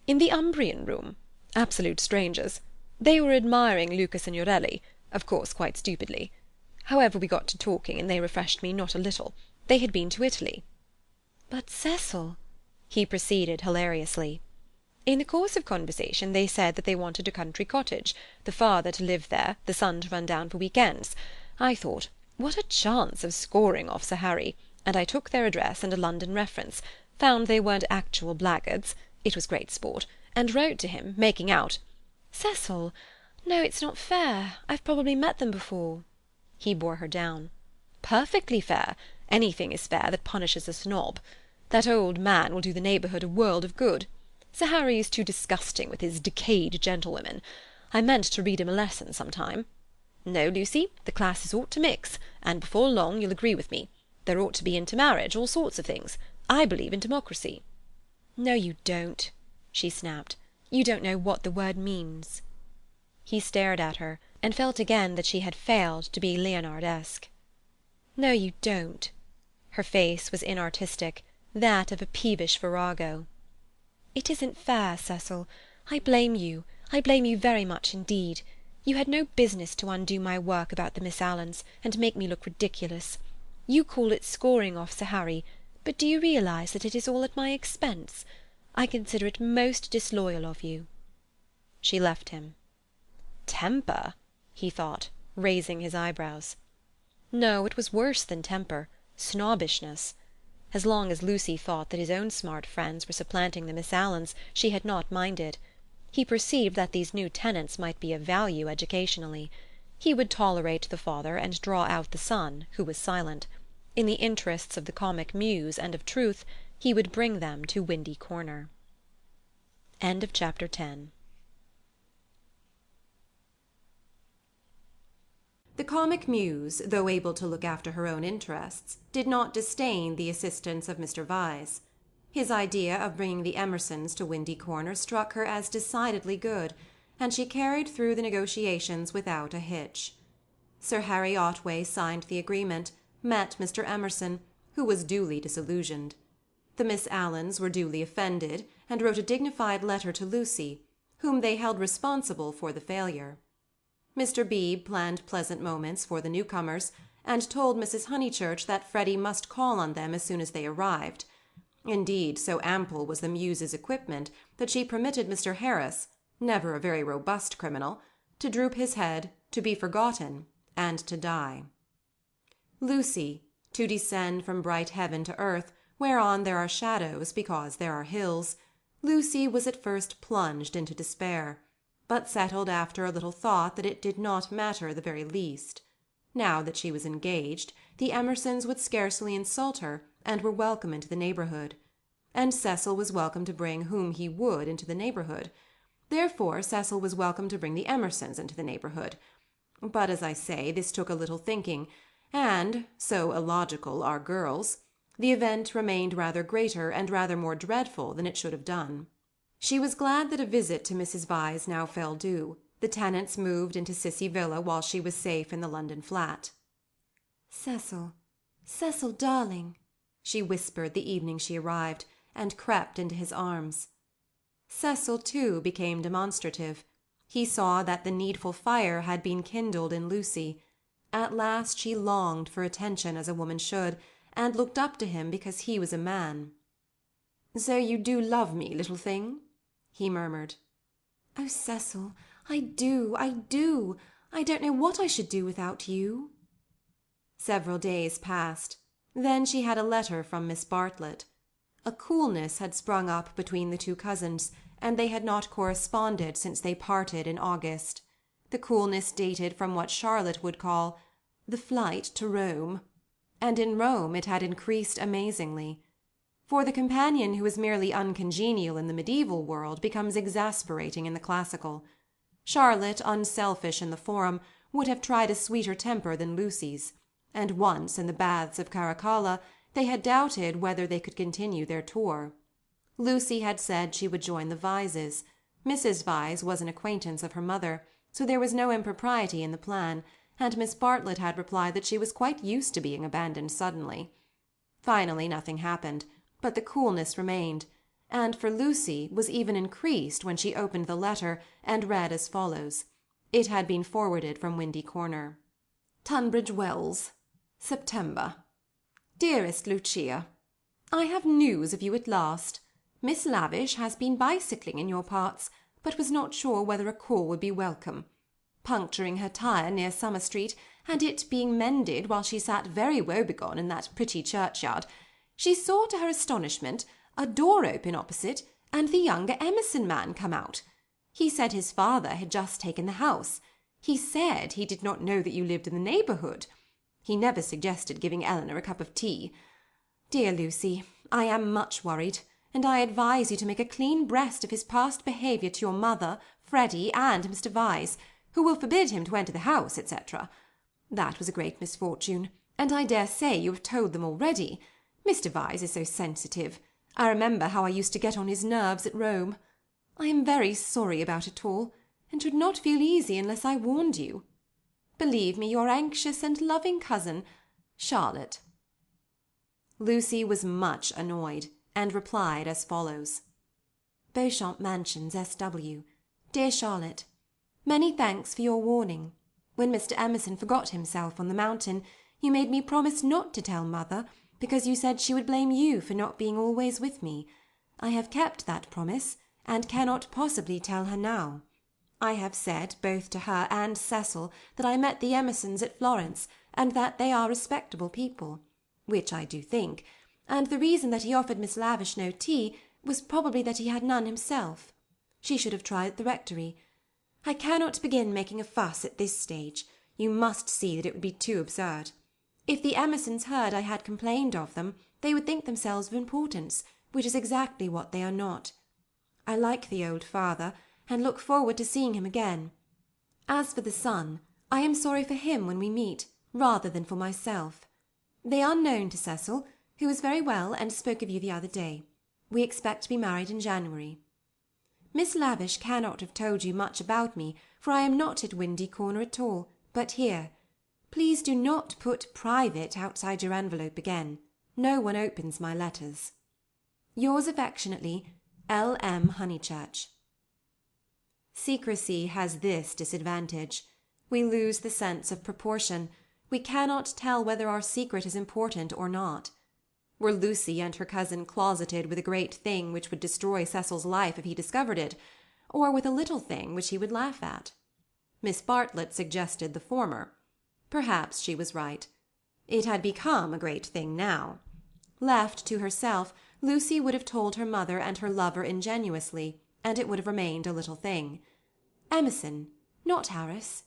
"In the Umbrian room. Absolute strangers. They were admiring Luca Signorelli, of course quite stupidly. However, we got to talking, and they refreshed me not a little. They had been to Italy." "But, Cecil—" he proceeded hilariously. "In the course of conversation they said that they wanted a country cottage, the father to live there, the son to run down for week-ends. I thought, what a chance of scoring off Sir Harry, and I took their address and a London reference, found they weren't actual blackguards—it was great sport—and wrote to him, making out—" "Cecil! No, it's not fair. I've probably met them before." He bore her down. "Perfectly fair. Anything is fair that punishes a snob. That old man will do the neighbourhood a world of good. Sir Harry is too disgusting with his decayed gentlewomen. I meant to read him a lesson some time. No, Lucy, the classes ought to mix, and before long you'll agree with me. There ought to be intermarriage, all sorts of things. I believe in democracy." "No, you don't," she snapped. "You don't know what the word means." He stared at her, and felt again that she had failed to be Leonardesque. "No, you don't." Her face was inartistic, that of a peevish virago. "It isn't fair, Cecil. I blame you. I blame you very much indeed. You had no business to undo my work about the Miss Alans, and make me look ridiculous. You call it scoring off Sir Harry, but do you realise that it is all at my expense? I consider it most disloyal of you." She left him. Temper? He thought, raising his eyebrows. No, it was worse than temper, snobbishness. As long as Lucy thought that his own smart friends were supplanting the Miss Alans, she had not minded. He perceived that these new tenants might be of value educationally. He would tolerate the father and draw out the son, who was silent. In the interests of the comic muse and of truth, he would bring them to Windy Corner. End of Chapter 10. The comic muse, though able to look after her own interests, did not disdain the assistance of Mr. Vyse. His idea of bringing the Emersons to Windy Corner struck her as decidedly good, and she carried through the negotiations without a hitch. Sir Harry Otway signed the agreement, met Mr. Emerson, who was duly disillusioned. The Miss Alans were duly offended, and wrote a dignified letter to Lucy, whom they held responsible for the failure. Mr. Beebe planned pleasant moments for the newcomers, and told Mrs. Honeychurch that Freddy must call on them as soon as they arrived. Indeed, so ample was the muse's equipment that she permitted Mr. Harris, never a very robust criminal, to droop his head, to be forgotten, and to die. Lucy, to descend from bright heaven to earth, whereon there are shadows because there are hills, Lucy was at first plunged into despair, but settled after a little thought that it did not matter the very least. Now that she was engaged, the Emersons would scarcely insult her, and were welcome into the neighbourhood. And Cecil was welcome to bring whom he would into the neighbourhood. Therefore Cecil was welcome to bring the Emersons into the neighbourhood. But, as I say, this took a little thinking, and, so illogical are girls, the event remained rather greater and rather more dreadful than it should have done. She was glad that a visit to Mrs. Vyse now fell due. The tenants moved into Cissy Villa while she was safe in the London flat. "Cecil, Cecil, darling," she whispered the evening she arrived, and crept into his arms. Cecil, too, became demonstrative. He saw that the needful fire had been kindled in Lucy. At last she longed for attention as a woman should, and looked up to him because he was a man. "So you do love me, little thing?" he murmured. "Oh, Cecil, I do, I do. I don't know what I should do without you." Several days passed. Then she had a letter from Miss Bartlett. A coolness had sprung up between the two cousins, and they had not corresponded since they parted in August. The coolness dated from what Charlotte would call the flight to Rome, and in Rome it had increased amazingly. For the companion who is merely uncongenial in the medieval world becomes exasperating in the classical. Charlotte, unselfish in the forum, would have tried a sweeter temper than Lucy's, and once, in the baths of Caracalla, they had doubted whether they could continue their tour. Lucy had said she would join the Vyses. Mrs. Vyse was an acquaintance of her mother, so there was no impropriety in the plan, and Miss Bartlett had replied that she was quite used to being abandoned suddenly. Finally nothing happened, but the coolness remained, and for Lucy was even increased when she opened the letter and read as follows. It had been forwarded from Windy Corner. Tunbridge Wells, September. Dearest Lucia, I have news of you at last. Miss Lavish has been bicycling in your parts, but was not sure whether a call would be welcome. Puncturing her tire near Summer Street, and it being mended while she sat very woebegone in that pretty churchyard, she saw to her astonishment a door open opposite, and the younger Emerson man come out. He said his father had just taken the house. He said he did not know that you lived in the neighbourhood. He never suggested giving Eleanor a cup of tea. Dear Lucy, I am much worried, and I advise you to make a clean breast of his past behaviour to your mother, Freddy, and Mr. Vyse, who will forbid him to enter the house, etc. That was a great misfortune, and I dare say you have told them already. Mr. Vyse is so sensitive. I remember how I used to get on his nerves at Rome. I am very sorry about it all, and should not feel easy unless I warned you. Believe me, your anxious and loving cousin, Charlotte. Lucy was much annoyed, and replied as follows. Beauchamp Mansions, S.W. Dear Charlotte, many thanks for your warning. When Mr. Emerson forgot himself on the mountain, you made me promise not to tell mother, because you said she would blame you for not being always with me. I have kept that promise, and cannot possibly tell her now. I have said both to her and Cecil that I met the Emersons at Florence, and that they are respectable people, which I do think, and the reason that he offered Miss Lavish no tea was probably that he had none himself. She should have tried at the rectory. I cannot begin making a fuss at this stage. You must see that it would be too absurd. If the Emersons heard I had complained of them, they would think themselves of importance, which is exactly what they are not. I like the old father, and look forward to seeing him again. As for the son, I am sorry for him when we meet, rather than for myself. They are known to Cecil, who is very well and spoke of you the other day. We expect to be married in January. Miss Lavish cannot have told you much about me, for I am not at Windy Corner at all, but here. Please do not put private outside your envelope again. No one opens my letters. Yours affectionately, L. M. Honeychurch. Secrecy has this disadvantage. We lose the sense of proportion. We cannot tell whether our secret is important or not. Were Lucy and her cousin closeted with a great thing which would destroy Cecil's life if he discovered it, or with a little thing which he would laugh at? Miss Bartlett suggested the former. Perhaps she was right. It had become a great thing now. Left to herself, Lucy would have told her mother and her lover ingenuously, and it would have remained a little thing. Emerson, not Harris.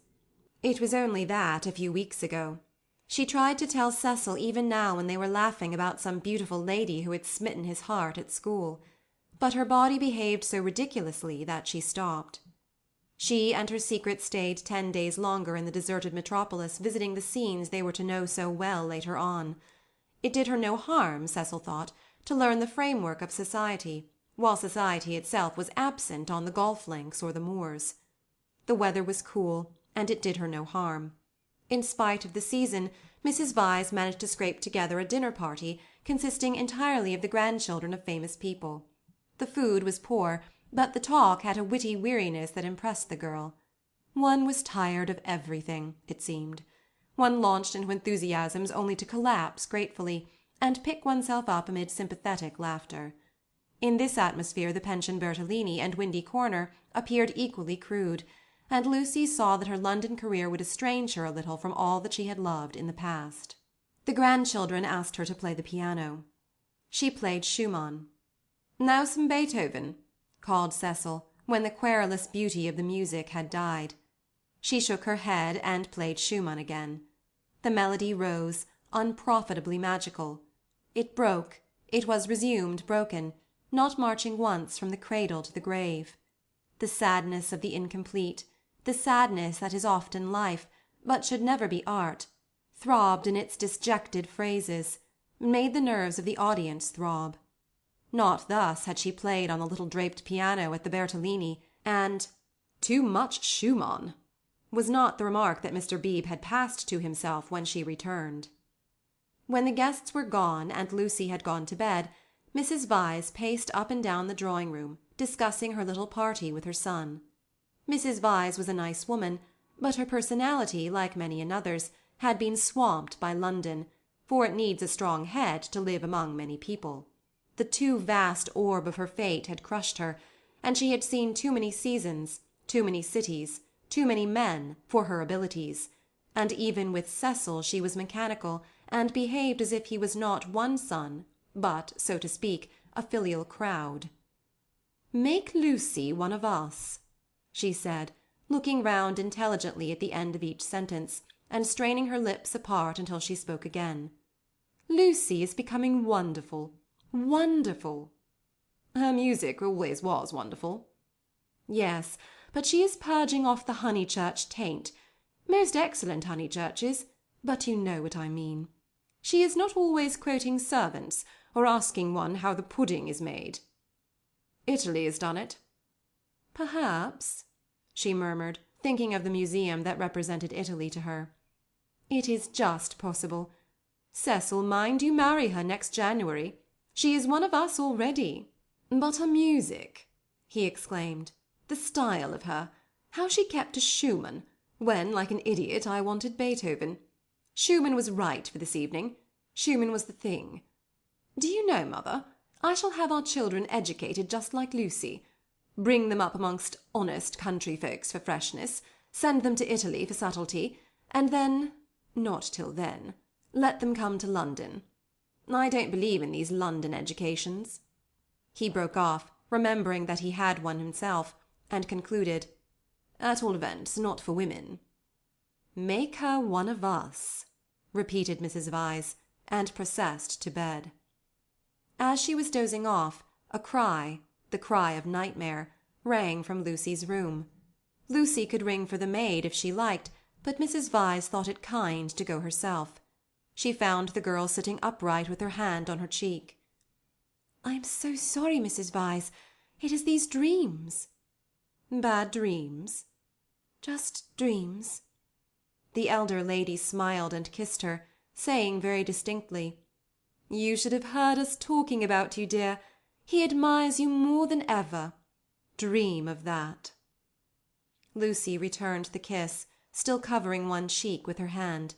It was only that a few weeks ago. She tried to tell Cecil even now when they were laughing about some beautiful lady who had smitten his heart at school, but her body behaved so ridiculously that she stopped. She and her secret stayed 10 days longer in the deserted metropolis, visiting the scenes they were to know so well later on. It did her no harm, Cecil thought, to learn the framework of society, while society itself was absent on the golf links or the moors. The weather was cool, and it did her no harm. In spite of the season, Mrs. Vyse managed to scrape together a dinner party consisting entirely of the grandchildren of famous people. The food was poor, but the talk had a witty weariness that impressed the girl. One was tired of everything, it seemed. One launched into enthusiasms only to collapse gratefully, and pick oneself up amid sympathetic laughter. In this atmosphere the Pension Bertolini and Windy Corner appeared equally crude, and Lucy saw that her London career would estrange her a little from all that she had loved in the past. The grandchildren asked her to play the piano. She played Schumann. "Now some Beethoven," called Cecil, when the querulous beauty of the music had died. She shook her head and played Schumann again. The melody rose, unprofitably magical. It broke, it was resumed broken, not marching once from the cradle to the grave. The sadness of the incomplete, The sadness that is often life, but should never be art, throbbed in its disjected phrases, made the nerves of the audience throb. Not thus had she played on the little draped piano at the Bertolini, and "too much Schumann" was not the remark that Mr. Beebe had passed to himself when she returned. When the guests were gone and Lucy had gone to bed, Mrs. Vyse paced up and down the drawing-room, discussing her little party with her son. Mrs. Vyse was a nice woman, but her personality, like many another's, had been swamped by London, for it needs a strong head to live among many people. The too vast orb of her fate had crushed her, and she had seen too many seasons, too many cities, too many men, for her abilities, and even with Cecil she was mechanical, and behaved as if he was not one son, but, so to speak, a filial crowd. "Make Lucy one of us," she said, looking round intelligently at the end of each sentence, and straining her lips apart until she spoke again. "Lucy is becoming wonderful, wonderful." "Her music always was wonderful." "Yes, but she is purging off the Honeychurch taint. Most excellent Honeychurches, but you know what I mean. She is not always quoting servants, or asking one how the pudding is made." "Italy has done it." "Perhaps," she murmured, thinking of the museum that represented Italy to her. "It is just possible. Cecil, mind you marry her next January. She is one of us already." "But her music," he exclaimed. "The style of her. How she kept to Schumann, when, like an idiot, I wanted Beethoven. Schumann was right for this evening. Schumann was the thing. Do you know, mother, I shall have our children educated just like Lucy. Bring them up amongst honest country folks for freshness, send them to Italy for subtlety, and then, not till then, let them come to London. I don't believe in these London educations." He broke off, remembering that he had one himself, and concluded, "At all events, not for women." "Make her one of us," repeated Mrs. Vyse, and processed to bed. As she was dozing off, a cry, the cry of nightmare, rang from Lucy's room. Lucy could ring for the maid if she liked, but Mrs. Vyse thought it kind to go herself. She found the girl sitting upright with her hand on her cheek. "I am so sorry, Mrs. Vyse. It is these dreams." "Bad dreams?" "Just dreams." The elder lady smiled and kissed her, saying very distinctly, "You should have heard us talking about you, dear. He admires you more than ever. Dream of that." Lucy returned the kiss, still covering one cheek with her hand.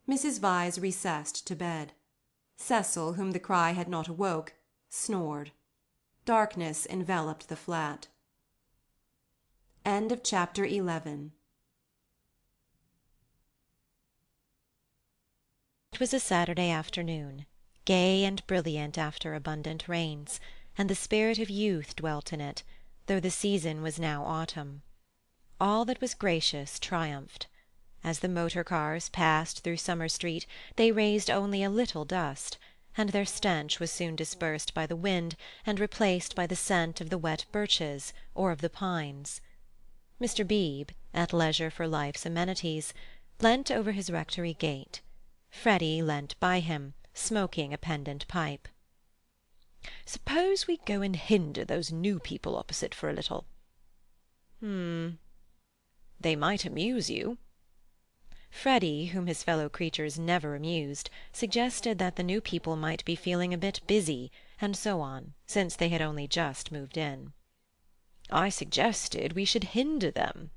Mrs. Vyse recessed to bed. Cecil, whom the cry had not awoke, snored. Darkness enveloped the flat. End of chapter 11. It was a Saturday afternoon, gay and brilliant after abundant rains, and the spirit of youth dwelt in it, though the season was now autumn. All that was gracious triumphed. As the motor-cars passed through Summer Street they raised only a little dust, and their stench was soon dispersed by the wind and replaced by the scent of the wet birches or of the pines. Mr. Beebe, at leisure for life's amenities, leant over his rectory gate. Freddy leant by him, smoking a pendant pipe. "Suppose we go and hinder those new people opposite for a little?" "They might amuse you." Freddy, whom his fellow creatures never amused, suggested that the new people might be feeling a bit busy, and so on, since they had only just moved in. "I suggested we should hinder them,"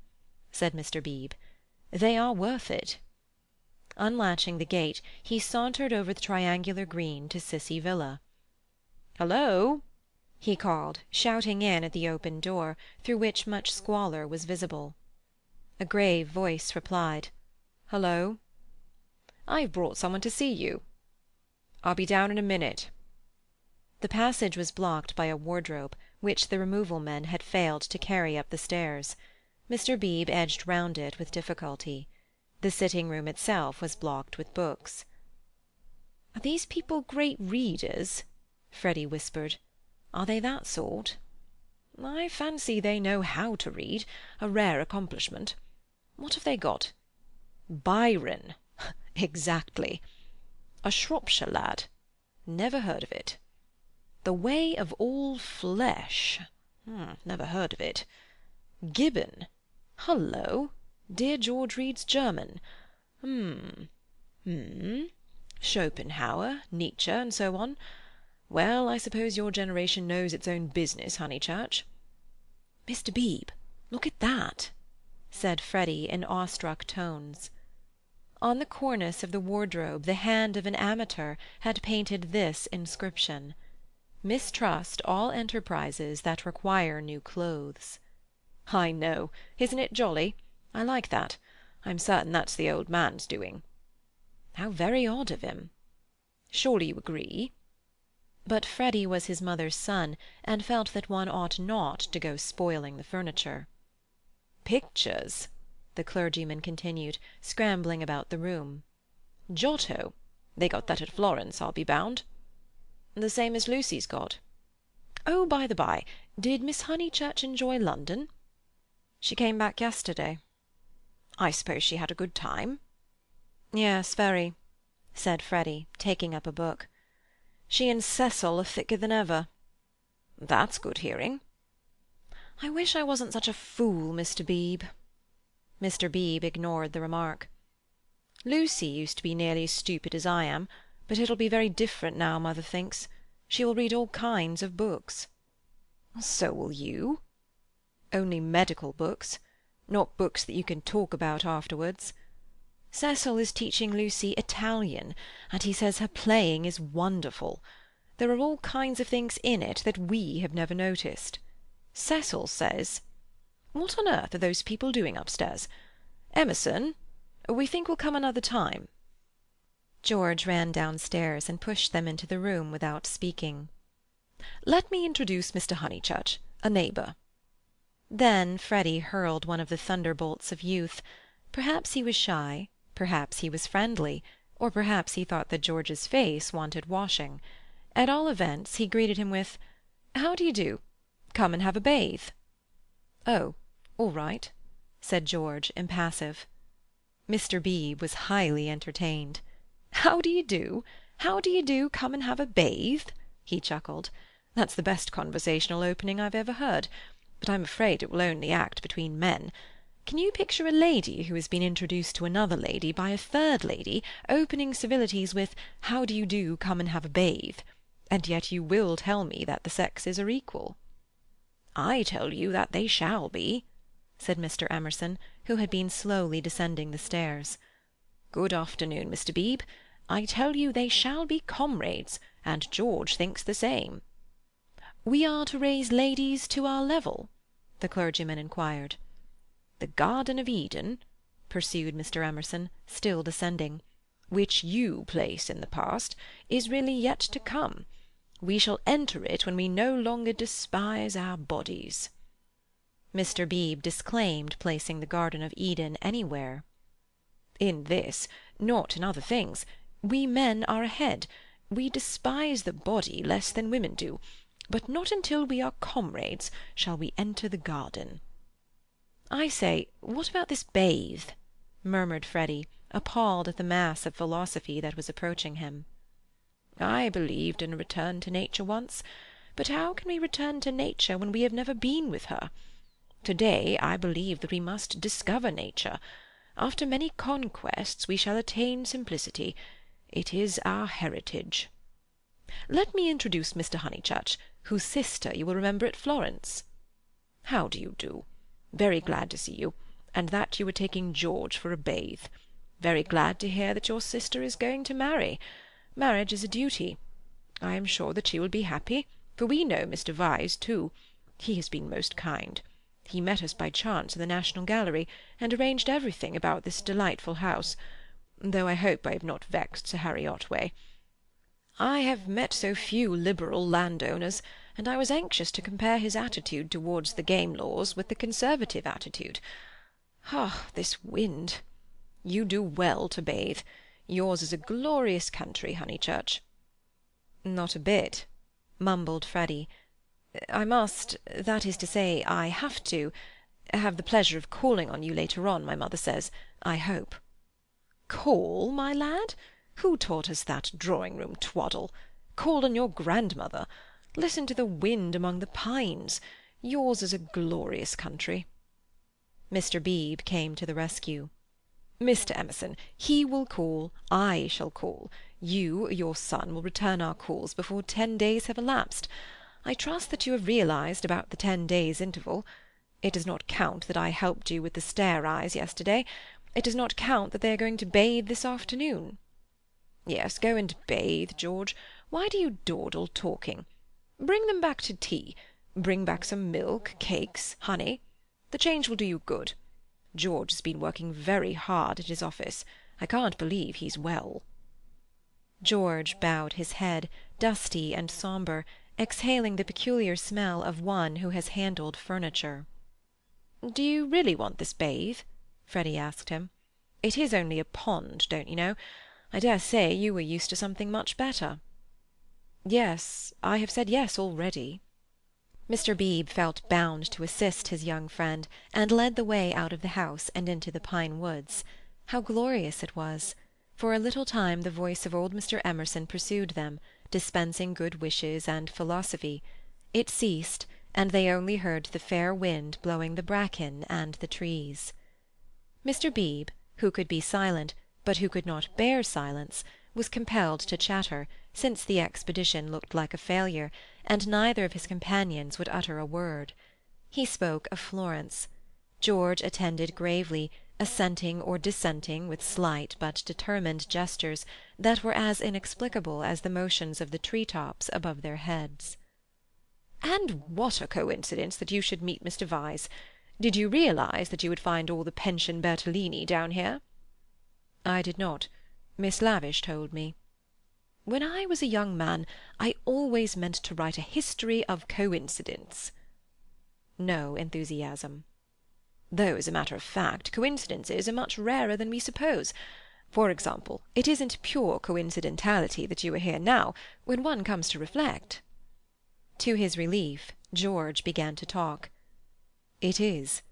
said Mr. Beebe. "They are worth it." Unlatching the gate, he sauntered over the triangular green to Cissy Villa. "Hullo!" he called, shouting in at the open door, through which much squalor was visible. A grave voice replied, "Hullo!" "I've brought someone to see you." "I'll be down in a minute." The passage was blocked by a wardrobe, which the removal men had failed to carry up the stairs. Mr. Beebe edged round it with difficulty. The sitting-room itself was blocked with books. "Are these people great readers?" Freddy whispered. "Are they that sort?" "I fancy they know how to read, a rare accomplishment. What have they got? Byron. Exactly. A Shropshire lad. Never heard of it. The Way of All Flesh. Never heard of it. Gibbon. Hullo! Dear George reads German. Schopenhauer, Nietzsche, and so on. Well, I suppose your generation knows its own business, Honeychurch. Mr. Beebe, look at that, said Freddy in awestruck tones. On the cornice of the wardrobe the hand of an amateur had painted this inscription: Mistrust all enterprises that require new clothes. I know. Isn't it jolly? I like that. I'm certain that's the old man's doing. How very odd of him. Surely you agree? But Freddy was his mother's son, and felt that one ought not to go spoiling the furniture. Pictures, the clergyman continued, scrambling about the room. Giotto. They got that at Florence, I'll be bound. The same as Lucy's got. Oh, by the by, did Miss Honeychurch enjoy London? She came back yesterday. I suppose she had a good time? Yes, very, said Freddy, taking up a book. She and Cecil are thicker than ever. That's good hearing. I wish I wasn't such a fool, Mr. Beebe. Mr. Beebe ignored the remark. Lucy used to be nearly as stupid as I am, but it'll be very different now, mother thinks. She will read all kinds of books. So will you. Only medical books, not books that you can talk about afterwards. Cecil is teaching Lucy Italian, and he says her playing is wonderful. There are all kinds of things in it that we have never noticed. Cecil says— What on earth are those people doing upstairs? Emerson, we think we'll come another time. George ran downstairs and pushed them into the room without speaking. Let me introduce Mr. Honeychurch, a neighbour. Then Freddy hurled one of the thunderbolts of youth. Perhaps he was shy, perhaps he was friendly, or perhaps he thought that George's face wanted washing. At all events, he greeted him with, "How do you do? Come and have a bathe." "Oh, all right," said George, impassive. Mr. Beebe was highly entertained. "How do you do? How do you do? Come and have a bathe?" he chuckled. "That's the best conversational opening I've ever heard, but I'm afraid it will only act between men. Can you picture a lady who has been introduced to another lady by a third lady, opening civilities with 'How do you do? Come and have a bathe?' And yet you will tell me that the sexes are equal." "I tell you that they shall be," said Mr. Emerson, who had been slowly descending the stairs. "Good afternoon, Mr. Beebe. I tell you they shall be comrades, and George thinks the same." "We are to raise ladies to our level?" the clergyman inquired. "The Garden of Eden," pursued Mr. Emerson, still descending, "which you place in the past, is really yet to come. We shall enter it when we no longer despise our bodies." Mr. Beebe disclaimed placing the Garden of Eden anywhere. "In this, not in other things, we men are ahead. We despise the body less than women do, but not until we are comrades shall we enter the garden." "I say, what about this bathe?" murmured Freddy, appalled at the mass of philosophy that was approaching him. "I believed in a return to nature once, but how can we return to nature when we have never been with her? To-day I believe that we must discover nature. After many conquests we shall attain simplicity. It is our heritage. Let me introduce Mr. Honeychurch, whose sister you will remember at Florence. How do you do? Very glad to see you, and that you are taking George for a bathe. Very glad to hear that your sister is going to marry. Marriage is a duty. I am sure that she will be happy, for we know Mr. Vyse too. He has been most kind. He met us by chance in the National Gallery, and arranged everything about this delightful house, though I hope I have not vexed Sir Harry Otway. I have met so few liberal landowners, and I was anxious to compare his attitude towards the game laws with the Conservative attitude. This wind! You do well to bathe. Yours is a glorious country, Honeychurch." "Not a bit," mumbled Freddy. "I must—that is to say, I have to. Have the pleasure of calling on you later on, my mother says, I hope. Call, my lad? Who taught us that drawing-room twaddle? Call on your grandmother. Listen to the wind among the pines. Yours is a glorious country. Mr. Beebe came to the rescue. Mr. Emerson, he will call, I shall call. You, your son, will return our calls before 10 days have elapsed. I trust that you have realized about the 10 days interval. It does not count that I helped you with the stare-eyes yesterday. It does not count that they are going to bathe this afternoon. Yes, go and bathe, George. Why do you dawdle talking? Bring them back to tea. Bring back some milk, cakes, honey. The change will do you good. George has been working very hard at his office. I can't believe he's well. George bowed his head, dusty and sombre, exhaling the peculiar smell of one who has handled furniture. Do you really want this bathe? Freddy asked him. It is only a pond, don't you know? I dare say you were used to something much better. Yes, I have said yes already. Mr. Beebe felt bound to assist his young friend, and led the way out of the house and into the pine woods. How glorious it was! For a little time the voice of old Mr. Emerson pursued them, dispensing good wishes and philosophy. It ceased, and they only heard the fair wind blowing the bracken and the trees. Mr. Beebe, who could be silent, but who could not bear silence, was compelled to chatter, since the expedition looked like a failure, and neither of his companions would utter a word. He spoke of Florence. George attended gravely, assenting or dissenting with slight but determined gestures that were as inexplicable as the motions of the tree-tops above their heads. And what a coincidence that you should meet Mr. Vyse! Did you realize that you would find all the pension Bertolini down here? I did not. Miss Lavish told me. When I was a young man, I always meant to write a history of coincidence. No enthusiasm. Though, as a matter of fact, coincidences are much rarer than we suppose. For example, it isn't pure coincidentality that you are here now, when one comes to reflect. To his relief, George began to talk. It is.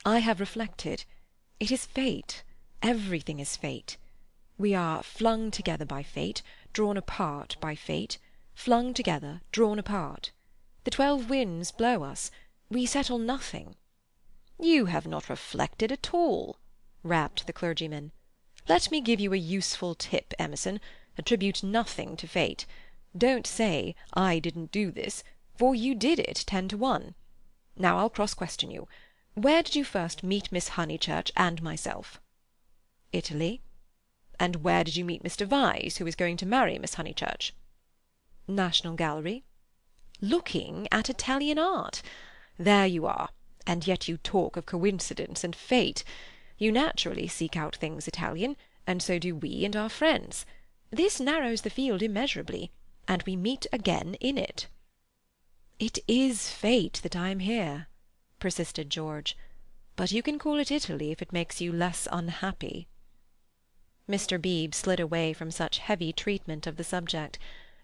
I have reflected. It is fate. Everything is fate. We are flung together by fate, drawn apart by fate, flung together, drawn apart. The 12 winds blow us. We settle nothing. You have not reflected at all, rapped the clergyman. Let me give you a useful tip, Emerson. Attribute nothing to fate. Don't say, I didn't do this, for you did it 10 to 1. Now I'll cross-question you. Where did you first meet Miss Honeychurch and myself? Italy. And where did you meet Mr. Vyse, who is going to marry Miss Honeychurch? National Gallery. Looking at Italian art. There you are. And yet you talk of coincidence and fate. You naturally seek out things Italian, and so do we and our friends. This narrows the field immeasurably, and we meet again in it. It is fate that I am here, persisted George. But you can call it Italy if it makes you less unhappy. Mr. Beebe slid away from such heavy treatment of the subject,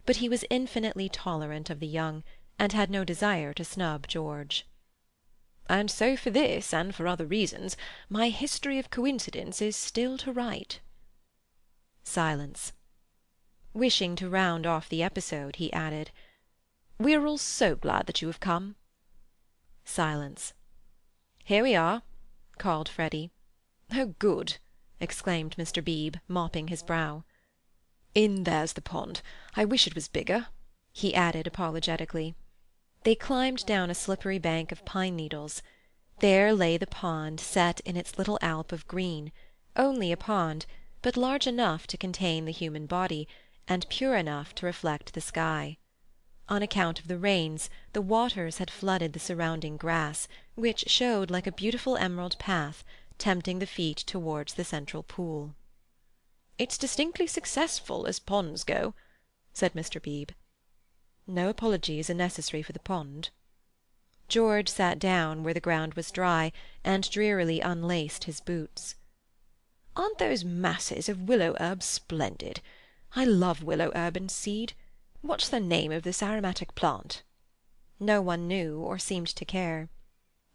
but he was infinitely tolerant of the young, and had no desire to snub George. And so for this, and for other reasons, my history of coincidence is still to write. Silence. Wishing to round off the episode, he added, We are all so glad that you have come. Silence. Here we are, called Freddy. Oh, good, exclaimed Mr. Beebe, mopping his brow. In there's the pond. I wish it was bigger, he added apologetically. They climbed down a slippery bank of pine needles. There lay the pond set in its little alp of green, only a pond, but large enough to contain the human body, and pure enough to reflect the sky. On account of the rains, the waters had flooded the surrounding grass, which showed like a beautiful emerald path, tempting the feet towards the central pool. It's distinctly successful as ponds go, said Mr. Beebe. No apologies are necessary for the pond. George sat down where the ground was dry, and drearily unlaced his boots. Aren't those masses of willow herb splendid? I love willow herb and seed. What's the name of this aromatic plant? No one knew, or seemed to care.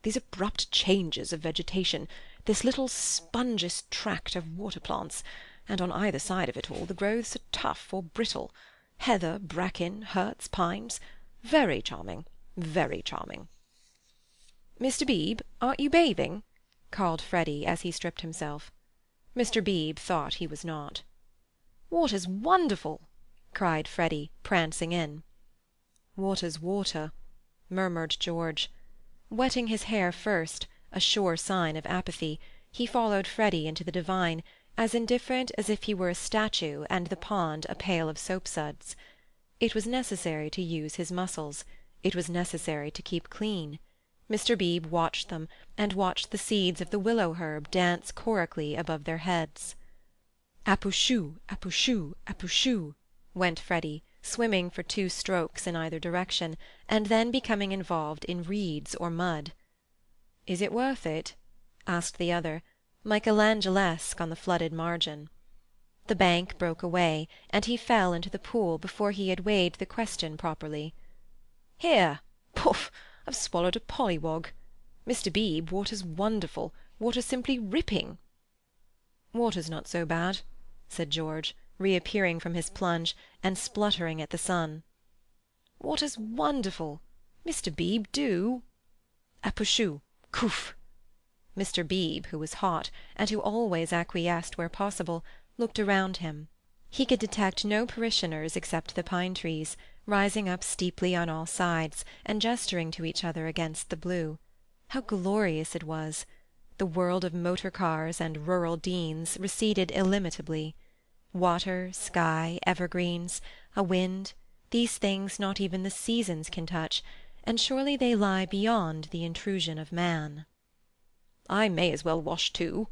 These abrupt changes of vegetation, this little spongious tract of water plants, and on either side of it all the growths are tough or brittle. Heather, bracken, hurts, pines. Very charming, very charming." "Mr. Beebe, aren't you bathing?" called Freddy as he stripped himself. Mr. Beebe thought he was not. "Water's wonderful!" cried Freddy, prancing in. "Water's water," murmured George. Wetting his hair first, a sure sign of apathy, he followed Freddy into the divine, as indifferent as if he were a statue and the pond a pail of soapsuds. It was necessary to use his muscles. It was necessary to keep clean. Mr. Beebe watched them, and watched the seeds of the willow herb dance chorically above their heads. "Apooshoo, apooshoo, apooshoo," went Freddy, swimming for 2 strokes in either direction, and then becoming involved in reeds or mud. "Is it worth it?" asked the other, Michelangelesque on the flooded margin. The bank broke away, and he fell into the pool before he had weighed the question properly. "Here! Poof! I've swallowed a pollywog. Mr. Beebe, water's wonderful. Water's simply ripping." "Water's not so bad," said George, reappearing from his plunge, and spluttering at the sun. "Water's wonderful. Mr. Beebe, do." "Apooshoo! Coof!" Mr. Beebe, who was hot, and who always acquiesced where possible, looked around him. He could detect no parishioners except the pine-trees, rising up steeply on all sides, and gesturing to each other against the blue. How glorious it was! The world of motor-cars and rural deans receded illimitably. Water, sky, evergreens, a wind, these things not even the seasons can touch, and surely they lie beyond the intrusion of man. "I may as well wash too."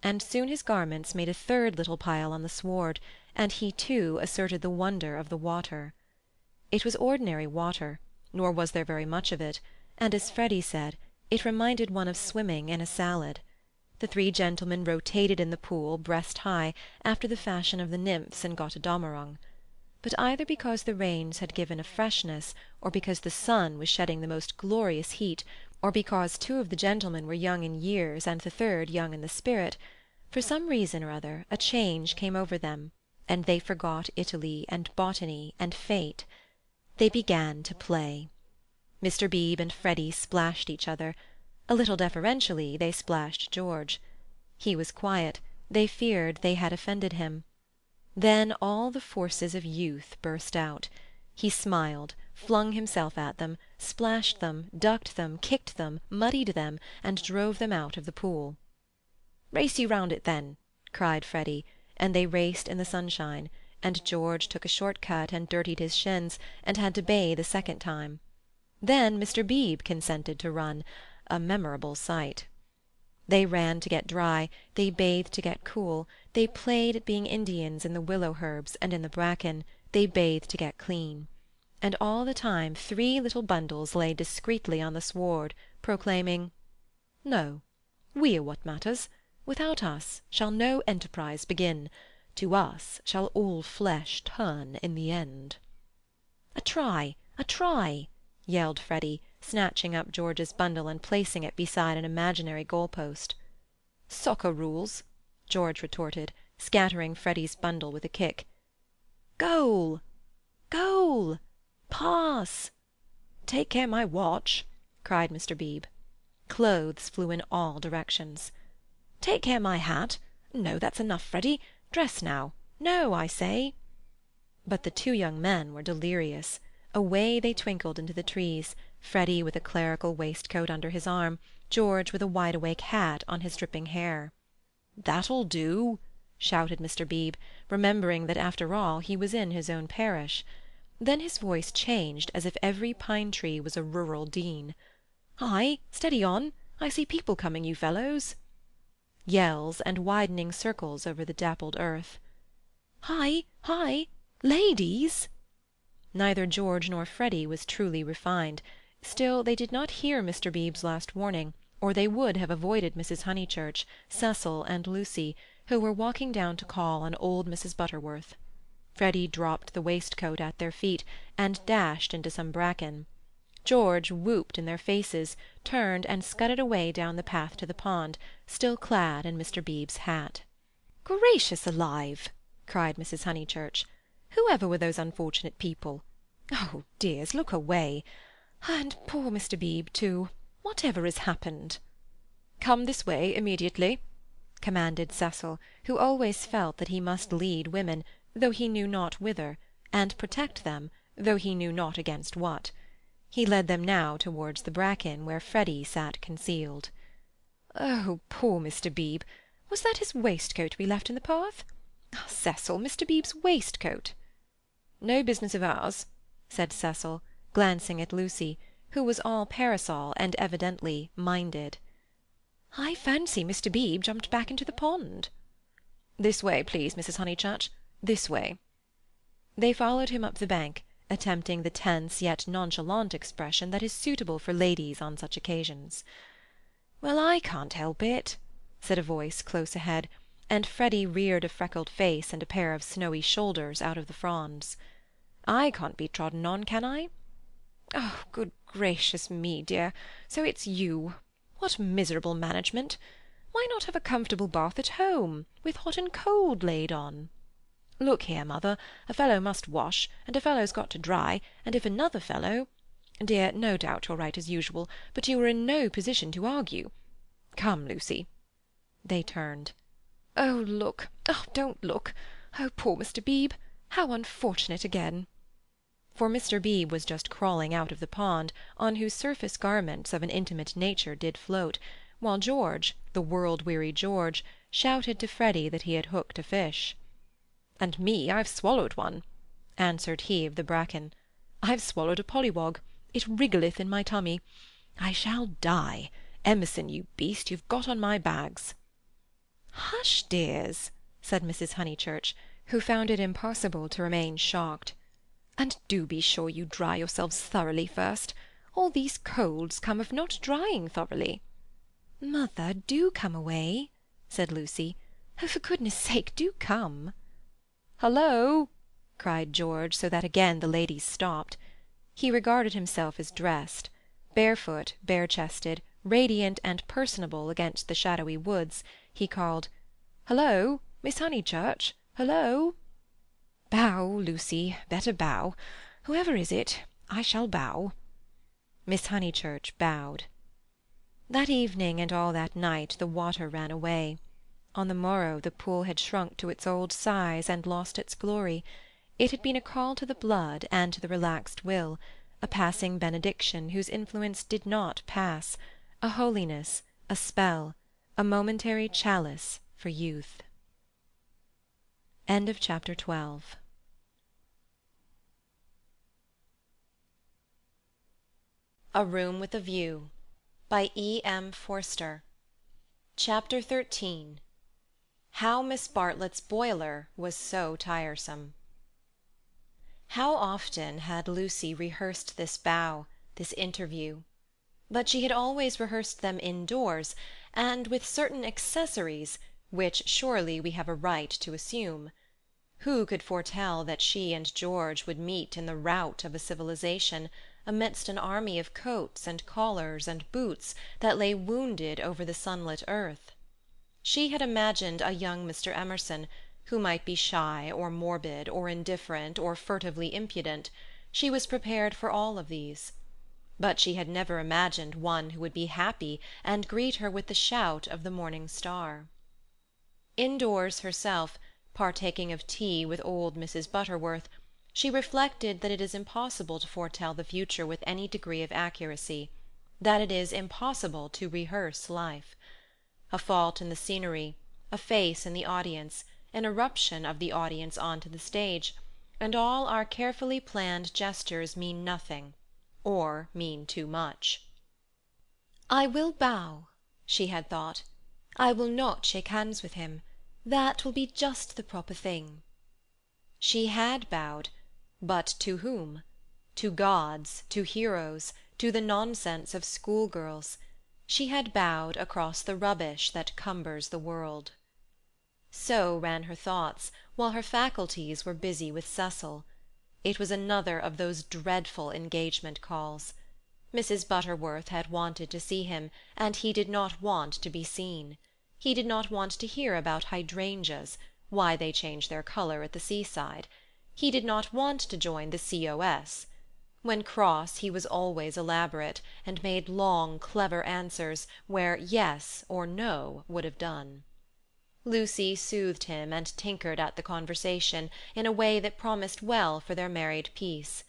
And soon his garments made a third little pile on the sward, and he too asserted the wonder of the water. It was ordinary water, nor was there very much of it, and, as Freddy said, it reminded one of swimming in a salad. The 3 gentlemen rotated in the pool breast high, after the fashion of the nymphs in Götterdammerung. But either because the rains had given a freshness, or because the sun was shedding the most glorious heat, or because 2 of the gentlemen were young in years and the third young in the spirit, for some reason or other a change came over them, and they forgot Italy and botany and fate. They began to play. Mr. Beebe and Freddy splashed each other. A little deferentially they splashed George. He was quiet. They feared they had offended him. Then all the forces of youth burst out. He smiled, flung himself at them, splashed them, ducked them, kicked them, muddied them, and drove them out of the pool. "Race you round it, then," cried Freddy, and they raced in the sunshine, and George took a short cut and dirtied his shins, and had to bathe a second time. Then Mr. Beebe consented to run, a memorable sight. They ran to get dry, they bathed to get cool, they played at being Indians in the willow herbs and in the bracken, they bathed to get clean. And all the time 3 little bundles lay discreetly on the sward, proclaiming, "No, we are what matters. Without us shall no enterprise begin. To us shall all flesh turn in the end." "A try! A try!" yelled Freddy, snatching up George's bundle and placing it beside an imaginary goal-post. "Soccer rules," George retorted, scattering Freddy's bundle with a kick. "Goal! Goal! Pass!" "Take care my watch!" cried Mr. Beebe. Clothes flew in all directions. "Take care my hat! No, that's enough, Freddy. Dress now. No, I say." But the 2 young men were delirious. Away they twinkled into the trees, Freddy with a clerical waistcoat under his arm, George with a wide-awake hat on his dripping hair. "That'll do!" shouted Mr. Beebe, remembering that after all he was in his own parish. Then his voice changed as if every pine-tree was a rural dean. "Hi! Steady on! I see people coming, you fellows!" Yells and widening circles over the dappled earth. "Hi! Hi! Ladies!" Neither George nor Freddy was truly refined. Still, they did not hear Mr. Beebe's last warning, or they would have avoided Mrs. Honeychurch, Cecil, and Lucy, who were walking down to call on old Mrs. Butterworth. Freddy dropped the waistcoat at their feet, and dashed into some bracken. George whooped in their faces, turned and scudded away down the path to the pond, still clad in Mr. Beebe's hat. "Gracious alive!" cried Mrs. Honeychurch. "Whoever were those unfortunate people? Oh, dears, look away! And poor Mr. Beebe, too. Whatever has happened?" "Come this way immediately," commanded Cecil, who always felt that he must lead women, though he knew not whither, and protect them, though he knew not against what. He led them now towards the bracken, where Freddy sat concealed. "Oh, poor Mr. Beebe! Was that his waistcoat we left in the path? Ah, Cecil, Mr. Beebe's waistcoat!" "No business of ours," said Cecil, glancing at Lucy, who was all parasol and evidently minded. "I fancy Mr. Beebe jumped back into the pond." "This way, please, Mrs. Honeychurch. This way." They followed him up the bank, attempting the tense yet nonchalant expression that is suitable for ladies on such occasions. "Well, I can't help it," said a voice close ahead, and Freddy reared a freckled face and a pair of snowy shoulders out of the fronds. "I can't be trodden on, can I? Oh, good gracious me, dear, so it's you. What miserable management! Why not have a comfortable bath at home, with hot and cold laid on? Look here, mother, a fellow must wash, and a fellow's got to dry, and if another fellow— Dear, no doubt you're right as usual, but you are in no position to argue. Come, Lucy." They turned. "Oh, look! Oh, don't look! Oh, poor Mr. Beebe! How unfortunate again!" For Mr. Beebe was just crawling out of the pond, on whose surface garments of an intimate nature did float, while George, the world-weary George, shouted to Freddy that he had hooked a fish. "And me, I've swallowed one," answered he of the bracken. "I've swallowed a pollywog. It wriggleth in my tummy. I shall die. Emerson, you beast, you've got on my bags." "Hush, dears," said Mrs. Honeychurch, who found it impossible to remain shocked. "And do be sure you dry yourselves thoroughly first. All these colds come of not drying thoroughly." "Mother, do come away," said Lucy. "Oh, for goodness' sake, do come." "Hullo!" cried George, so that again the ladies stopped. He regarded himself as dressed. Barefoot, bare-chested, radiant and personable against the shadowy woods, he called, "Hullo, Miss Honeychurch! Hullo!" "Bow, Lucy, better bow. Whoever is it? I shall bow." Miss Honeychurch bowed. That evening and all that night the water ran away. On the morrow the pool had shrunk to its old size and lost its glory. It had been a call to the blood and to the relaxed will, a passing benediction whose influence did not pass, a holiness, a spell, a momentary chalice for youth. End of chapter 12. A Room with a View by E.M. Forster. Chapter 13. How Miss Bartlett's boiler was so tiresome. How often had Lucy rehearsed this bow, this interview! But she had always rehearsed them indoors, and with certain accessories which surely we have a right to assume. Who could foretell that she and George would meet in the rout of a civilization, amidst an army of coats and collars and boots that lay wounded over the sunlit earth? She had imagined a young Mr. Emerson, who might be shy or morbid or indifferent or furtively impudent. She was prepared for all of these. But she had never imagined one who would be happy and greet her with the shout of the morning star. Indoors herself, partaking of tea with old Mrs. Butterworth, she reflected that it is impossible to foretell the future with any degree of accuracy, that it is impossible to rehearse life. A fault in the scenery, a face in the audience, an irruption of the audience onto the stage, and all our carefully planned gestures mean nothing, or mean too much. "I will bow," she had thought. "I will not shake hands with him. That will be just the proper thing." She had bowed, but to whom? To gods, to heroes, to the nonsense of schoolgirls. She had bowed across the rubbish that cumbers the world. So ran her thoughts, while her faculties were busy with Cecil. It was another of those dreadful engagement calls. Mrs. Butterworth had wanted to see him, and he did not want to be seen. He did not want to hear about hydrangeas, why they change their colour at the seaside. He did not want to join the C.O.S. When cross he was always elaborate, and made long, clever answers where yes or no would have done. Lucy soothed him and tinkered at the conversation in a way that promised well for their married peace.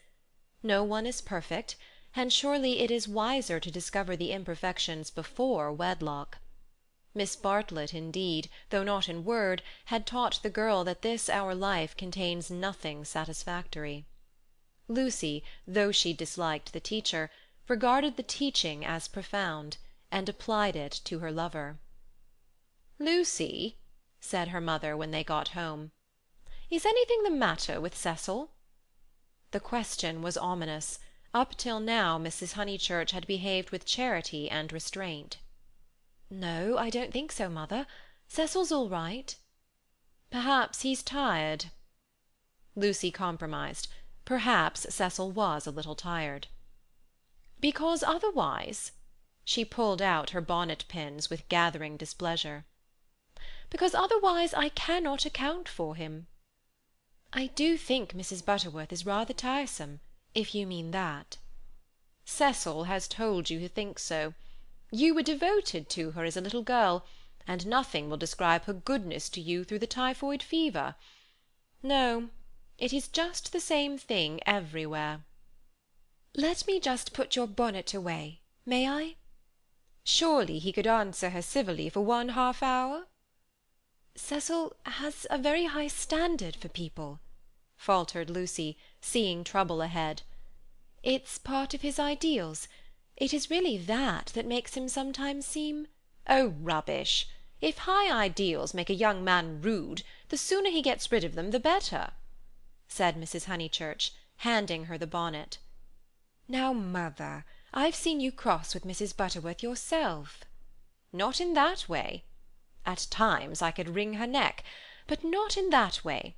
No one is perfect, and surely it is wiser to discover the imperfections before wedlock. Miss Bartlett, indeed, though not in word, had taught the girl that this our life contains nothing satisfactory. Lucy, though she disliked the teacher, regarded the teaching as profound, and applied it to her lover. "Lucy," said her mother when they got home, "is anything the matter with Cecil?" The question was ominous. Up till now Mrs. Honeychurch had behaved with charity and restraint. "No, I don't think so, mother. Cecil's all right." "Perhaps he's tired." Lucy compromised. Perhaps Cecil was a little tired. "Because otherwise—" She pulled out her bonnet-pins with gathering displeasure. "Because otherwise I cannot account for him." "I do think Mrs. Butterworth is rather tiresome, if you mean that." "Cecil has told you he thinks so. You were devoted to her as a little girl, and nothing will describe her goodness to you through the typhoid fever. No, it is just the same thing everywhere." "Let me just put your bonnet away, may I?" "Surely he could answer her civilly for 1/2 hour?" "Cecil has a very high standard for people," faltered Lucy, seeing trouble ahead. "It's part of his ideals. It is really that makes him sometimes seem—" "Oh, rubbish! If high ideals make a young man rude, the sooner he gets rid of them the better," said Mrs. Honeychurch, handing her the bonnet. "Now, mother, I've seen you cross with Mrs. Butterworth yourself." "Not in that way. At times I could wring her neck, but not in that way.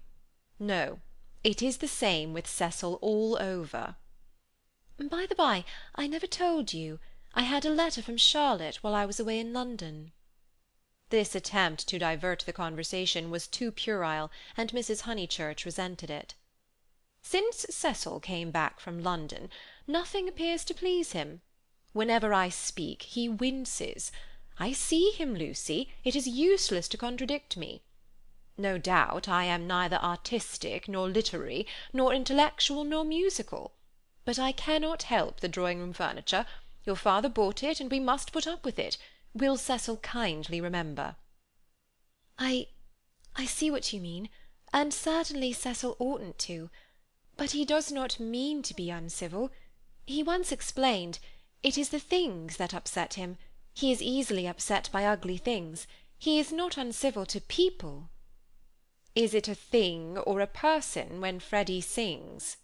No, it is the same with Cecil all over." "By the by, I never told you. I had a letter from Charlotte while I was away in London." This attempt to divert the conversation was too puerile, and Mrs. Honeychurch resented it. "Since Cecil came back from London, nothing appears to please him. Whenever I speak, he winces. I see him, Lucy. It is useless to contradict me. No doubt I am neither artistic, nor literary, nor intellectual, nor musical. But I cannot help the drawing-room furniture. Your father bought it, and we must put up with it. Will Cecil kindly remember?" I see what you mean, and certainly Cecil oughtn't to. But he does not mean to be uncivil. He once explained, it is the things that upset him. He is easily upset by ugly things. He is not uncivil to people." "Is it a thing or a person when Freddy sings?"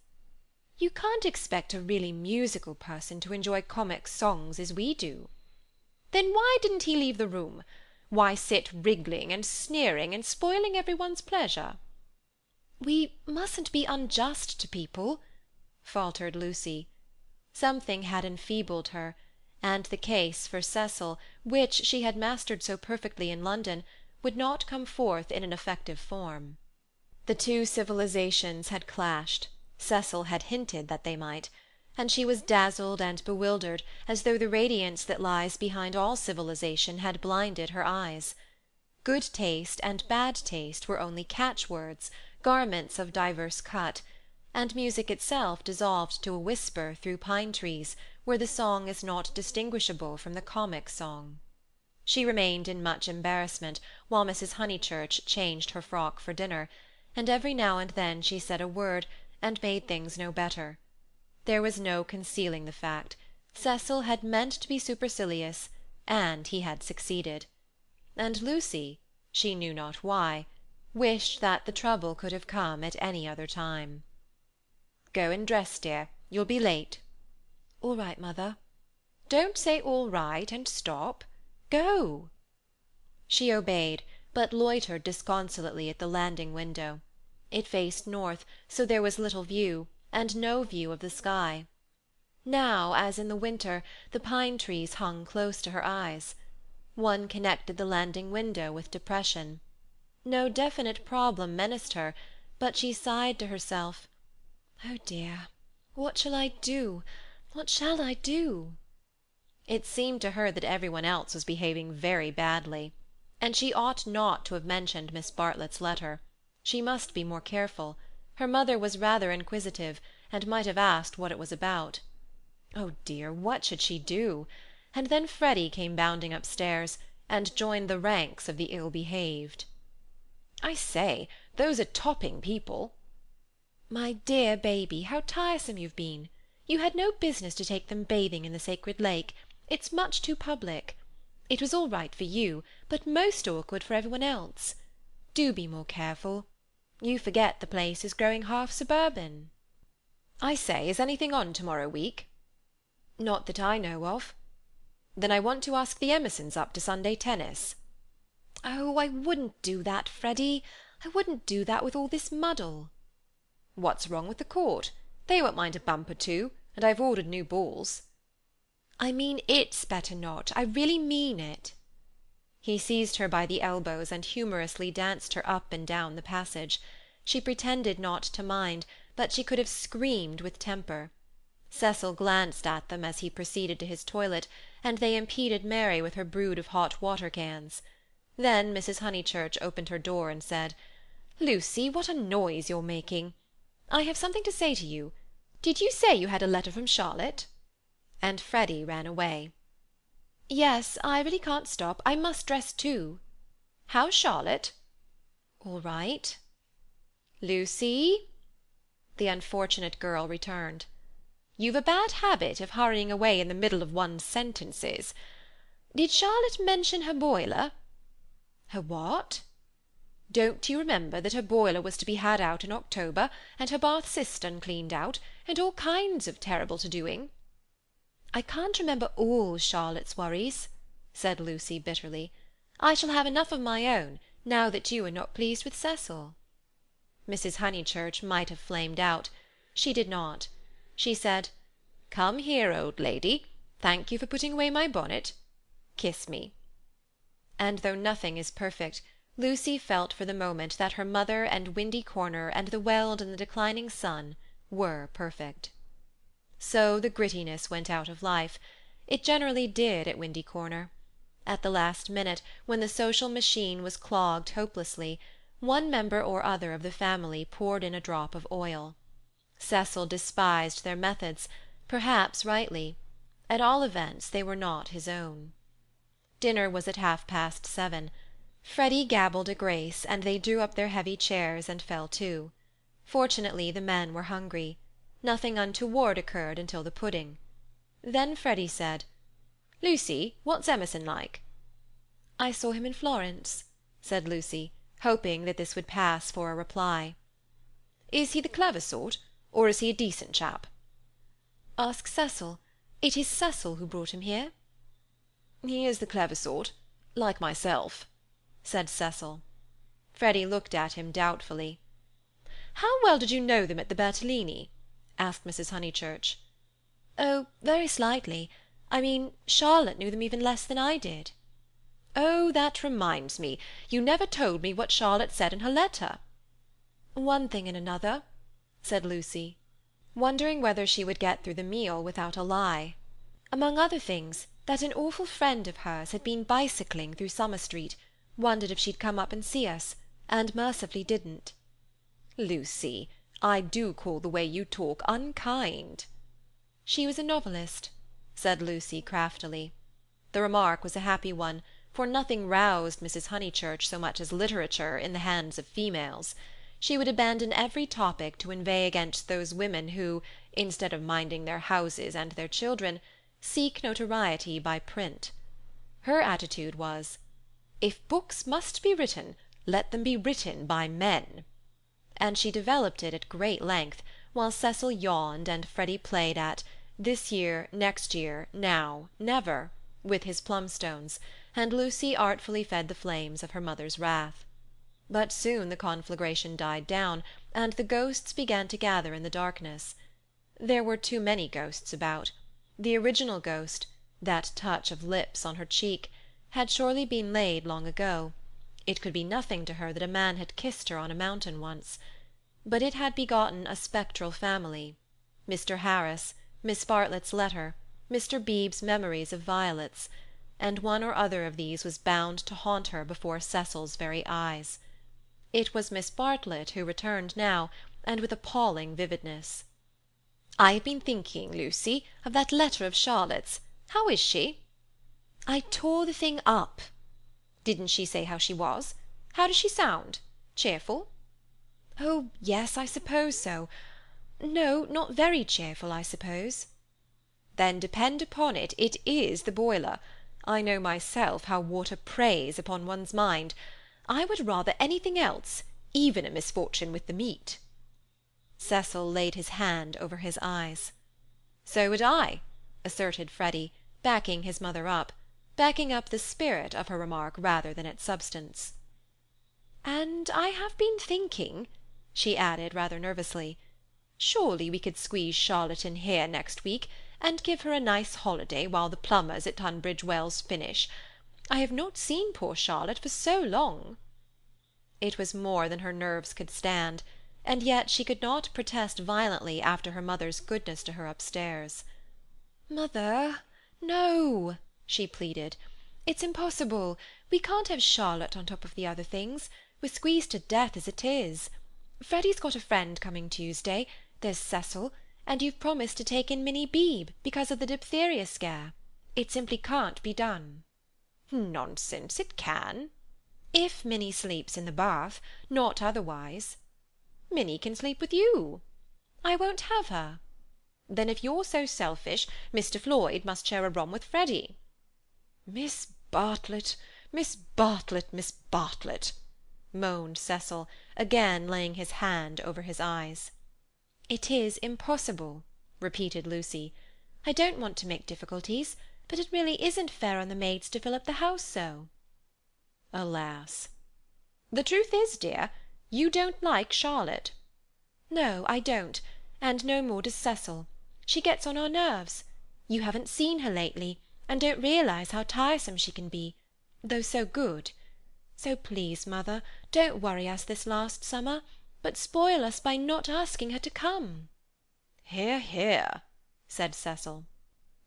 "You can't expect a really musical person to enjoy comic songs as we do." "Then why didn't he leave the room? Why sit wriggling and sneering and spoiling everyone's pleasure?" "We mustn't be unjust to people," faltered Lucy. Something had enfeebled her, and the case for Cecil, which she had mastered so perfectly in London, would not come forth in an effective form. The two civilizations had clashed. Cecil had hinted that they might, and she was dazzled and bewildered, as though the radiance that lies behind all civilization had blinded her eyes. Good taste and bad taste were only catchwords, garments of diverse cut, and music itself dissolved to a whisper through pine trees, where the song is not distinguishable from the comic song. She remained in much embarrassment while Mrs. Honeychurch changed her frock for dinner, and every now and then she said a word, and made things no better. There was no concealing the fact. Cecil had meant to be supercilious, and he had succeeded. And Lucy, she knew not why, wished that the trouble could have come at any other time. "Go and dress, dear. You'll be late." "All right, mother." "Don't say all right and stop. Go." She obeyed, but loitered disconsolately at the landing window. It faced north, so there was little view, and no view of the sky. Now, as in the winter, the pine-trees hung close to her eyes. One connected the landing window with depression. No definite problem menaced her, but she sighed to herself, "Oh dear, what shall I do? What shall I do?" It seemed to her that everyone else was behaving very badly. And she ought not to have mentioned Miss Bartlett's letter. She must be more careful. Her mother was rather inquisitive, and might have asked what it was about. Oh dear, what should she do? And then Freddy came bounding upstairs, and joined the ranks of the ill-behaved. "I say, those are topping people." "My dear baby, how tiresome you've been! You had no business to take them bathing in the sacred lake. It's much too public. It was all right for you, but most awkward for everyone else. Do be more careful. You forget the place is growing half suburban." "I say, is anything on tomorrow week?" "Not that I know of." "Then I want to ask the Emersons up to Sunday tennis." "Oh, I wouldn't do that, Freddy. I wouldn't do that with all this muddle." "What's wrong with the court? They won't mind a bump or two, and I've ordered new balls." "I mean it's better not. I really mean it." He seized her by the elbows and humorously danced her up and down the passage. She pretended not to mind, but she could have screamed with temper. Cecil glanced at them as he proceeded to his toilet, and they impeded Mary with her brood of hot water cans. Then Mrs. Honeychurch opened her door and said, "Lucy, what a noise you're making! I have something to say to you. Did you say you had a letter from Charlotte?" And Freddy ran away. "Yes, I really can't stop. I must dress too." "How's Charlotte?" "All right." "Lucy?" The unfortunate girl returned. "You've a bad habit of hurrying away in the middle of one's sentences. Did Charlotte mention her boiler?" "Her what?" "Don't you remember that her boiler was to be had out in October, and her bath cistern cleaned out, and all kinds of terrible to-doing?" "I can't remember all Charlotte's worries," said Lucy bitterly. "I shall have enough of my own, now that you are not pleased with Cecil." Mrs. Honeychurch might have flamed out. She did not. She said, "Come here, old lady. Thank you for putting away my bonnet. Kiss me." And though nothing is perfect, Lucy felt for the moment that her mother and Windy Corner and the Weald and the declining sun were perfect. So the grittiness went out of life. It generally did at Windy Corner. At the last minute, when the social machine was clogged hopelessly, one member or other of the family poured in a drop of oil. Cecil despised their methods, perhaps rightly. At all events, they were not his own. Dinner was at 7:30. Freddy gabbled a grace, and they drew up their heavy chairs and fell to. Fortunately, the men were hungry. Nothing untoward occurred until the pudding. Then Freddy said, "Lucy, what's Emerson like?" "I saw him in Florence," said Lucy, hoping that this would pass for a reply. "Is he the clever sort, or is he a decent chap?" "Ask Cecil. It is Cecil who brought him here." "He is the clever sort, like myself," said Cecil. Freddy looked at him doubtfully. "How well did you know them at the Bertolini?" asked Mrs. Honeychurch. "Oh, very slightly. I mean, Charlotte knew them even less than I did." "Oh, that reminds me. You never told me what Charlotte said in her letter." "One thing and another," said Lucy, wondering whether she would get through the meal without a lie. "Among other things, that an awful friend of hers had been bicycling through Summer Street, wondered if she'd come up and see us, and mercifully didn't." "Lucy, I do call the way you talk unkind." "She was a novelist," said Lucy craftily. The remark was a happy one, for nothing roused Mrs. Honeychurch so much as literature in the hands of females. She would abandon every topic to inveigh against those women who, instead of minding their houses and their children, seek notoriety by print. Her attitude was, "If books must be written, let them be written by men." And she developed it at great length, while Cecil yawned and Freddy played at "this year, next year, now, never," with his plumstones, and Lucy artfully fed the flames of her mother's wrath. But soon the conflagration died down, and the ghosts began to gather in the darkness. There were too many ghosts about. The original ghost, that touch of lips on her cheek, had surely been laid long ago. It could be nothing to her that a man had kissed her on a mountain once. But it had begotten a spectral family. Mr. Harris, Miss Bartlett's letter, Mr. Beebe's memories of violets, and one or other of these was bound to haunt her before Cecil's very eyes. It was Miss Bartlett who returned now, and with appalling vividness. "I have been thinking, Lucy, of that letter of Charlotte's. How is she?" "I tore the thing up." "Didn't she say how she was? How does she sound? Cheerful?" "Oh, yes, I suppose so. No, not very cheerful, I suppose." "Then depend upon it, it is the boiler. I know myself how water preys upon one's mind. I would rather anything else, even a misfortune with the meat." Cecil laid his hand over his eyes. "So would I," asserted Freddy, backing his mother up, backing up the spirit of her remark rather than its substance. "And I have been thinking," she added rather nervously, "surely we could squeeze Charlotte in here next week, and give her a nice holiday while the plumbers at Tunbridge Wells finish. I have not seen poor Charlotte for so long." It was more than her nerves could stand, and yet she could not protest violently after her mother's goodness to her upstairs. "Mother, no," she pleaded. "It's impossible. We can't have Charlotte on top of the other things. We're squeezed to death as it is. Freddy's got a friend coming Tuesday. There's Cecil. And you've promised to take in Minnie Beebe because of the diphtheria scare. It simply can't be done." "Nonsense, it can." "If Minnie sleeps in the bath, not otherwise." "Minnie can sleep with you." "I won't have her." "Then if you're so selfish, Mr. Floyd must share a room with Freddy." "Miss Bartlett, Miss Bartlett, Miss Bartlett," moaned Cecil, again laying his hand over his eyes. "It is impossible," repeated Lucy. "I don't want to make difficulties, but it really isn't fair on the maids to fill up the house so." Alas! "The truth is, dear, you don't like Charlotte." "No, I don't, and no more does Cecil. She gets on our nerves. You haven't seen her lately, and don't realize how tiresome she can be, though so good. So please, mother, don't worry us this last summer, but spoil us by not asking her to come." "Hear, hear," said Cecil.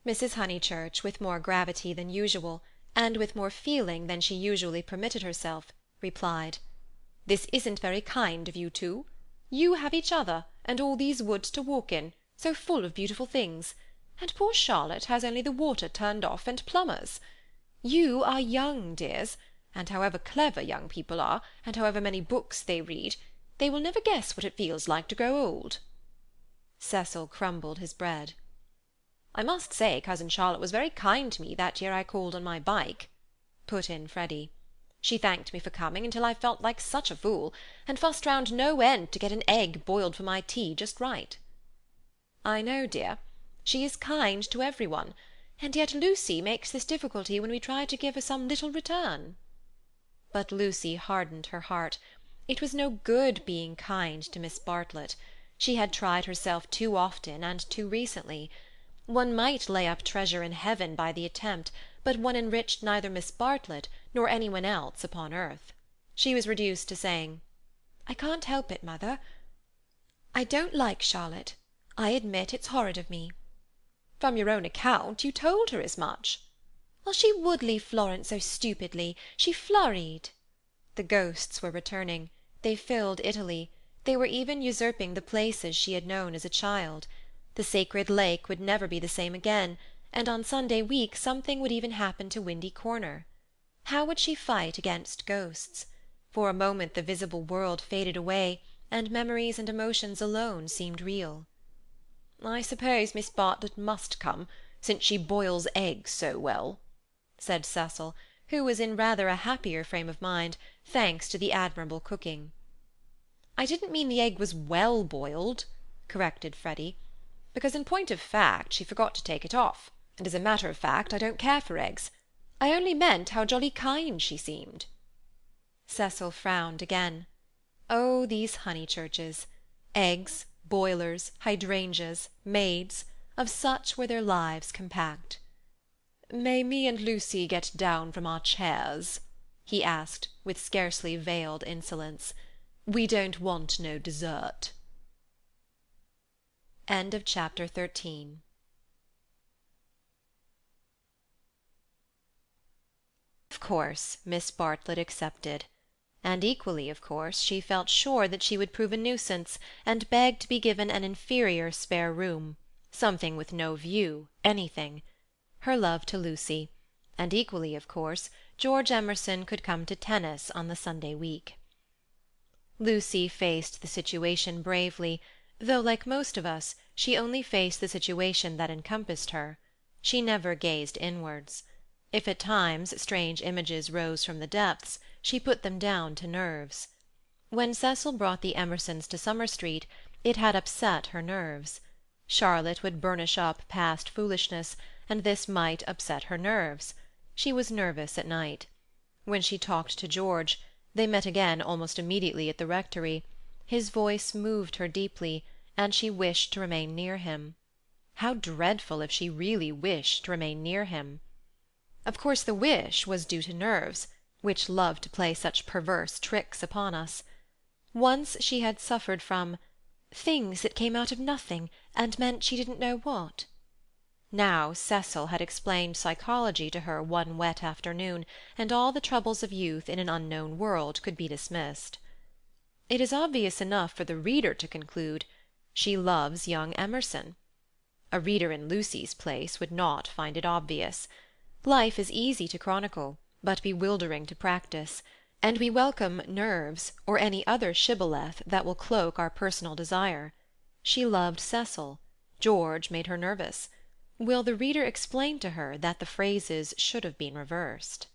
Mrs. Honeychurch, with more gravity than usual, and with more feeling than she usually permitted herself, replied, "This isn't very kind of you two. You have each other, and all these woods to walk in, so full of beautiful things, and poor Charlotte has only the water turned off and plumbers. You are young, dears, and however clever young people are, and however many books they read, they will never guess what it feels like to grow old." Cecil crumbled his bread. "I must say cousin Charlotte was very kind to me that year I called on my bike," put in Freddy. "She thanked me for coming until I felt like such a fool, and fussed round no end to get an egg boiled for my tea just right." "I know, dear. She is kind to everyone, and yet Lucy makes this difficulty when we try to give her some little return." But Lucy hardened her heart. It was no good being kind to Miss Bartlett. She had tried herself too often and too recently. One might lay up treasure in heaven by the attempt, but one enriched neither Miss Bartlett nor anyone else upon earth. She was reduced to saying, "I can't help it, mother. I don't like Charlotte. I admit it's horrid of me." "From your own account, you told her as much." "Well, she would leave Florence so stupidly. She flurried." The ghosts were returning. They filled Italy. They were even usurping the places she had known as a child. The sacred lake would never be the same again, and on Sunday week something would even happen to Windy Corner. How would she fight against ghosts? For a moment the visible world faded away, and memories and emotions alone seemed real. "I suppose Miss Bartlett must come, since she boils eggs so well," said Cecil, who was in rather a happier frame of mind, thanks to the admirable cooking. "I didn't mean the egg was well boiled," corrected Freddy, "because in point of fact she forgot to take it off, and as a matter of fact I don't care for eggs. I only meant how jolly kind she seemed." Cecil frowned again. Oh, these Honeychurches! Eggs, boilers, hydrangeas, maids, of such were their lives compact. "May me and Lucy get down from our chairs?" he asked, with scarcely veiled insolence. "We don't want no dessert." Chapter 13. Of course Miss Bartlett accepted, and equally of course she felt sure that she would prove a nuisance, and begged to be given an inferior spare room, something with no view, anything. Her love to Lucy, and equally of course George Emerson could come to tennis on the Sunday week. Lucy faced the situation bravely, though, like most of us, she only faced the situation that encompassed her. She never gazed inwards. If at times strange images rose from the depths, she put them down to nerves. When Cecil brought the Emersons to Summer Street, it had upset her nerves. Charlotte would burnish up past foolishness, and this might upset her nerves. She was nervous at night. When she talked to George, they met again almost immediately at the rectory, his voice moved her deeply, and she wished to remain near him. How dreadful if she really wished to remain near him! Of course the wish was due to nerves, which love to play such perverse tricks upon us. Once she had suffered from things that came out of nothing and meant she didn't know what. Now Cecil had explained psychology to her one wet afternoon, and all the troubles of youth in an unknown world could be dismissed. It is obvious enough for the reader to conclude, she loves young Emerson. A reader in Lucy's place would not find it obvious. Life is easy to chronicle, but bewildering to practice, and we welcome nerves, or any other shibboleth that will cloak our personal desire. She loved Cecil. George made her nervous. Will the reader explain to her that the phrases should have been reversed?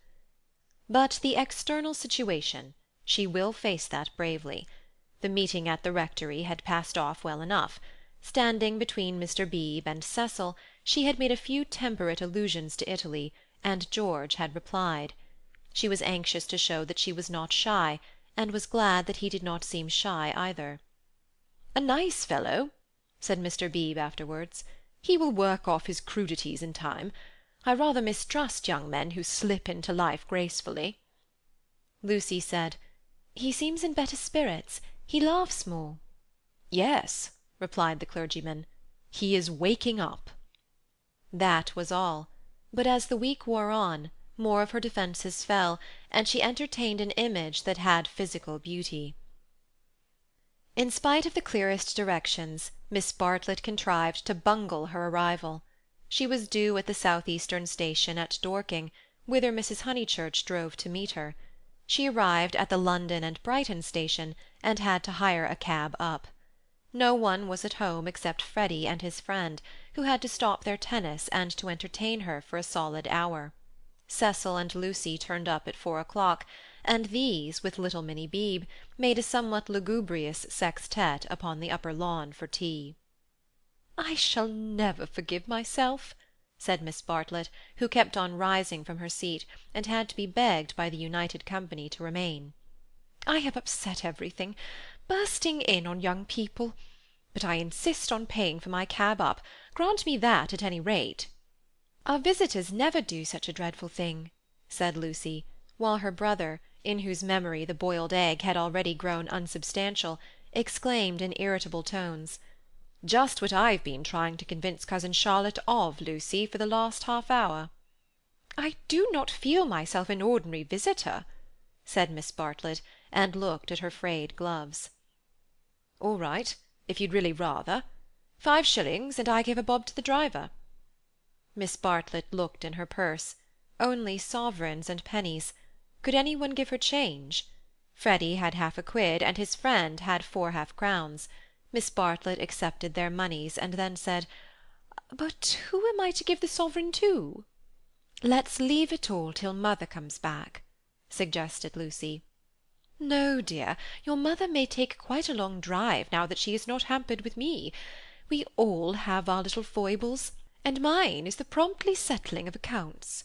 But the external situation, she will face that bravely. The meeting at the rectory had passed off well enough. Standing between Mr. Beebe and Cecil, she had made a few temperate allusions to Italy, and George had replied. She was anxious to show that she was not shy, and was glad that he did not seem shy either. "A nice fellow," said Mr. Beebe afterwards. "He will work off his crudities in time. I rather mistrust young men who slip into life gracefully." Lucy said, "He seems in better spirits. He laughs more." "Yes," replied the clergyman, "he is waking up." That was all, but as the week wore on, more of her defences fell, and she entertained an image that had physical beauty. In spite of the clearest directions, Miss Bartlett contrived to bungle her arrival. She was due at the south-eastern station at Dorking, whither Mrs. Honeychurch drove to meet her. She arrived at the London and Brighton station, and had to hire a cab up. No one was at home except Freddy and his friend, who had to stop their tennis and to entertain her for a solid hour. Cecil and Lucy turned up at 4 o'clock, and these, with little Minnie Beebe, made a somewhat lugubrious sextet upon the upper lawn for tea. "I shall never forgive myself," said Miss Bartlett, who kept on rising from her seat, and had to be begged by the united company to remain. "I have upset everything, bursting in on young people. But I insist on paying for my cab up. Grant me that at any rate." "Our visitors never do such a dreadful thing," said Lucy, while her brother, in whose memory the boiled egg had already grown unsubstantial, exclaimed in irritable tones, "Just what I've been trying to convince cousin Charlotte of, Lucy, for the last half-hour." "I do not feel myself an ordinary visitor," said Miss Bartlett, and looked at her frayed gloves. "All right, if you'd really rather. 5 shillings, and I give a bob to the driver." Miss Bartlett looked in her purse. Only sovereigns and pennies. Could any one give her change? Freddy had half a quid, and his friend had 4 half-crowns. Miss Bartlett accepted their moneys, and then said, "But who am I to give the sovereign to?" "Let's leave it all till mother comes back," suggested Lucy. "No, dear, your mother may take quite a long drive now that she is not hampered with me. We all have our little foibles, and mine is the promptly settling of accounts."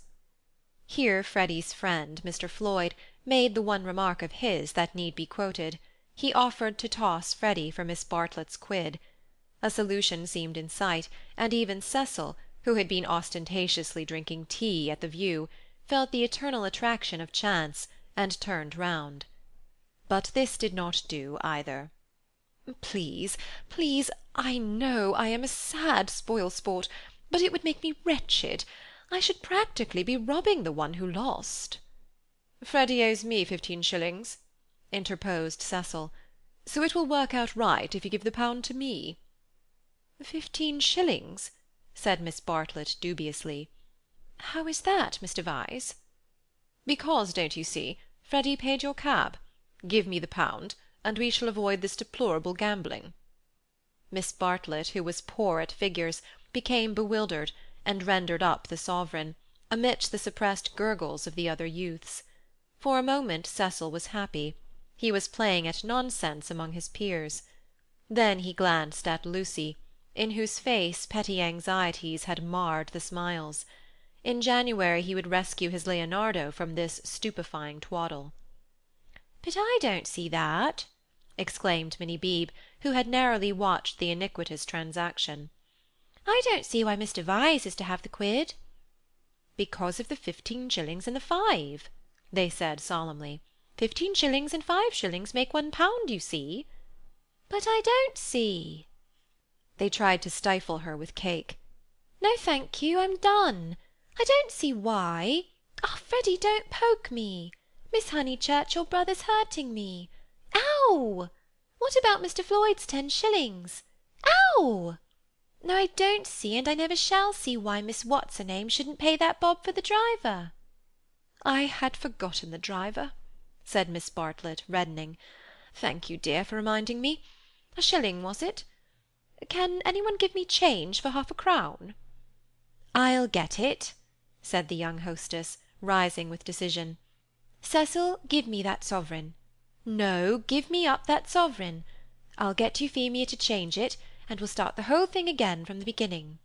Here Freddy's friend, Mr. Floyd, made the one remark of his that need be quoted. He offered to toss Freddy for Miss Bartlett's quid. A solution seemed in sight, and even Cecil, who had been ostentatiously drinking tea at the view, felt the eternal attraction of chance, and turned round. But this did not do either. "Please, please, I know I am a sad spoil-sport, but it would make me wretched. I should practically be robbing the one who lost." "Freddy owes me 15 shillings," interposed Cecil, "so it will work out right if you give the pound to me." 15 shillings? said Miss Bartlett dubiously. "How is that, Mr. Vyse?" "Because, don't you see, Freddy paid your cab. Give me the pound, and we shall avoid this deplorable gambling." Miss Bartlett, who was poor at figures, became bewildered, and rendered up the sovereign, amidst the suppressed gurgles of the other youths. For a moment Cecil was happy. He was playing at nonsense among his peers. Then he glanced at Lucy, in whose face petty anxieties had marred the smiles. In January he would rescue his Leonardo from this stupefying twaddle. "But I don't see that," exclaimed Minnie Beebe, who had narrowly watched the iniquitous transaction. "I don't see why Mr. Vyse is to have the quid." "Because of the 15 shillings and the 5," they said solemnly. 15 shillings and 5 shillings make £1, you see. "But I don't see." They tried to stifle her with cake. "No, thank you, I'm done. I don't see why. Oh, Freddy, don't poke me. Miss Honeychurch, your brother's hurting me. Ow! What about Mr. Floyd's 10 shillings? Ow! No, I don't see, and I never shall see why Miss What's-her-name shouldn't pay that bob for the driver." "I had forgotten the driver," said Miss Bartlett, reddening. "Thank you, dear, for reminding me. 1 shilling, was it? Can anyone give me change for half a crown?" "I'll get it," said the young hostess, rising with decision. "Cecil, give me that sovereign. No, give me up that sovereign. I'll get Euphemia to change it, and we'll start the whole thing again from the beginning."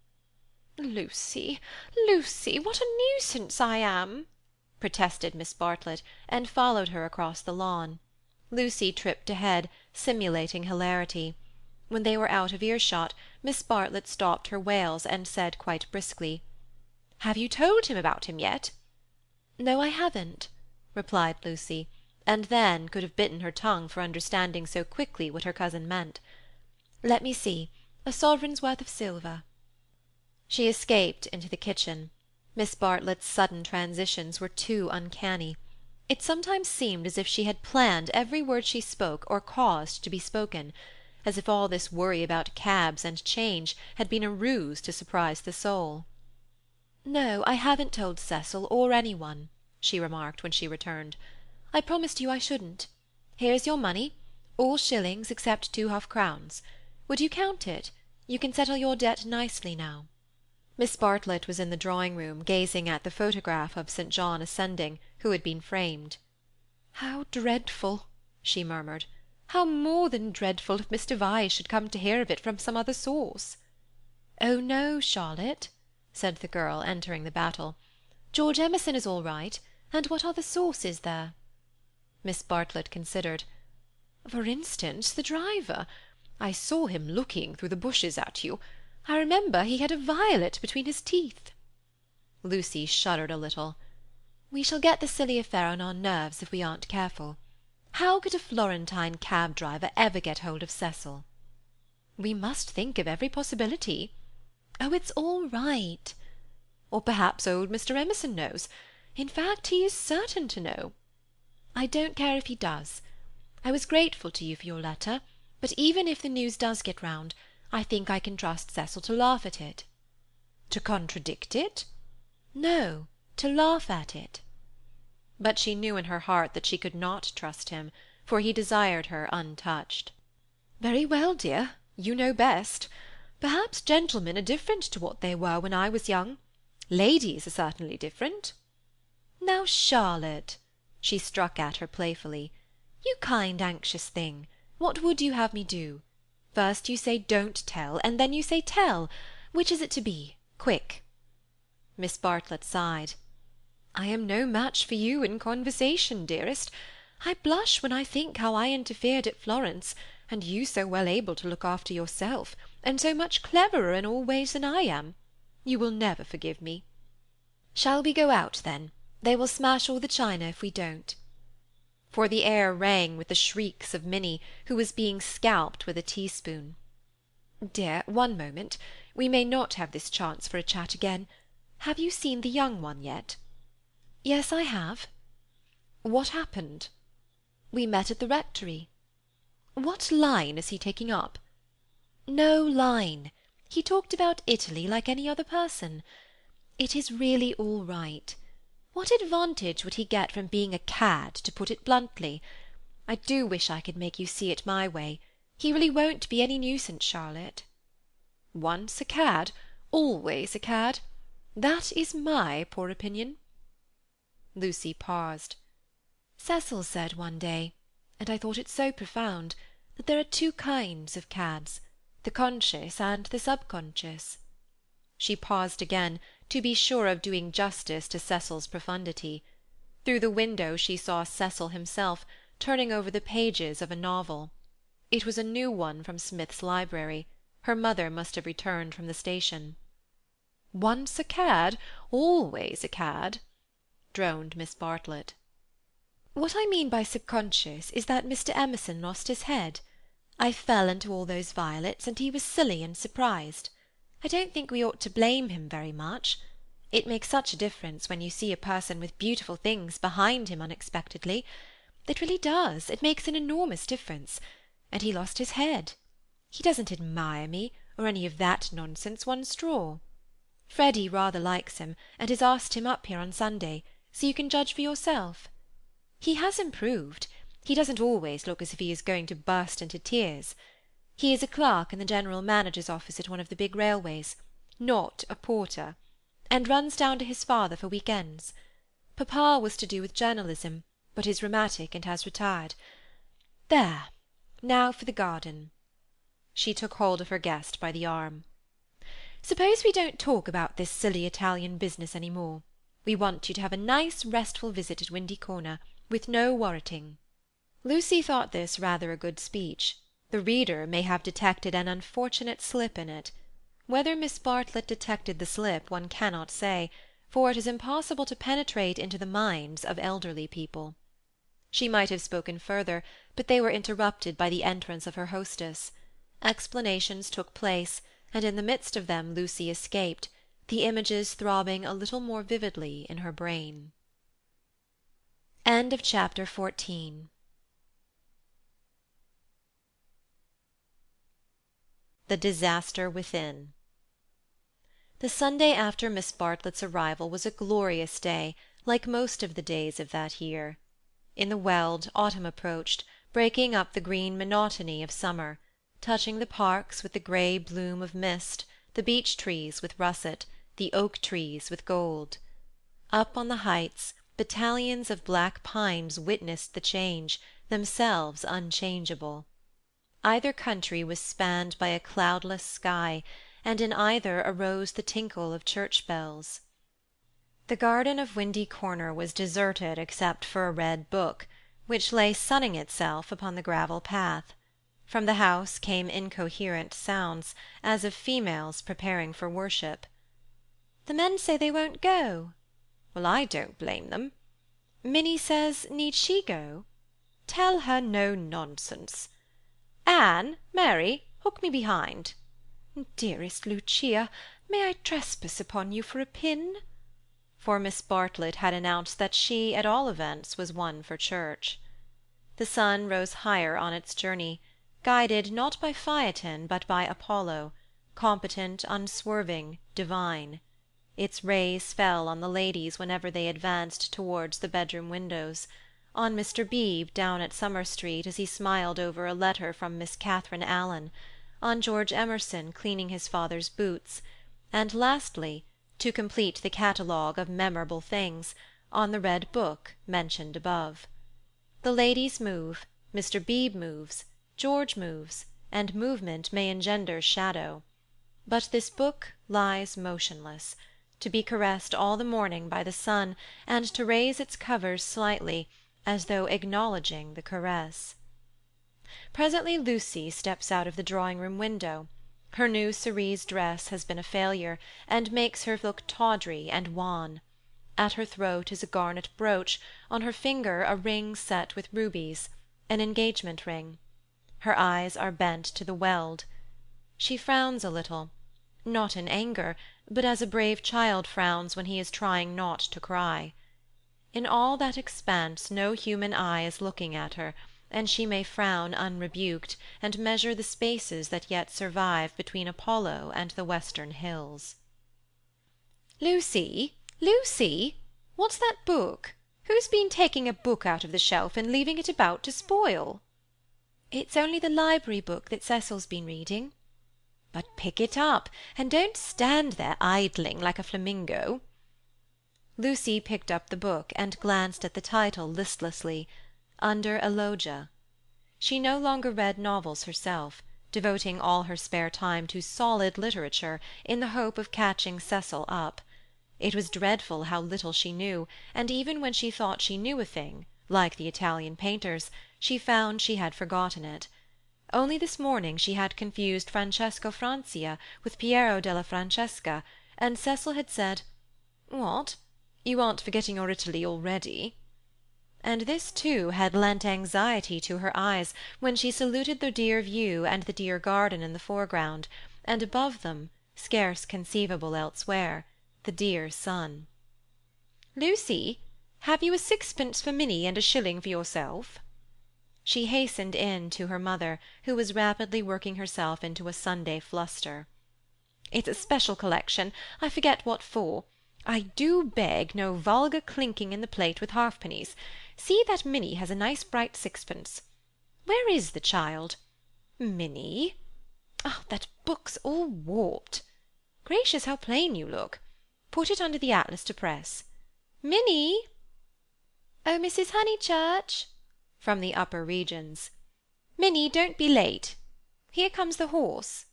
"Lucy, Lucy, what a nuisance I am!" protested Miss Bartlett, and followed her across the lawn. Lucy tripped ahead, simulating hilarity. When they were out of earshot, Miss Bartlett stopped her wails and said quite briskly, "Have you told him about him yet?" "No, I haven't," replied Lucy, and then could have bitten her tongue for understanding so quickly what her cousin meant. "Let me see, a sovereign's worth of silver." She escaped into the kitchen. Miss Bartlett's sudden transitions were too uncanny. It sometimes seemed as if she had planned every word she spoke or caused to be spoken, as if all this worry about cabs and change had been a ruse to surprise the soul. "No, I haven't told Cecil or anyone," she remarked when she returned. "I promised you I shouldn't. Here is your money, all shillings except 2 half-crowns. Would you count it? You can settle your debt nicely now." Miss Bartlett was in the drawing-room, gazing at the photograph of St. John ascending, who had been framed. "How dreadful!" she murmured. "How more than dreadful if Mr. Vyse should come to hear of it from some other source." "Oh no, Charlotte," said the girl, entering the battle. "George Emerson is all right, and what other source is there?" Miss Bartlett considered. "For instance, the driver. I saw him looking through the bushes at you. I remember he had a violet between his teeth." Lucy shuddered a little. "We shall get the silly affair on our nerves if we aren't careful. How could a Florentine cab driver ever get hold of Cecil?" "We must think of every possibility." "Oh, it's all right." "Or perhaps old Mr. Emerson knows. In fact, he is certain to know." "I don't care if he does. I was grateful to you for your letter, but even if the news does get round, I think I can trust Cecil to laugh at it." "To contradict it?" "No, to laugh at it." But she knew in her heart that she could not trust him, for he desired her untouched. "Very well, dear, you know best. Perhaps gentlemen are different to what they were when I was young. Ladies are certainly different." "Now, Charlotte," she struck at her playfully, "you kind, anxious thing, what would you have me do? First you say don't tell, and then you say tell. Which is it to be? Quick." Miss Bartlett sighed. "I am no match for you in conversation, dearest. I blush when I think how I interfered at Florence, and you so well able to look after yourself, and so much cleverer in all ways than I am. You will never forgive me. Shall we go out, then? They will smash all the china if we don't." For the air rang with the shrieks of Minnie, who was being scalped with a teaspoon. "Dear, one moment. We may not have this chance for a chat again. Have you seen the young one yet?" "Yes, I have." "What happened?" "We met at the rectory." "What line is he taking up?" "No line. He talked about Italy like any other person. It is really all right. What advantage would he get from being a cad, to put it bluntly? I do wish I could make you see it my way. He really won't be any nuisance, Charlotte." "Once a cad, always a cad. That is my poor opinion." Lucy paused. "Cecil said one day, and I thought it so profound, that there are two kinds of cads, the conscious and the subconscious." She paused again, to be sure of doing justice to Cecil's profundity. Through the window she saw Cecil himself, turning over the pages of a novel. It was a new one from Smith's library. Her mother must have returned from the station. "Once a cad, always a cad," droned Miss Bartlett. "What I mean by subconscious is that Mr. Emerson lost his head. I fell into all those violets, and he was silly and surprised. I don't think we ought to blame him very much. It makes such a difference when you see a person with beautiful things behind him unexpectedly. It really does. It makes an enormous difference. And he lost his head. He doesn't admire me, or any of that nonsense, one straw. Freddy rather likes him, and has asked him up here on Sunday, so you can judge for yourself. He has improved. He doesn't always look as if he is going to burst into tears. He is a clerk in the general manager's office at one of the big railways, not a porter, and runs down to his father for week-ends. Papa was to do with journalism, but is rheumatic and has retired. There! Now for the garden." She took hold of her guest by the arm. "Suppose we don't talk about this silly Italian business any more. We want you to have a nice, restful visit at Windy Corner, with no worriting." Lucy thought this rather a good speech. The reader may have detected an unfortunate slip in it. Whether Miss Bartlett detected the slip one cannot say, for it is impossible to penetrate into the minds of elderly people. She might have spoken further, but they were interrupted by the entrance of her hostess. Explanations took place, and in the midst of them Lucy escaped, the images throbbing a little more vividly in her brain. End of chapter 14. The Disaster Within. The Sunday after Miss Bartlett's arrival was a glorious day, like most of the days of that year. In the Weald, autumn approached, breaking up the green monotony of summer, touching the parks with the grey bloom of mist, the beech-trees with russet, the oak-trees with gold. Up on the heights, battalions of black pines witnessed the change, themselves unchangeable. Either country was spanned by a cloudless sky, and in either arose the tinkle of church bells. The garden of Windy Corner was deserted except for a red book, which lay sunning itself upon the gravel path. From the house came incoherent sounds, as of females preparing for worship. "The men say they won't go." "Well, I don't blame them." "Minnie says, need she go?" "Tell her no nonsense." "Anne, Mary, hook me behind." "Dearest Lucia, may I trespass upon you for a pin?" For Miss Bartlett had announced that she, at all events, was one for church. The sun rose higher on its journey, guided not by Phaeton but by Apollo, competent, unswerving, divine. Its rays fell on the ladies whenever they advanced towards the bedroom windows, on Mr. Beebe down at Summer Street as he smiled over a letter from Miss Catherine Allen, on George Emerson cleaning his father's boots, and lastly, to complete the catalogue of memorable things, on the red book mentioned above. The ladies move, Mr. Beebe moves, George moves, and movement may engender shadow. But this book lies motionless, to be caressed all the morning by the sun, and to raise its covers slightly, as though acknowledging the caress. Presently Lucy steps out of the drawing-room window, Her new cerise dress has been a failure, and makes her look tawdry and wan. At her throat is a garnet brooch, on her finger a ring set with rubies, an engagement ring. Her eyes are bent to the weld. She frowns a little, not in anger, but as a brave child frowns when he is trying not to cry. In all that expanse no human eye is looking at her, and she may frown unrebuked, and measure the spaces that yet survive between Apollo and the western hills. Lucy, Lucy, what's that book? Who's been taking a book out of the shelf and leaving it about to spoil? It's only the library book that Cecil's been reading. But pick it up, and don't stand there idling like a flamingo. Lucy picked up the book and glanced at the title listlessly, Under a Loggia. She no longer read novels herself, devoting all her spare time to solid literature in the hope of catching Cecil up. It was dreadful how little she knew, and even when she thought she knew a thing, like the Italian painters, she found she had forgotten it. Only this morning she had confused Francesco Francia with Piero della Francesca, and Cecil had said, "What? You aren't forgetting your Italy already?" And this, too, had lent anxiety to her eyes when she saluted the dear view and the dear garden in the foreground, and above them, scarce conceivable elsewhere, the dear sun. Lucy, have you a sixpence for Minnie and a shilling for yourself? She hastened in to her mother, who was rapidly working herself into a Sunday fluster. It's a special collection. I forget what for. I do beg no vulgar clinking in the plate with halfpennies. See that Minnie has a nice bright sixpence. Where is the child? Minnie? Oh, that book's all warped. Gracious, how plain you look. Put it under the atlas to press. Minnie! Oh, Mrs. Honeychurch! From the upper regions. Minnie, don't be late. Here comes the horse.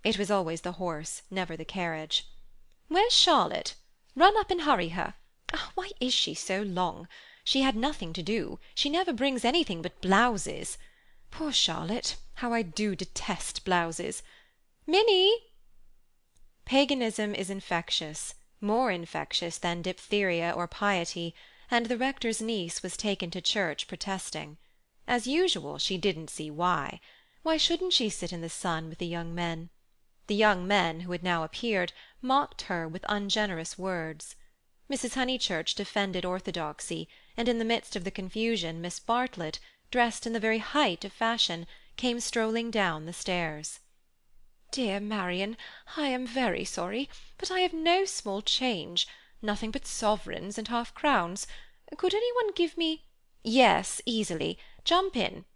It was always the horse, never the carriage. Where's Charlotte? Run up and hurry her. Oh, why is she so long? She had nothing to do. She never brings anything but blouses. Poor Charlotte, how I do detest blouses. Minnie! Paganism is infectious, more infectious than diphtheria or piety, and the rector's niece was taken to church protesting. As usual, she didn't see why. Why shouldn't she sit in the sun with the young men? The young men, who had now appeared, mocked her with ungenerous words. Mrs. Honeychurch defended orthodoxy, and in the midst of the confusion Miss Bartlett, dressed in the very height of fashion, came strolling down the stairs. Dear Marian, I am very sorry, but I have no small change, nothing but sovereigns and half-crowns. Could any one give me— Yes, easily. Jump in.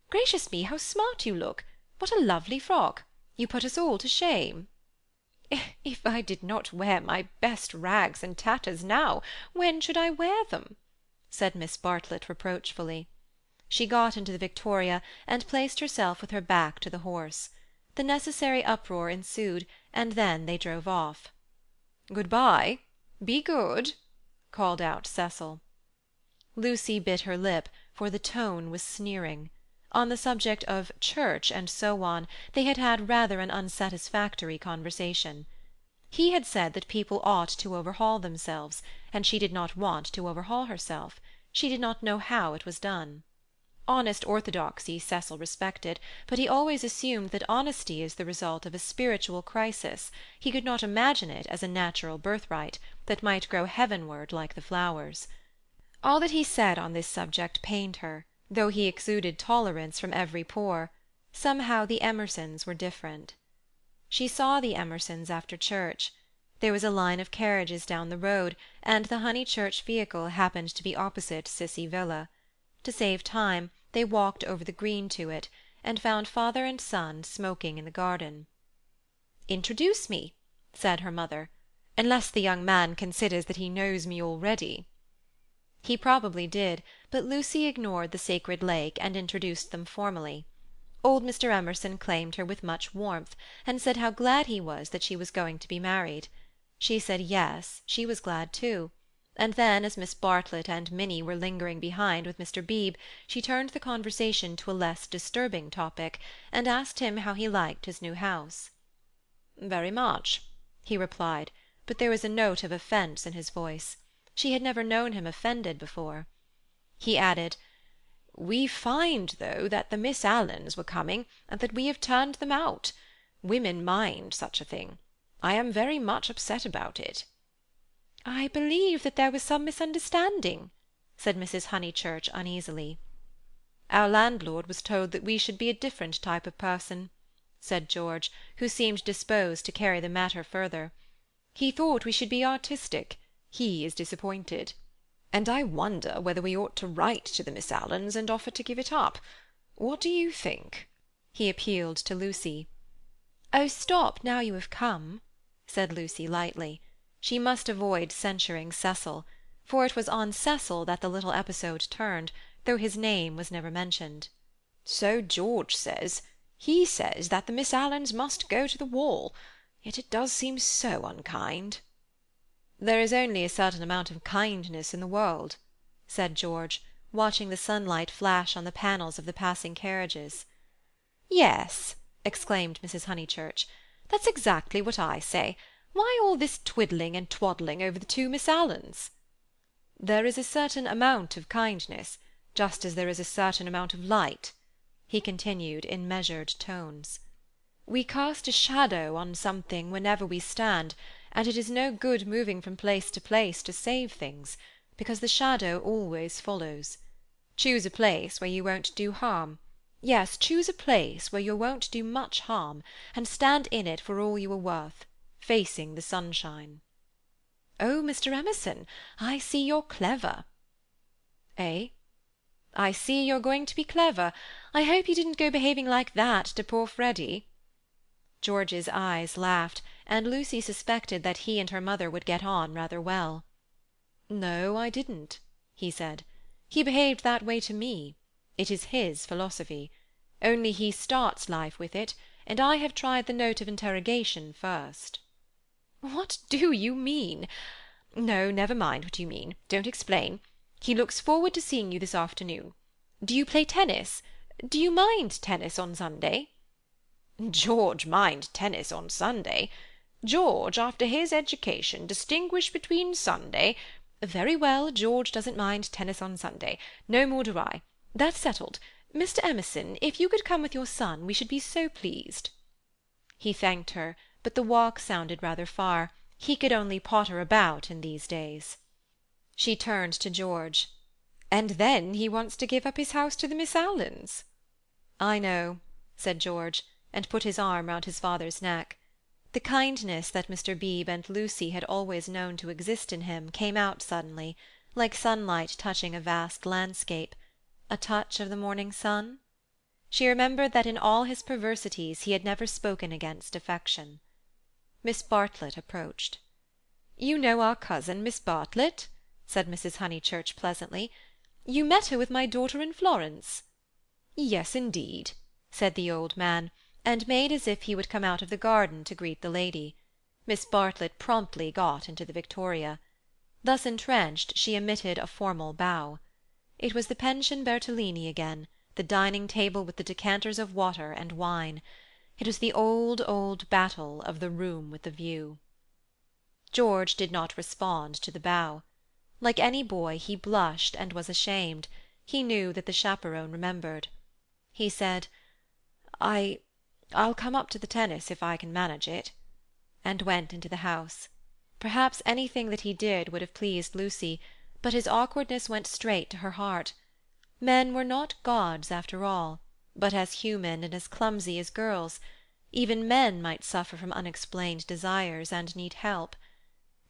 Gracious me, how smart you look! What a lovely frock! You put us all to shame. If I did not wear my best rags and tatters now, when should I wear them? Said Miss Bartlett reproachfully. She got into the victoria and placed herself with her back to the horse. The necessary uproar ensued, and then they drove off. "Good-bye. Be good," called out Cecil. Lucy bit her lip, for the tone was sneering. On the subject of church and so on, they had had rather an unsatisfactory conversation. He had said that people ought to overhaul themselves, and she did not want to overhaul herself. She did not know how it was done. Honest orthodoxy Cecil respected, but he always assumed that honesty is the result of a spiritual crisis. He could not imagine it as a natural birthright, that might grow heavenward like the flowers. All that he said on this subject pained her, though he exuded tolerance from every pore. Somehow the Emersons were different. She saw the Emersons after church. There was a line of carriages down the road, and the Honeychurch vehicle happened to be opposite Cissy Villa. To save time, they walked over the green to it, and found father and son smoking in the garden. "Introduce me," said her mother, "unless the young man considers that he knows me already." He probably did, but Lucy ignored the sacred lake and introduced them formally. Old Mr. Emerson claimed her with much warmth, and said how glad he was that she was going to be married. She said yes, she was glad too, and then, as Miss Bartlett and Minnie were lingering behind with Mr. Beebe, she turned the conversation to a less disturbing topic, and asked him how he liked his new house. "Very much," he replied, but there was a note of offence in his voice. She had never known him offended before. He added, "We find, though, that the Miss Alans were coming, and that we have turned them out. Women mind such a thing. I am very much upset about it." "I believe that there was some misunderstanding," said Mrs. Honeychurch uneasily. "Our landlord was told that we should be a different type of person," said George, who seemed disposed to carry the matter further. "He thought we should be artistic. He is disappointed. And I wonder whether we ought to write to the Miss Alans and offer to give it up. What do you think?" He appealed to Lucy. "Oh, stop, now you have come," said Lucy lightly. She must avoid censuring Cecil, for it was on Cecil that the little episode turned, though his name was never mentioned. "So George says. He says that the Miss Alans must go to the wall. Yet it does seem so unkind." "There is only a certain amount of kindness in the world," said George, watching the sunlight flash on the panels of the passing carriages. "Yes," exclaimed Mrs. Honeychurch, "that's exactly what I say. Why all this twiddling and twaddling over the two Miss Alans?" "There is a certain amount of kindness, just as there is a certain amount of light," he continued in measured tones. "We cast a shadow on something whenever we stand, and it is no good moving from place to place to save things, because the shadow always follows. Choose a place where you won't do harm. Yes, choose a place where you won't do much harm, and stand in it for all you are worth, facing the sunshine." "Oh, Mr. Emerson, I see you're clever." "Eh?" "I see you're going to be clever. I hope you didn't go behaving like that to poor Freddy." George's eyes laughed, and Lucy suspected that he and her mother would get on rather well. "No, I didn't," he said. "He behaved that way to me. It is his philosophy. Only he starts life with it, and I have tried the note of interrogation first." "What do you mean? No, never mind what you mean. Don't explain. He looks forward to seeing you this afternoon. Do you play tennis? Do you mind tennis on Sunday?" George mind tennis on Sunday? George, after his education, distinguish between Sunday— Very well, George doesn't mind tennis on Sunday. No more do I. That's settled. Mr. Emerson, if you could come with your son, we should be so pleased." He thanked her, but the walk sounded rather far. He could only potter about in these days. She turned to George. "And then he wants to give up his house to the Miss Alans." "I know," said George, and put his arm round his father's neck. The kindness that Mr. Beebe and Lucy had always known to exist in him came out suddenly, like sunlight touching a vast landscape. A touch of the morning sun? She remembered that in all his perversities he had never spoken against affection. Miss Bartlett approached. "You know our cousin, Miss Bartlett?" said Mrs. Honeychurch pleasantly. "You met her with my daughter in Florence." "Yes, indeed," said the old man, and made as if he would come out of the garden to greet the lady. Miss Bartlett promptly got into the victoria. Thus entrenched, she emitted a formal bow. It was the Pension Bertolini again, the dining table with the decanters of water and wine. It was the old, old battle of the room with the view. George did not respond to the bow. Like any boy, he blushed and was ashamed. He knew that the chaperon remembered. He said, I'll come up to the tennis if I can manage it," and went into the house. Perhaps anything that he did would have pleased Lucy, but his awkwardness went straight to her heart. Men were not gods after all, but as human and as clumsy as girls. Even men might suffer from unexplained desires and need help.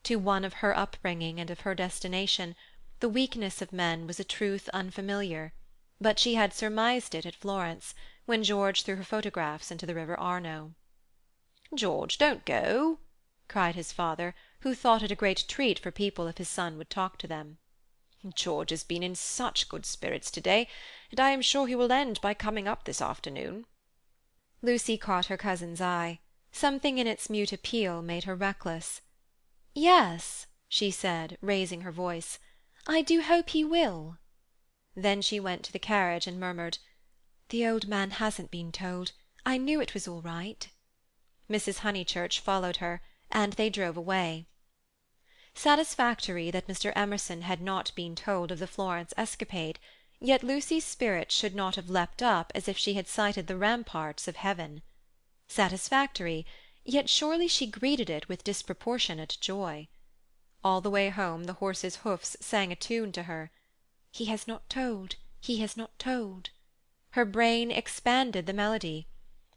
To one of her upbringing and of her destination, the weakness of men was a truth unfamiliar, but she had surmised it at Florence, when George threw her photographs into the river Arno. "George, don't go," cried his father, who thought it a great treat for people if his son would talk to them. "George has been in such good spirits to-day, and I am sure he will end by coming up this afternoon." Lucy caught her cousin's eye. Something in its mute appeal made her reckless. "Yes," she said, raising her voice, "I do hope he will." Then she went to the carriage and murmured, "The old man hasn't been told. I knew it was all right." Mrs. Honeychurch followed her, and they drove away. Satisfactory that Mr. Emerson had not been told of the Florence escapade, yet Lucy's spirit should not have leapt up as if she had sighted the ramparts of heaven. Satisfactory, yet surely she greeted it with disproportionate joy. All the way home the horse's hoofs sang a tune to her. "He has not told, he has not told." Her brain expanded the melody.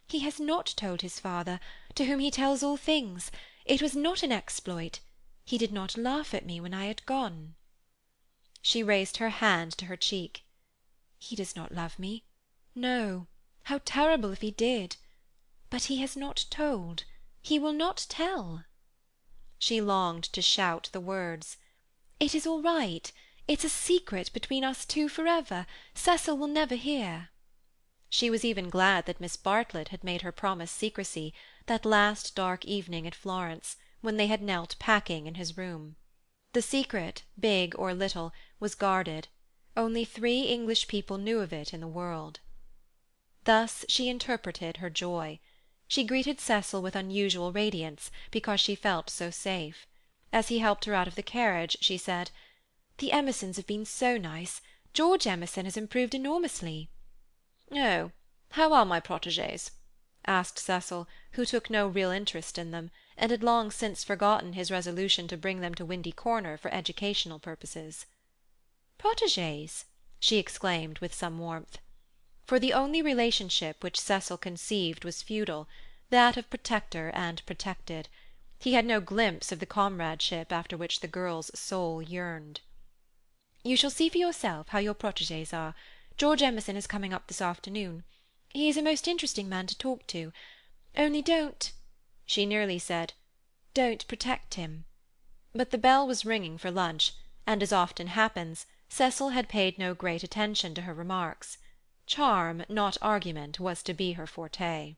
"He has not told his father, to whom he tells all things. It was not an exploit. He did not laugh at me when I had gone." She raised her hand to her cheek. "He does not love me. No. How terrible if he did! But he has not told. He will not tell." She longed to shout the words. "It is all right. It's a secret between us two forever. Cecil will never hear." She was even glad that Miss Bartlett had made her promise secrecy, that last dark evening at Florence, when they had knelt packing in his room. The secret, big or little, was guarded. Only 3 English people knew of it in the world. Thus she interpreted her joy. She greeted Cecil with unusual radiance, because she felt so safe. As he helped her out of the carriage, she said, "The Emersons have been so nice. George Emerson has improved enormously." "Oh, how are my protégés?" asked Cecil, who took no real interest in them, and had long since forgotten his resolution to bring them to Windy Corner for educational purposes. "Protégés!" she exclaimed with some warmth. For the only relationship which Cecil conceived was feudal, that of protector and protected. He had no glimpse of the comradeship after which the girl's soul yearned. "You shall see for yourself how your protégés are. George Emerson is coming up this afternoon. He is a most interesting man to talk to. Only don't"—she nearly said, "don't protect him." But the bell was ringing for lunch, and, as often happens, Cecil had paid no great attention to her remarks. Charm, not argument, was to be her forte.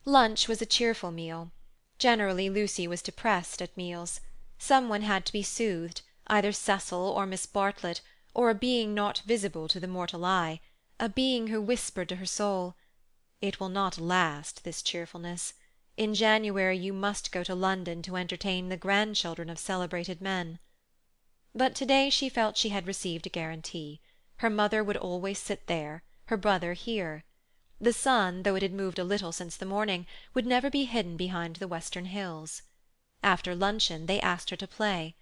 Lunch was a cheerful meal. Generally Lucy was depressed at meals. Someone had to be soothed, either Cecil or Miss Bartlett, or a being not visible to the mortal eye, a being who whispered to her soul, "It will not last, this cheerfulness. In January you must go to London to entertain the grandchildren of celebrated men." But today she felt she had received a guarantee. Her mother would always sit there, her brother here. The sun, though it had moved a little since the morning, would never be hidden behind the western hills. After luncheon they asked her to play.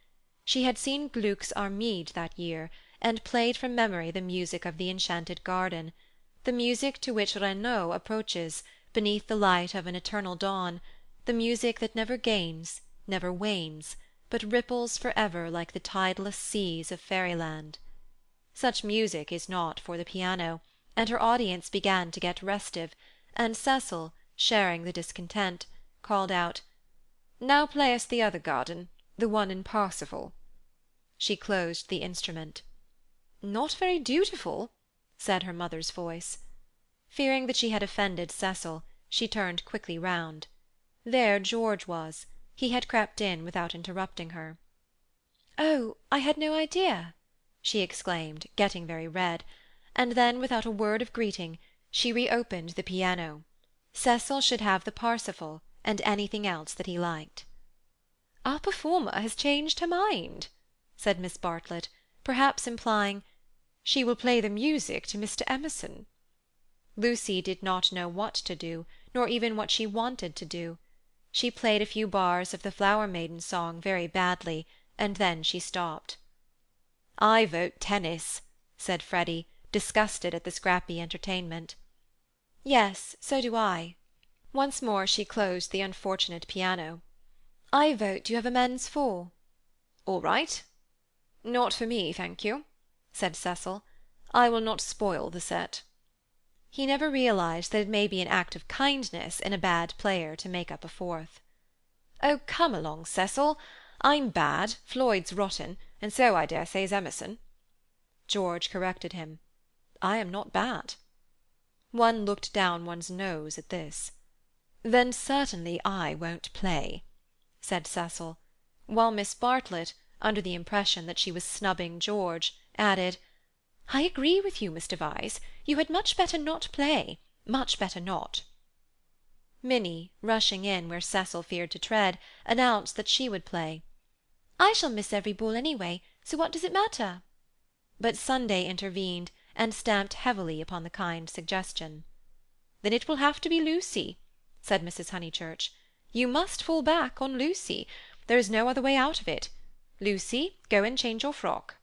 She had seen Gluck's Armide that year, and played from memory the music of the enchanted garden, the music to which Renaud approaches, beneath the light of an eternal dawn, the music that never gains, never wanes, but ripples for ever like the tideless seas of fairyland. Such music is not for the piano, and her audience began to get restive, and Cecil, sharing the discontent, called out, "Now play us the other garden, the one in Parsifal." She closed the instrument. "Not very dutiful," said her mother's voice. Fearing that she had offended Cecil, she turned quickly round. There George was. He had crept in without interrupting her. "Oh, I had no idea!" she exclaimed, getting very red, and then, without a word of greeting, she reopened the piano. Cecil should have the Parsifal, and anything else that he liked. "Our performer has changed her mind," said Miss Bartlett, perhaps implying, "She will play the music to Mr. Emerson." Lucy did not know what to do, nor even what she wanted to do. She played a few bars of the Flower Maiden song very badly, and then she stopped. "I vote tennis," said Freddy, disgusted at the scrappy entertainment. "Yes, so do I." Once more she closed the unfortunate piano. "I vote you have a men's four." "All right." "Not for me, thank you," said Cecil. "I will not spoil the set." He never realized that it may be an act of kindness in a bad player to make up a fourth. "Oh, come along, Cecil. I'm bad, Floyd's rotten, and so I dare say is Emerson." George corrected him. "I am not bad." One looked down one's nose at this. "Then certainly I won't play," said Cecil, while Miss Bartlett, under the impression that she was snubbing George, added, "I agree with you, Mr. Vyse. You had much better not play. Much better not." Minnie, rushing in where Cecil feared to tread, announced that she would play. I shall miss every ball anyway, so what does it matter? But Sunday intervened, and stamped heavily upon the kind suggestion. "Then it will have to be Lucy," said Mrs. Honeychurch. "You must fall back on Lucy. There is no other way out of it. Lucy, go and change your frock."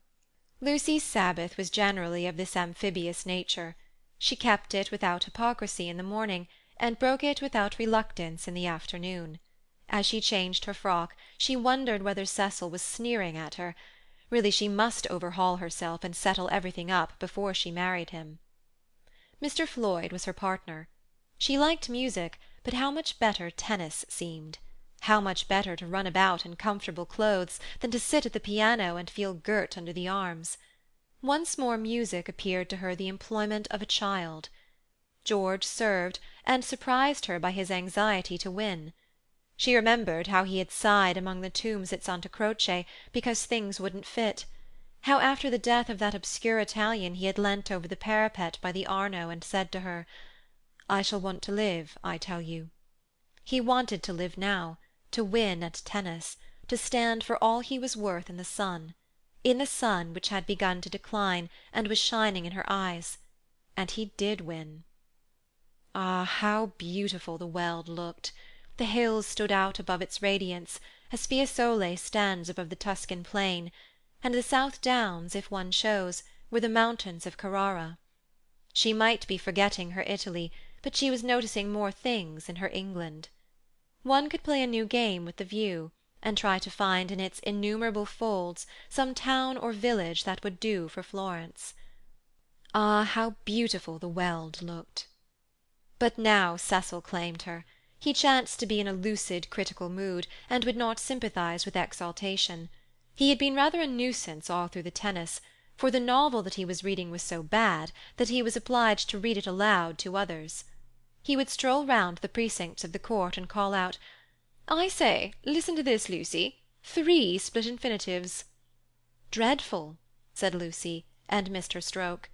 Lucy's Sabbath was generally of this amphibious nature. She kept it without hypocrisy in the morning, and broke it without reluctance in the afternoon. As she changed her frock, she wondered whether Cecil was sneering at her. Really, she must overhaul herself and settle everything up before she married him. Mr. Floyd was her partner. She liked music, but how much better tennis seemed! How much better to run about in comfortable clothes than to sit at the piano and feel girt under the arms. Once more music appeared to her the employment of a child. George served, and surprised her by his anxiety to win. She remembered how he had sighed among the tombs at Santa Croce because things wouldn't fit; how after the death of that obscure Italian he had leant over the parapet by the Arno and said to her, "I shall want to live, I tell you." He wanted to live now, to win at tennis, to stand for all he was worth in the sun which had begun to decline and was shining in her eyes. And he did win. Ah, how beautiful the Weald looked! The hills stood out above its radiance, as Fiesole stands above the Tuscan plain, and the South Downs, if one chose, were the mountains of Carrara. She might be forgetting her Italy, but she was noticing more things in her England. One could play a new game with the view, and try to find in its innumerable folds some town or village that would do for Florence. Ah, how beautiful the Weald looked! But now Cecil claimed her. He chanced to be in a lucid, critical mood, and would not sympathize with exaltation. He had been rather a nuisance all through the tennis, for the novel that he was reading was so bad that he was obliged to read it aloud to others. He would stroll round the precincts of the court and call out, "I say, listen to this, Lucy. 3 split infinitives." "Dreadful," said Lucy, and missed her stroke.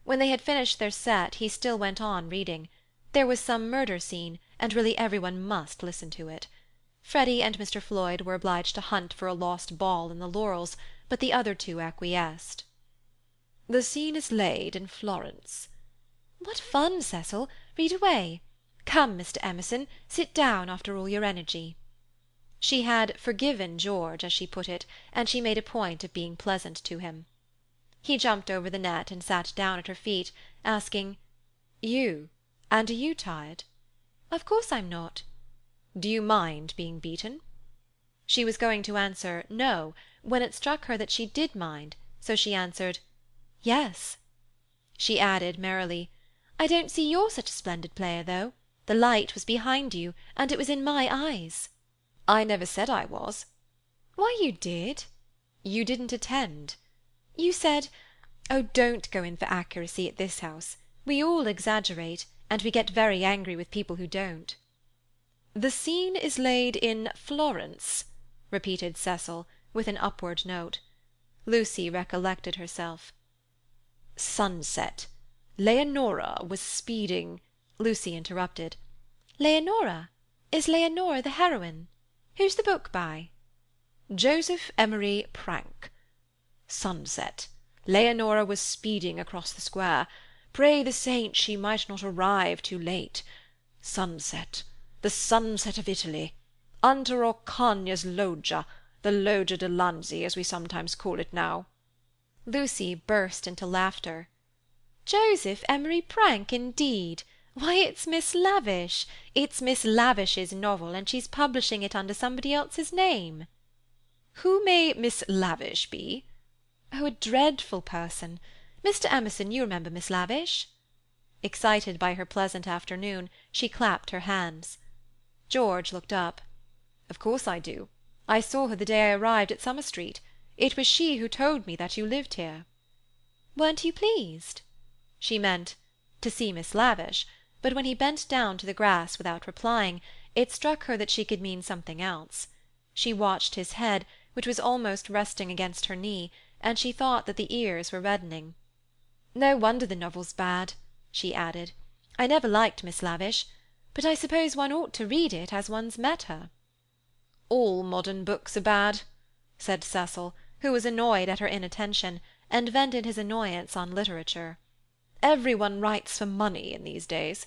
When they had finished their set, he still went on reading. There was some murder scene, and really everyone must listen to it. Freddy and Mr. Floyd were obliged to hunt for a lost ball in the laurels, but the other two acquiesced. "The scene is laid in Florence." "What fun, Cecil! Read away. Come, Mr. Emerson, sit down after all your energy." She had "forgiven George," as she put it, and she made a point of being pleasant to him. He jumped over the net and sat down at her feet, asking, "You? And are you tired?" "Of course I'm not." "Do you mind being beaten?" She was going to answer "no," when it struck her that she did mind, so she answered "yes." She added merrily, "I don't see you're such a splendid player, though. The light was behind you, and it was in my eyes." "I never said I was." "Why, you did." "You didn't attend." "You said—oh, don't go in for accuracy at this house. We all exaggerate, and we get very angry with people who don't." "The scene is laid in Florence," repeated Cecil, with an upward note. Lucy recollected herself. "Sunset. Leonora was speeding—" Lucy interrupted. "Leonora? Is Leonora the heroine? Who's the book by?" "Joseph Emery Prank. Sunset. Leonora was speeding across the square. Pray the saints she might not arrive too late. Sunset. The sunset of Italy. Under Orcagna's loggia, the Loggia de Lanzi, as we sometimes call it now." Lucy burst into laughter. "Joseph Emery Prank, indeed! Why, it's Miss Lavish. It's Miss Lavish's novel, and she's publishing it under somebody else's name." "Who may Miss Lavish be?" "Oh, a dreadful person. Mr. Emerson, you remember Miss Lavish?" Excited by her pleasant afternoon, she clapped her hands. George looked up. "Of course I do. I saw her the day I arrived at Summer Street. It was she who told me that you lived here." "Weren't you pleased?" She meant to see Miss Lavish, but when he bent down to the grass without replying, it struck her that she could mean something else. She watched his head, which was almost resting against her knee, and she thought that the ears were reddening. "No wonder the novel's bad," she added. "I never liked Miss Lavish. But I suppose one ought to read it as one's met her." "All modern books are bad," said Cecil, who was annoyed at her inattention, and vented his annoyance on literature. "Everyone writes for money in these days."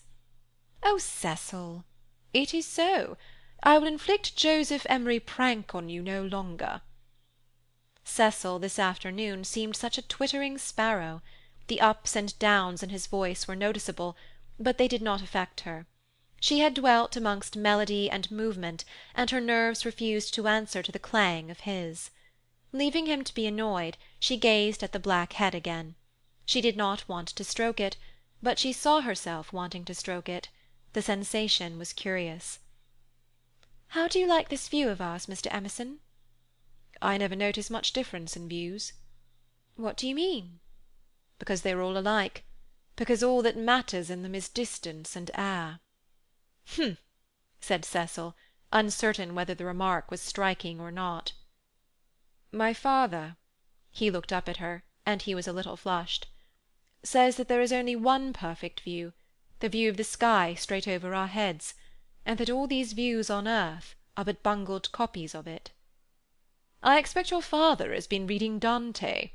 "Oh, Cecil!" "It is so. I will inflict Joseph Emery Prank on you no longer." Cecil this afternoon seemed such a twittering sparrow. The ups and downs in his voice were noticeable, but they did not affect her. She had dwelt amongst melody and movement, and her nerves refused to answer to the clang of his. Leaving him to be annoyed, she gazed at the black head again. She did not want to stroke it, but she saw herself wanting to stroke it. The sensation was curious. "How do you like this view of ours, Mr. Emerson?" "I never notice much difference in views." "What do you mean?" "Because they are all alike. Because all that matters in them is distance and air." "Humph!" said Cecil, uncertain whether the remark was striking or not. "My father," he looked up at her, and he was a little flushed, "says that there is only one perfect view, the view of the sky straight over our heads, and that all these views on earth are but bungled copies of it." "I expect your father has been reading Dante,"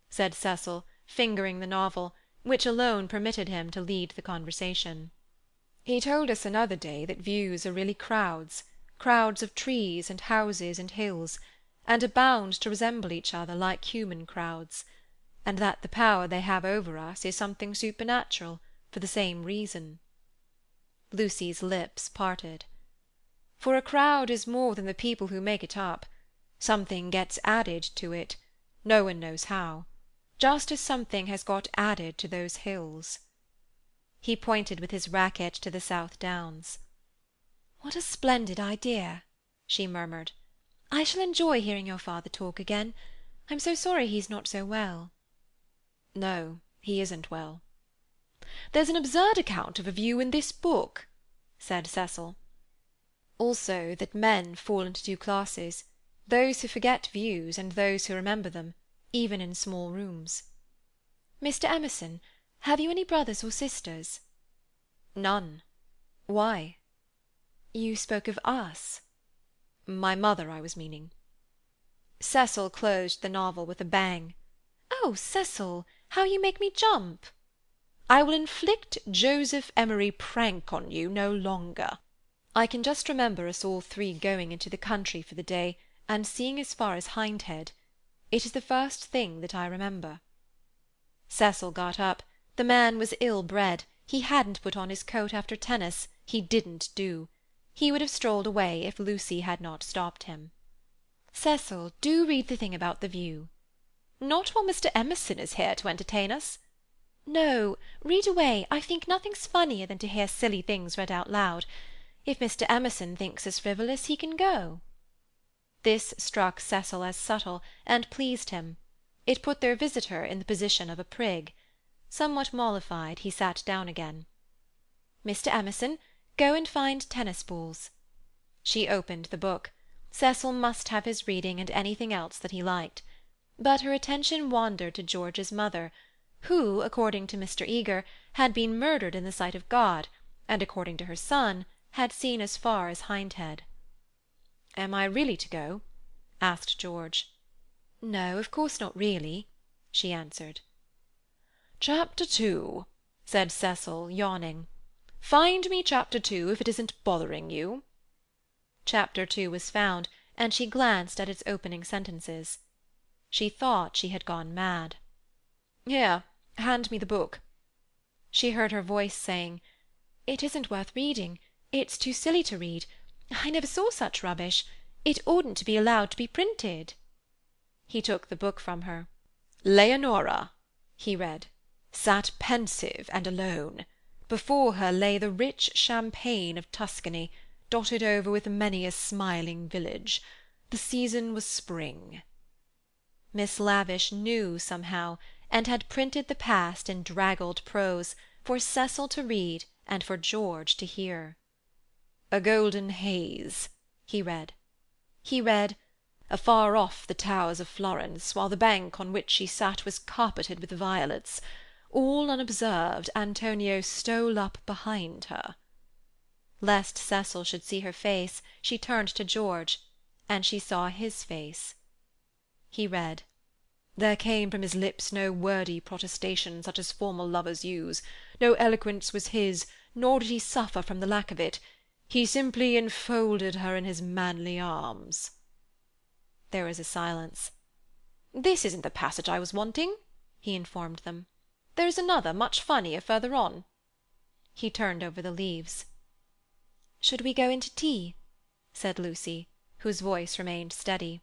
said Cecil, fingering the novel, which alone permitted him to lead the conversation. "He told us another day that views are really crowds of trees and houses and hills, and are bound to resemble each other like human crowds, and that the power they have over us is something supernatural, for the same reason." Lucy's lips parted. "For a crowd is more than the people who make it up. Something gets added to it, no one knows how, just as something has got added to those hills." He pointed with his racket to the South Downs. "What a splendid idea," she murmured. "I shall enjoy hearing your father talk again. I'm so sorry he's not so well." "No, he isn't well." "There's an absurd account of a view in this book," said Cecil. "Also that men fall into two classes, those who forget views and those who remember them, even in small rooms. Mr. Emerson, have you any brothers or sisters?" "None. Why?" "You spoke of us." My mother, I was meaning." Cecil closed the novel with a bang. "Oh, Cecil, how you make me jump!" "I will inflict Joseph Emery Prank on you no longer. I can just remember us all three going into the country for the day and seeing as far as Hindhead. It is the first thing that I remember." Cecil got up. The man was ill-bred. He hadn't put on his coat after tennis. He didn't do. He would have strolled away if Lucy had not stopped him. "Cecil, do read the thing about the view." "Not while Mr. Emerson is here to entertain us." "No, read away. I think nothing's funnier than to hear silly things read out loud. If Mr. Emerson thinks us frivolous, he can go." This struck Cecil as subtle, and pleased him. It put their visitor in the position of a prig. Somewhat mollified, he sat down again. "Mr. Emerson, go and find tennis balls." She opened the book. Cecil must have his reading and anything else that he liked. But her attention wandered to George's mother, who, according to Mr. Eager, had been murdered in the sight of God, and according to her son, had seen as far as Hindhead. "Am I really to go?" asked George. "No, of course not really," she answered. "Chapter 2, said Cecil, yawning. "Find me Chapter 2 if it isn't bothering you." Chapter 2 was found, and she glanced at its opening sentences. She thought she had gone mad. "Here, hand me the book." She heard her voice saying, "It isn't worth reading. It's too silly to read. I never saw such rubbish. It oughtn't to be allowed to be printed." He took the book from her. "Leonora," he read, "sat pensive and alone. Before her lay the rich champaign of Tuscany, dotted over with many a smiling village. The season was spring." Miss Lavish knew somehow, and had printed the past in draggled prose, for Cecil to read and for George to hear. "A golden haze," he read. He read, "Afar off the towers of Florence, while the bank on which she sat was carpeted with violets. All unobserved, Antonio stole up behind her." Lest Cecil should see her face, she turned to George, and she saw his face. He read, "There came from his lips no wordy protestation such as formal lovers use. No eloquence was his, nor did he suffer from the lack of it. He simply enfolded her in his manly arms." There was a silence. "This isn't the passage I was wanting," he informed them. "There is another, much funnier, further on." He turned over the leaves. "Should we go into tea?" said Lucy, whose voice remained steady.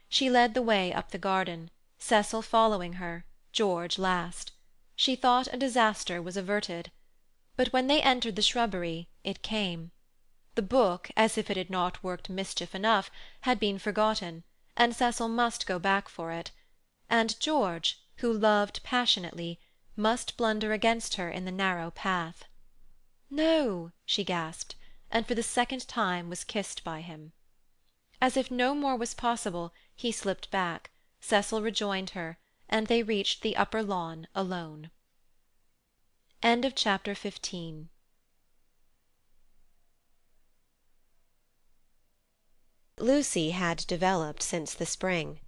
She led the way up the garden, Cecil following her, George last. She thought a disaster was averted. But when they entered the shrubbery, it came. The book, as if it had not worked mischief enough, had been forgotten, and Cecil must go back for it. And George, who loved passionately, must blunder against her in the narrow path. "No," she gasped, and for the second time was kissed by him. As if no more was possible, he slipped back, Cecil rejoined her, and they reached the upper lawn alone. End of Chapter 15. Lucy had developed since the spring.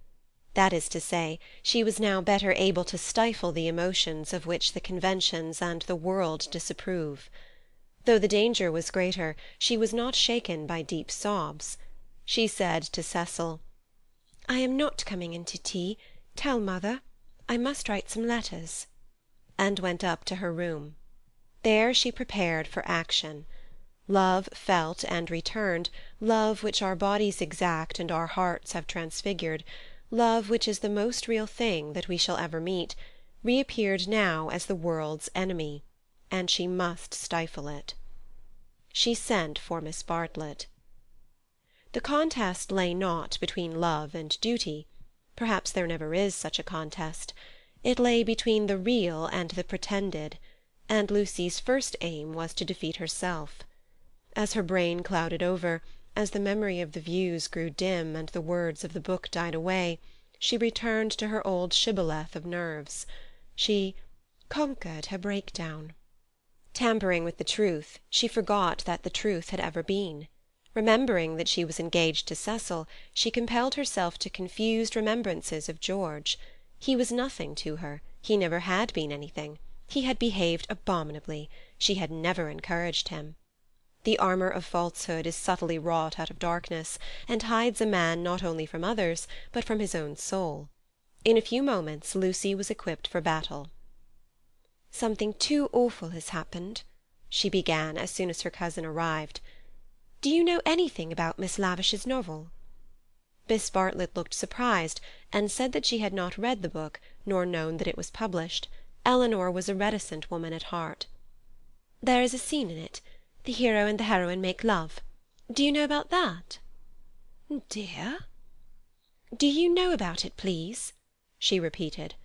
That is to say, she was now better able to stifle the emotions of which the conventions and the world disapprove. Though the danger was greater, she was not shaken by deep sobs. She said to Cecil, "I am not coming in to tea. Tell mother. I must write some letters," and went up to her room. There she prepared for action. Love felt and returned, love which our bodies exact and our hearts have transfigured, love which is the most real thing that we shall ever meet, reappeared now as the world's enemy, and she must stifle it. She sent for Miss Bartlett. The contest lay not between love and duty. Perhaps there never is such a contest. It lay between the real and the pretended, and Lucy's first aim was to defeat herself. As her brain clouded over, as the memory of the views grew dim and the words of the book died away, she returned to her old shibboleth of nerves. She conquered her breakdown. Tampering with the truth, she forgot that the truth had ever been. Remembering that she was engaged to Cecil, she compelled herself to confused remembrances of George. He was nothing to her, he never had been anything. He had behaved abominably. She had never encouraged him. The armour of falsehood is subtly wrought out of darkness, and hides a man not only from others, but from his own soul. In a few moments Lucy was equipped for battle. "Something too awful has happened," she began as soon as her cousin arrived. "Do you know anything about Miss Lavish's novel?" Miss Bartlett looked surprised, and said that she had not read the book, nor known that it was published. Eleanor was a reticent woman at heart. "There is a scene in it. The hero and the heroine make love. Do you know about that?" "Dear?" "Do you know about it, please?" she repeated.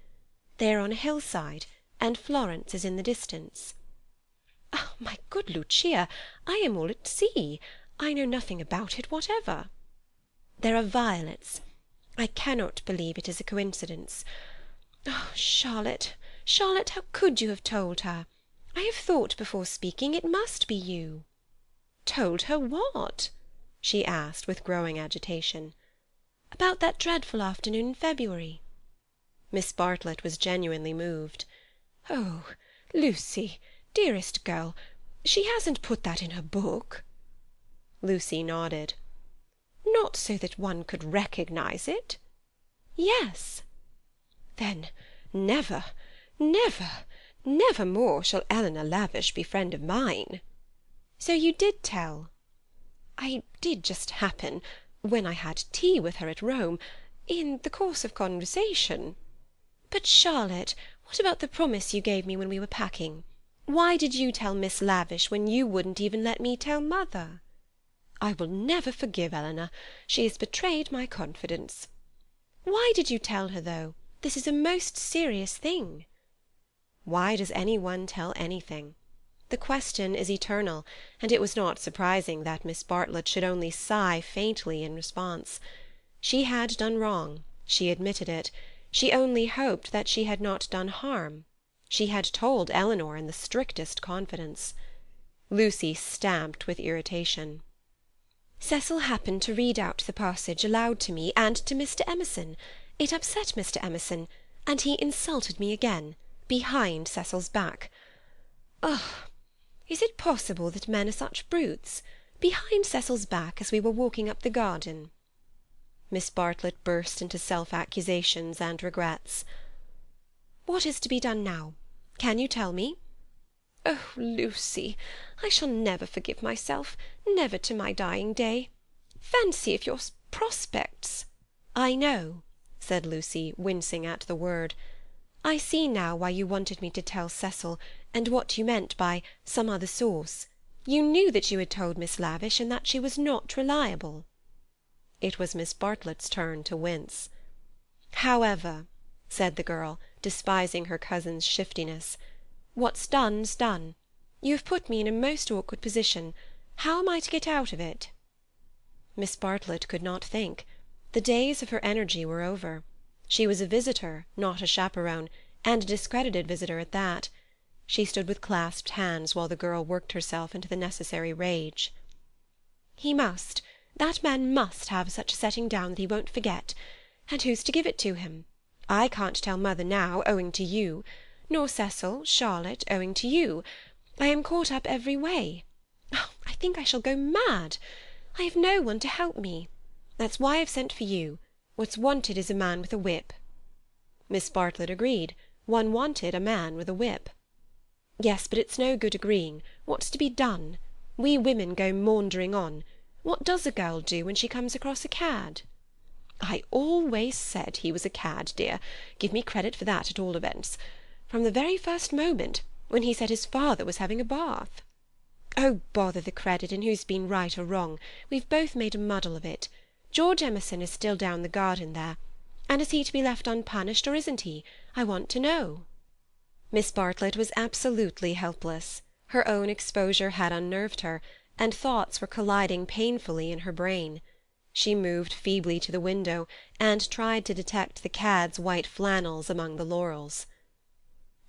"They are on a hillside, and Florence is in the distance." "Oh, my good Lucia, I am all at sea. I know nothing about it whatever." "There are violets. I cannot believe it is a coincidence. Oh, Charlotte, Charlotte, how could you have told her? I have thought before speaking. It must be you." "Told her what?" she asked with growing agitation. "About that dreadful afternoon in February." Miss Bartlett was genuinely moved. "Oh, Lucy, dearest girl, she hasn't put that in her book?" Lucy nodded. "Not so that one could recognize it?" "Yes." "Then never, never, never more shall Eleanor Lavish be friend of mine." "So you did tell?" "I did just happen, when I had tea with her at Rome, in the course of conversation." "But, Charlotte, what about the promise you gave me when we were packing? Why did you tell Miss Lavish when you wouldn't even let me tell mother?" "I will never forgive Eleanor. She has betrayed my confidence." "Why did you tell her, though? This is a most serious thing." Why does any one tell anything? The question is eternal, and it was not surprising that Miss Bartlett should only sigh faintly in response. She had done wrong, she admitted it. She only hoped that she had not done harm. She had told Eleanor in the strictest confidence. Lucy stamped with irritation. Cecil happened to read out the passage aloud to me and to Mr. Emerson. It upset Mr. Emerson, and he insulted me again, behind Cecil's back. Ugh! Is it possible that men are such brutes? Behind Cecil's back as we were walking up the garden. Miss Bartlett burst into self-accusations and regrets. What is to be done now? Can you tell me? Oh, Lucy, I shall never forgive myself, never to my dying day. Fancy if your prospects— I know, said Lucy, wincing at the word. I see now why you wanted me to tell Cecil, and what you meant by some other source. You knew that you had told Miss Lavish and that she was not reliable. It was Miss Bartlett's turn to wince. However, said the girl, despising her cousin's shiftiness, what's done's done. You have put me in a most awkward position. How am I to get out of it? Miss Bartlett could not think. The days of her energy were over. She was a visitor, not a chaperone, and a discredited visitor at that. She stood with clasped hands while the girl worked herself into the necessary rage. That man must have such a setting down that he won't forget. And who's to give it to him? I can't tell mother now, owing to you. Nor Cecil, Charlotte, owing to you. I am caught up every way. Oh, I think I shall go mad. I have no one to help me. That's why I've sent for you. What's wanted is a man with a whip. Miss Bartlett agreed. One wanted a man with a whip. Yes, but it's no good agreeing. What's to be done? We women go maundering on. What does a girl do when she comes across a cad? I always said he was a cad, dear. Give me credit for that, at all events. From the very first moment, when he said his father was having a bath. Oh, bother the credit and who's been right or wrong. We've both made a muddle of it. George Emerson is still down the garden there. And is he to be left unpunished, or isn't he? I want to know. Miss Bartlett was absolutely helpless. Her own exposure had unnerved her, and thoughts were colliding painfully in her brain. She moved feebly to the window, and tried to detect the cad's white flannels among the laurels.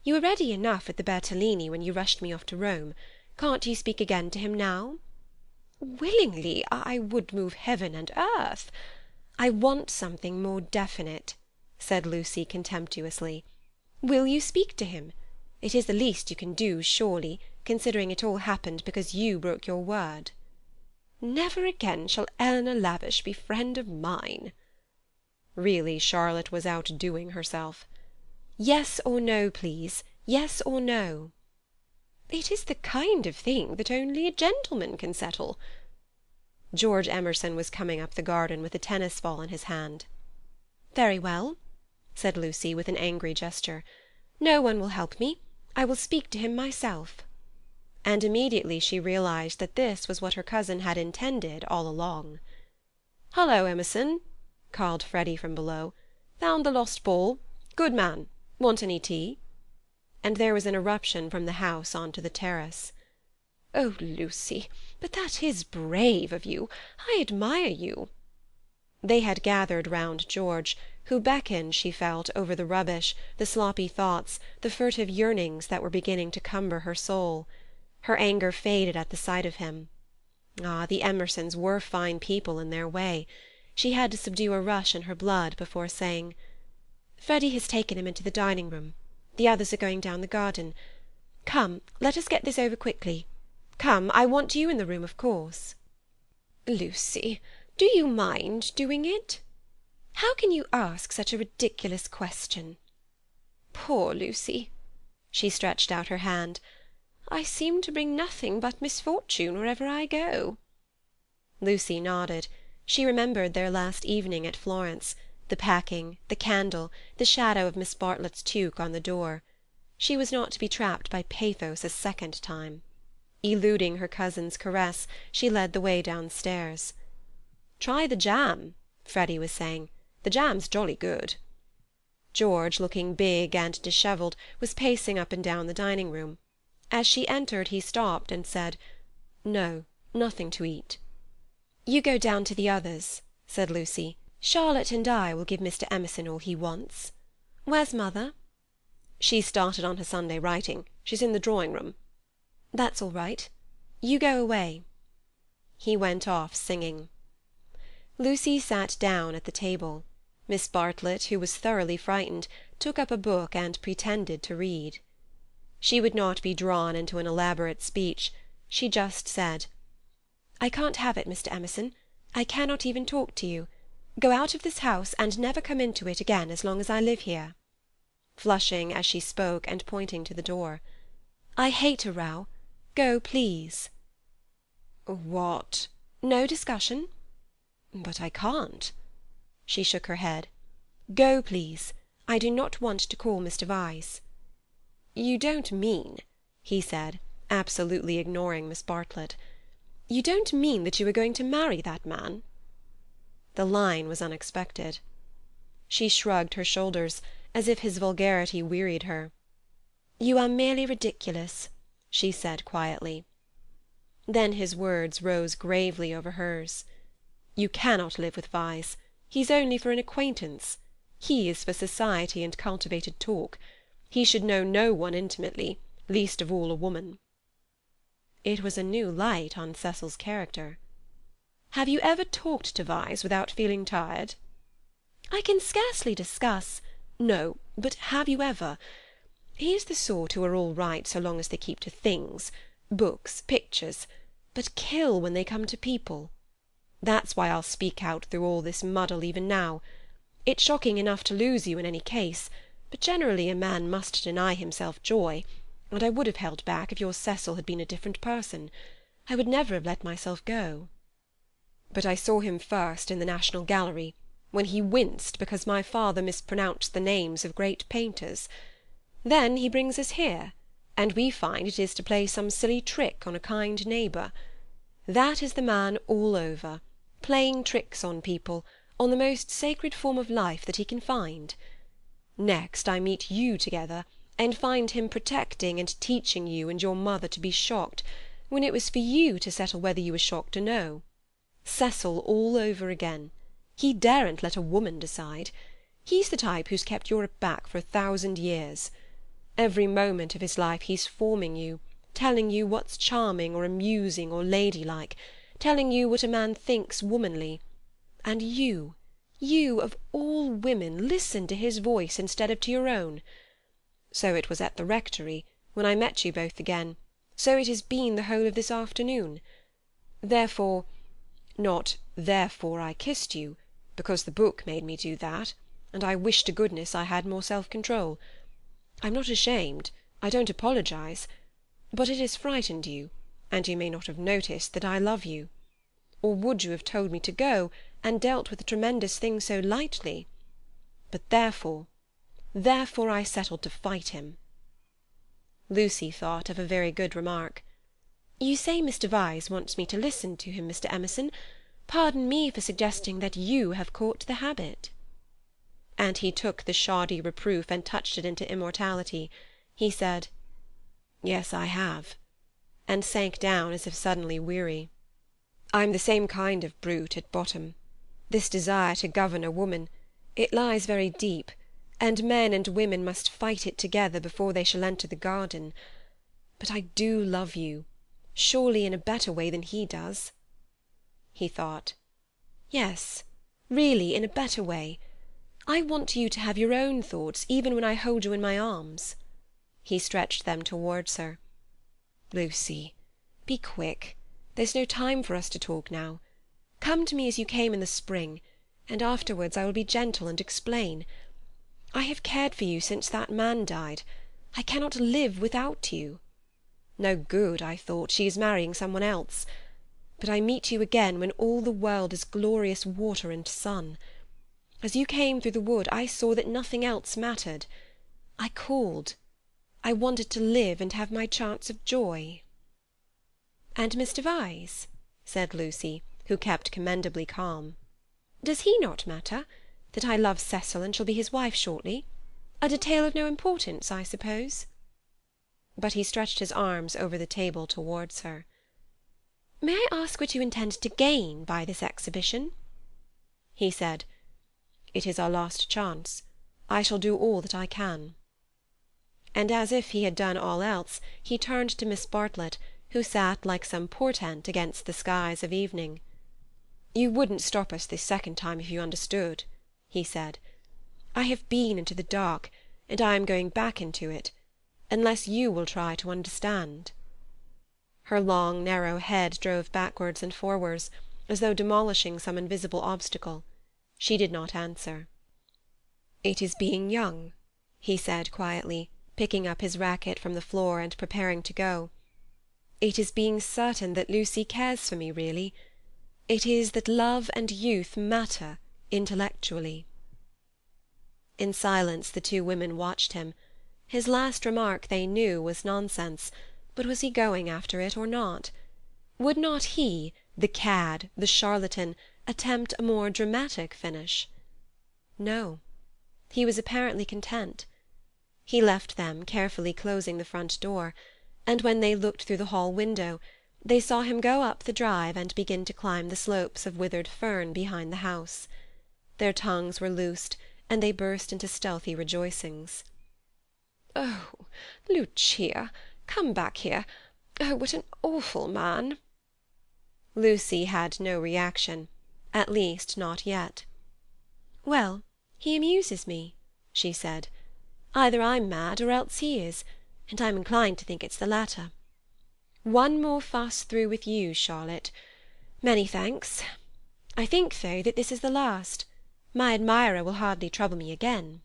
You were ready enough at the Bertolini when you rushed me off to Rome. Can't you speak again to him now? Willingly. I would move heaven and earth. I want something more definite, said Lucy contemptuously. Will you speak to him? It is the least you can do, surely, considering it all happened because you broke your word. Never again shall Eleanor Lavish be friend of mine. Really, Charlotte was outdoing herself. Yes or no, please. Yes or no. It is the kind of thing that only a gentleman can settle. George Emerson was coming up the garden with a tennis ball in his hand. Very well, said Lucy with an angry gesture. No one will help me. I will speak to him myself. And immediately she realized that this was what her cousin had intended all along. "Hullo, Emerson," called Freddy from below. "Found the lost ball? Good man. Want any tea?" And there was an eruption from the house on to the terrace. "Oh, Lucy, but that is brave of you. I admire you." They had gathered round George, who beckoned, she felt, over the rubbish, the sloppy thoughts, the furtive yearnings that were beginning to cumber her soul. Her anger faded at the sight of him. Ah, the Emersons were fine people in their way. She had to subdue a rush in her blood before saying, "Freddy has taken him into the dining-room. The others are going down the garden. Come, let us get this over quickly. Come, I want you in the room, of course." "Lucy, do you mind doing it?" "How can you ask such a ridiculous question?" "Poor Lucy." She stretched out her hand. "I seem to bring nothing but misfortune wherever I go." Lucy nodded. She remembered their last evening at Florence, the packing, the candle, the shadow of Miss Bartlett's toque on the door. She was not to be trapped by pathos a second time. Eluding her cousin's caress, she led the way downstairs. "Try the jam," Freddy was saying. "The jam's jolly good." George, looking big and dishevelled, was pacing up and down the dining-room. As she entered he stopped and said, "No, nothing to eat." "You go down to the others," said Lucy. "Charlotte and I will give Mr. Emerson all he wants. Where's mother?" "She started on her Sunday writing. She's in the drawing-room." "That's all right. You go away." He went off singing. Lucy sat down at the table. Miss Bartlett, who was thoroughly frightened, took up a book and pretended to read. She would not be drawn into an elaborate speech. She just said, "I can't have it, Mr. Emerson. I cannot even talk to you. Go out of this house and never come into it again as long as I live here," flushing as she spoke and pointing to the door. "I hate a row. Go, please." "What—" "No discussion." "But I can't." She shook her head. "Go, please. I do not want to call Mr. Vyse." "You don't mean," he said, absolutely ignoring Miss Bartlett, "you don't mean that you are going to marry that man?" The line was unexpected. She shrugged her shoulders, as if his vulgarity wearied her. "You are merely ridiculous," she said quietly. Then his words rose gravely over hers. "You cannot live with Vyse. He's only for an acquaintance. He is for society and cultivated talk. He should know no one intimately, least of all a woman." It was a new light on Cecil's character. "Have you ever talked to Vyse without feeling tired?" "I can scarcely discuss—" "No, but have you ever? He is the sort who are all right so long as they keep to things, books, pictures, but kill when they come to people. That's why I'll speak out through all this muddle even now. It's shocking enough to lose you in any case, but generally a man must deny himself joy, and I would have held back if your Cecil had been a different person. I would never have let myself go. But I saw him first in the National Gallery, when he winced because my father mispronounced the names of great painters. Then he brings us here, and we find it is to play some silly trick on a kind neighbour. That is the man all over, playing tricks on people, on the most sacred form of life that he can find. Next I meet you together, and find him protecting and teaching you and your mother to be shocked, when it was for you to settle whether you were shocked or no. Cecil all over again. He daren't let a woman decide. He's the type who's kept Europe back for 1,000 years. Every moment of his life he's forming you, telling you what's charming or amusing or ladylike, telling you what a man thinks womanly. And you, of all women, listen to his voice instead of to your own. So it was at the rectory, when I met you both again. So it has been the whole of this afternoon. Not therefore I kissed you, because the book made me do that, and I wish to goodness I had more self-control. I'm not ashamed, I don't apologize, but it has frightened you, and you may not have noticed that I love you. Or would you have told me to go, and dealt with the tremendous thing so lightly? But therefore I settled to fight him." Lucy thought of a very good remark. "You say Mr. Vyse wants me to listen to him, Mr. Emerson. Pardon me for suggesting that you have caught the habit." And he took the shoddy reproof and touched it into immortality. He said, "Yes, I have," and sank down as if suddenly weary. "I'm the same kind of brute at bottom. This desire to govern a woman, it lies very deep, and men and women must fight it together before they shall enter the garden. But I do love you, surely in a better way than he does." He thought. "Yes, really in a better way. I want you to have your own thoughts even when I hold you in my arms." He stretched them towards her. "Lucy, be quick. There's no time for us to talk now. Come to me as you came in the spring, and afterwards I will be gentle and explain. I have cared for you since that man died. I cannot live without you. No good, I thought, she is marrying someone else. But I meet you again when all the world is glorious water and sun. As you came through the wood I saw that nothing else mattered. I called. I wanted to live and have my chance of joy." "And Mr. Vyse?" said Lucy, who kept commendably calm. "Does he not matter? That I love Cecil and shall be his wife shortly? A detail of no importance, I suppose?" But he stretched his arms over the table towards her. "May I ask what you intend to gain by this exhibition?" He said, "It is our last chance. I shall do all that I can." And as if he had done all else, he turned to Miss Bartlett, who sat like some portent against the skies of evening. "You wouldn't stop us this second time if you understood," he said. "I have been into the dark, and I am going back into it, unless you will try to understand." Her long, narrow head drove backwards and forwards, as though demolishing some invisible obstacle. She did not answer. "It is being young," he said quietly, picking up his racket from the floor and preparing to go. "It is being certain that Lucy cares for me really. It is that love and youth matter intellectually." In silence the two women watched him. His last remark, they knew, was nonsense, but was he going after it or not? Would not he, the cad, the charlatan, attempt a more dramatic finish? No. He was apparently content. He left them, carefully closing the front door, and when they looked through the hall window, they saw him go up the drive and begin to climb the slopes of withered fern behind the house. Their tongues were loosed, and they burst into stealthy rejoicings. "Oh, Lucia, come back here. Oh, what an awful man!" Lucy had no reaction, at least not yet. "Well, he amuses me," she said. "Either I'm mad or else he is, and I'm inclined to think it's the latter. One more fuss through with you, Charlotte. Many thanks. I think, though, that this is the last. My admirer will hardly trouble me again."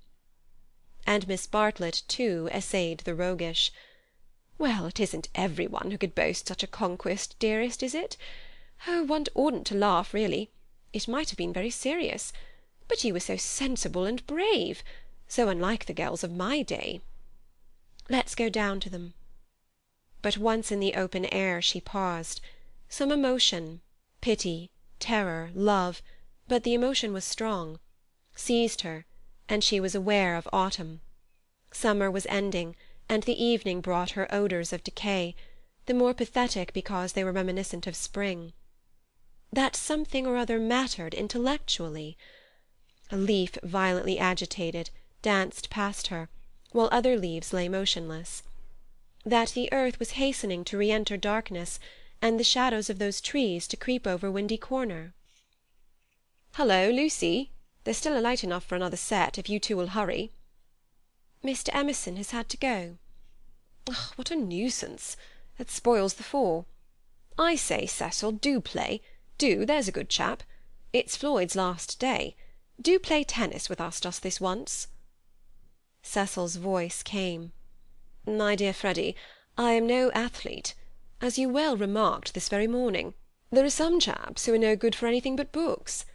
And Miss Bartlett, too, essayed the roguish. "Well, it isn't every one who could boast such a conquest, dearest, is it? Oh, one oughtn't to laugh, really. It might have been very serious. But you were so sensible and brave, so unlike the girls of my day." "Let's go down to them." But once in the open air she paused. Some emotion, pity, terror, love, but the emotion was strong, seized her, and she was aware of autumn. Summer was ending, and the evening brought her odours of decay, the more pathetic because they were reminiscent of spring. That something or other mattered intellectually. A leaf violently agitated danced past her, while other leaves lay motionless. That the earth was hastening to re-enter darkness, and the shadows of those trees to creep over Windy Corner. "Hullo, Lucy! There's still light enough for another set, if you two will hurry." "Mr. Emerson has had to go." What a nuisance! That spoils the four. I say, Cecil, do play. Do, there's a good chap. It's Floyd's last day. Do play tennis with us just this once." Cecil's voice came. "My dear Freddy, I am no athlete. As you well remarked this very morning, there are some chaps who are no good for anything but books.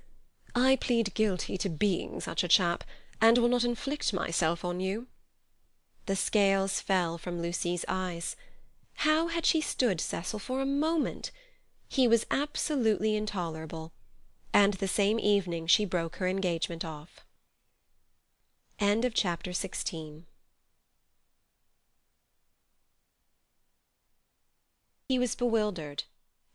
I plead guilty to being such a chap, and will not inflict myself on you." The scales fell from Lucy's eyes. How had she stood Cecil for a moment? He was absolutely intolerable, and the same evening she broke her engagement off. End of chapter 16. He was bewildered.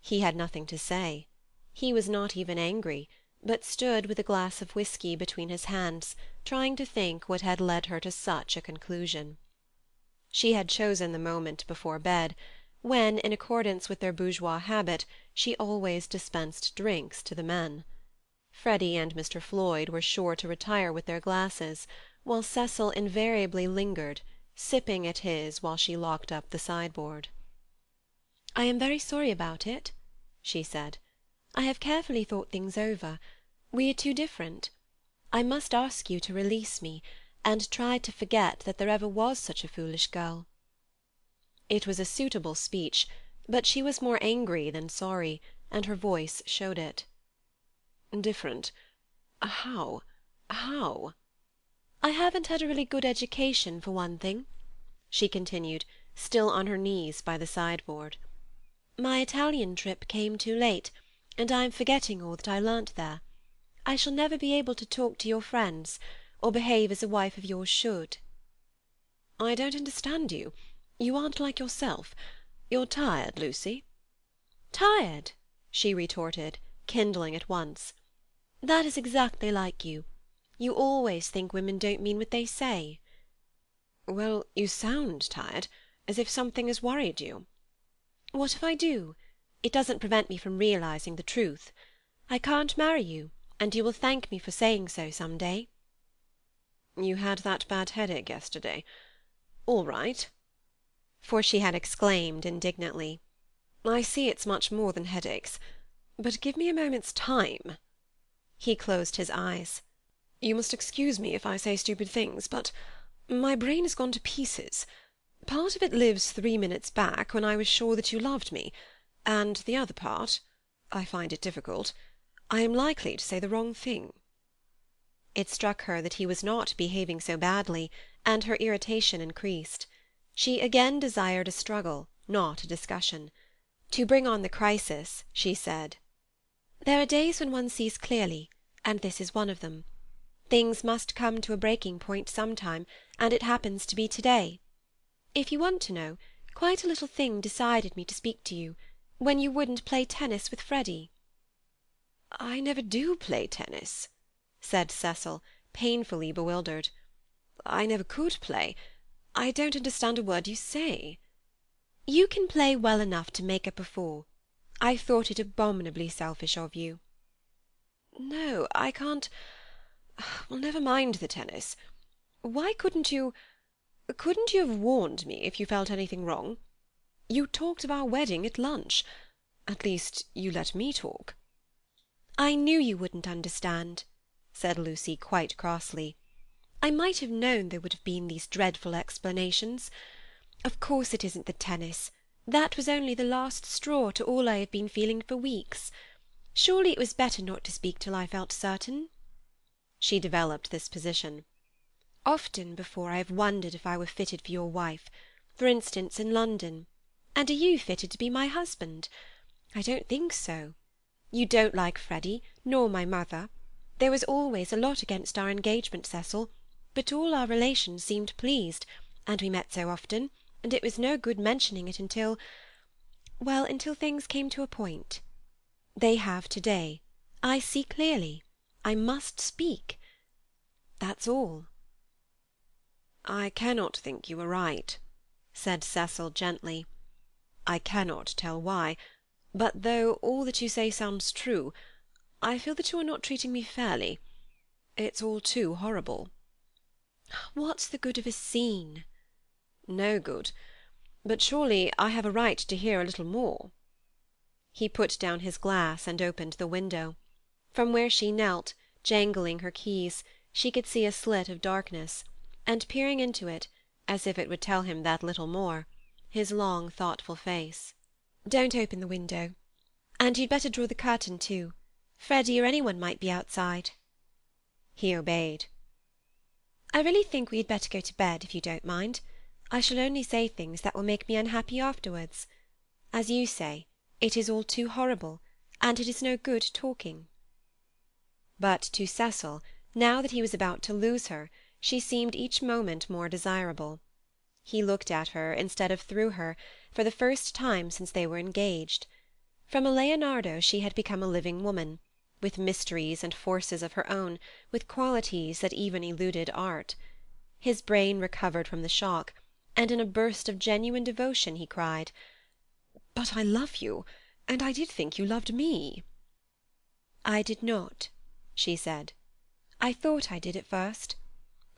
He had nothing to say. He was not even angry, but stood with a glass of whisky between his hands, trying to think what had led her to such a conclusion. She had chosen the moment before bed, when, in accordance with their bourgeois habit, she always dispensed drinks to the men. Freddy and Mr. Floyd were sure to retire with their glasses, while Cecil invariably lingered, sipping at his while she locked up the sideboard. "I am very sorry about it," she said. "I have carefully thought things over. We are too different. I must ask you to release me, and try to forget that there ever was such a foolish girl." It was a suitable speech, but she was more angry than sorry, and her voice showed it. "Different? How? How?" "I haven't had a really good education, for one thing," she continued, still on her knees by the sideboard. "My Italian trip came too late, and I am forgetting all that I learnt there. I shall never be able to talk to your friends, or behave as a wife of yours should." "I don't understand you. You aren't like yourself. You're tired, Lucy." "Tired?" she retorted, kindling at once. "That is exactly like you. You always think women don't mean what they say." "Well, you sound tired, as if something has worried you." What if I do? It doesn't prevent me from realizing the truth. I can't marry you, and you will thank me for saying so some day." "You had that bad headache yesterday. All right." For she had exclaimed indignantly, "I see it's much more than headaches. But give me a moment's time." He closed his eyes. "You must excuse me if I say stupid things, but my brain has gone to pieces. Part of it lives 3 minutes back, when I was sure that you loved me, and the other part—I find it difficult—I am likely to say the wrong thing." It struck her that he was not behaving so badly, and her irritation increased. She again desired a struggle, not a discussion. To bring on the crisis, she said, "There are days when one sees clearly, and this is one of them. Things must come to a breaking point sometime, and it happens to be today. If you want to know, quite a little thing decided me to speak to you, when you wouldn't play tennis with Freddy." "I never do play tennis," said Cecil, painfully bewildered. "I never could play. I don't understand a word you say." "You can play well enough to make up a fool. I thought it abominably selfish of you." "No, I can't. Well, never mind the tennis. Why couldn't you have warned me if you felt anything wrong? You talked of our wedding at lunch. At least, you let me talk." "I knew you wouldn't understand," said Lucy quite crossly. "I might have known there would have been these dreadful explanations. Of course it isn't the tennis. That was only the last straw to all I have been feeling for weeks. Surely it was better not to speak till I felt certain." She developed this position. "Often before I have wondered if I were fitted for your wife, for instance in London. And are you fitted to be my husband? I don't think so. You don't like Freddy, nor my mother. There was always a lot against our engagement, Cecil, but all our relations seemed pleased, and we met so often, and it was no good mentioning it until—well, until things came to a point. They have today. I see clearly. I must speak. That's all." "I cannot think you are right," said Cecil gently. "I cannot tell why, but though all that you say sounds true, I feel that you are not treating me fairly. It's all too horrible." "What's the good of a scene?" "No good. But surely I have a right to hear a little more." He put down his glass and opened the window. From where she knelt, jangling her keys, she could see a slit of darkness, and peering into it, as if it would tell him that little more, his long, thoughtful face. "Don't open the window. And you'd better draw the curtain too. Freddy or any one might be outside." He obeyed. "I really think we had better go to bed, if you don't mind. I shall only say things that will make me unhappy afterwards. As you say, it is all too horrible, and it is no good talking." But to Cecil, now that he was about to lose her, she seemed each moment more desirable. He looked at her, instead of through her, for the first time since they were engaged. From a Leonardo she had become a living woman, with mysteries and forces of her own, with qualities that even eluded art. His brain recovered from the shock, and in a burst of genuine devotion he cried, "But I love you, and I did think you loved me." "I did not," she said. "I thought I did at first.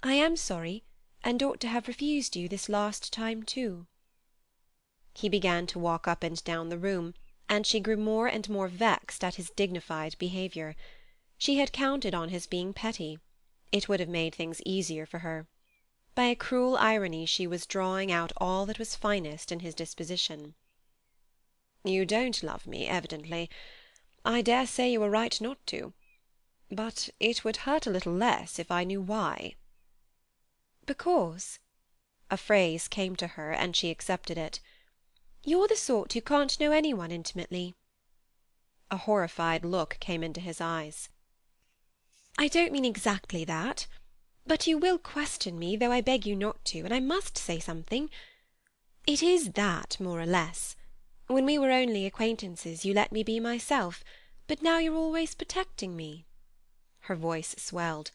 I am sorry, and ought to have refused you this last time too." He began to walk up and down the room, and she grew more and more vexed at his dignified behaviour. She had counted on his being petty. It would have made things easier for her. By a cruel irony she was drawing out all that was finest in his disposition. "You don't love me, evidently. I dare say you are right not to. But it would hurt a little less if I knew why." "Because—" a phrase came to her, and she accepted it. "You're the sort who can't know any one intimately." A horrified look came into his eyes. "I don't mean exactly that. But you will question me, though I beg you not to, and I must say something. It is that, more or less. When we were only acquaintances you let me be myself, but now you're always protecting me." Her voice swelled.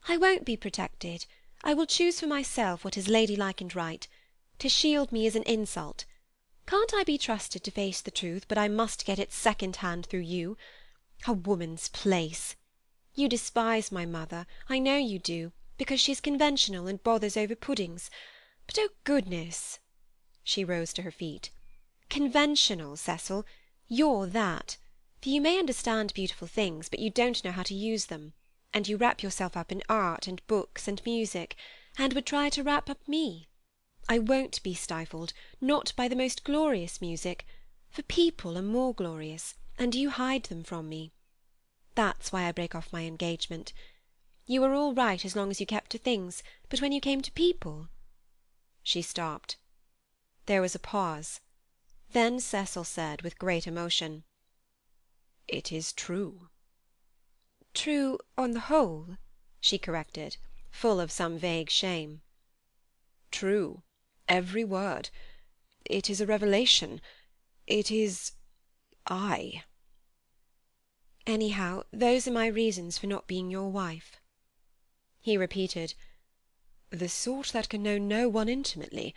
"I won't be protected. I will choose for myself what is ladylike and right. To shield me is an insult. Can't I be trusted to face the truth, but I must get it second-hand through you? A woman's place! You despise my mother, I know you do, because she's conventional and bothers over puddings. But oh goodness—" She rose to her feet. "Conventional, Cecil. You're that. For you may understand beautiful things, but you don't know how to use them. And you wrap yourself up in art and books and music, and would try to wrap up me. I won't be stifled, not by the most glorious music, for people are more glorious, and you hide them from me. That's why I break off my engagement. You were all right as long as you kept to things, but when you came to people—" She stopped. There was a pause. Then Cecil said, with great emotion, "It is true." "True on the whole," she corrected, full of some vague shame. "True, every word. It is a revelation. It is I." "Anyhow, those are my reasons for not being your wife." He repeated, "The sort that can know no one intimately.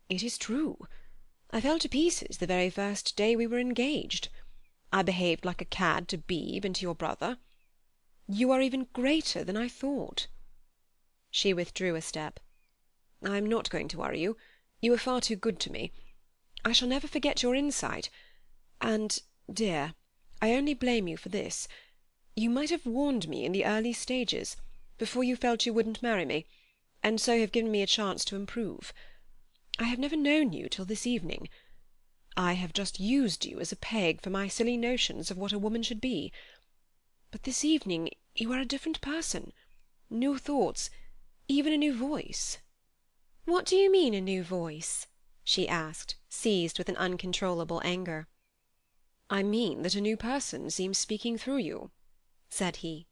It is true. I fell to pieces the very first day we were engaged. I behaved like a cad to Beebe and to your brother. You are even greater than I thought." She withdrew a step. "I am not going to worry you. You are far too good to me. I shall never forget your insight. And, dear, I only blame you for this. You might have warned me in the early stages, before you felt you wouldn't marry me, and so have given me a chance to improve. I have never known you till this evening. I have just used you as a peg for my silly notions of what a woman should be. But this evening you are a different person. New thoughts, even a new voice." "What do you mean, a new voice?" she asked, seized with an uncontrollable anger. "I mean that a new person seems speaking through you," said he.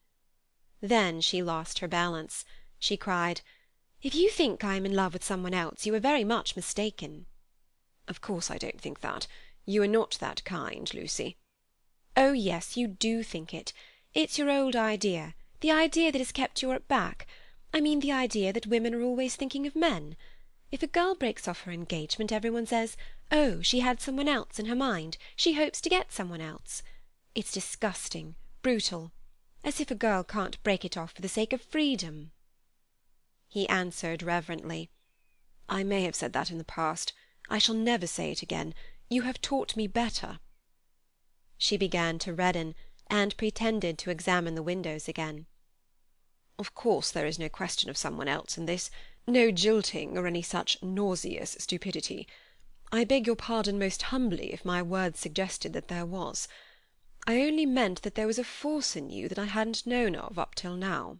Then she lost her balance. She cried, "If you think I am in love with someone else, you are very much mistaken." "Of course I don't think that. You are not that kind, Lucy." "Oh yes, you do think it. It's your old idea, the idea that has kept you at back. I mean the idea that women are always thinking of men. If a girl breaks off her engagement, everyone says, 'Oh, she had someone else in her mind. She hopes to get someone else.' It's disgusting, brutal. As if a girl can't break it off for the sake of freedom." He answered reverently, "I may have said that in the past. I shall never say it again. You have taught me better." She began to redden, and pretended to examine the windows again. "Of course there is no question of someone else in this, no jilting or any such nauseous stupidity. I beg your pardon most humbly if my words suggested that there was. I only meant that there was a force in you that I hadn't known of up till now."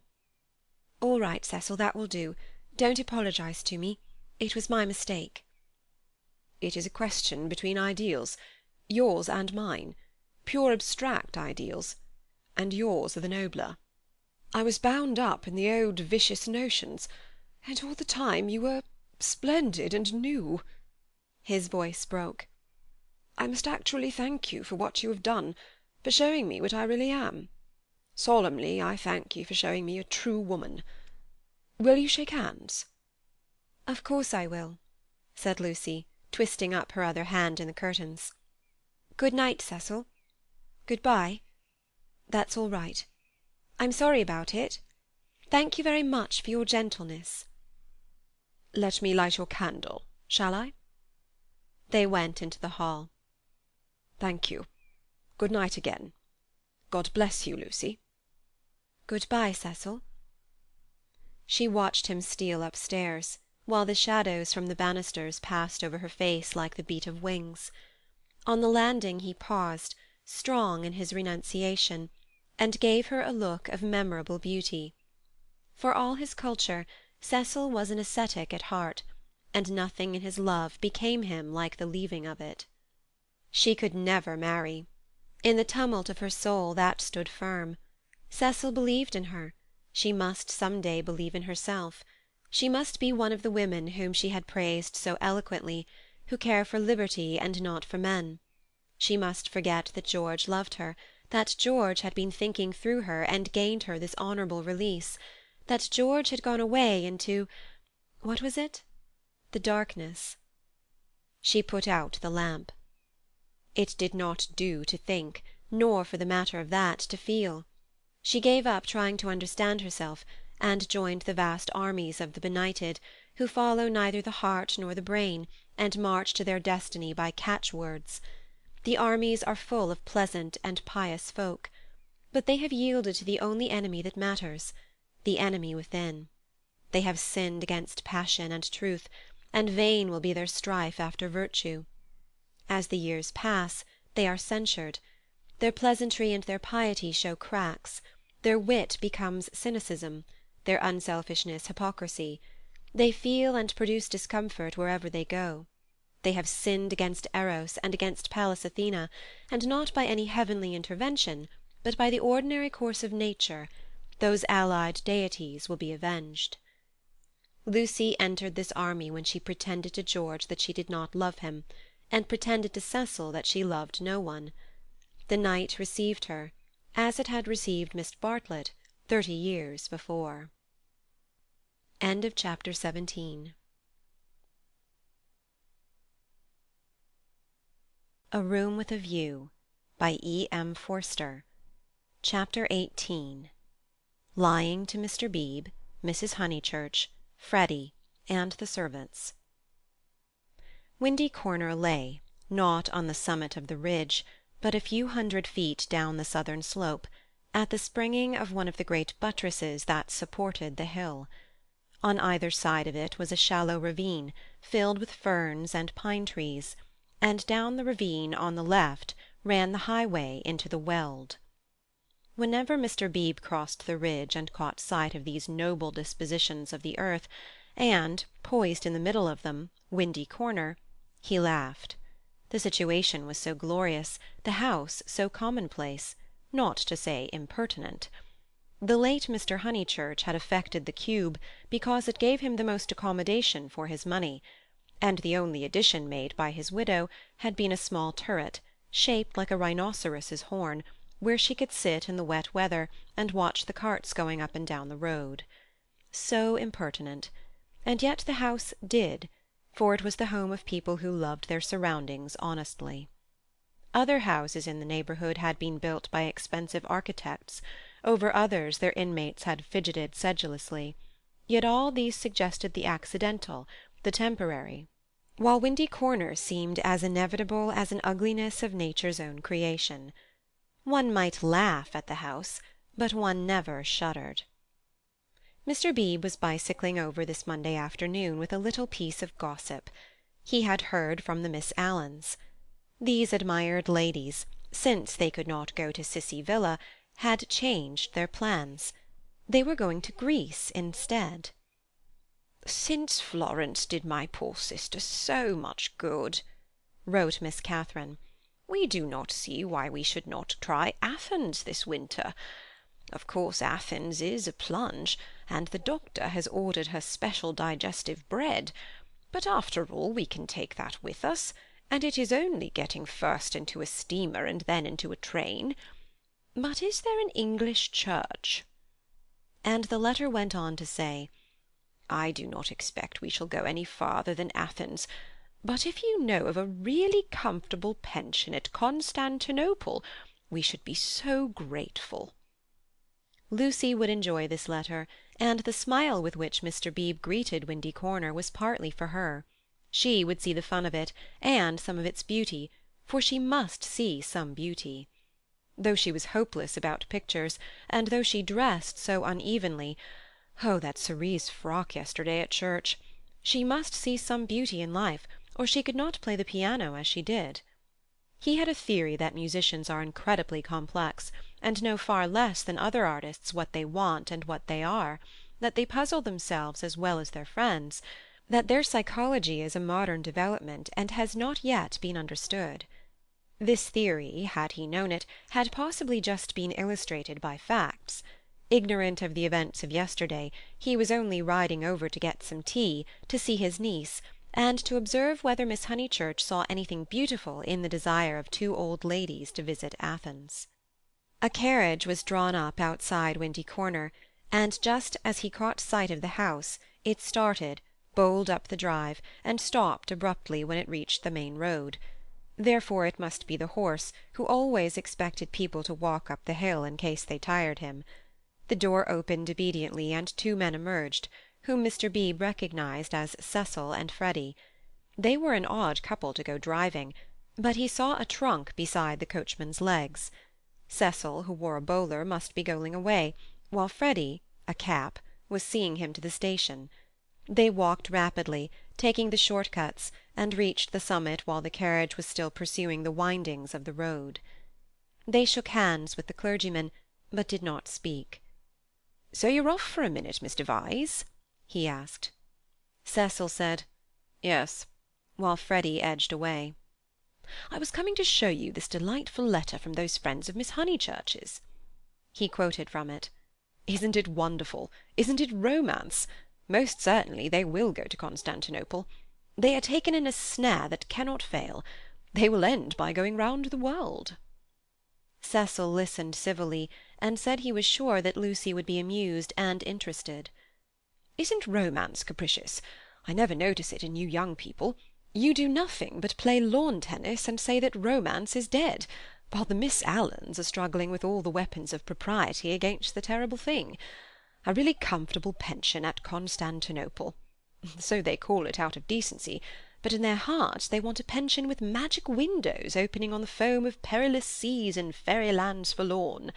"All right, Cecil, that will do. Don't apologize to me. It was my mistake." "It is a question between ideals, yours and mine, pure abstract ideals, and yours are the nobler. I was bound up in the old vicious notions, and all the time you were splendid and new." His voice broke. "I must actually thank you for what you have done, for showing me what I really am. Solemnly, I thank you for showing me a true woman. Will you shake hands?" "Of course I will," said Lucy, twisting up her other hand in the curtains. "Good night, Cecil. Good-bye. That's all right. I'm sorry about it. Thank you very much for your gentleness." "Let me light your candle, shall I?" They went into the hall. "Thank you. Good night again. God bless you, Lucy." "Good-bye, Cecil." She watched him steal upstairs, while the shadows from the banisters passed over her face like the beat of wings. On the landing he paused, strong in his renunciation, and gave her a look of memorable beauty. For all his culture, Cecil was an ascetic at heart, and nothing in his love became him like the leaving of it. She could never marry. In the tumult of her soul that stood firm. Cecil believed in her. She must some day believe in herself. She must be one of the women whom she had praised so eloquently, who care for liberty and not for men. She must forget that George loved her, that George had been thinking through her and gained her this honourable release, that George had gone away into—what was it? The darkness. She put out the lamp. It did not do to think, nor, for the matter of that, to feel. She gave up trying to understand herself, and joined the vast armies of the benighted, who follow neither the heart nor the brain, and march to their destiny by catchwords. The armies are full of pleasant and pious folk, but they have yielded to the only enemy that matters, the enemy within. They have sinned against passion and truth, and vain will be their strife after virtue. As the years pass, they are censured. Their pleasantry and their piety show cracks, their wit becomes cynicism, their unselfishness hypocrisy. They feel and produce discomfort wherever they go. They have sinned against Eros and against Pallas Athena, and not by any heavenly intervention, but by the ordinary course of nature. Those allied deities will be avenged. Lucy entered this army when she pretended to George that she did not love him, and pretended to Cecil that she loved no one. The night received her, as it had received Miss Bartlett 30 years before. End of Chapter 17. A Room with a View by E. M. Forster. Chapter 18. Lying to Mr. Beebe, Mrs. Honeychurch, Freddy, and the servants. Windy Corner lay, not on the summit of the ridge, but a few 100 feet down the southern slope, at the springing of one of the great buttresses that supported the hill. On either side of it was a shallow ravine, filled with ferns and pine-trees, and down the ravine on the left ran the highway into the Weald. Whenever Mr. Beebe crossed the ridge and caught sight of these noble dispositions of the earth, and, poised in the middle of them, Windy Corner, he laughed. The situation was so glorious, the house so commonplace, not to say impertinent. The late Mr. Honeychurch had affected the cube because it gave him the most accommodation for his money, and the only addition made by his widow had been a small turret, shaped like a rhinoceros's horn, where she could sit in the wet weather and watch the carts going up and down the road. So impertinent. And yet the house did, for it was the home of people who loved their surroundings honestly. Other houses in the neighbourhood had been built by expensive architects, over others their inmates had fidgeted sedulously, yet all these suggested the accidental, the temporary, while Windy Corner seemed as inevitable as an ugliness of nature's own creation. One might laugh at the house, but one never shuddered. Mr. Beebe was bicycling over this Monday afternoon with a little piece of gossip. He had heard from the Miss Alans. These admired ladies, since they could not go to Cissy Villa, had changed their plans. They were going to Greece instead. "Since Florence did my poor sister so much good," wrote Miss Catherine, "we do not see why we should not try Athens this winter. Of course Athens is a plunge, and the doctor has ordered her special digestive bread, but after all we can take that with us, and it is only getting first into a steamer and then into a train. But is there an English church?" And the letter went on to say, "I do not expect we shall go any farther than Athens, but if you know of a really comfortable pension at Constantinople, we should be so grateful." Lucy would enjoy this letter, and the smile with which Mr. Beebe greeted Windy Corner was partly for her. She would see the fun of it, and some of its beauty, for she must see some beauty. Though she was hopeless about pictures, and though she dressed so unevenly—oh, that cerise frock yesterday at church! She must see some beauty in life, or she could not play the piano as she did. He had a theory that musicians are incredibly complex, and know far less than other artists what they want and what they are, that they puzzle themselves as well as their friends, that their psychology is a modern development and has not yet been understood. This theory, had he known it, had possibly just been illustrated by facts. Ignorant of the events of yesterday, he was only riding over to get some tea, to see his niece, and to observe whether Miss Honeychurch saw anything beautiful in the desire of 2 old ladies to visit Athens. A carriage was drawn up outside Windy Corner, and just as he caught sight of the house, it started, bowled up the drive, and stopped abruptly when it reached the main road. Therefore it must be the horse, who always expected people to walk up the hill in case they tired him. The door opened obediently, and two men emerged, whom Mr. Beebe recognized as Cecil and Freddy. They were an odd couple to go driving, but he saw a trunk beside the coachman's legs. Cecil, who wore a bowler, must be going away, while Freddy, a cap, was seeing him to the station. They walked rapidly, taking the short cuts, and reached the summit while the carriage was still pursuing the windings of the road. They shook hands with the clergyman, but did not speak. "So you're off for a minute, Mr. Vyse?" he asked. Cecil said, "Yes," while Freddy edged away. "I was coming to show you this delightful letter from those friends of Miss Honeychurch's." He quoted from it. "Isn't it wonderful? Isn't it romance? Most certainly they will go to Constantinople. They are taken in a snare that cannot fail. They will end by going round the world." Cecil listened civilly, and said he was sure that Lucy would be amused and interested. "Isn't romance capricious? I never notice it in you young people. You do nothing but play lawn-tennis and say that romance is dead, while the Miss Allens are struggling with all the weapons of propriety against the terrible thing. A really comfortable pension at Constantinople. So they call it out of decency, but in their hearts they want a pension with magic windows opening on the foam of perilous seas in fairylands forlorn.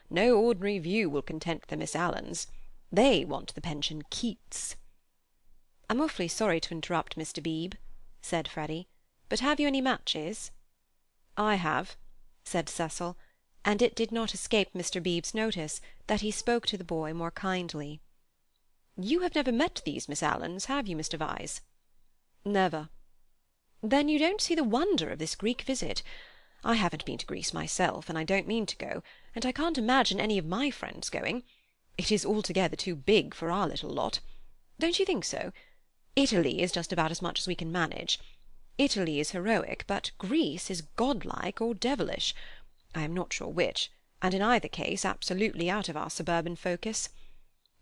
No ordinary view will content the Miss Allens. They want the pension Keats." "I'm awfully sorry to interrupt, Mr. Beebe," said Freddy, "but have you any matches?" "I have," said Cecil, and it did not escape Mr. Beebe's notice that he spoke to the boy more kindly. "You have never met these Miss Allens, have you, Mr. Vyse?" "Never." "Then you don't see the wonder of this Greek visit. I haven't been to Greece myself, and I don't mean to go, and I can't imagine any of my friends going. It is altogether too big for our little lot. Don't you think so? Italy is just about as much as we can manage. Italy is heroic, but Greece is godlike or devilish. I am not sure which, and in either case absolutely out of our suburban focus.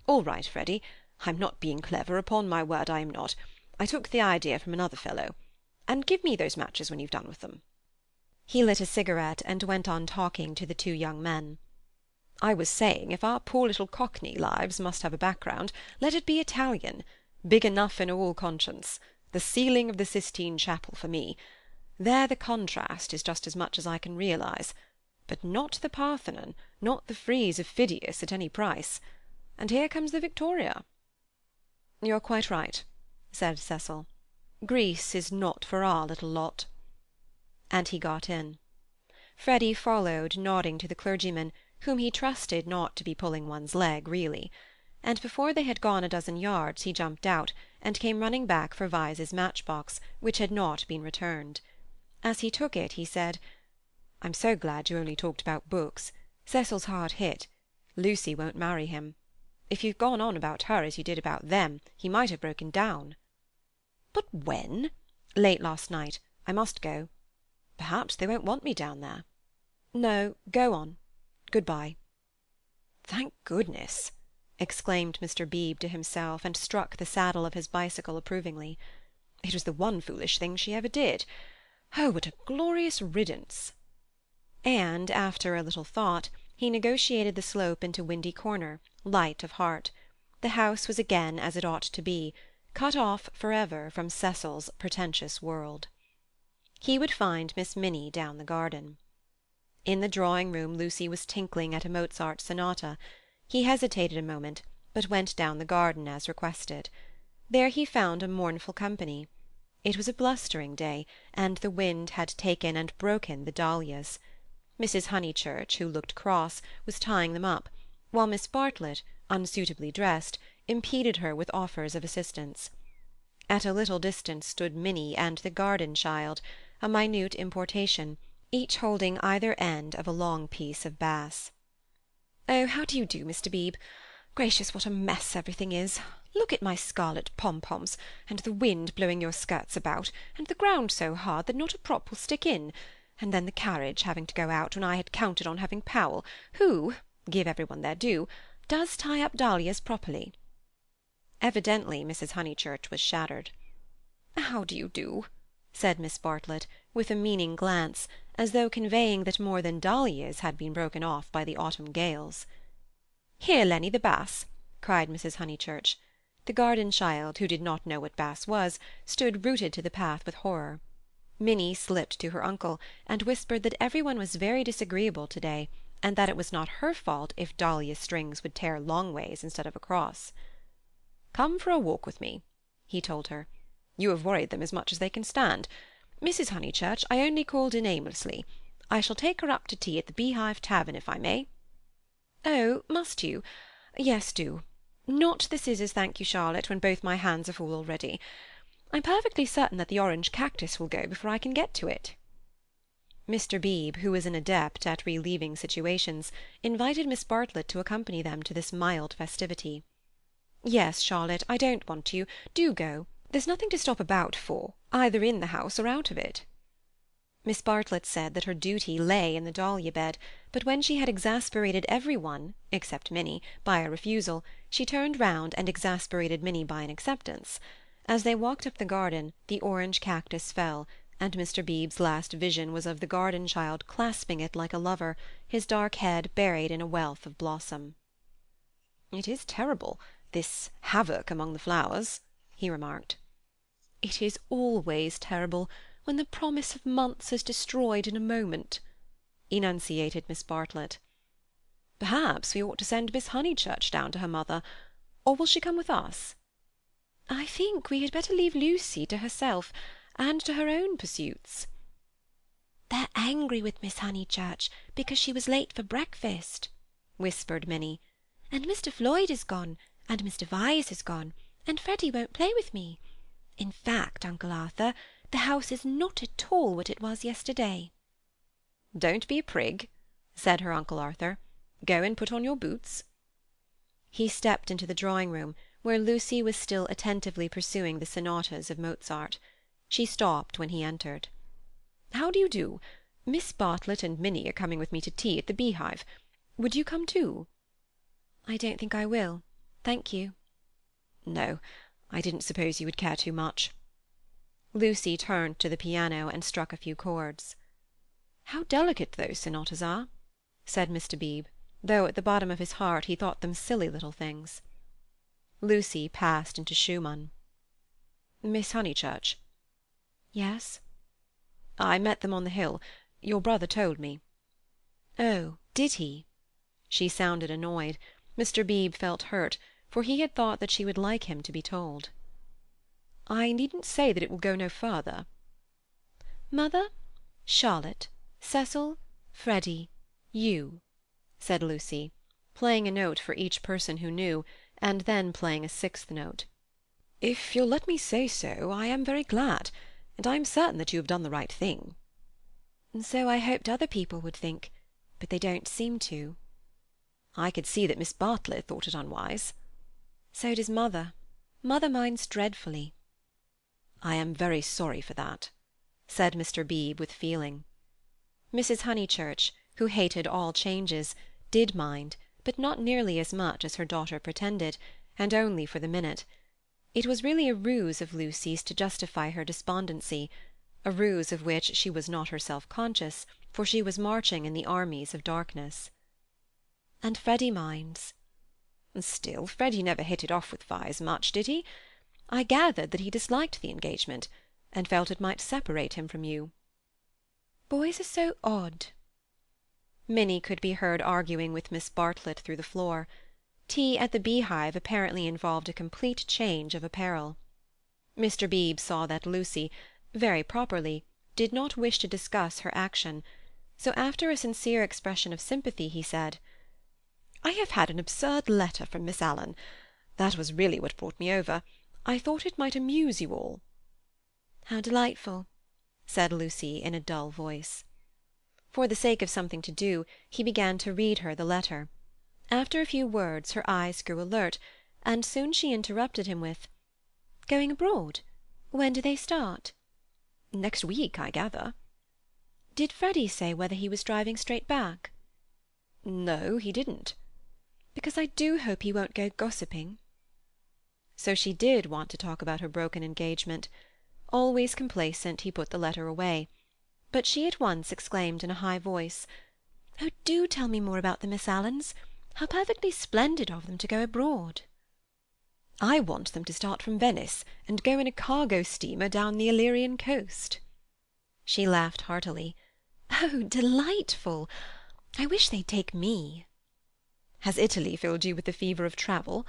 All right, Freddy. I'm not being clever, upon my word I am not. I took the idea from another fellow. And give me those matches when you've done with them." He lit a cigarette and went on talking to the two young men. "I was saying, if our poor little Cockney lives must have a background, let it be Italian. Big enough in all conscience. The ceiling of the Sistine Chapel for me. There the contrast is just as much as I can realise. But not the Parthenon, not the frieze of Phidias at any price. And here comes the Victoria." "You're quite right," said Cecil. "Greece is not for our little lot." And he got in. Freddy followed, nodding to the clergyman, whom he trusted not to be pulling one's leg, really. And before they had gone a dozen yards he jumped out, and came running back for Vyse's matchbox, which had not been returned. As he took it, he said, "I'm so glad you only talked about books. Cecil's hard hit. Lucy won't marry him. If you'd gone on about her as you did about them, he might have broken down." "But when?" "Late last night. I must go." "Perhaps they won't want me down there." "No, go on. Good-bye." "Thank goodness!" exclaimed Mr. Beebe to himself, and struck the saddle of his bicycle approvingly. "It was the one foolish thing she ever did. Oh, what a glorious riddance!" And, after a little thought, he negotiated the slope into Windy Corner, light of heart. The house was again as it ought to be, cut off for ever from Cecil's pretentious world. He would find Miss Minnie down the garden. In the drawing-room Lucy was tinkling at a Mozart sonata. He hesitated a moment, but went down the garden as requested. There he found a mournful company. It was a blustering day, and the wind had taken and broken the dahlias. Mrs. Honeychurch, who looked cross, was tying them up, while Miss Bartlett, unsuitably dressed, impeded her with offers of assistance. At a little distance stood Minnie and the garden child, a minute importation, each holding either end of a long piece of bass. "Oh, how do you do, Mr. Beebe? Gracious, what a mess everything is! Look at my scarlet pom-poms, and the wind blowing your skirts about, and the ground so hard that not a prop will stick in, and then the carriage having to go out when I had counted on having Powell, who, give everyone their due, does tie up dahlias properly." Evidently Mrs. Honeychurch was shattered. "How do you do?" said Miss Bartlett, with a meaning glance, as though conveying that more than dahlias had been broken off by the autumn gales. "Here, Lenny, the bass," cried Mrs. Honeychurch. The garden child, who did not know what bass was, stood rooted to the path with horror. Minnie slipped to her uncle, and whispered that every one was very disagreeable to-day, and that it was not her fault if dahlia strings would tear long ways instead of across. "Come for a walk with me," he told her. "You have worried them as much as they can stand. Mrs. Honeychurch, I only called in aimlessly. I shall take her up to tea at the Beehive Tavern, if I may." "Oh, must you? Yes, do. Not the scissors, thank you, Charlotte, when both my hands are full already. I'm perfectly certain that the orange cactus will go before I can get to it." Mr. Beebe, who was an adept at relieving situations, invited Miss Bartlett to accompany them to this mild festivity. "Yes, Charlotte, I don't want you. Do go. There's nothing to stop about for, either in the house or out of it." Miss Bartlett said that her duty lay in the dahlia bed, but when she had exasperated every one, except Minnie, by a refusal, she turned round and exasperated Minnie by an acceptance. As they walked up the garden, the orange cactus fell, and Mr. Beebe's last vision was of the garden child clasping it like a lover, his dark head buried in a wealth of blossom. "It is terrible, this havoc among the flowers," he remarked. "It is always terrible when the promise of months is destroyed in a moment," enunciated Miss Bartlett. "Perhaps we ought to send Miss Honeychurch down to her mother. Or will she come with us?" "I think we had better leave Lucy to herself, and to her own pursuits." "They're angry with Miss Honeychurch because she was late for breakfast," whispered Minnie. "And Mr. Floyd is gone, and Mr. Vyse is gone, and Freddy won't play with me. In fact, Uncle Arthur, the house is not at all what it was yesterday." "Don't be a prig," said her Uncle Arthur. "Go and put on your boots." He stepped into the drawing-room, where Lucy was still attentively pursuing the sonatas of Mozart. She stopped when he entered. "How do you do? Miss Bartlett and Minnie are coming with me to tea at the Beehive. Would you come too?" "I don't think I will, thank you." "No, I didn't suppose you would care too much." Lucy turned to the piano and struck a few chords. "How delicate those sonatas are," said Mr. Beebe, though at the bottom of his heart he thought them silly little things. Lucy passed into Schumann. "Miss Honeychurch." "Yes?" "I met them on the hill. Your brother told me." "Oh, did he?" She sounded annoyed. Mr. Beebe felt hurt, for he had thought that she would like him to be told. "I needn't say that it will go no further." "Mother, Charlotte, Cecil, Freddy, you," said Lucy, playing a note for each person who knew, and then playing a sixth note. "If you'll let me say so, I am very glad, and I am certain that you have done the right thing." "So I hoped other people would think, but they don't seem to." "I could see that Miss Bartlett thought it unwise." "So does Mother. Mother minds dreadfully." "I am very sorry for that," said Mr. Beebe with feeling. Mrs. Honeychurch, who hated all changes, did mind, but not nearly as much as her daughter pretended, and only for the minute. It was really a ruse of Lucy's to justify her despondency, a ruse of which she was not herself conscious, for she was marching in the armies of darkness. "And Freddy minds." "Still, Freddy never hit it off with Vyse much, did he? I gathered that he disliked the engagement, and felt it might separate him from you." "Boys are so odd." Minnie could be heard arguing with Miss Bartlett through the floor. Tea at the Beehive apparently involved a complete change of apparel. Mr. Beebe saw that Lucy, very properly, did not wish to discuss her action, so after a sincere expression of sympathy he said, "I have had an absurd letter from Miss Allen. That was really what brought me over. I thought it might amuse you all." "How delightful," said Lucy in a dull voice. For the sake of something to do, he began to read her the letter. After a few words her eyes grew alert, and soon she interrupted him with, "Going abroad? When do they start?" "Next week, I gather." "Did Freddy say whether he was driving straight back?" "No, he didn't." "Because I do hope he won't go gossiping." So she did want to talk about her broken engagement. Always complacent, he put the letter away. But she at once exclaimed in a high voice, "Oh, do tell me more about the Miss Alans. How perfectly splendid of them to go abroad." "I want them to start from Venice and go in a cargo steamer down the Illyrian coast." She laughed heartily. "Oh, delightful! I wish they'd take me." "Has Italy filled you with the fever of travel?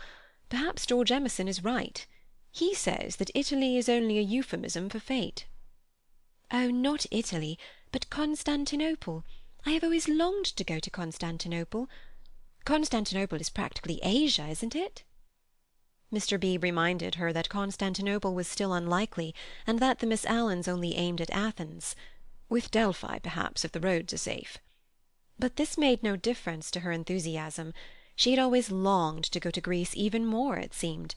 Perhaps George Emerson is right. He says that Italy is only a euphemism for fate." "Oh, not Italy, but Constantinople. I have always longed to go to Constantinople. Constantinople is practically Asia, isn't it?" Mr. Beebe reminded her that Constantinople was still unlikely, and that the Miss Alans only aimed at Athens. "With Delphi, perhaps, if the roads are safe." But this made no difference to her enthusiasm. She had always longed to go to Greece even more, it seemed.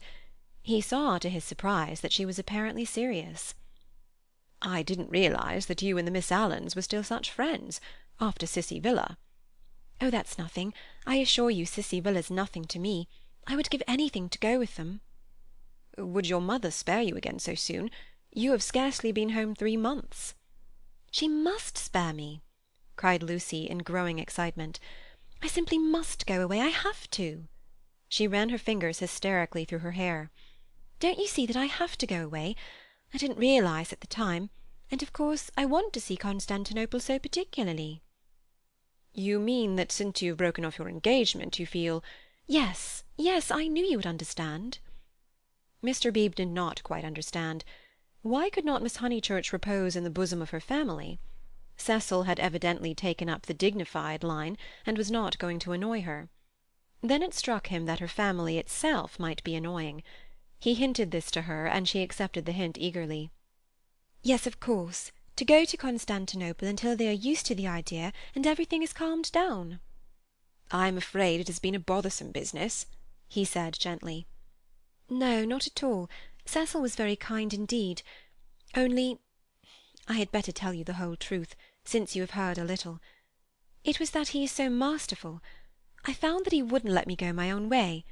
He saw, to his surprise, that she was apparently serious. "I didn't realize that you and the Miss Alans were still such friends, after Cissy Villa." "Oh, that's nothing. I assure you Cissy Villa's nothing to me. I would give anything to go with them." "Would your mother spare you again so soon? You have scarcely been home 3 months." "She must spare me," cried Lucy in growing excitement. "I simply must go away. I have to." She ran her fingers hysterically through her hair. "Don't you see that I have to go away? I didn't realize at the time, and of course I want to see Constantinople so particularly." "You mean that since you have broken off your engagement you feel—" "Yes, yes, I knew you would understand." Mr. Beebe did not quite understand. Why could not Miss Honeychurch repose in the bosom of her family? Cecil had evidently taken up the dignified line, and was not going to annoy her. Then it struck him that her family itself might be annoying. He hinted this to her, and she accepted the hint eagerly. "Yes, of course. To go to Constantinople until they are used to the idea, and everything is calmed down." "I'm afraid it has been a bothersome business," he said gently. "No, not at all. Cecil was very kind indeed. Only—I had better tell you the whole truth, since you have heard a little. It was that he is so masterful. I found that he wouldn't let me go my own way.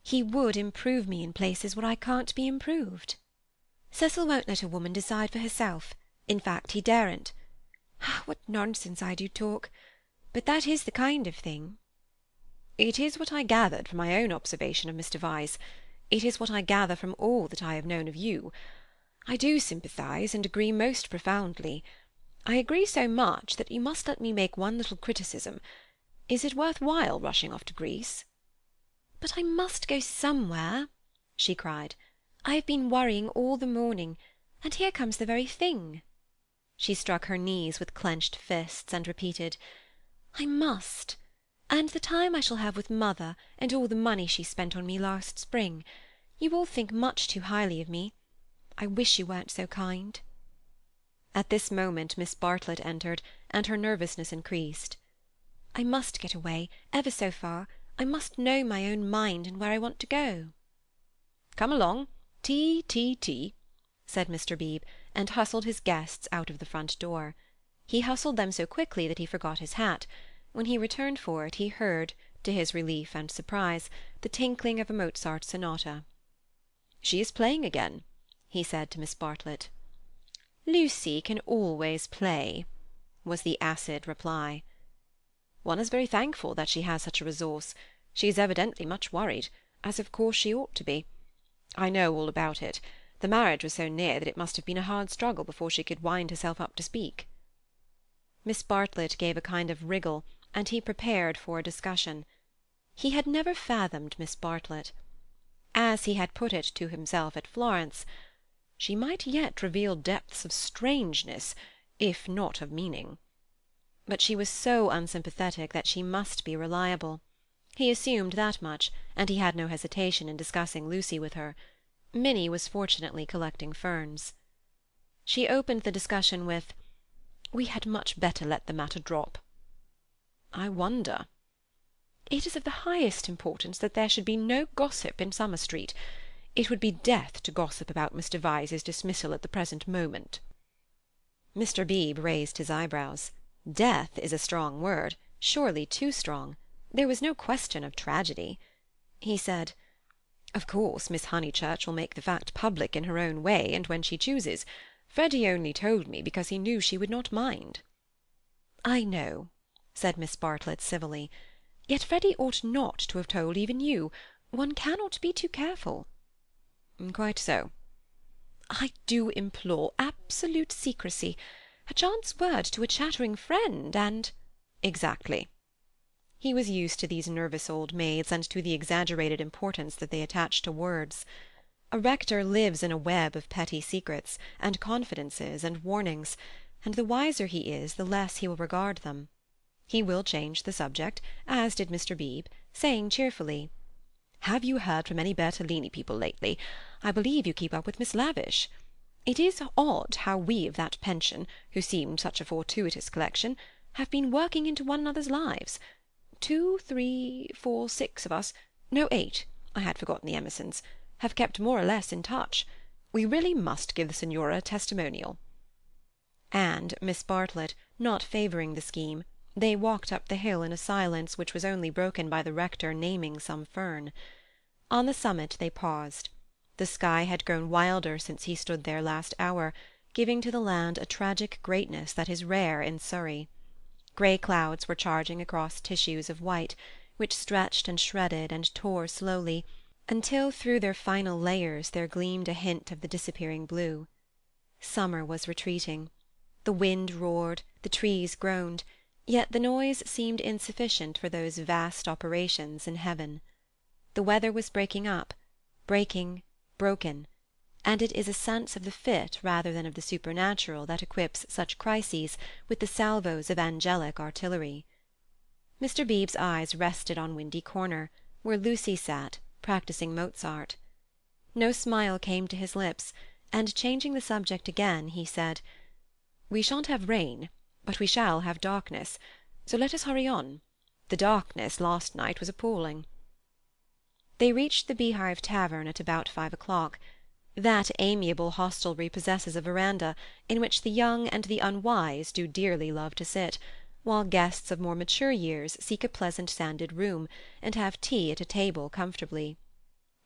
He would improve me in places where I can't be improved. Cecil won't let a woman decide for herself. In fact, he daren't. What nonsense I do talk! But that is the kind of thing." "It is what I gathered from my own observation of Mr. Vyse. It is what I gather from all that I have known of you. I do sympathize and agree most profoundly. I agree so much that you must let me make one little criticism. Is it worth while rushing off to Greece?" "But I must go somewhere," she cried. "I have been worrying all the morning, and here comes the very thing." She struck her knees with clenched fists and repeated, "I must. And the time I shall have with mother, and all the money she spent on me last spring. You all think much too highly of me. I wish you weren't so kind." At this moment Miss Bartlett entered, and her nervousness increased. "I must get away, ever so far. I must know my own mind and where I want to go." "Come along. Tea, tea, tea," said Mr. Beebe, and hustled his guests out of the front door. He hustled them so quickly that he forgot his hat. When he returned for it, he heard, to his relief and surprise, the tinkling of a Mozart sonata. "She is playing again," he said to Miss Bartlett. "Lucy can always play," was the acid reply. "One is very thankful that she has such a resource. She is evidently much worried, as of course she ought to be. I know all about it. The marriage was so near that it must have been a hard struggle before she could wind herself up to speak." Miss Bartlett gave a kind of wriggle, and he prepared for a discussion. He had never fathomed Miss Bartlett. As he had put it to himself at Florence, she might yet reveal depths of strangeness, if not of meaning. But she was so unsympathetic that she must be reliable. He assumed that much, and he had no hesitation in discussing Lucy with her. Minnie was fortunately collecting ferns. She opened the discussion with, "We had much better let the matter drop." "I wonder." "It is of the highest importance that there should be no gossip in Summer Street. It would be death to gossip about Mr. Vyse's dismissal at the present moment." Mr. Beebe raised his eyebrows. Death is a strong word, surely too strong. There was no question of tragedy. He said, Of course, Miss Honeychurch will make the fact public in her own way, and when she chooses. Freddy only told me because he knew she would not mind." "I know," said Miss Bartlett civilly. "Yet Freddy ought not to have told even you. One cannot be too careful." "Quite so." "I do implore absolute secrecy. A chance word to a chattering friend, and—" "Exactly." He was used to these nervous old maids, and to the exaggerated importance that they attach to words. A rector lives in a web of petty secrets, and confidences, and warnings, and the wiser he is, the less he will regard them. He will change the subject, as did Mr. Beebe, saying cheerfully, "Have you heard from any Bertolini people lately? I believe you keep up with Miss Lavish. It is odd how we of that pension, who seemed such a fortuitous collection, have been working into one another's lives. 2, 3, 4, 6 of us—no, 8, I had forgotten the Emersons—have kept more or less in touch. We really must give the Signora a testimonial." And, Miss Bartlett not favouring the scheme, they walked up the hill in a silence which was only broken by the rector naming some fern. On the summit they paused. The sky had grown wilder since he stood there last hour, giving to the land a tragic greatness that is rare in Surrey. Grey clouds were charging across tissues of white, which stretched and shredded and tore slowly, until through their final layers there gleamed a hint of the disappearing blue. Summer was retreating. The wind roared, the trees groaned, yet the noise seemed insufficient for those vast operations in heaven. The weather was breaking up, breaking, broken, and it is a sense of the fit rather than of the supernatural that equips such crises with the salvos of angelic artillery. Mr. Beebe's eyes rested on Windy Corner, where Lucy sat, practising Mozart. No smile came to his lips, and changing the subject again, he said, "We shan't have rain, but we shall have darkness, so let us hurry on. The darkness last night was appalling." They reached the Beehive Tavern at about 5 o'clock. That amiable hostelry possesses a veranda, in which the young and the unwise do dearly love to sit, while guests of more mature years seek a pleasant sanded room, and have tea at a table comfortably.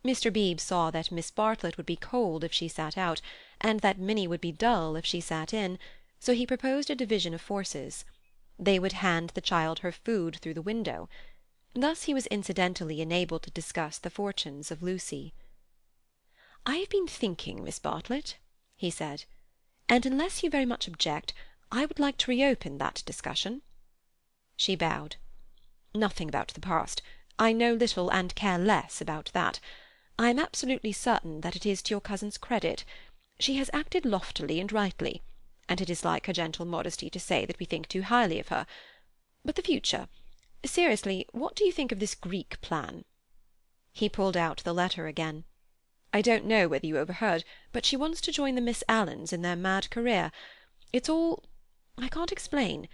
Mr. Beebe saw that Miss Bartlett would be cold if she sat out, and that Minnie would be dull if she sat in, so he proposed a division of forces. They would hand the child her food through the window. Thus he was incidentally enabled to discuss the fortunes of Lucy. "I have been thinking, Miss Bartlett," he said, "and unless you very much object, I would like to reopen that discussion." She bowed. "Nothing about the past. I know little and care less about that. I am absolutely certain that it is to your cousin's credit. She has acted loftily and rightly, and it is like her gentle modesty to say that we think too highly of her. But the future. Seriously, what do you think of this Greek plan?" He pulled out the letter again. "I don't know whether you overheard, but she wants to join the Miss Allens in their mad career. It's all—I can't explain.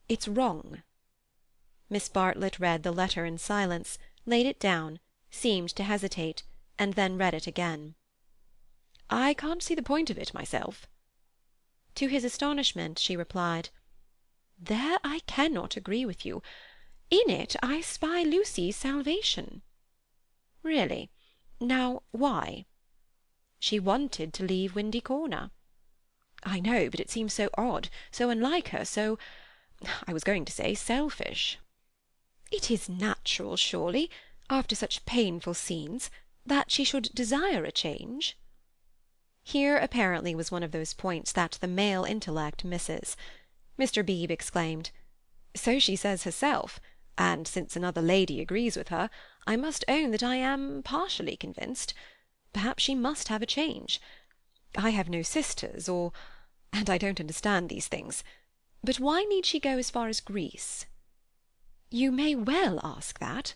It's wrong." Miss Bartlett read the letter in silence, laid it down, seemed to hesitate, and then read it again. "I can't see the point of it myself." To his astonishment she replied, "There I cannot agree with you. In it I spy Lucy's salvation." "Really? Now, why?" "She wanted to leave Windy Corner." "I know, but it seems so odd, so unlike her, so—I was going to say selfish." "It is natural, surely, after such painful scenes, that she should desire a change." Here apparently was one of those points that the male intellect misses. Mr. Beebe exclaimed, "So she says herself, and since another lady agrees with her, I must own that I am partially convinced. Perhaps she must have a change. I have no sisters, and I don't understand these things. But why need she go as far as Greece?" "You may well ask that,"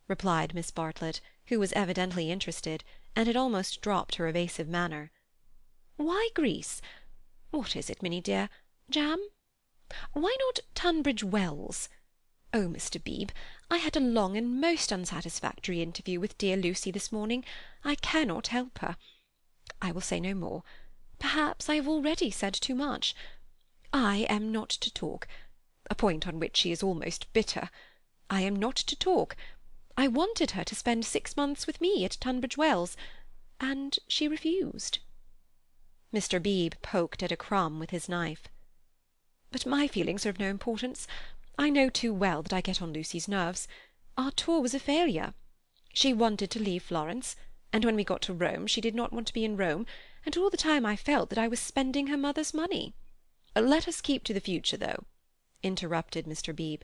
replied Miss Bartlett, who was evidently interested, and had almost dropped her evasive manner. "Why Greece? What is it, Minnie dear? Jam? Why not Tunbridge Wells? Oh, Mr. Beebe, I had a long and most unsatisfactory interview with dear Lucy this morning. I cannot help her. I will say no more. Perhaps I have already said too much. I am not to talk, a point on which she is almost bitter. I am not to talk. I wanted her to spend 6 months with me at Tunbridge Wells, and she refused." Mr. Beebe poked at a crumb with his knife. "But my feelings are of no importance. I know too well that I get on Lucy's nerves. Our tour was a failure. She wanted to leave Florence, and when we got to Rome she did not want to be in Rome, and all the time I felt that I was spending her mother's money. Let us keep to the future, though," interrupted Mr. Beebe.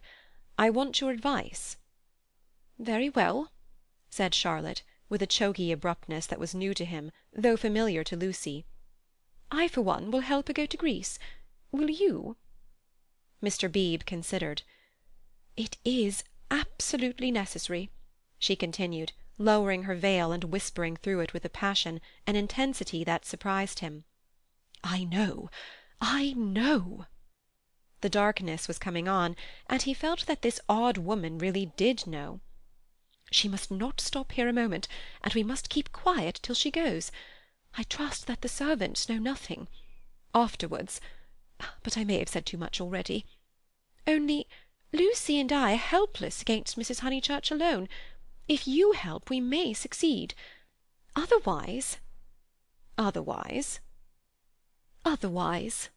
"I want your advice." "Very well," said Charlotte, with a choky abruptness that was new to him, though familiar to Lucy. "I, for one, will help her go to Greece. Will you?" Mr. Beebe considered. "It is absolutely necessary," she continued, lowering her veil and whispering through it with a passion, an intensity that surprised him. "I know, I know." The darkness was coming on, and he felt that this odd woman really did know. "She must not stop here a moment, and we must keep quiet till she goes. I trust that the servants know nothing. Afterwards—but I may have said too much already. Only Lucy and I are helpless against Mrs. Honeychurch alone. If you help, we may succeed. Otherwise—" "Otherwise?" "Otherwise,"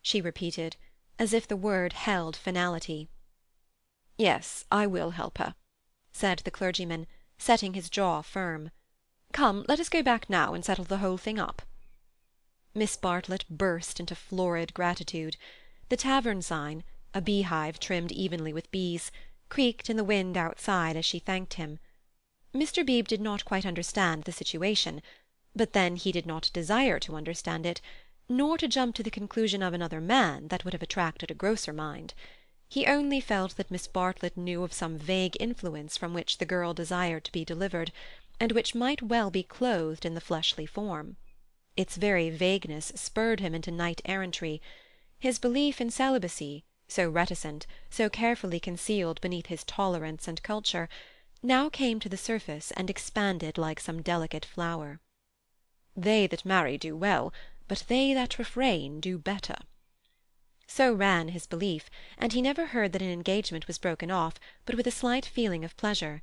she repeated, as if the word held finality. "Yes, I will help her," said the clergyman, setting his jaw firm. "Come, let us go back now and settle the whole thing up." Miss Bartlett burst into florid gratitude. The tavern sign, a beehive trimmed evenly with bees, creaked in the wind outside as she thanked him. Mr. Beebe did not quite understand the situation, but then he did not desire to understand it, nor to jump to the conclusion of another man that would have attracted a grosser mind. He only felt that Miss Bartlett knew of some vague influence from which the girl desired to be delivered, and which might well be clothed in the fleshly form. Its very vagueness spurred him into knight-errantry. His belief in celibacy, so reticent, so carefully concealed beneath his tolerance and culture, now came to the surface and expanded like some delicate flower. "They that marry do well, but they that refrain do better." So ran his belief, and he never heard that an engagement was broken off but with a slight feeling of pleasure.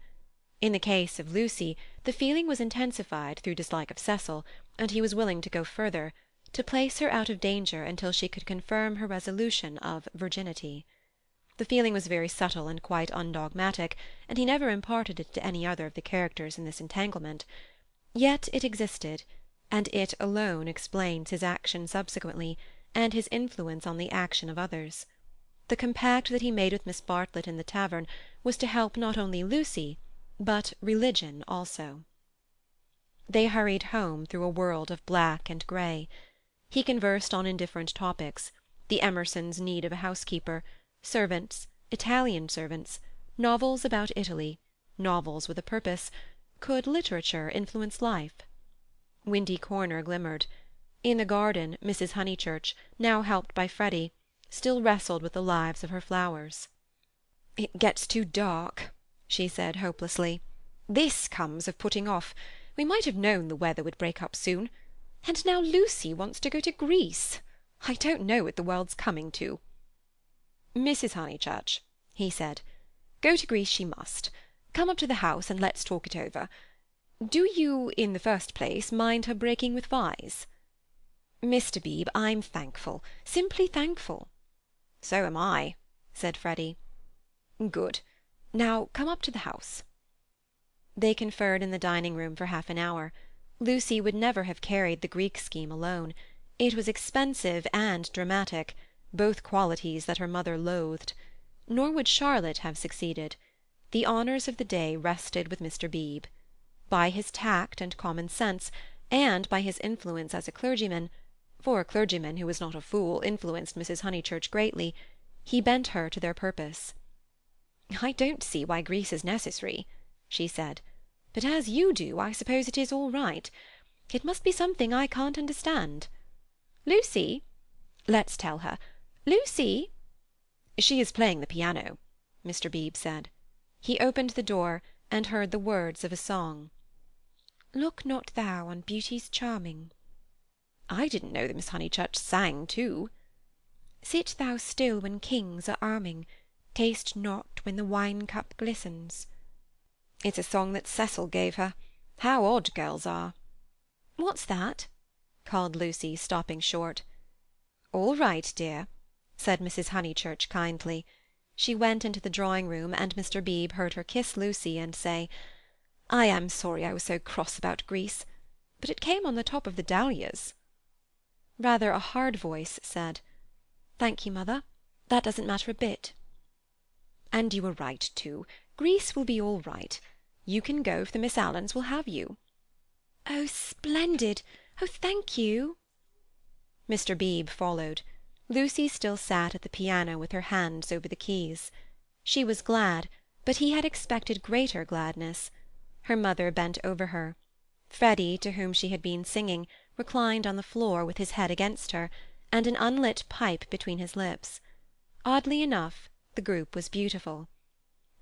In the case of Lucy, the feeling was intensified through dislike of Cecil, and he was willing to go further, to place her out of danger until she could confirm her resolution of virginity. The feeling was very subtle and quite undogmatic, and he never imparted it to any other of the characters in this entanglement. Yet it existed, and it alone explains his action subsequently, and his influence on the action of others. The compact that he made with Miss Bartlett in the tavern was to help not only Lucy, but religion also. They hurried home through a world of black and grey. He conversed on indifferent topics: the Emersons' need of a housekeeper, servants, Italian servants, novels about Italy, novels with a purpose. Could literature influence life? Windy Corner glimmered. In the garden, Mrs. Honeychurch, now helped by Freddy, still wrestled with the lives of her flowers. "It gets too dark," she said hopelessly. "This comes of putting off. We might have known the weather would break up soon. And now Lucy wants to go to Greece. I don't know what the world's coming to." "Mrs. Honeychurch," he said, "go to Greece she must. Come up to the house and let's talk it over. Do you, in the first place, mind her breaking with Vyse?" "Mr. Beebe, I'm thankful, simply thankful." "So am I," said Freddy. "Good. Now come up to the house." They conferred in the dining-room for half an hour. Lucy would never have carried the Greek scheme alone. It was expensive and dramatic, both qualities that her mother loathed. Nor would Charlotte have succeeded. The honours of the day rested with Mr. Beebe. By his tact and common sense, and by his influence as a clergyman, for a clergyman who was not a fool influenced Mrs. Honeychurch greatly, he bent her to their purpose. "I don't see why Greece is necessary," she said, "but as you do, I suppose it is all right. It must be something I can't understand. Lucy? Let's tell her. Lucy?" "She is playing the piano," Mr. Beebe said. He opened the door and heard the words of a song. "Look not thou on beauty's charming." "I didn't know that Miss Honeychurch sang too." "Sit thou still when kings are arming. Taste not when the wine-cup glistens." It's a song that Cecil gave her. How odd girls are!" "What's that?" called Lucy, stopping short. "All right, dear," said Mrs. Honeychurch kindly. She went into the drawing-room, and Mr. Beebe heard her kiss Lucy and say, "I am sorry I was so cross about Greece, but it came on the top of the dahlias." Rather a hard voice said, "Thank you, mother. That doesn't matter a bit." "And you were right, too. Greece will be all right. You can go if the Miss Allens will have you." "Oh, splendid! Oh, thank you!" Mr. Beebe followed. Lucy still sat at the piano with her hands over the keys. She was glad, but he had expected greater gladness. Her mother bent over her. Freddy, to whom she had been singing, reclined on the floor with his head against her, and an unlit pipe between his lips. Oddly enough, the group was beautiful.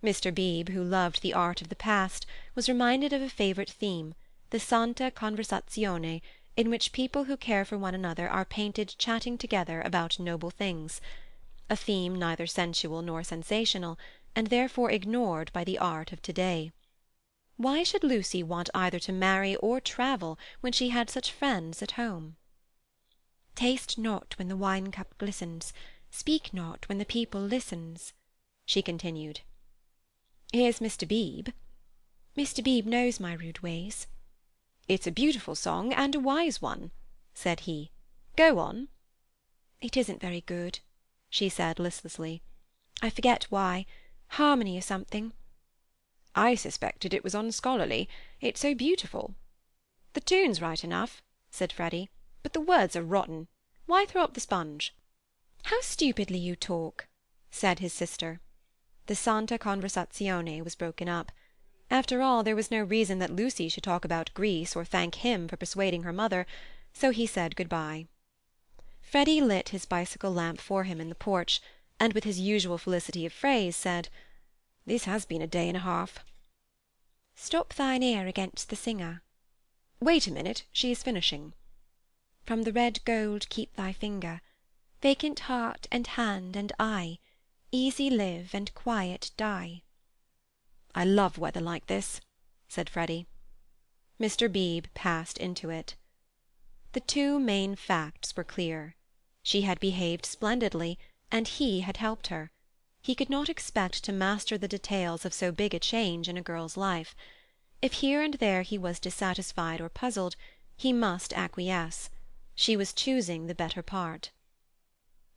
Mr. Beebe, who loved the art of the past, was reminded of a favourite theme, the Santa Conversazione, in which people who care for one another are painted chatting together about noble things, a theme neither sensual nor sensational, and therefore ignored by the art of to-day. Why should Lucy want either to marry or travel when she had such friends at home? "Taste not when the wine-cup glistens, speak not when the people listens," she continued. "Here's Mr. Beebe." "Mr. Beebe knows my rude ways." "It's a beautiful song, and a wise one," said he. "Go on." "It isn't very good," she said listlessly. "I forget why. Harmony or something." "I suspected it was unscholarly. It's so beautiful." "The tune's right enough," said Freddy, "but the words are rotten. Why throw up the sponge?" "How stupidly you talk," said his sister. The Santa Conversazione was broken up. After all, there was no reason that Lucy should talk about Greece or thank him for persuading her mother, so he said good-bye. Freddy lit his bicycle lamp for him in the porch, and with his usual felicity of phrase said, "This has been a day and a half." "Stop thine ear against the singer." "Wait a minute, she is finishing." "From the red gold keep thy finger, vacant heart and hand and eye, easy live and quiet die." "I love weather like this," said Freddy. Mr. Beebe passed into it. The two main facts were clear. She had behaved splendidly, and he had helped her. He could not expect to master the details of so big a change in a girl's life. If here and there he was dissatisfied or puzzled, he must acquiesce. She was choosing the better part.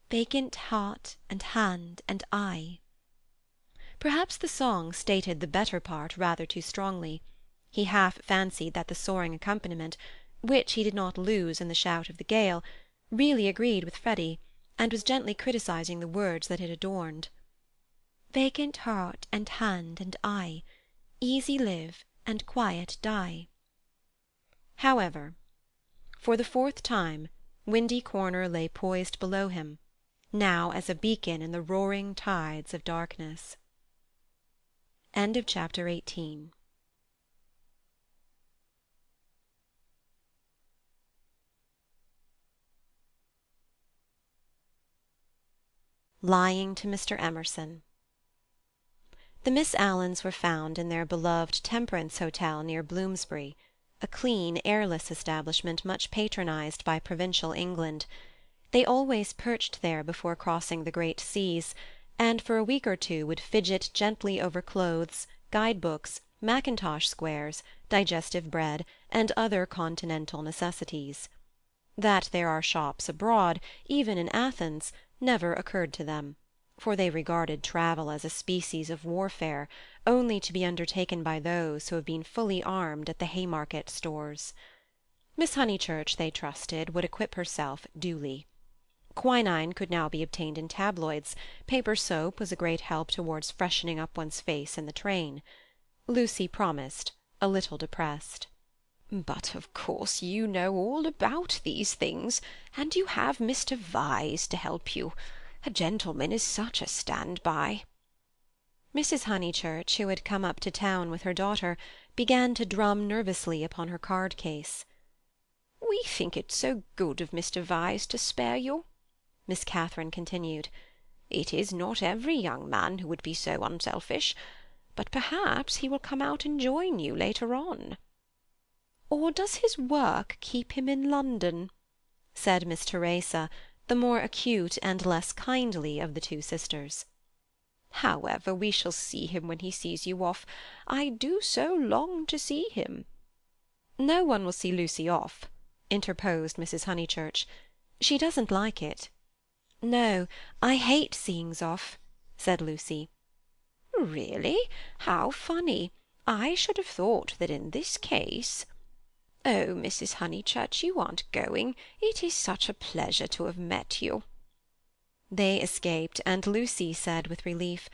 "Vacant heart and hand and eye." Perhaps the song stated the better part rather too strongly. He half fancied that the soaring accompaniment, which he did not lose in the shout of the gale, really agreed with Freddy, and was gently criticizing the words that it adorned. "Vacant heart and hand and eye, easy live and quiet die." However, for the fourth time, Windy Corner lay poised below him, now as a beacon in the roaring tides of darkness. End of chapter 18. Lying to Mr. Emerson. The Miss Allens were found in their beloved Temperance Hotel near Bloomsbury, a clean, airless establishment much patronized by provincial England. They always perched there before crossing the great seas, and for a week or two would fidget gently over clothes, guide-books, mackintosh squares, digestive bread, and other continental necessities. That there are shops abroad, even in Athens, never occurred to them, for they regarded travel as a species of warfare, only to be undertaken by those who have been fully armed at the Haymarket stores. Miss Honeychurch, they trusted, would equip herself duly. Quinine could now be obtained in tabloids, paper soap was a great help towards freshening up one's face in the train. Lucy promised, a little depressed. "But of course you know all about these things, and you have Mr. Vyse to help you. A gentleman is such a stand-by." Mrs. Honeychurch, who had come up to town with her daughter, began to drum nervously upon her card-case. "We think it so good of Mr. Vyse to spare you," Miss Catherine continued. "It is not every young man who would be so unselfish. but perhaps he will come out and join you later on." "Or does his work keep him in London?" said Miss Teresa, the more acute and less kindly of the two sisters. "However, we shall see him when he sees you off. I do so long to see him." "No one will see Lucy off," interposed Mrs. Honeychurch. "She doesn't like it." "No, I hate seeings off," said Lucy. "Really? How funny! I should have thought that in this case— Oh, Mrs. Honeychurch, you aren't going. It is such a pleasure to have met you." They escaped, and Lucy said with relief,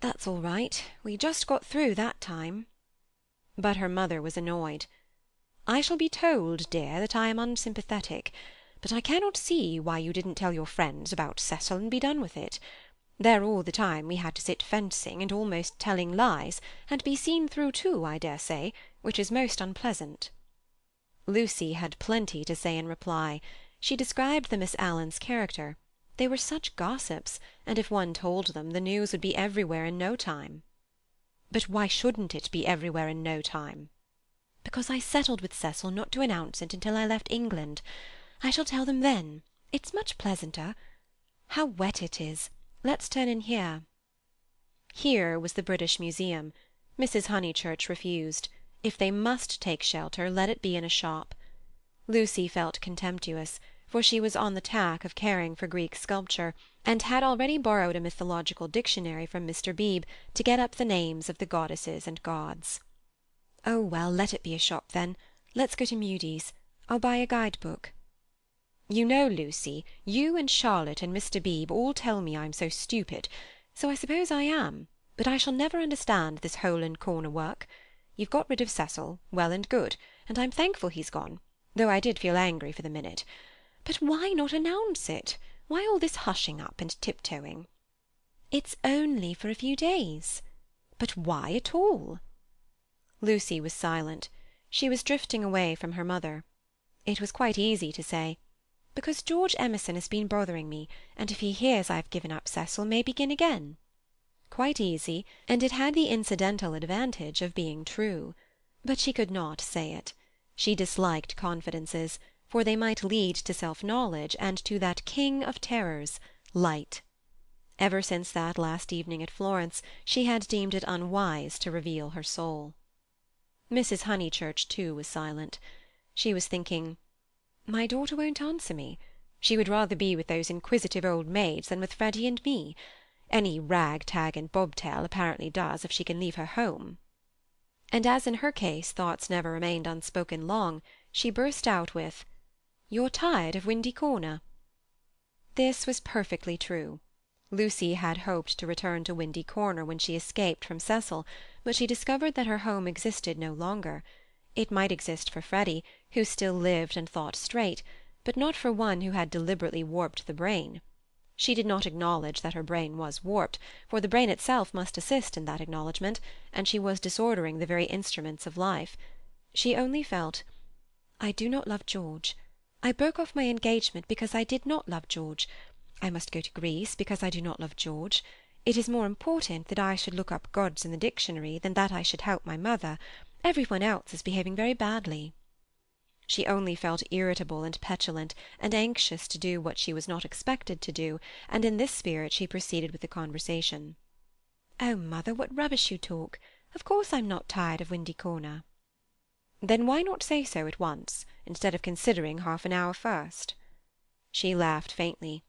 "That's all right. We just got through that time." But her mother was annoyed. "I shall be told, dear, that I am unsympathetic, but I cannot see why you didn't tell your friends about Cecil and be done with it. There all the time we had to sit fencing and almost telling lies, and be seen through too, I dare say, which is most unpleasant." Lucy had plenty to say in reply. She described the Miss Alans' character. They were such gossips, and if one told them, the news would be everywhere in no time. "But why shouldn't it be everywhere in no time?" "Because I settled with Cecil not to announce it until I left England. I shall tell them then. It's much pleasanter. How wet it is! Let's turn in here." Here was the British Museum. Mrs. Honeychurch refused. If they must take shelter, let it be in a shop. Lucy felt contemptuous, for she was on the tack of caring for Greek sculpture, and had already borrowed a mythological dictionary from Mr. Beebe to get up the names of the goddesses and gods. "Oh, well, let it be a shop then. Let's go to Mudie's. I'll buy a guide-book." "You know, Lucy, you and Charlotte and Mr. Beebe all tell me I'm so stupid, so I suppose I am, but I shall never understand this hole-and-corner work. You've got rid of Cecil, well and good, and I'm thankful he's gone, though I did feel angry for the minute. But why not announce it? Why all this hushing up and tiptoeing?" "It's only for a few days." "But why at all?" Lucy was silent. She was drifting away from her mother. It was quite easy to say, "Because George Emerson has been bothering me, and if he hears I've given up Cecil, may begin again." Quite easy, and it had the incidental advantage of being true. But she could not say it. She disliked confidences, for they might lead to self-knowledge and to that king of terrors, light. Ever since that last evening at Florence, she had deemed it unwise to reveal her soul. Mrs. Honeychurch, too, was silent. She was thinking, "My daughter won't answer me. She would rather be with those inquisitive old maids than with Freddy and me. Any rag-tag and bobtail apparently does if she can leave her home." And as in her case thoughts never remained unspoken long, she burst out with, "You're tired of Windy Corner?" This was perfectly true. Lucy had hoped to return to Windy Corner when she escaped from Cecil, but she discovered that her home existed no longer. It might exist for Freddy, who still lived and thought straight, but not for one who had deliberately warped the brain. She did not acknowledge that her brain was warped, for the brain itself must assist in that acknowledgment, and she was disordering the very instruments of life. She only felt, "I do not love George. I broke off my engagement because I did not love George. I must go to Greece because I do not love George. It is more important that I should look up gods in the dictionary than that I should help my mother. Every one else is behaving very badly." She only felt irritable and petulant, and anxious to do what she was not expected to do, and in this spirit she proceeded with the conversation. "Oh, mother, what rubbish you talk! Of course I'm not tired of Windy Corner." "Then why not say so at once, instead of considering half an hour first?" She laughed faintly.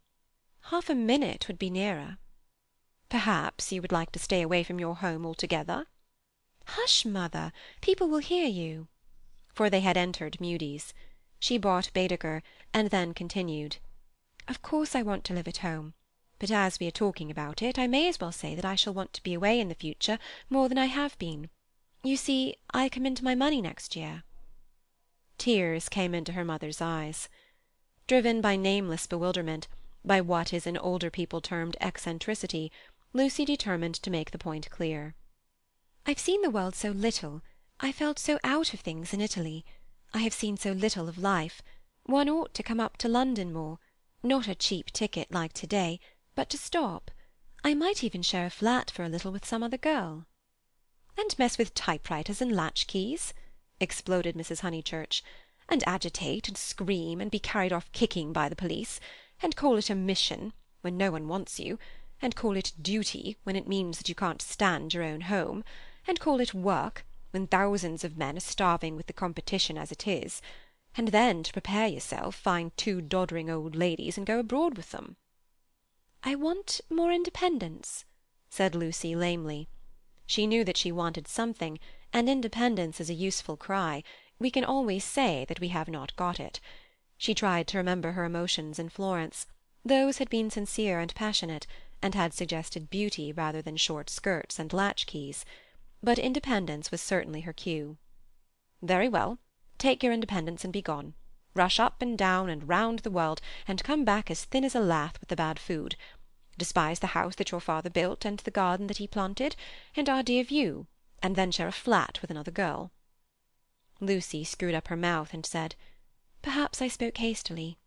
"Half a minute would be nearer." "Perhaps you would like to stay away from your home altogether?" "Hush, mother! People will hear you." For they had entered Mudie's. She bought Baedeker, and then continued, "Of course I want to live at home, but as we are talking about it, I may as well say that I shall want to be away in the future more than I have been. You see, I come into my money next year." Tears came into her mother's eyes. Driven by nameless bewilderment, by what is in older people termed eccentricity, Lucy determined to make the point clear. "I've seen the world so little. I felt so out of things in Italy. I have seen so little of life. One ought to come up to London more. Not a cheap ticket like today, but to stop. I might even share a flat for a little with some other girl." And mess with typewriters and latchkeys," exploded Mrs. Honeychurch, "and agitate and scream and be carried off kicking by the police, and call it a mission when no one wants you, and call it duty when it means that you can't stand your own home, and call it work when thousands of men are starving with the competition as it is, and then to prepare yourself find 2 doddering old ladies and go abroad with them." "I want more independence," said Lucy lamely. She knew that she wanted something, and independence is a useful cry. We can always say that we have not got it. She tried to remember her emotions in Florence. Those had been sincere and passionate, and had suggested beauty rather than short skirts and latchkeys. But independence was certainly her cue. "Very well. Take your independence and be gone. Rush up and down and round the world, and come back as thin as a lath with the bad food. Despise the house that your father built and the garden that he planted, and our dear view, and then share a flat with another girl." Lucy screwed up her mouth and said, "Perhaps I spoke hastily."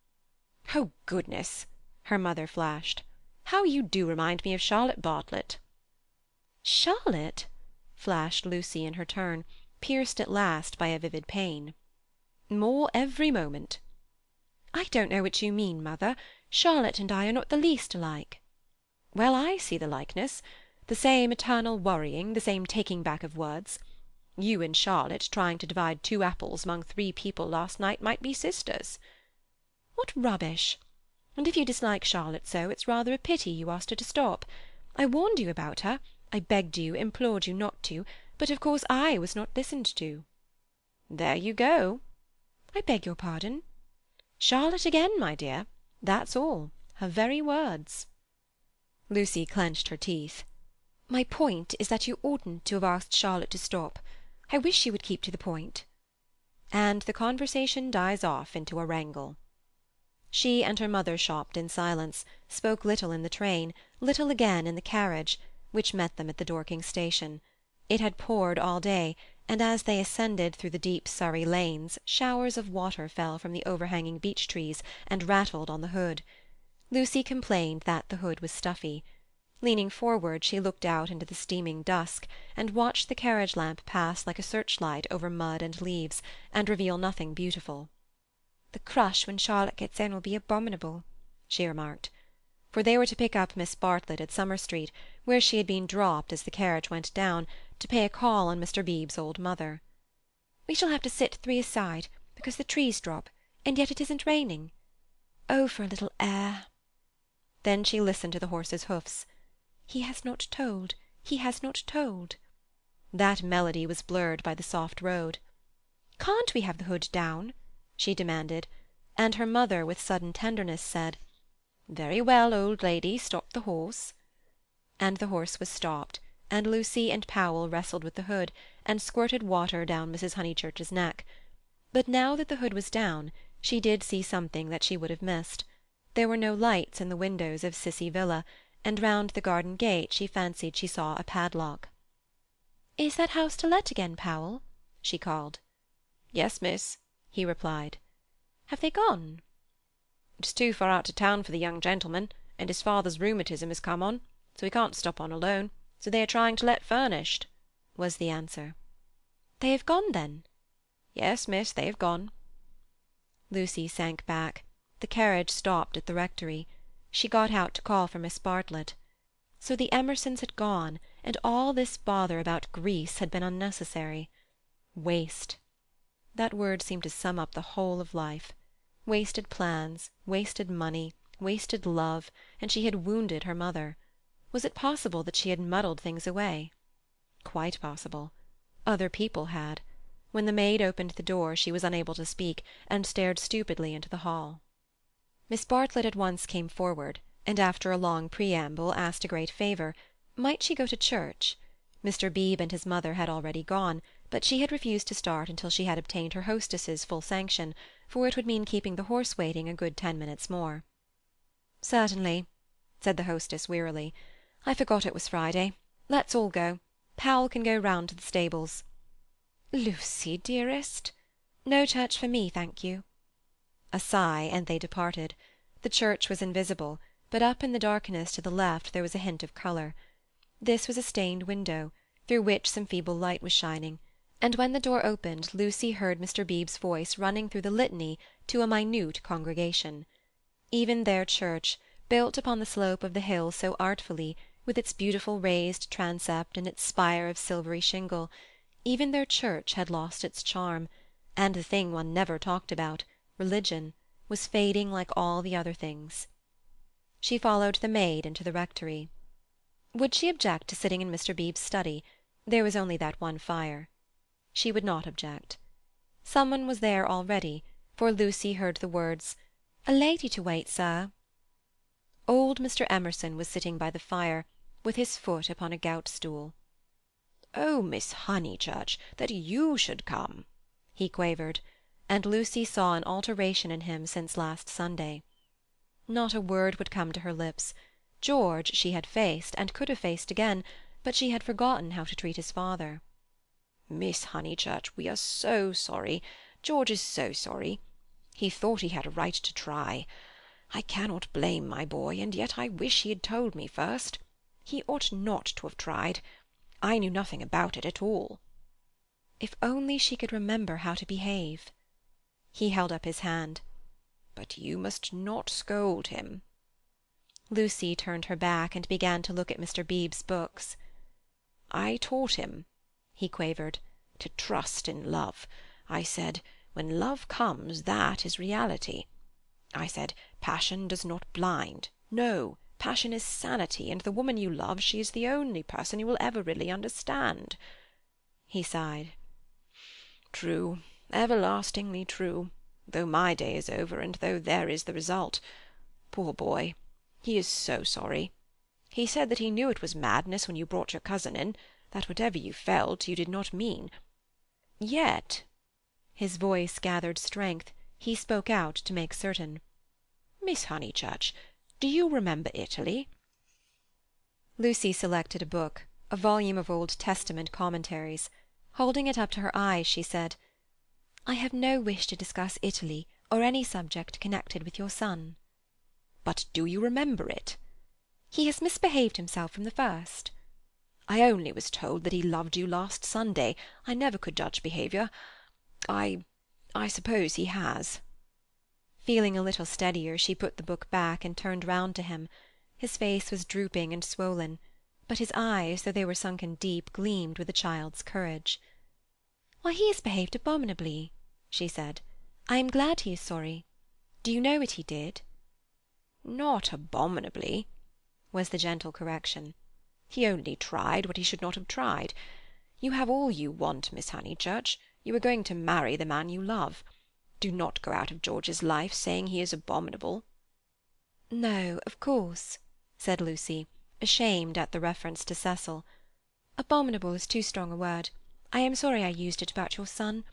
"Oh, goodness!" her mother flashed. "How you do remind me of Charlotte Bartlett." "Charlotte?" flashed Lucy in her turn, pierced at last by a vivid pain. "More every moment." "I don't know what you mean, mother. Charlotte and I are not the least alike." "Well, I see the likeness. The same eternal worrying, the same taking back of words. You and Charlotte trying to divide 2 apples among 3 people last night might be sisters." "What rubbish! And if you dislike Charlotte so, it's rather a pity you asked her to stop. I warned you about her. I begged you, implored you not to, but of course I was not listened to." "There you go." "I beg your pardon." "Charlotte again, my dear. That's all. Her very words." Lucy clenched her teeth. "My point is that you oughtn't to have asked Charlotte to stop. I wish you would keep to the point." And the conversation dies off into a wrangle. She and her mother shopped in silence, spoke little in the train, little again in the carriage, which met them at the Dorking station. It had poured all day, and as they ascended through the deep Surrey lanes showers of water fell from the overhanging beech trees and rattled on the hood. Lucy complained that the hood was stuffy. Leaning forward, she looked out into the steaming dusk, and watched the carriage lamp pass like a searchlight over mud and leaves, and reveal nothing beautiful. "The crush when Charlotte gets in will be abominable," she remarked. For they were to pick up Miss Bartlett at Summer Street, where she had been dropped as the carriage went down, to pay a call on Mr. Beebe's old mother. "We shall have to sit 3 aside, because the trees drop, and yet it isn't raining. Oh, for a little air!" Then she listened to the horse's hoofs. "He has not told, he has not told." That melody was blurred by the soft road. "Can't we have the hood down?" she demanded, and her mother, with sudden tenderness, said, "Very well, old lady, stop the horse." And the horse was stopped, and Lucy and Powell wrestled with the hood, and squirted water down Mrs. Honeychurch's neck. But now that the hood was down, she did see something that she would have missed. There were no lights in the windows of Cissy Villa, and round the garden gate she fancied she saw a padlock. "Is that house to let again, Powell?" she called. "Yes, miss," he replied. "Have they gone?" "It's too far out to town for the young gentleman, and his father's rheumatism has come on, so he can't stop on alone, so they are trying to let furnished," was the answer. "They have gone, then?" "Yes, miss, they have gone." Lucy sank back. The carriage stopped at the rectory. She got out to call for Miss Bartlett. So the Emersons had gone, and all this bother about Greece had been unnecessary. Waste. That word seemed to sum up the whole of life. Wasted plans, wasted money, wasted love, and she had wounded her mother. Was it possible that she had muddled things away? Quite possible. Other people had. When the maid opened the door she was unable to speak, and stared stupidly into the hall. Miss Bartlett at once came forward, and after a long preamble asked a great favour. Might she go to church? Mr. Beebe and his mother had already gone, but she had refused to start until she had obtained her hostess's full sanction, for it would mean keeping the horse waiting a good 10 minutes more. "Certainly," said the hostess wearily. "I forgot it was Friday. Let's all go. Powell can go round to the stables." "Lucy, dearest." "No church for me, thank you." A sigh, and they departed. The church was invisible, but up in the darkness to the left there was a hint of colour. This was a stained window, through which some feeble light was shining, and when the door opened Lucy heard Mr. Beebe's voice running through the litany to a minute congregation. Even their church, built upon the slope of the hill so artfully, with its beautiful raised transept and its spire of silvery shingle, even their church had lost its charm, and the thing one never talked about, religion, was fading like all the other things. She followed the maid into the rectory. Would she object to sitting in Mr. Beebe's study? There was only that one fire. She would not object. Someone was there already, for Lucy heard the words, "A lady to wait, sir." Old Mr. Emerson was sitting by the fire, with his foot upon a gout-stool. "Oh, Miss Honeychurch, that you should come!" he quavered, and Lucy saw an alteration in him since last Sunday. Not a word would come to her lips. George she had faced, and could have faced again, but she had forgotten how to treat his father. "Miss Honeychurch, we are so sorry. George is so sorry. He thought he had a right to try. I cannot blame my boy, and yet I wish he had told me first. He ought not to have tried. I knew nothing about it at all." If only she could remember how to behave. He held up his hand. "But you must not scold him." Lucy turned her back and began to look at Mr. Beebe's books. "I taught him," he quavered, "to trust in love. I said, when love comes, that is reality. I said, passion does not blind. No, passion is sanity, and the woman you love, she is the only person you will ever really understand." He sighed. "True, everlastingly true, though my day is over, and though there is the result. Poor boy! He is so sorry. He said that he knew it was madness when you brought your cousin in, that whatever you felt, you did not mean. Yet—" His voice gathered strength. He spoke out to make certain. "Miss Honeychurch, do you remember Italy?" Lucy selected a book, a volume of Old Testament commentaries. Holding it up to her eyes, she said, "I have no wish to discuss Italy or any subject connected with your son." "But do you remember it?" "He has misbehaved himself from the first." "I only was told that he loved you last Sunday. I never could judge behaviour. I suppose he has." Feeling a little steadier, she put the book back and turned round to him. His face was drooping and swollen, but his eyes, though they were sunken deep, gleamed with a child's courage. "Why, he has behaved abominably," she said. "I am glad he is sorry. Do you know what he did?" "Not abominably," was the gentle correction. "He only tried what he should not have tried. You have all you want, Miss Honeychurch. You are going to marry the man you love. Do not go out of George's life saying he is abominable." "No, of course," said Lucy, ashamed at the reference to Cecil. "Abominable is too strong a word. I am sorry I used it about your son.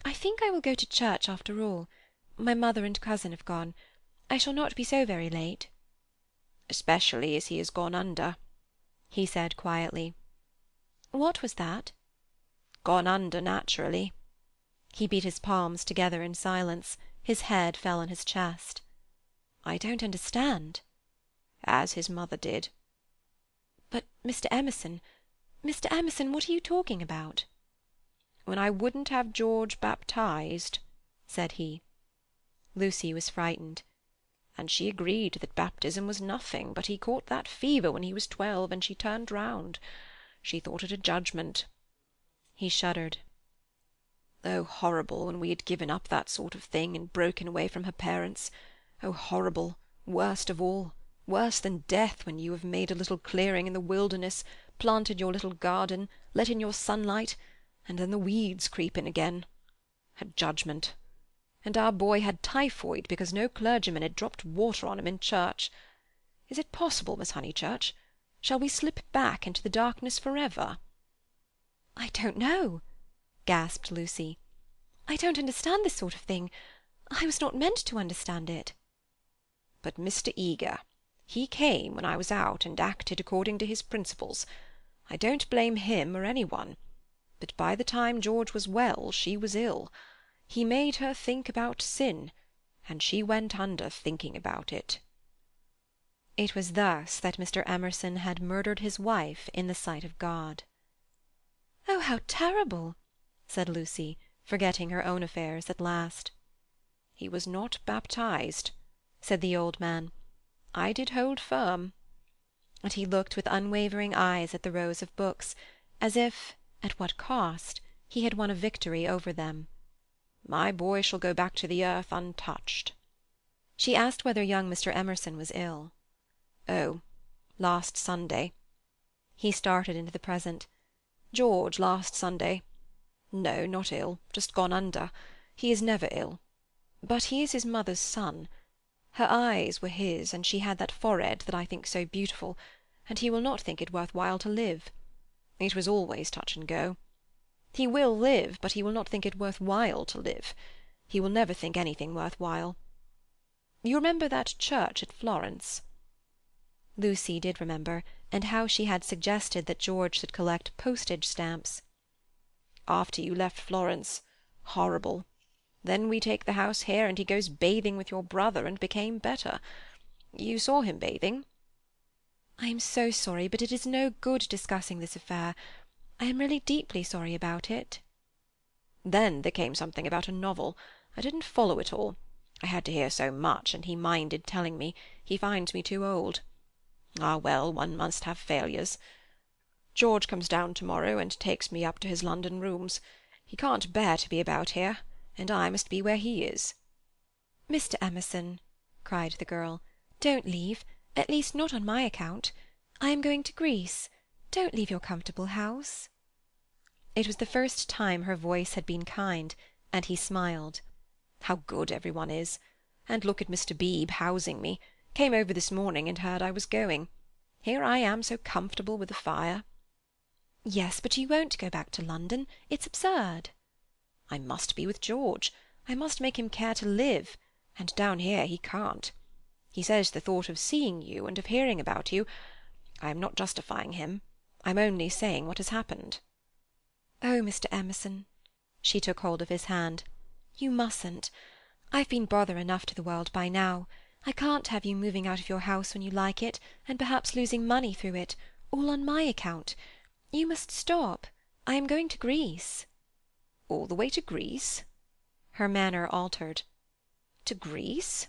I think I will go to church after all. My mother and cousin have gone. I shall not be so very late." "Especially as he has gone under," he said quietly. "What was that?" "Gone under naturally." He beat his palms together in silence. His head fell on his chest. "I don't understand." "As his mother did." "But, Mr. Emerson, what are you talking about?" "When I wouldn't have George baptized," said he. Lucy was frightened. "And she agreed that baptism was nothing, but he caught that fever when he was 12, and she turned round. She thought it a judgment." He shuddered. "Oh, horrible, when we had given up that sort of thing and broken away from her parents. Oh, horrible, worst of all, worse than death, when you have made a little clearing in the wilderness, planted your little garden, let in your sunlight, and then the weeds creep in again. A judgment. And our boy had typhoid because no clergyman had dropped water on him in church. Is it possible, Miss Honeychurch? Shall we slip back into the darkness forever?" "I don't know," gasped Lucy. "I don't understand this sort of thing. I was not meant to understand it." "But Mr. Eager, he came when I was out and acted according to his principles. I don't blame him or any one. But by the time George was well, she was ill. He made her think about sin, and she went under thinking about it." It was thus that Mr. Emerson had murdered his wife in the sight of God. "Oh, how terrible!" said Lucy, forgetting her own affairs at last. "He was not baptized," said the old man. "I did hold firm." And he looked with unwavering eyes at the rows of books, as if, at what cost, he had won a victory over them. "My boy shall go back to the earth untouched." She asked whether young Mr. Emerson was ill. "Oh, last Sunday." He started into the present. "George last Sunday. No, not ill, just gone under. He is never ill. But he is his mother's son. Her eyes were his, and she had that forehead that I think so beautiful, and he will not think it worth while to live. It was always touch and go. He will live, but he will not think it worth while to live. He will never think anything worth while. You remember that church at Florence?" Lucy did remember, and how she had suggested that George should collect postage stamps. "After you left Florence. Horrible. Then we take the house here, and he goes bathing with your brother, and became better. You saw him bathing?" "I am so sorry, but it is no good discussing this affair. I am really deeply sorry about it." Then there came something about a novel. I didn't follow it all. I had to hear so much, and he minded telling me. He finds me too old. Ah, well, one must have failures. George comes down to-morrow and takes me up to his London rooms. He can't bear to be about here, and I must be where he is." "Mr. Emerson," cried the girl, "don't leave, at least not on my account. I am going to Greece. Don't leave your comfortable house." It was the first time her voice had been kind, and he smiled. "How good every one is! And look at Mr. Beebe housing me. Came over this morning and heard I was going. Here I am so comfortable with a fire." "Yes, but you won't go back to London. It's absurd." "I must be with George. I must make him care to live, and down here he can't. He says the thought of seeing you and of hearing about you—I am not justifying him. I'm only saying what has happened." "Oh, Mr. Emerson." She took hold of his hand. "You mustn't. I've been bother enough to the world by now. I can't have you moving out of your house when you like it, and perhaps losing money through it, all on my account. You must stop. I am going to Greece." "All the way to Greece?" Her manner altered. "To Greece?"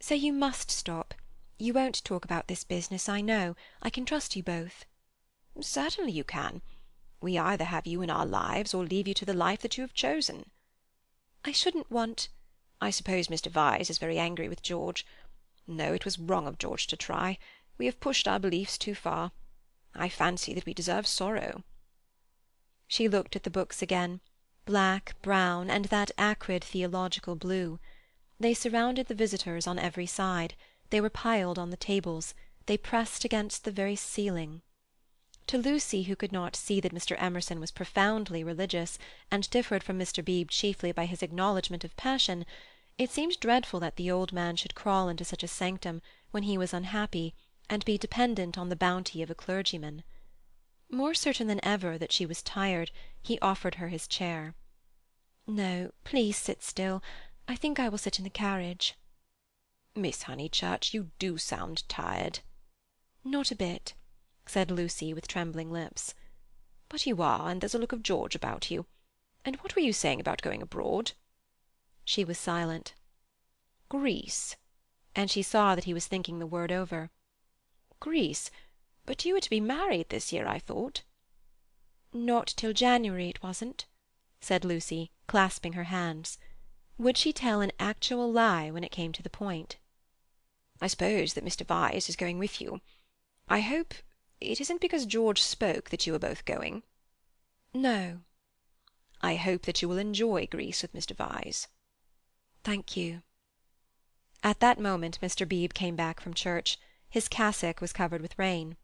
"So you must stop. You won't talk about this business, I know. I can trust you both." "Certainly you can. We either have you in our lives or leave you to the life that you have chosen." "I shouldn't want—" "I suppose Mr. Vyse is very angry with George. No, it was wrong of George to try. We have pushed our beliefs too far. I fancy that we deserve sorrow." She looked at the books again, black, brown, and that acrid theological blue. They surrounded the visitors on every side. They were piled on the tables. They pressed against the very ceiling. To Lucy, who could not see that Mr. Emerson was profoundly religious, and differed from Mr. Beebe chiefly by his acknowledgment of passion, it seemed dreadful that the old man should crawl into such a sanctum when he was unhappy, and be dependent on the bounty of a clergyman. More certain than ever that she was tired, he offered her his chair. "No, please sit still. I think I will sit in the carriage." "Miss Honeychurch, you do sound tired." "Not a bit," said Lucy with trembling lips. "But you are, and there's a look of George about you. And what were you saying about going abroad?" She was silent. "Greece." And she saw that he was thinking the word over. "Greece? But you were to be married this year, I thought." "Not till January it wasn't," said Lucy, clasping her hands. Would she tell an actual lie when it came to the point? "I suppose that Mr. Vyse is going with you. I hope it isn't because George spoke that you are both going." "No." "I hope that you will enjoy Greece with Mr. Vyse." "Thank you." At that moment Mr. Beebe came back from church. His cassock was covered with rain.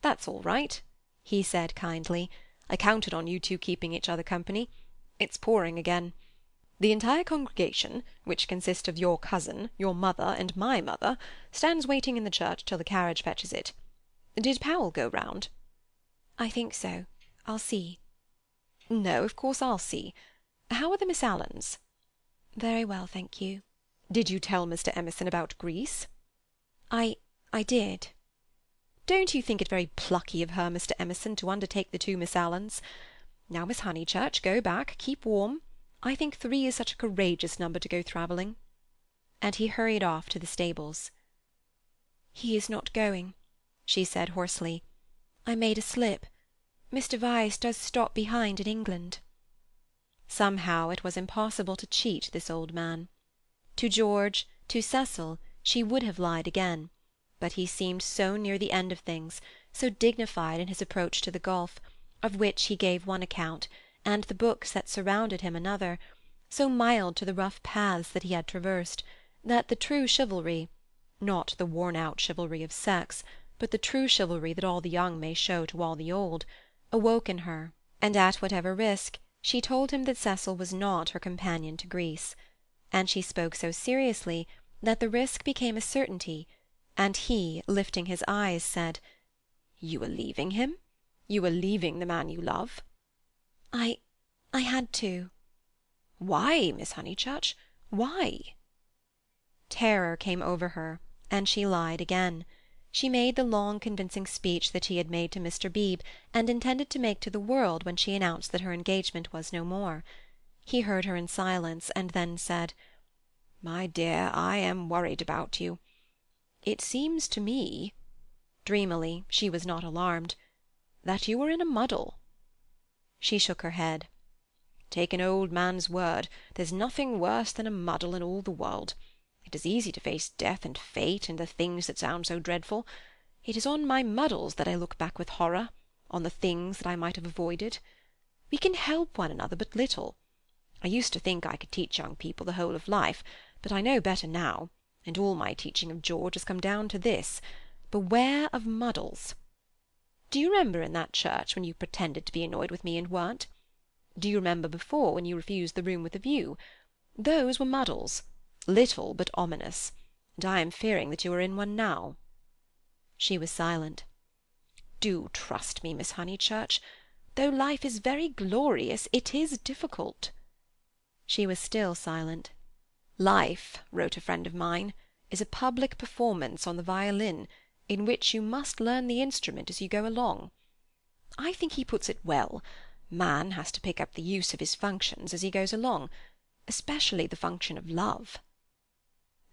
"That's all right," he said kindly. "I counted on you two keeping each other company. It's pouring again. The entire congregation, which consists of your cousin, your mother, and my mother, stands waiting in the church till the carriage fetches it. Did Powell go round?" "I think so. I'll see." "No, of course I'll see. How are the Miss Allens?" "Very well, thank you." "Did you tell Mr. Emerson about Greece?" I did." "Don't you think it very plucky of her, Mr. Emerson, to undertake the two Miss Allens? Now, Miss Honeychurch, go back, keep warm. I think 3 is such a courageous number to go travelling." And he hurried off to the stables. "He is not going," she said hoarsely. "I made a slip. Mr. Vyse does stop behind in England." Somehow it was impossible to cheat this old man. To George, to Cecil, she would have lied again, but he seemed so near the end of things, so dignified in his approach to the gulf, of which he gave one account, and the books that surrounded him another, so mild to the rough paths that he had traversed, that the true chivalry—not the worn-out chivalry of sex, but the true chivalry that all the young may show to all the old—awoke in her, and at whatever risk, she told him that Cecil was not her companion to Greece. And she spoke so seriously that the risk became a certainty, and he, lifting his eyes, said, "You are leaving him? You are leaving the man you love?" I had to." "Why, Miss Honeychurch? Why?" Terror came over her, and she lied again. She made the long convincing speech that she had made to Mr. Beebe, and intended to make to the world when she announced that her engagement was no more. He heard her in silence, and then said, "My dear, I am worried about you. It seems to me," dreamily, she was not alarmed, "that you are in a muddle." She shook her head. "Take an old man's word, there's nothing worse than a muddle in all the world. It is easy to face death and fate and the things that sound so dreadful. It is on my muddles that I look back with horror, on the things that I might have avoided. We can help one another but little. I used to think I could teach young people the whole of life, but I know better now, and all my teaching of George has come down to this: beware of muddles. Do you remember in that church when you pretended to be annoyed with me and weren't? Do you remember before when you refused the room with a view? Those were muddles, little but ominous, and I am fearing that you are in one now." She was silent. "Do trust me, Miss Honeychurch. Though life is very glorious, it is difficult." She was still silent. "Life," wrote a friend of mine, "is a public performance on the violin, in which you must learn the instrument as you go along. I think he puts it well. Man has to pick up the use of his functions as he goes along, especially the function of love."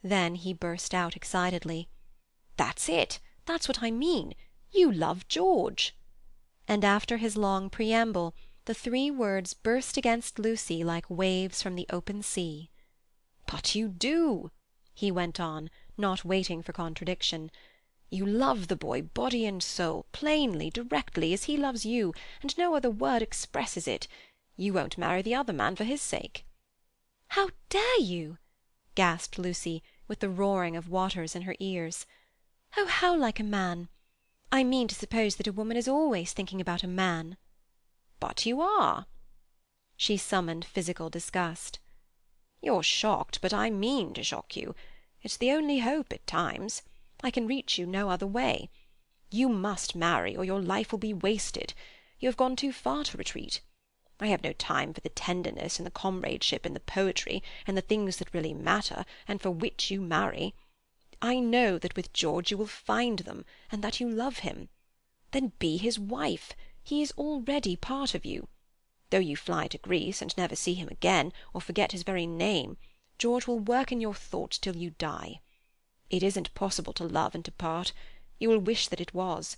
Then he burst out excitedly. "That's it! That's what I mean! You love George!" And after his long preamble, the 3 words burst against Lucy like waves from the open sea. "But you do," he went on, not waiting for contradiction. "You love the boy body and soul, plainly, directly, as he loves you, and no other word expresses it. You won't marry the other man for his sake." "How dare you?" gasped Lucy, with the roaring of waters in her ears. "Oh, how like a man! I mean to suppose that a woman is always thinking about a man." "But you are." She summoned physical disgust. "You're shocked, but I mean to shock you. It's the only hope at times. I can reach you no other way. You must marry, or your life will be wasted. You have gone too far to retreat. I have no time for the tenderness and the comradeship and the poetry and the things that really matter, and for which you marry. I know that with George you will find them, and that you love him. Then be his wife. He is already part of you. Though you fly to Greece and never see him again, or forget his very name, George will work in your thoughts till you die. It isn't possible to love and to part. You will wish that it was.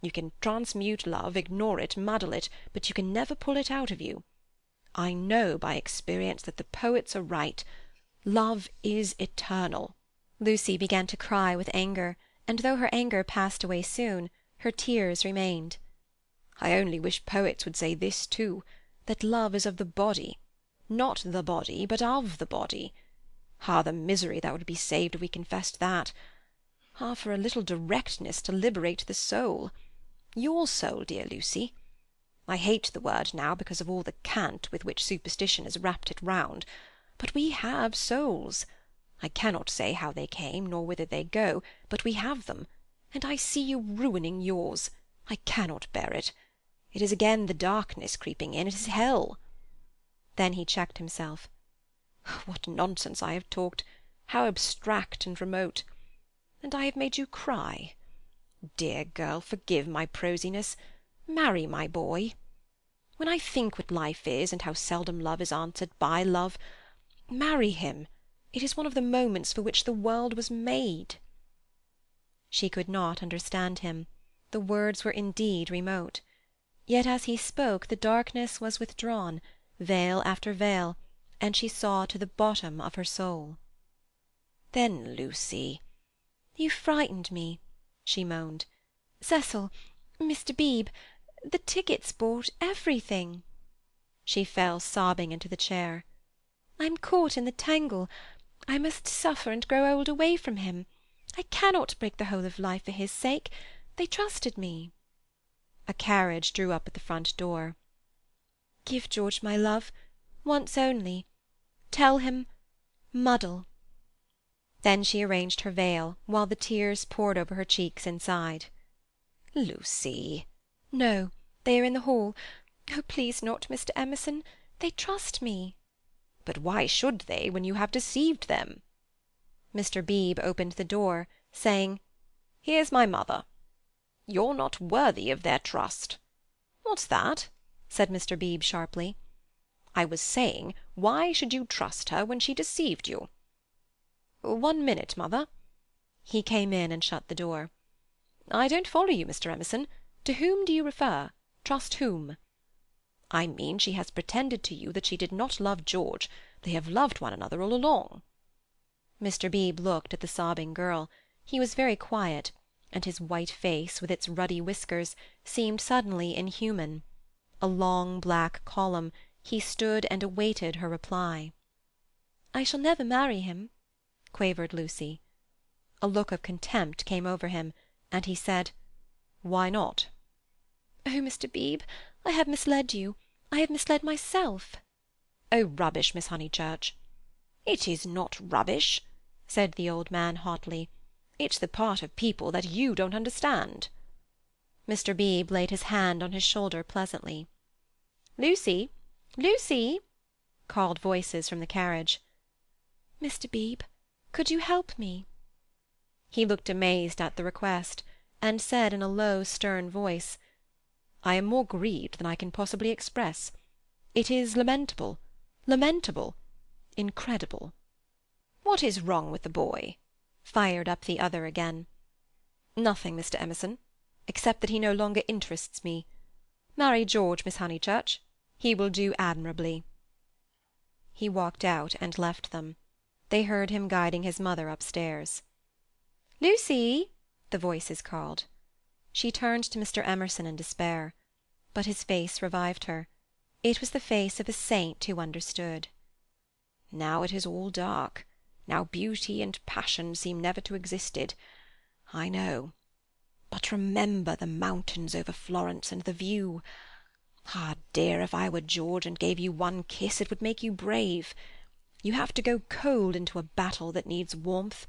You can transmute love, ignore it, muddle it, but you can never pull it out of you. I know by experience that the poets are right. Love is eternal." Lucy began to cry with anger, and though her anger passed away soon, her tears remained. "I only wish poets would say this too, that love is of the body. Not the body, but of the body. Ah, the misery that would be saved if we confessed that. Ah, for a little directness to liberate the soul. Your soul, dear Lucy. I hate the word now because of all the cant with which superstition has wrapped it round. But we have souls. I cannot say how they came, nor whither they go, but we have them, and I see you ruining yours. I cannot bear it. It is again the darkness creeping in. It is hell." Then he checked himself. "What nonsense I have talked! How abstract and remote! And I have made you cry. Dear girl, forgive my prosiness. Marry my boy." When I think what life is, and how seldom love is answered by love, marry him. It is one of the moments for which the world was made." She could not understand him. The words were indeed remote. Yet as he spoke the darkness was withdrawn, veil after veil, and she saw to the bottom of her soul. "Then, Lucy—" "You frightened me," she moaned. "Cecil, Mr. Beebe, the tickets bought, everything." She fell sobbing into the chair. "I'm caught in the tangle. I must suffer and grow old away from him. I cannot break the whole of life for his sake. They trusted me." A carriage drew up at the front door. "Give George my love. Once only. Tell him, Muddle." Then she arranged her veil, while the tears poured over her cheeks inside. "Lucy—" "No, they are in the hall. Oh, please not, Mr. Emerson. They trust me." "But why should they, when you have deceived them?" Mr. Beebe opened the door, saying, "Here's my mother. You're not worthy of their trust." "What's that?" said Mr. Beebe sharply. "I was saying, why should you trust her when she deceived you?" "1 minute, mother." He came in and shut the door. "I don't follow you, Mr. Emerson. To whom do you refer? Trust whom?" "I mean she has pretended to you that she did not love George. They have loved one another all along." Mr. Beebe looked at the sobbing girl. He was very quiet, and his white face, with its ruddy whiskers, seemed suddenly inhuman. A long black column, he stood and awaited her reply. "I shall never marry him," quavered Lucy. A look of contempt came over him, and he said, "Why not?" "Oh, Mr. Beebe, I have misled you. I have misled myself." "Oh, rubbish, Miss Honeychurch." "It is not rubbish," said the old man hotly. "It's the part of people that you don't understand." Mr. Beebe laid his hand on his shoulder pleasantly. "Lucy! Lucy!" called voices from the carriage. "Mr. Beebe, could you help me?" He looked amazed at the request, and said in a low, stern voice, "I am more grieved than I can possibly express. It is lamentable, lamentable, incredible." "What is wrong with the boy?" fired up the other again. "Nothing, Mr. Emerson, except that he no longer interests me. Marry George, Miss Honeychurch. He will do admirably." He walked out and left them. They heard him guiding his mother upstairs. "Lucy!" the voices called. She turned to Mr. Emerson in despair. But his face revived her. It was the face of a saint who understood. "Now it is all dark. Now beauty and passion seem never to existed. I know. But remember the mountains over Florence and the view. Ah, dear, if I were George and gave you one kiss, it would make you brave. You have to go cold into a battle that needs warmth,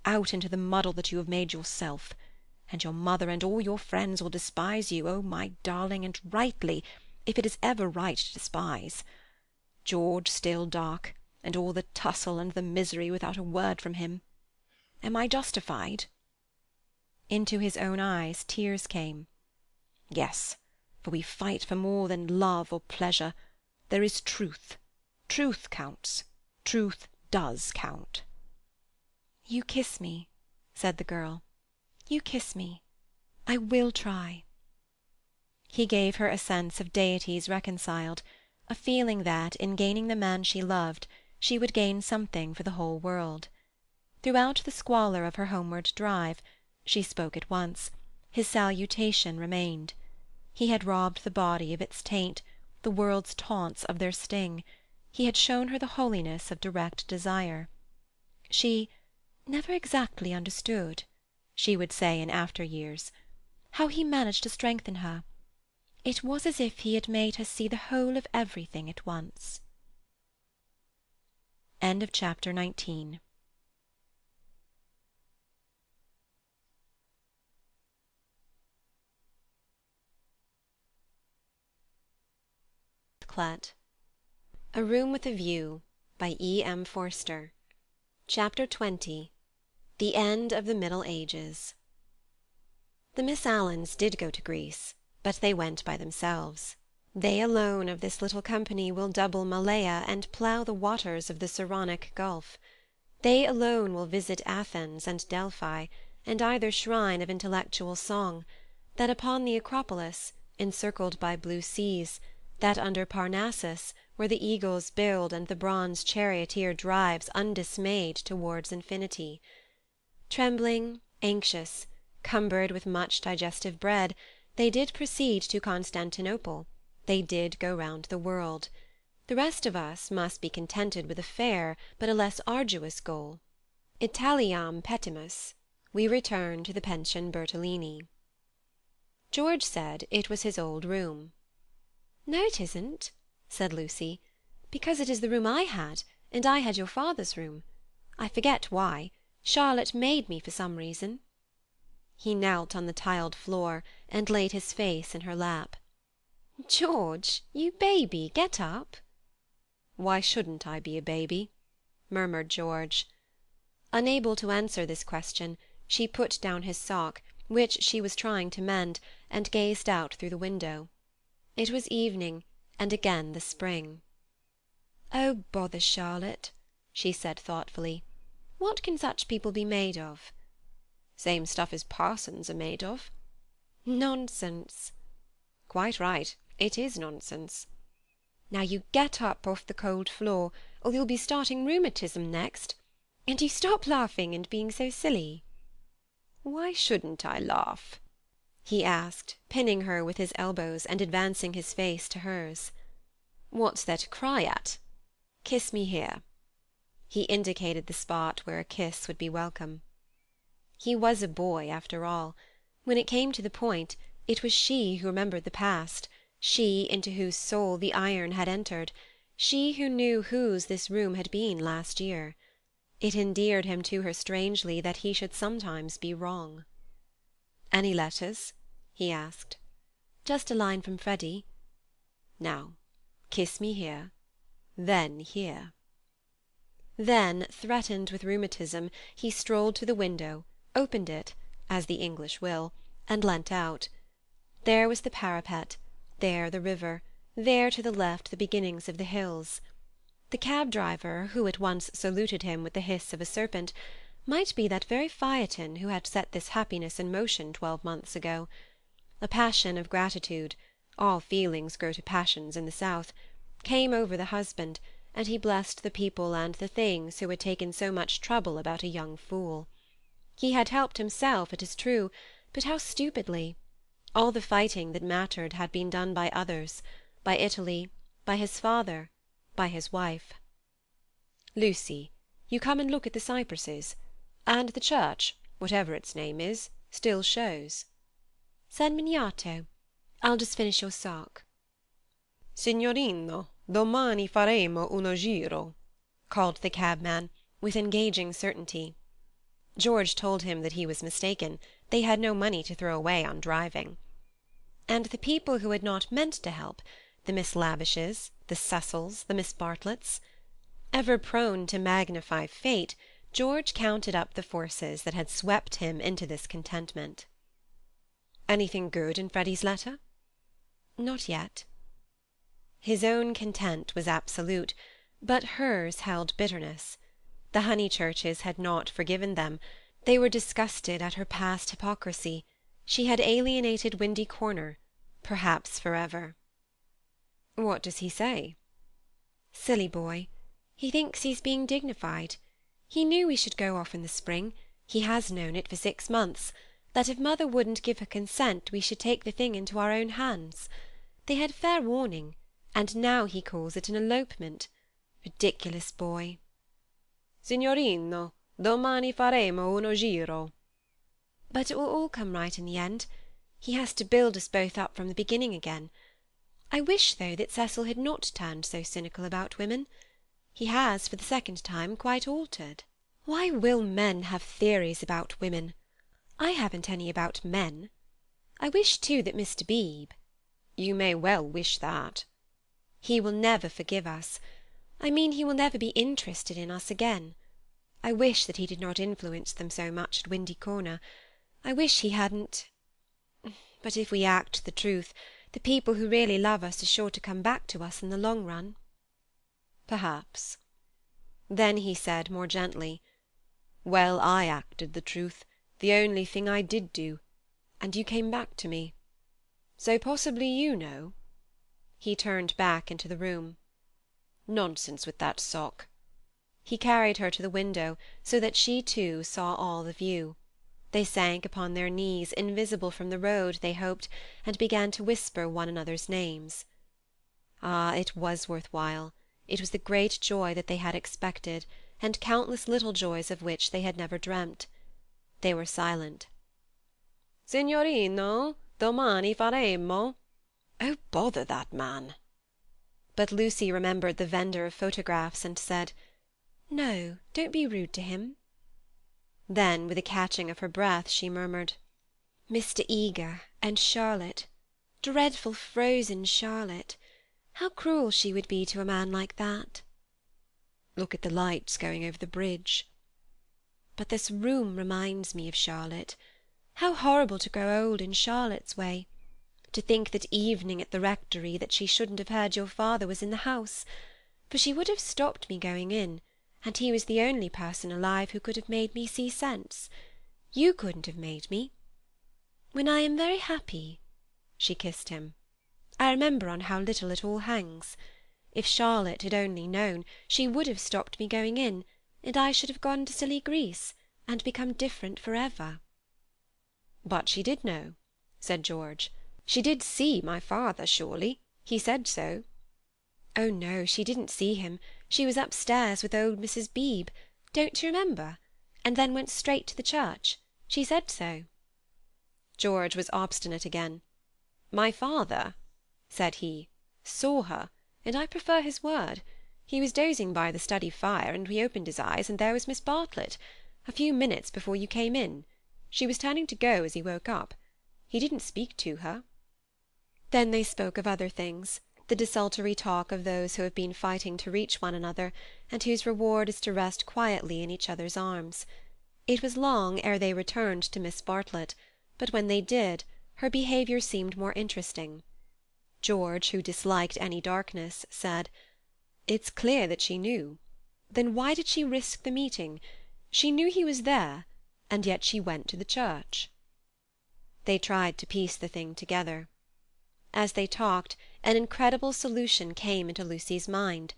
out into the muddle that you have made yourself. And your mother and all your friends will despise you, oh, my darling, and rightly, if it is ever right to despise. George still dark, and all the tussle and the misery without a word from him. Am I justified?" Into his own eyes tears came. "Yes, for we fight for more than love or pleasure. There is truth. Truth counts. Truth does count." "You kiss me," said the girl. "You kiss me. I will try." He gave her a sense of deities reconciled, a feeling that, in gaining the man she loved, she would gain something for the whole world. Throughout the squalor of her homeward drive—she spoke at once—his salutation remained. He had robbed the body of its taint, the world's taunts of their sting. He had shown her the holiness of direct desire. She "never exactly understood," she would say in after years, "how he managed to strengthen her. It was as if he had made her see the whole of everything at once." End of chapter 19. A Room with a View by E.M. Forster. Chapter 20. The End of the Middle Ages. The Miss Alans did go to Greece, but they went by themselves. They alone of this little company will double Malea and plough the waters of the Saronic Gulf. They alone will visit Athens and Delphi, and either shrine of intellectual song, that upon the Acropolis, encircled by blue seas, that under Parnassus, where the eagles build and the bronze charioteer drives undismayed towards infinity. Trembling, anxious, cumbered with much digestive bread, they did proceed to Constantinople, they did go round the world. The rest of us must be contented with a fair, but a less arduous goal. Italiam petimus. We return to the Pension Bertolini. George said it was his old room. "No, it isn't," said Lucy, "because it is the room I had, and I had your father's room. I forget why. Charlotte made me for some reason." He knelt on the tiled floor and laid his face in her lap. "George, you baby, get up." "Why shouldn't I be a baby?" murmured George. Unable to answer this question, she put down his sock, which she was trying to mend, and gazed out through the window. It was evening, and again the spring. "Oh, bother Charlotte," she said thoughtfully. "What can such people be made of?" "Same stuff as parsons are made of." "Nonsense." "Quite right. It is nonsense." "Now you get up off the cold floor, or you'll be starting rheumatism next. And you stop laughing and being so silly." "Why shouldn't I laugh?" he asked, pinning her with his elbows and advancing his face to hers. "What's there to cry at? Kiss me here." He indicated the spot where a kiss would be welcome. He was a boy, after all. When it came to the point, it was she who remembered the past, she into whose soul the iron had entered, she who knew whose this room had been last year. It endeared him to her strangely that he should sometimes be wrong. "Any letters?" he asked. "Just a line from Freddy." "Now, kiss me here, then here." Then, threatened with rheumatism, he strolled to the window, opened it, as the English will, and leant out. There was the parapet, there the river, there to the left the beginnings of the hills. The cab-driver, who at once saluted him with the hiss of a serpent, might be that very Phaeton who had set this happiness in motion 12 months ago. A passion of gratitude—all feelings grow to passions in the South—came over the husband, and he blessed the people and the things who had taken so much trouble about a young fool. He had helped himself, it is true, but how stupidly! All the fighting that mattered had been done by others, by Italy, by his father, by his wife. "Lucy, you come and look at the cypresses, and the church, whatever its name is, still shows." "San Miniato. I'll just finish your sock." "Signorino, domani faremo uno giro," called the cabman, with engaging certainty. George told him that he was mistaken. They had no money to throw away on driving. And the people who had not meant to help, the Miss Lavishes, the Cecils, the Miss Bartletts. Ever prone to magnify fate, George counted up the forces that had swept him into this contentment. "Anything good in Freddy's letter?" "Not yet." His own content was absolute, but hers held bitterness. The Honeychurches had not forgiven them. They were disgusted at her past hypocrisy. She had alienated Windy Corner, perhaps forever. "What does he say?" "Silly boy. He thinks he's being dignified. He knew we should go off in the spring, he has known it for 6 months, that if mother wouldn't give her consent we should take the thing into our own hands. They had fair warning, and now he calls it an elopement. Ridiculous boy." "Signorino, domani faremo uno giro." "But it will all come right in the end. He has to build us both up from the beginning again. I wish, though, that Cecil had not turned so cynical about women. He has, for the second time, quite altered. Why will men have theories about women? I haven't any about men. I wish, too, that Mr. Beebe—" "You may well wish that." "He will never forgive us. I mean he will never be interested in us again. I wish that he did not influence them so much at Windy Corner. I wish he hadn't. But if we act the truth, The people who really love us are sure to come back to us in the long run." "Perhaps." Then he said more gently, "Well, I acted the truth, the only thing I did do, and you came back to me. So possibly you know—" He turned back into the room. "Nonsense with that sock." He carried her to the window, so that she too saw all the view. They sank upon their knees, invisible from the road, they hoped, and began to whisper one another's names. Ah, it was worth while. It was the great joy that they had expected, and countless little joys of which they had never dreamt. They were silent. "Signorino, domani faremo." "Oh, bother that man!" But Lucy remembered the vendor of photographs, and said, "No, don't be rude to him." Then, with a catching of her breath, she murmured, "Mr. Eager and Charlotte, dreadful frozen Charlotte, how cruel she would be to a man like that." "Look at the lights going over the bridge." "But this room reminds me of Charlotte. How horrible to grow old in Charlotte's way. To think that evening at the rectory that she shouldn't have heard your father was in the house, for she would have stopped me going in, and he was the only person alive who could have made me see sense. You couldn't have made me. When I am very happy—" she kissed him. "I remember on how little it all hangs. If Charlotte had only known, she would have stopped me going in, and I should have gone to Silly Greece, and become different for ever." "But she did know," said George. "She did see my father, surely? He said so." "Oh no, she didn't see him. She was upstairs with old Mrs. Beebe, don't you remember? And then went straight to the church. She said so." George was obstinate again. "My father," said he, "saw her, and I prefer his word. He was dozing by the study fire, and he opened his eyes, and there was Miss Bartlett, a few minutes before you came in. She was turning to go as he woke up. He didn't speak to her." Then they spoke of other things, the desultory talk of those who have been fighting to reach one another, and whose reward is to rest quietly in each other's arms. It was long ere they returned to Miss Bartlett, but when they did, her behaviour seemed more interesting. George, who disliked any darkness, said, "It's clear that she knew. Then why did she risk the meeting? She knew he was there, and yet she went to the church." They tried to piece the thing together. As they talked, an incredible solution came into Lucy's mind.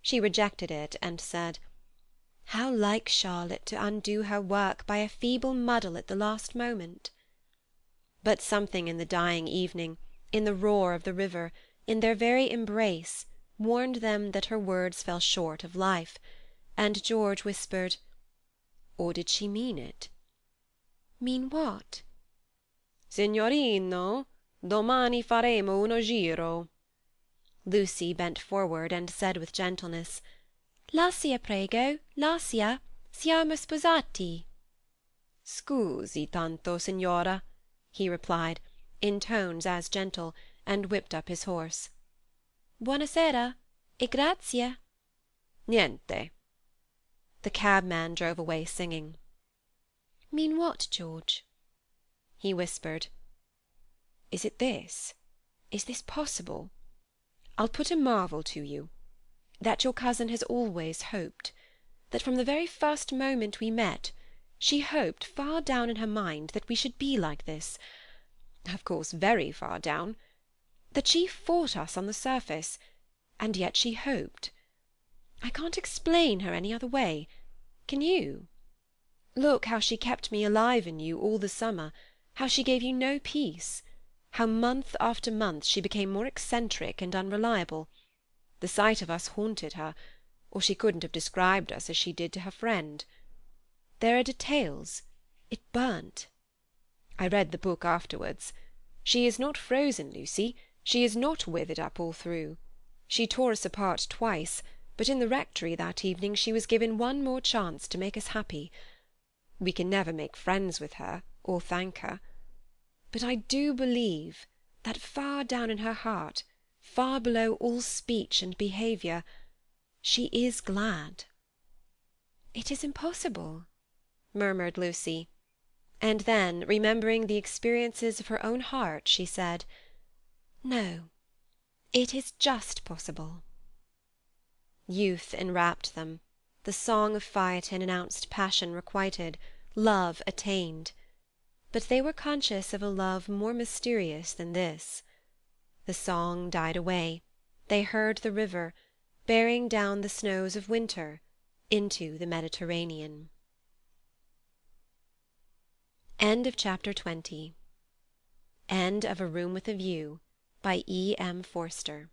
She rejected it, and said, "How like Charlotte to undo her work by a feeble muddle at the last moment!" But something in the dying evening, in the roar of the river, in their very embrace, warned them that her words fell short of life, and George whispered, "Or did she mean it?" "Mean what?" "Signorino, domani faremo uno giro." Lucy bent forward and said with gentleness, "Lascia, prego, lascia, siamo sposati." "Scusi tanto, signora," he replied, in tones as gentle, and whipped up his horse. "Buona sera, e grazie." "Niente." The cabman drove away singing. "Mean what, George?" He whispered, "Is it this? Is this possible? I'll put a marvel to you. That your cousin has always hoped. That from the very first moment we met, she hoped far down in her mind that we should be like this. Of course, very far down. That she fought us on the surface, and yet she hoped. I can't explain her any other way. Can you? Look how she kept me alive in you all the summer, how she gave you no peace, how month after month she became more eccentric and unreliable. The sight of us haunted her, or she couldn't have described us as she did to her friend. There are details. It burnt. I read the book afterwards. She is not frozen, Lucy. She is not withered up all through. She tore us apart twice, but in the rectory that evening she was given one more chance to make us happy. We can never make friends with her, or thank her. But I do believe that far down in her heart, far below all speech and behaviour, she is glad." "It is impossible," murmured Lucy, and then, remembering the experiences of her own heart, she said, No, it is just possible. Youth enwrapped them. The song of Phaethon announced passion requited, love attained. But they were conscious of a love more mysterious than this. The song died away. They heard the river, bearing down the snows of winter into the Mediterranean. End of Chapter 20. End of A Room with a View by E. M. Forster.